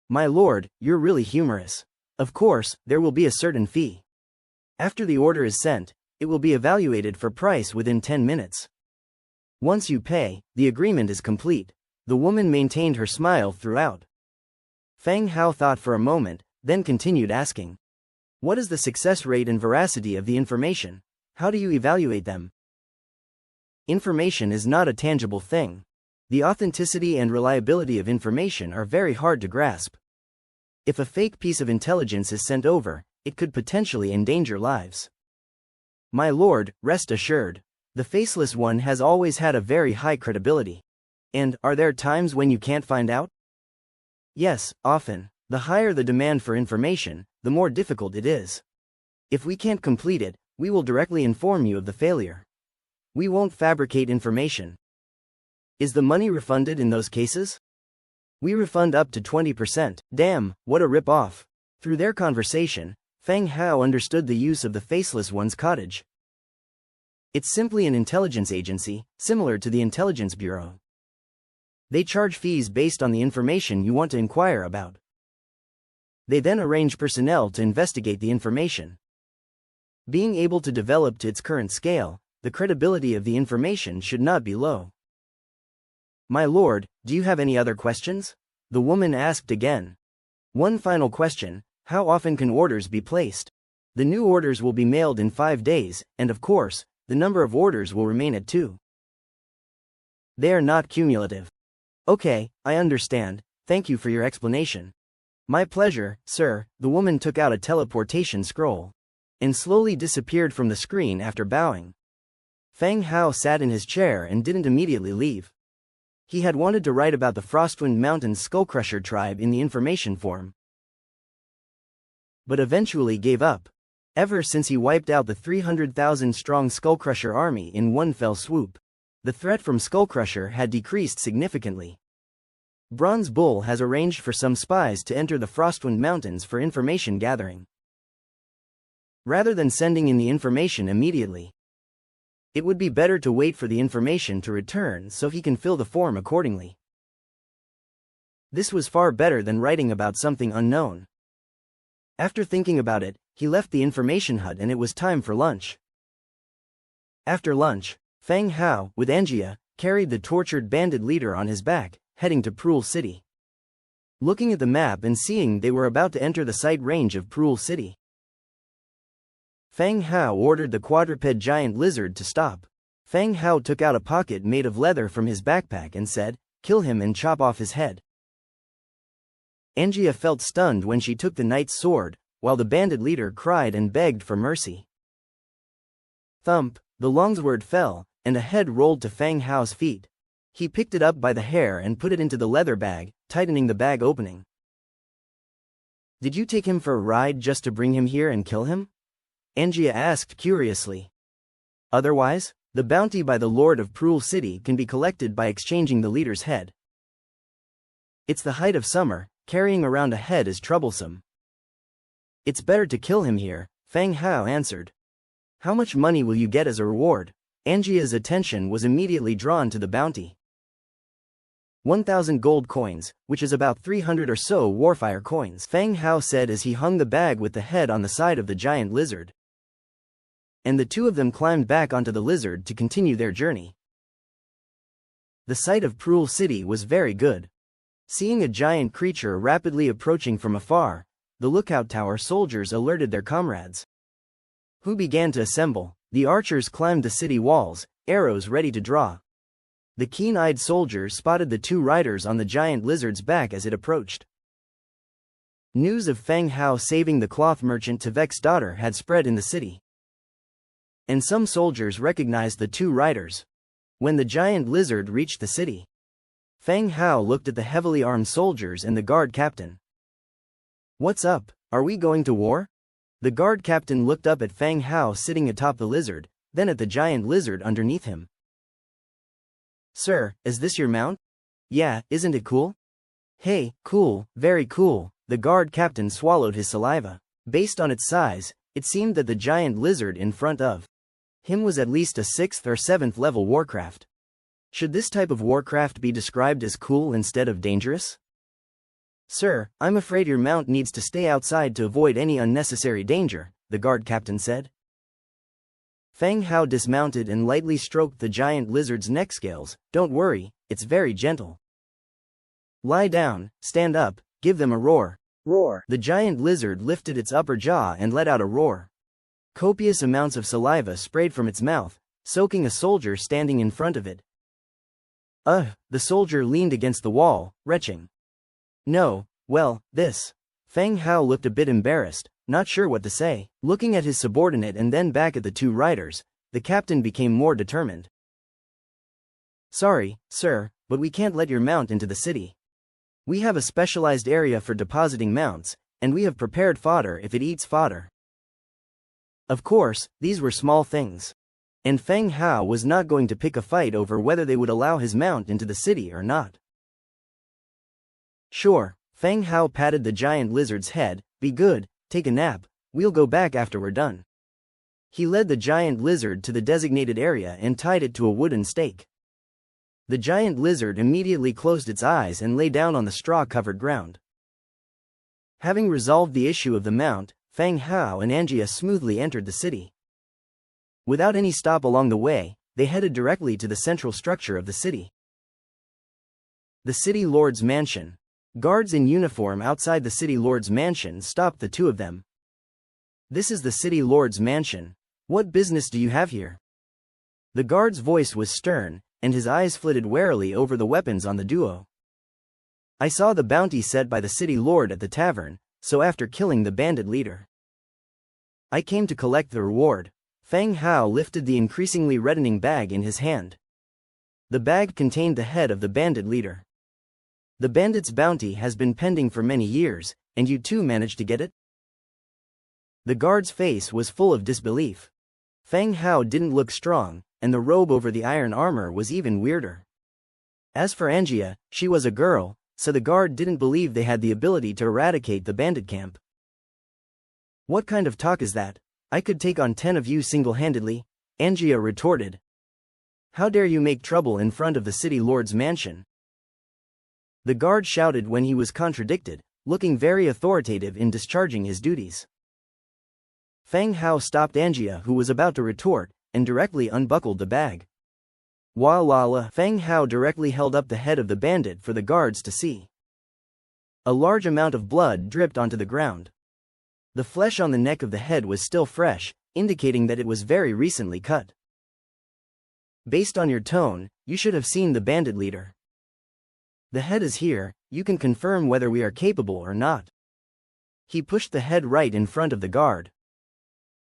My lord, you're really humorous. Of course, there will be a certain fee. After the order is sent, it will be evaluated for price within 10 minutes. Once you pay, the agreement is complete." The woman maintained her smile throughout. Fang Hao thought for a moment, then continued asking, "What is the success rate and veracity of the information? How do you evaluate them?" Information is not a tangible thing. The authenticity and reliability of information are very hard to grasp. If a fake piece of intelligence is sent over, it could potentially endanger lives. My lord, rest assured, the faceless one has always had a very high credibility. And, are there times when you can't find out? Yes, often. The higher the demand for information, the more difficult it is. If we can't complete it, we will directly inform you of the failure. We won't fabricate information. Is the money refunded in those cases? We refund up to 20%. Damn, what a rip-off. Through their conversation, Fang Hao understood the use of the faceless one's cottage. It's simply an intelligence agency, similar to the Intelligence Bureau. They charge fees based on the information you want to inquire about. They then arrange personnel to investigate the information. Being able to develop to its current scale, the credibility of the information should not be low. My lord, do you have any other questions? The woman asked again. One final question, how often can orders be placed? The new orders will be mailed in 5 days, and of course, the number of orders will remain at 2. They are not cumulative. Okay, I understand, thank you for your explanation. My pleasure, sir. The woman took out a teleportation scroll and slowly disappeared from the screen after bowing. Fang Hao sat in his chair and didn't immediately leave. He had wanted to write about the Frostwind Mountains Skullcrusher tribe in the information form, but eventually gave up. Ever since he wiped out the 300,000-strong Skullcrusher army in one fell swoop, the threat from Skullcrusher had decreased significantly. Bronze Bull has arranged for some spies to enter the Frostwind Mountains for information gathering, rather than sending in the information immediately. It would be better to wait for the information to return so he can fill the form accordingly. This was far better than writing about something unknown. After thinking about it, he left the information hut and it was time for lunch. After lunch, Fang Hao, with Angia, carried the tortured bandit leader on his back, heading to Prul City. Looking at the map and seeing they were about to enter the sight range of Prul City, Fang Hao ordered the quadruped giant lizard to stop. Fang Hao took out a pocket made of leather from his backpack and said, "Kill him and chop off his head." Angia felt stunned when she took the knight's sword, while the bandit leader cried and begged for mercy. Thump, the longsword fell, and a head rolled to Fang Hao's feet. He picked it up by the hair and put it into the leather bag, tightening the bag opening. "Did you take him for a ride just to bring him here and kill him?" Angia asked curiously. "Otherwise, the bounty by the Lord of Prul City can be collected by exchanging the leader's head. It's the height of summer, carrying around a head is troublesome. It's better to kill him here," Fang Hao answered. "How much money will you get as a reward?" Angia's attention was immediately drawn to the bounty. 1,000 gold coins, which is about 300 or so warfire coins, Fang Hao said as he hung the bag with the head on the side of the giant lizard. And the two of them climbed back onto the lizard to continue their journey. The sight of Prul City was very good. Seeing a giant creature rapidly approaching from afar, the lookout tower soldiers alerted their comrades, who began to assemble. The archers climbed the city walls, arrows ready to draw. The keen-eyed soldiers spotted the two riders on the giant lizard's back as it approached. News of Feng Hao saving the cloth merchant Tevek's daughter had spread in the city, and some soldiers recognized the two riders. When the giant lizard reached the city, Feng Hao looked at the heavily armed soldiers and the guard captain. "What's up? Are we going to war?" The guard captain looked up at Feng Hao sitting atop the lizard, then at the giant lizard underneath him. "Sir, is this your mount?" "Yeah, isn't it cool?" "Hey, cool, very cool." The guard captain swallowed his saliva. Based on its size, it seemed that the giant lizard in front of him was at least a 6th or 7th level warcraft. Should this type of warcraft be described as cool instead of dangerous? "Sir, I'm afraid your mount needs to stay outside to avoid any unnecessary danger," the guard captain said. Feng Hao dismounted and lightly stroked the giant lizard's neck scales. "Don't worry, it's very gentle." "Lie down, stand up, give them a roar." Roar. The giant lizard lifted its upper jaw and let out a roar. Copious amounts of saliva sprayed from its mouth, soaking a soldier standing in front of it. The soldier leaned against the wall, retching. "No, well, this." Feng Hao looked a bit embarrassed, not sure what to say. Looking at his subordinate and then back at the two riders, the captain became more determined. "Sorry, sir, but we can't let your mount into the city. We have a specialized area for depositing mounts, and we have prepared fodder if it eats fodder." Of course, these were small things, and Feng Hao was not going to pick a fight over whether they would allow his mount into the city or not. "Sure." Feng Hao patted the giant lizard's head. "Be good, take a nap, we'll go back after we're done." He led the giant lizard to the designated area and tied it to a wooden stake. The giant lizard immediately closed its eyes and lay down on the straw-covered ground. Having resolved the issue of the mount, Feng Hao and Angia smoothly entered the city. Without any stop along the way, they headed directly to the central structure of the city. The city lord's mansion. Guards in uniform outside the city lord's mansion stopped the two of them. "This is the city lord's mansion. What business do you have here?" The guard's voice was stern, and his eyes flitted warily over the weapons on the duo. "I saw the bounty set by the city lord at the tavern, so after killing the bandit leader, I came to collect the reward." Feng Hao lifted the increasingly reddening bag in his hand. The bag contained the head of the bandit leader. "The bandit's bounty has been pending for many years, and you too managed to get it?" The guard's face was full of disbelief. Feng Hao didn't look strong, and the robe over the iron armor was even weirder. As for Angia, she was a girl, so the guard didn't believe they had the ability to eradicate the bandit camp. "What kind of talk is that? I could take on 10 of you single-handedly," Angia retorted. "How dare you make trouble in front of the city lord's mansion?" The guard shouted when he was contradicted, looking very authoritative in discharging his duties. Feng Hao stopped Angia, who was about to retort, and directly unbuckled the bag. Voila! Feng Hao directly held up the head of the bandit for the guards to see. A large amount of blood dripped onto the ground. The flesh on the neck of the head was still fresh, indicating that it was very recently cut. "Based on your tone, you should have seen the bandit leader. The head is here, you can confirm whether we are capable or not." He pushed the head right in front of the guard.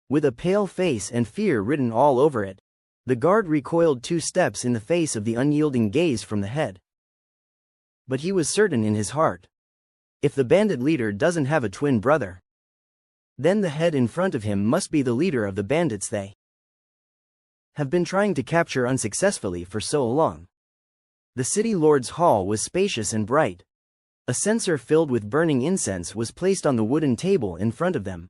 With a pale face and fear written all over it, the guard recoiled 2 steps in the face of the unyielding gaze from the head. But he was certain in his heart. If the bandit leader doesn't have a twin brother, then the head in front of him must be the leader of the bandits they have been trying to capture unsuccessfully for so long. The city lord's hall was spacious and bright. A censer filled with burning incense was placed on the wooden table in front of them,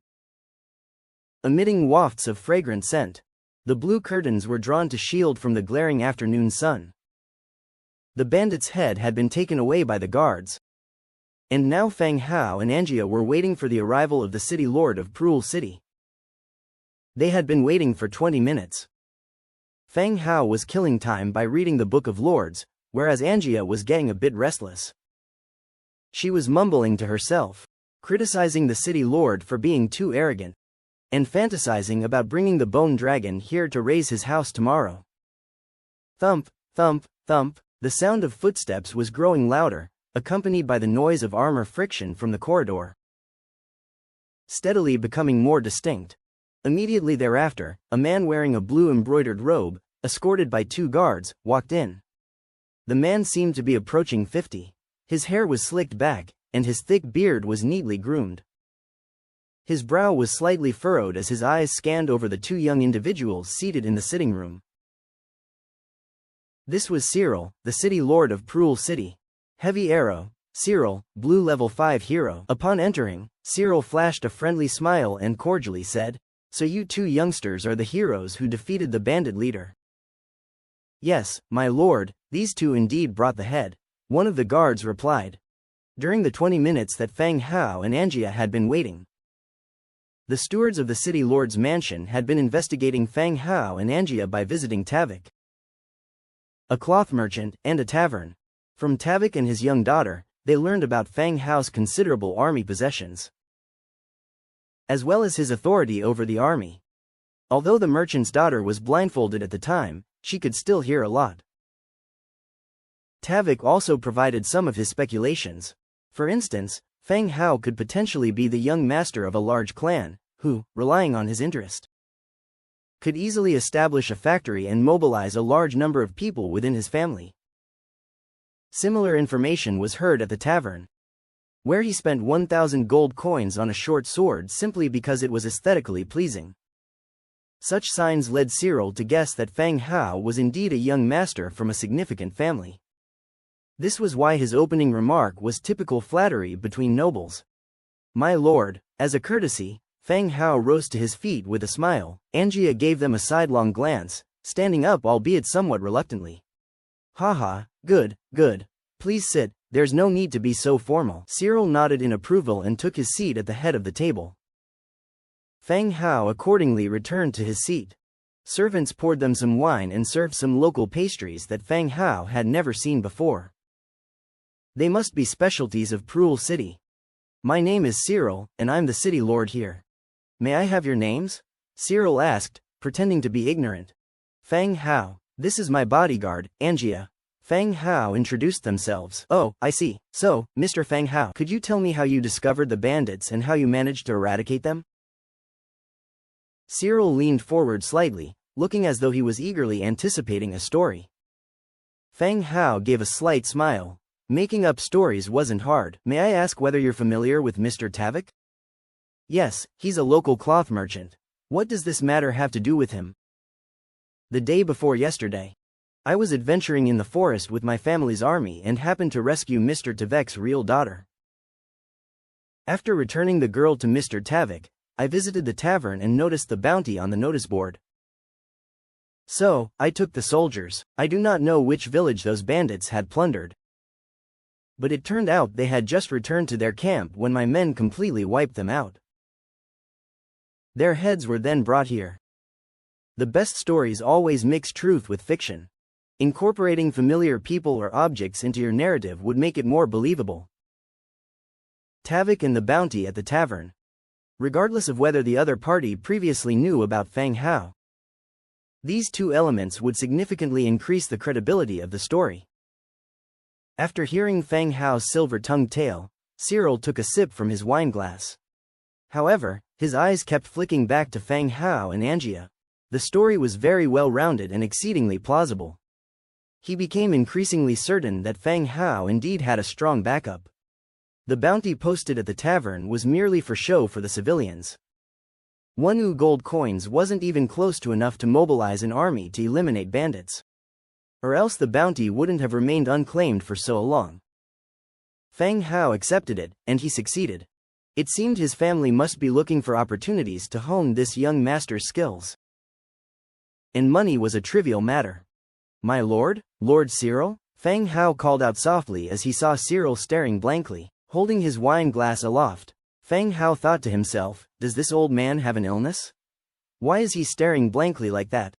emitting wafts of fragrant scent. The blue curtains were drawn to shield from the glaring afternoon sun. The bandit's head had been taken away by the guards, and now Feng Hao and Angia were waiting for the arrival of the city lord of Pruel City. They had been waiting for 20 minutes. Feng Hao was killing time by reading the Book of Lords, whereas Angia was getting a bit restless. She was mumbling to herself, criticizing the city lord for being too arrogant. and fantasizing about bringing the bone dragon here to raise his house tomorrow. Thump, thump, thump, the sound of footsteps was growing louder, accompanied by the noise of armor friction from the corridor, steadily becoming more distinct. Immediately thereafter, a man wearing a blue embroidered robe, escorted by 2 guards, walked in. The man seemed to be approaching 50. His hair was slicked back, and his thick beard was neatly groomed. His brow was slightly furrowed as his eyes scanned over the 2 young individuals seated in the sitting room. This was Cyril, the city lord of Prule City. Heavy arrow, Cyril, blue level 5 hero. Upon entering, Cyril flashed a friendly smile and cordially said, "So you 2 youngsters are the heroes who defeated the bandit leader?" "Yes, my lord, these 2 indeed brought the head," one of the guards replied. During the 20 minutes that Feng Hao and Angia had been waiting, the stewards of the city lord's mansion had been investigating Feng Hao and Angia by visiting Tavik, a cloth merchant, and a tavern. From Tavik and his young daughter, they learned about Feng Hao's considerable army possessions, as well as his authority over the army. Although the merchant's daughter was blindfolded at the time, she could still hear a lot. Tavik also provided some of his speculations. For instance, Feng Hao could potentially be the young master of a large clan, who, relying on his interest, could easily establish a factory and mobilize a large number of people within his family. Similar information was heard at the tavern, where he spent 1,000 gold coins on a short sword simply because it was aesthetically pleasing. Such signs led Cyril to guess that Feng Hao was indeed a young master from a significant family. This was why his opening remark was typical flattery between nobles. "My lord," as a courtesy, Feng Hao rose to his feet with a smile. Angia gave them a sidelong glance, standing up albeit somewhat reluctantly. "Haha, good, good. Please sit, there's no need to be so formal." Cyril nodded in approval and took his seat at the head of the table. Feng Hao accordingly returned to his seat. Servants poured them some wine and served some local pastries that Feng Hao had never seen before. They must be specialties of Prule City. "My name is Cyril, and I'm the city lord here. May I have your names?" Cyril asked, pretending to be ignorant. "Feng Hao. This is my bodyguard, Angia." Feng Hao introduced themselves. "Oh, I see. So, Mr. Feng Hao, could you tell me how you discovered the bandits and how you managed to eradicate them?" Cyril leaned forward slightly, looking as though he was eagerly anticipating a story. Feng Hao gave a slight smile. "Making up stories wasn't hard. May I ask whether you're familiar with Mr. Tavik?" "Yes, he's a local cloth merchant. What does this matter have to do with him?" "The day before yesterday, I was adventuring in the forest with my family's army and happened to rescue Mr. Tavik's real daughter. After returning the girl to Mr. Tavik, I visited the tavern and noticed the bounty on the notice board. So, I took the soldiers. I do not know which village those bandits had plundered, but it turned out they had just returned to their camp when my men completely wiped them out. Their heads were then brought here. The best stories always mix truth with fiction. Incorporating familiar people or objects into your narrative would make it more believable." Tavik and the bounty at the tavern. Regardless of whether the other party previously knew about Feng Hao, these 2 elements would significantly increase the credibility of the story. After hearing Feng Hao's silver-tongued tale, Cyril took a sip from his wineglass. However, his eyes kept flicking back to Feng Hao and Angia. The story was very well-rounded and exceedingly plausible. He became increasingly certain that Feng Hao indeed had a strong backup. The bounty posted at the tavern was merely for show for the civilians. 1 gold coins wasn't even close to enough to mobilize an army to eliminate bandits. Or else the bounty wouldn't have remained unclaimed for so long. Feng Hao accepted it, and he succeeded. It seemed his family must be looking for opportunities to hone this young master's skills. And money was a trivial matter. "My lord, Lord Cyril?" Feng Hao called out softly as he saw Cyril staring blankly, holding his wine glass aloft. Feng Hao thought to himself, does this old man have an illness? Why is he staring blankly like that?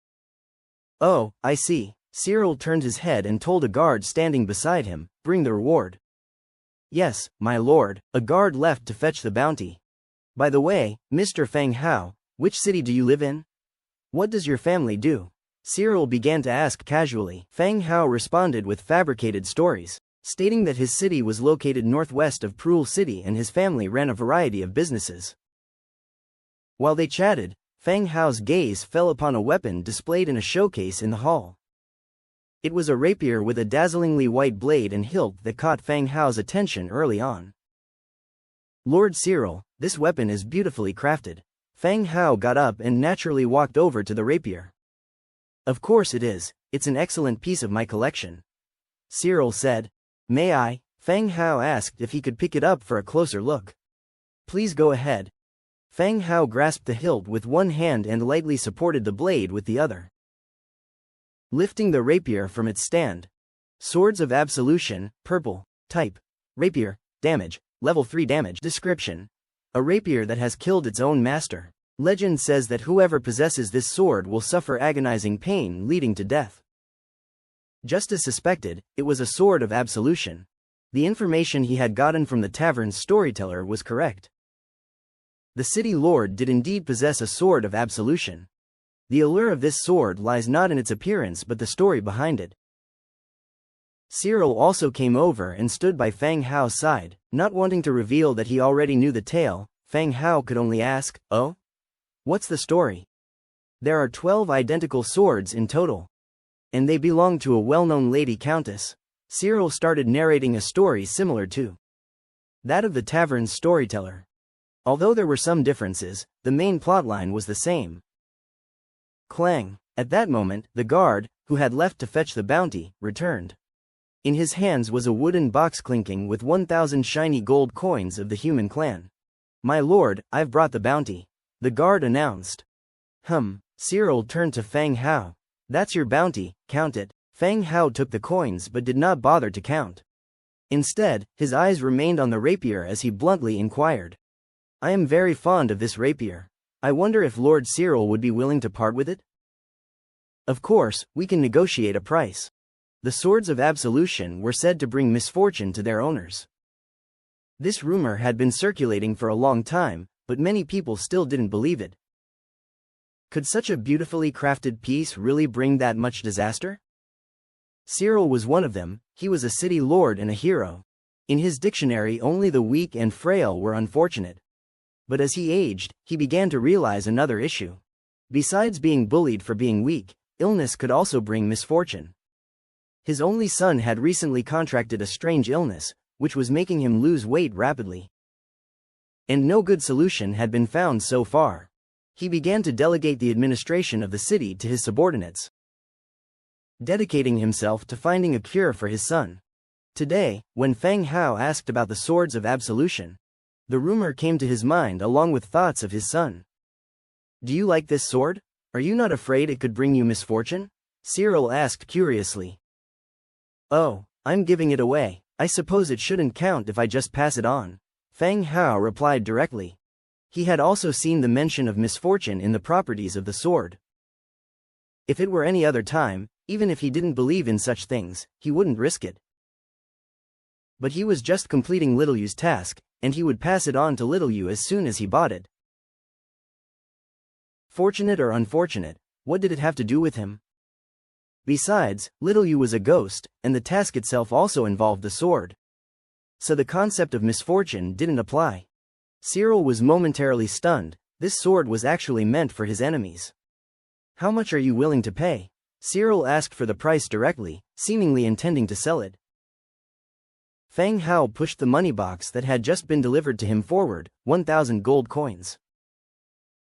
"Oh, I see." Cyril turned his head and told a guard standing beside him, "Bring the reward." "Yes, my lord." A guard left to fetch the bounty. "By the way, Mr. Feng Hao, Which city do you live in? What does your family do? Cyril began to ask casually. Fang Hao responded with fabricated stories, stating that his city was located northwest of Prul City and his family ran a variety of businesses. While they chatted, Fang Hao's gaze fell upon a weapon displayed in a showcase in the hall. It was a rapier with a dazzlingly white blade and hilt that caught Fang Hao's attention early on. Lord Cyril, this weapon is beautifully crafted. Fang Hao got up and naturally walked over to the rapier. Of course it is, it's an excellent piece of my collection. Cyril said. May I? Fang Hao asked if he could pick it up for a closer look. Please go ahead. Fang Hao grasped the hilt with one hand and lightly supported the blade with the other. Lifting the rapier from its stand. Swords of Absolution, purple, type, rapier, damage, level 3 damage. Description. A rapier that has killed its own master. Legend says that whoever possesses this sword will suffer agonizing pain leading to death. Just as suspected, it was a sword of absolution. The information he had gotten from the tavern's storyteller was correct. The city lord did indeed possess a sword of absolution. The allure of this sword lies not in its appearance but the story behind it. Cyril also came over and stood by Fang Hao's side, not wanting to reveal that he already knew the tale. Fang Hao could only ask, "Oh? What's the story?" There are 12 identical swords in total. And they belong to a well-known lady countess. Cyril started narrating a story similar to that of the tavern's storyteller. Although there were some differences, the main plotline was the same. Clang. At that moment, the guard, who had left to fetch the bounty, returned. In his hands was a wooden box clinking with 1,000 shiny gold coins of the human clan. My lord, I've brought the bounty, the guard announced. Cyril turned to Fang Hao. That's your bounty, count it. Fang Hao took the coins but did not bother to count. Instead, his eyes remained on the rapier as he bluntly inquired. I am very fond of this rapier. I wonder if Lord Cyril would be willing to part with it? Of course, we can negotiate a price. The swords of absolution were said to bring misfortune to their owners. This rumor had been circulating for a long time, but many people still didn't believe it. Could such a beautifully crafted piece really bring that much disaster? Cyril was one of them. He was a city lord and a hero. In his dictionary only the weak and frail were unfortunate. But as he aged, he began to realize another issue. Besides being bullied for being weak, illness could also bring misfortune. His only son had recently contracted a strange illness, which was making him lose weight rapidly. And no good solution had been found so far. He began to delegate the administration of the city to his subordinates, dedicating himself to finding a cure for his son. Today, when Fang Hao asked about the swords of absolution, the rumor came to his mind along with thoughts of his son. Do you like this sword? Are you not afraid it could bring you misfortune? Cyril asked curiously. Oh, I'm giving it away. I suppose it shouldn't count if I just pass it on. Fang Hao replied directly. He had also seen the mention of misfortune in the properties of the sword. If it were any other time, even if he didn't believe in such things, he wouldn't risk it. But he was just completing Little Yu's task, and he would pass it on to Little Yu as soon as he bought it. Fortunate or unfortunate, what did it have to do with him? Besides, Little Yu was a ghost, and the task itself also involved the sword. So the concept of misfortune didn't apply. Cyril was momentarily stunned. This sword was actually meant for his enemies. How much are you willing to pay? Cyril asked for the price directly, seemingly intending to sell it. Fang Hao pushed the money box that had just been delivered to him forward, 1,000 gold coins.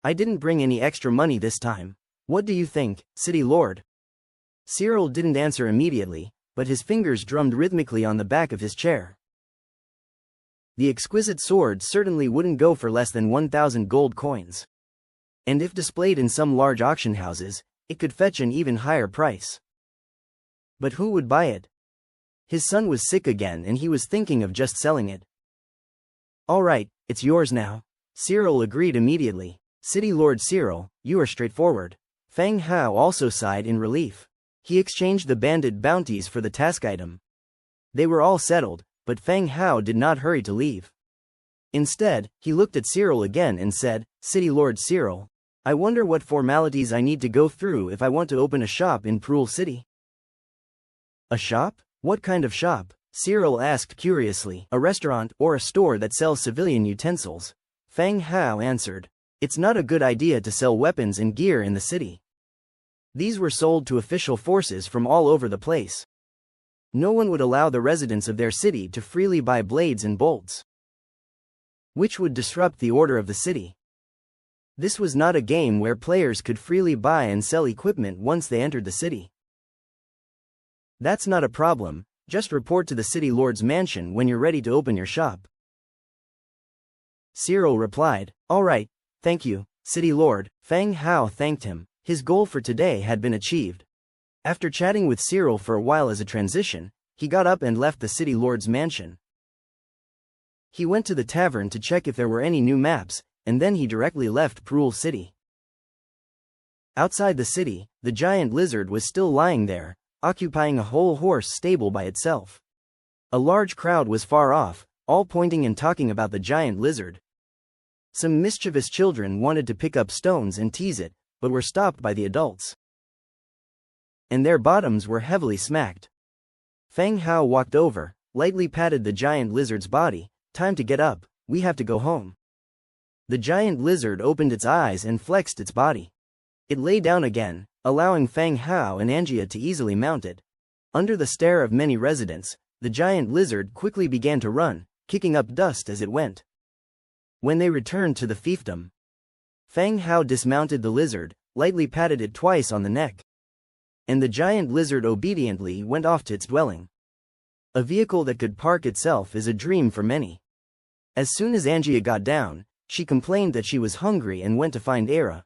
I didn't bring any extra money this time. What do you think, City Lord? Cyril didn't answer immediately, but his fingers drummed rhythmically on the back of his chair. The exquisite sword certainly wouldn't go for less than 1,000 gold coins. And if displayed in some large auction houses, it could fetch an even higher price. But who would buy it? His son was sick again and he was thinking of just selling it. All right, it's yours now. Cyril agreed immediately. City Lord Cyril, you are straightforward. Fang Hao also sighed in relief. He exchanged the banded bounties for the task item. They were all settled, but Fang Hao did not hurry to leave. Instead, he looked at Cyril again and said, City Lord Cyril, I wonder what formalities I need to go through if I want to open a shop in Prool City. A shop? What kind of shop? Cyril asked curiously. A restaurant or a store that sells civilian utensils. Feng Hao answered. It's not a good idea to sell weapons and gear in the city. These were sold to official forces from all over the place. No one would allow the residents of their city to freely buy blades and bolts, which would disrupt the order of the city. This was not a game where players could freely buy and sell equipment once they entered the city. That's not a problem, just report to the city lord's mansion when you're ready to open your shop. Cyril replied, all right, thank you, city lord. Feng Hao thanked him. His goal for today had been achieved. After chatting with Cyril for a while as a transition, he got up and left the city lord's mansion. He went to the tavern to check if there were any new maps, and then he directly left Prool City. Outside the city, the giant lizard was still lying there, occupying a whole horse stable by itself. A large crowd was far off, all pointing and talking about the giant lizard. Some mischievous children wanted to pick up stones and tease it, but were stopped by the adults, and their bottoms were heavily smacked. Feng Hao walked over, lightly patted the giant lizard's body. Time to get up, we have to go home. The giant lizard opened its eyes and flexed its body. It lay down again, allowing Feng Hao and Angia to easily mount it. Under the stare of many residents, the giant lizard quickly began to run, kicking up dust as it went. When they returned to the fiefdom, Feng Hao dismounted the lizard, lightly patted it twice on the neck, and the giant lizard obediently went off to its dwelling. A vehicle that could park itself is a dream for many. As soon as Angia got down, she complained that she was hungry and went to find Era.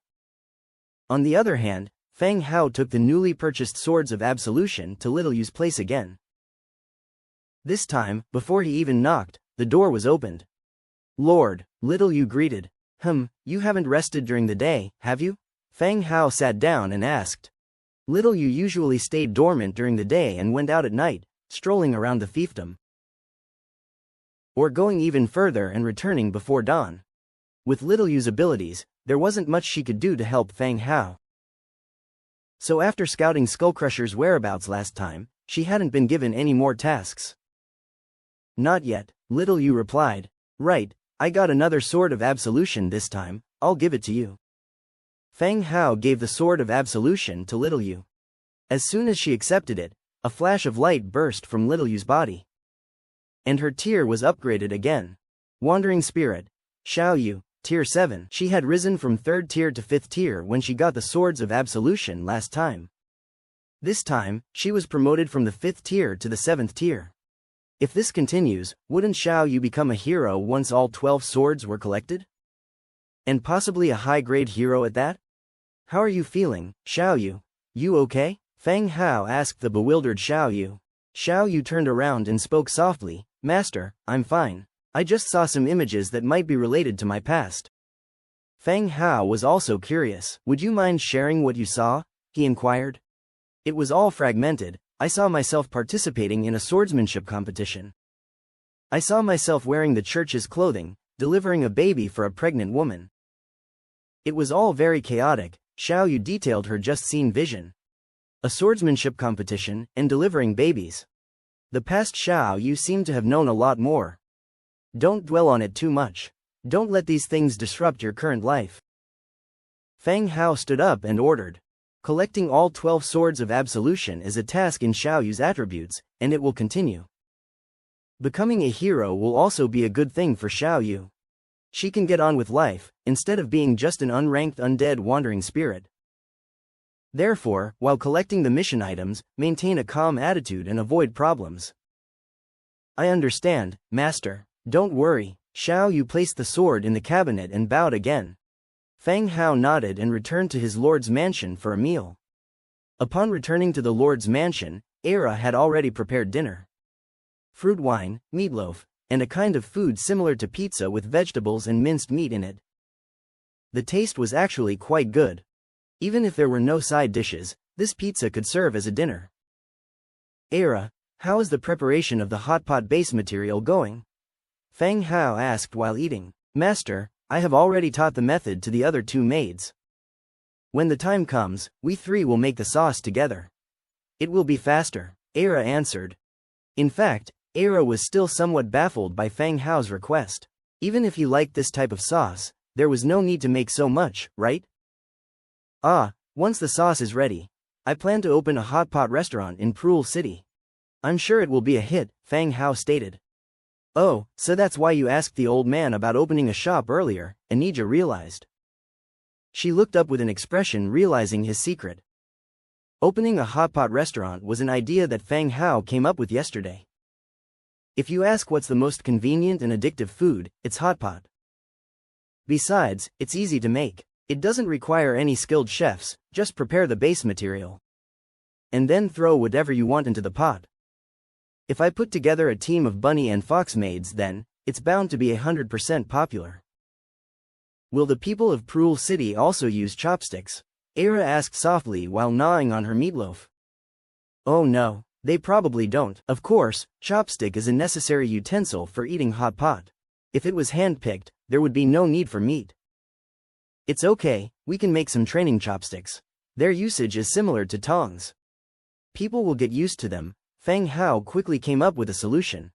On the other hand, Feng Hao took the newly purchased swords of absolution to Little Yu's place again. This time, before he even knocked, the door was opened. Lord, Little Yu greeted. You haven't rested during the day, have you? Feng Hao sat down and asked. Little Yu usually stayed dormant during the day and went out at night, strolling around the fiefdom, or going even further and returning before dawn. With Little Yu's abilities, there wasn't much she could do to help Feng Hao. So after scouting Skullcrusher's whereabouts last time, she hadn't been given any more tasks. Not yet, Little Yu replied. Right, I got another sword of absolution this time, I'll give it to you. Feng Hao gave the sword of absolution to Little Yu. As soon as she accepted it, a flash of light burst from Little Yu's body, and her tier was upgraded again. Wandering Spirit, Xiao Yu, Tier 7. She had risen from 3rd tier to 5th tier when she got the swords of absolution last time. This time, she was promoted from the 5th tier to the 7th tier. If this continues, wouldn't Xiao Yu become a hero once all 12 swords were collected? And possibly a high-grade hero at that? How are you feeling, Xiao Yu? You okay? Feng Hao asked the bewildered Xiao Yu. Xiao Yu turned around and spoke softly. Master, I'm fine. I just saw some images that might be related to my past. Feng Hao was also curious. Would you mind sharing what you saw? He inquired. It was all fragmented. I saw myself participating in a swordsmanship competition. I saw myself wearing the church's clothing, delivering a baby for a pregnant woman. It was all very chaotic. Xiao Yu detailed her just-seen vision. A swordsmanship competition, and delivering babies. The past Xiao Yu seemed to have known a lot more. Don't dwell on it too much. Don't let these things disrupt your current life. Feng Hao stood up and ordered. Collecting all 12 swords of absolution is a task in Xiao Yu's attributes, and it will continue. Becoming a hero will also be a good thing for Xiao Yu. She can get on with life, instead of being just an unranked undead wandering spirit. Therefore, while collecting the mission items, maintain a calm attitude and avoid problems. I understand, Master. Don't worry. Xiao Yu placed the sword in the cabinet and bowed again. Feng Hao nodded and returned to his lord's mansion for a meal. Upon returning to the lord's mansion, Era had already prepared dinner. Fruit wine, meatloaf, and a kind of food similar to pizza with vegetables and minced meat in it. The taste was actually quite good. Even if there were no side dishes, this pizza could serve as a dinner. Era, how is the preparation of the hot pot base material going? Feng Hao asked while eating. Master, I have already taught the method to the other 2 maids. When the time comes, we three will make the sauce together. It will be faster, Era answered. In fact, Era was still somewhat baffled by Fang Hao's request. Even if he liked this type of sauce, there was no need to make so much, right? Once the sauce is ready, I plan to open a hot pot restaurant in Proul City. I'm sure it will be a hit, Fang Hao stated. Oh, so that's why you asked the old man about opening a shop earlier, Anija realized. She looked up with an expression realizing his secret. Opening a hot pot restaurant was an idea that Fang Hao came up with yesterday. If you ask what's the most convenient and addictive food, it's hot pot. Besides, it's easy to make. It doesn't require any skilled chefs, just prepare the base material. And then throw whatever you want into the pot. If I put together a team of bunny and fox maids, then it's bound to be 100% popular. Will the people of Proul City also use chopsticks? Era asked softly while gnawing on her meatloaf. Oh no, they probably don't. Of course, chopstick is a necessary utensil for eating hot pot. If it was hand-picked, there would be no need for meat. It's okay, we can make some training chopsticks. Their usage is similar to tongs. People will get used to them. Fang Hao quickly came up with a solution.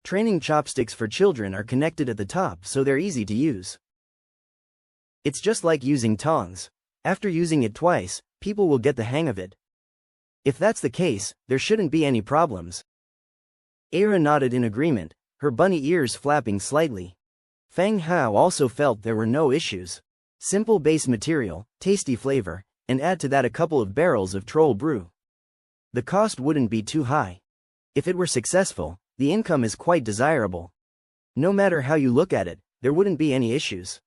Training chopsticks for children are connected at the top so they're easy to use. It's just like using tongs. After using it twice, people will get the hang of it. If that's the case, there shouldn't be any problems. Era nodded in agreement, her bunny ears flapping slightly. Fang Hao also felt there were no issues. Simple base material, tasty flavor, and add to that a couple of barrels of troll brew. The cost wouldn't be too high. If it were successful, the income is quite desirable. No matter how you look at it, there wouldn't be any issues.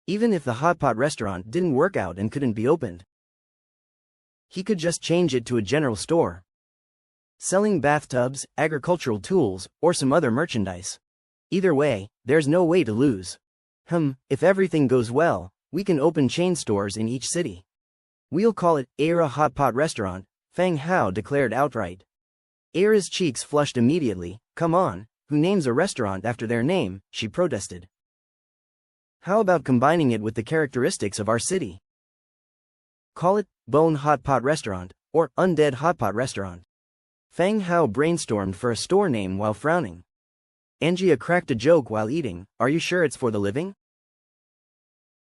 Even if the hot pot restaurant didn't work out and couldn't be opened, he could just change it to a general store, selling bathtubs, agricultural tools, or some other merchandise. Either way, there's no way to lose. If everything goes well, we can open chain stores in each city. We'll call it Era Hot Pot Restaurant, Fang Hao declared outright. Era's cheeks flushed immediately. Come on, who names a restaurant after their name, she protested. How about combining it with the characteristics of our city? Call it Bone Hot Pot Restaurant, or Undead Hot Pot Restaurant. Fang Hao brainstormed for a store name while frowning. Angia cracked a joke while eating. Are you sure it's for the living?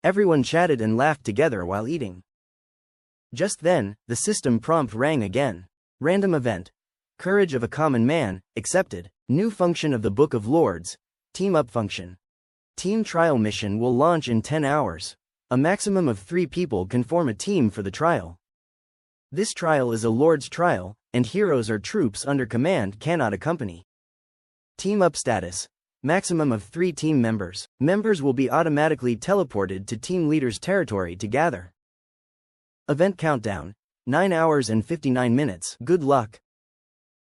Everyone chatted and laughed together while eating. Just then, the system prompt rang again. Random event. Courage of a common man, accepted. New function of the Book of Lords. Team up function. Team trial mission will launch in 10 hours. A maximum of 3 people can form a team for the trial. This trial is a Lord's trial, and heroes or troops under command cannot accompany. Team up status. Maximum of 3 team members. Members will be automatically teleported to team leader's territory to gather. Event countdown. 9 hours and 59 minutes. Good luck.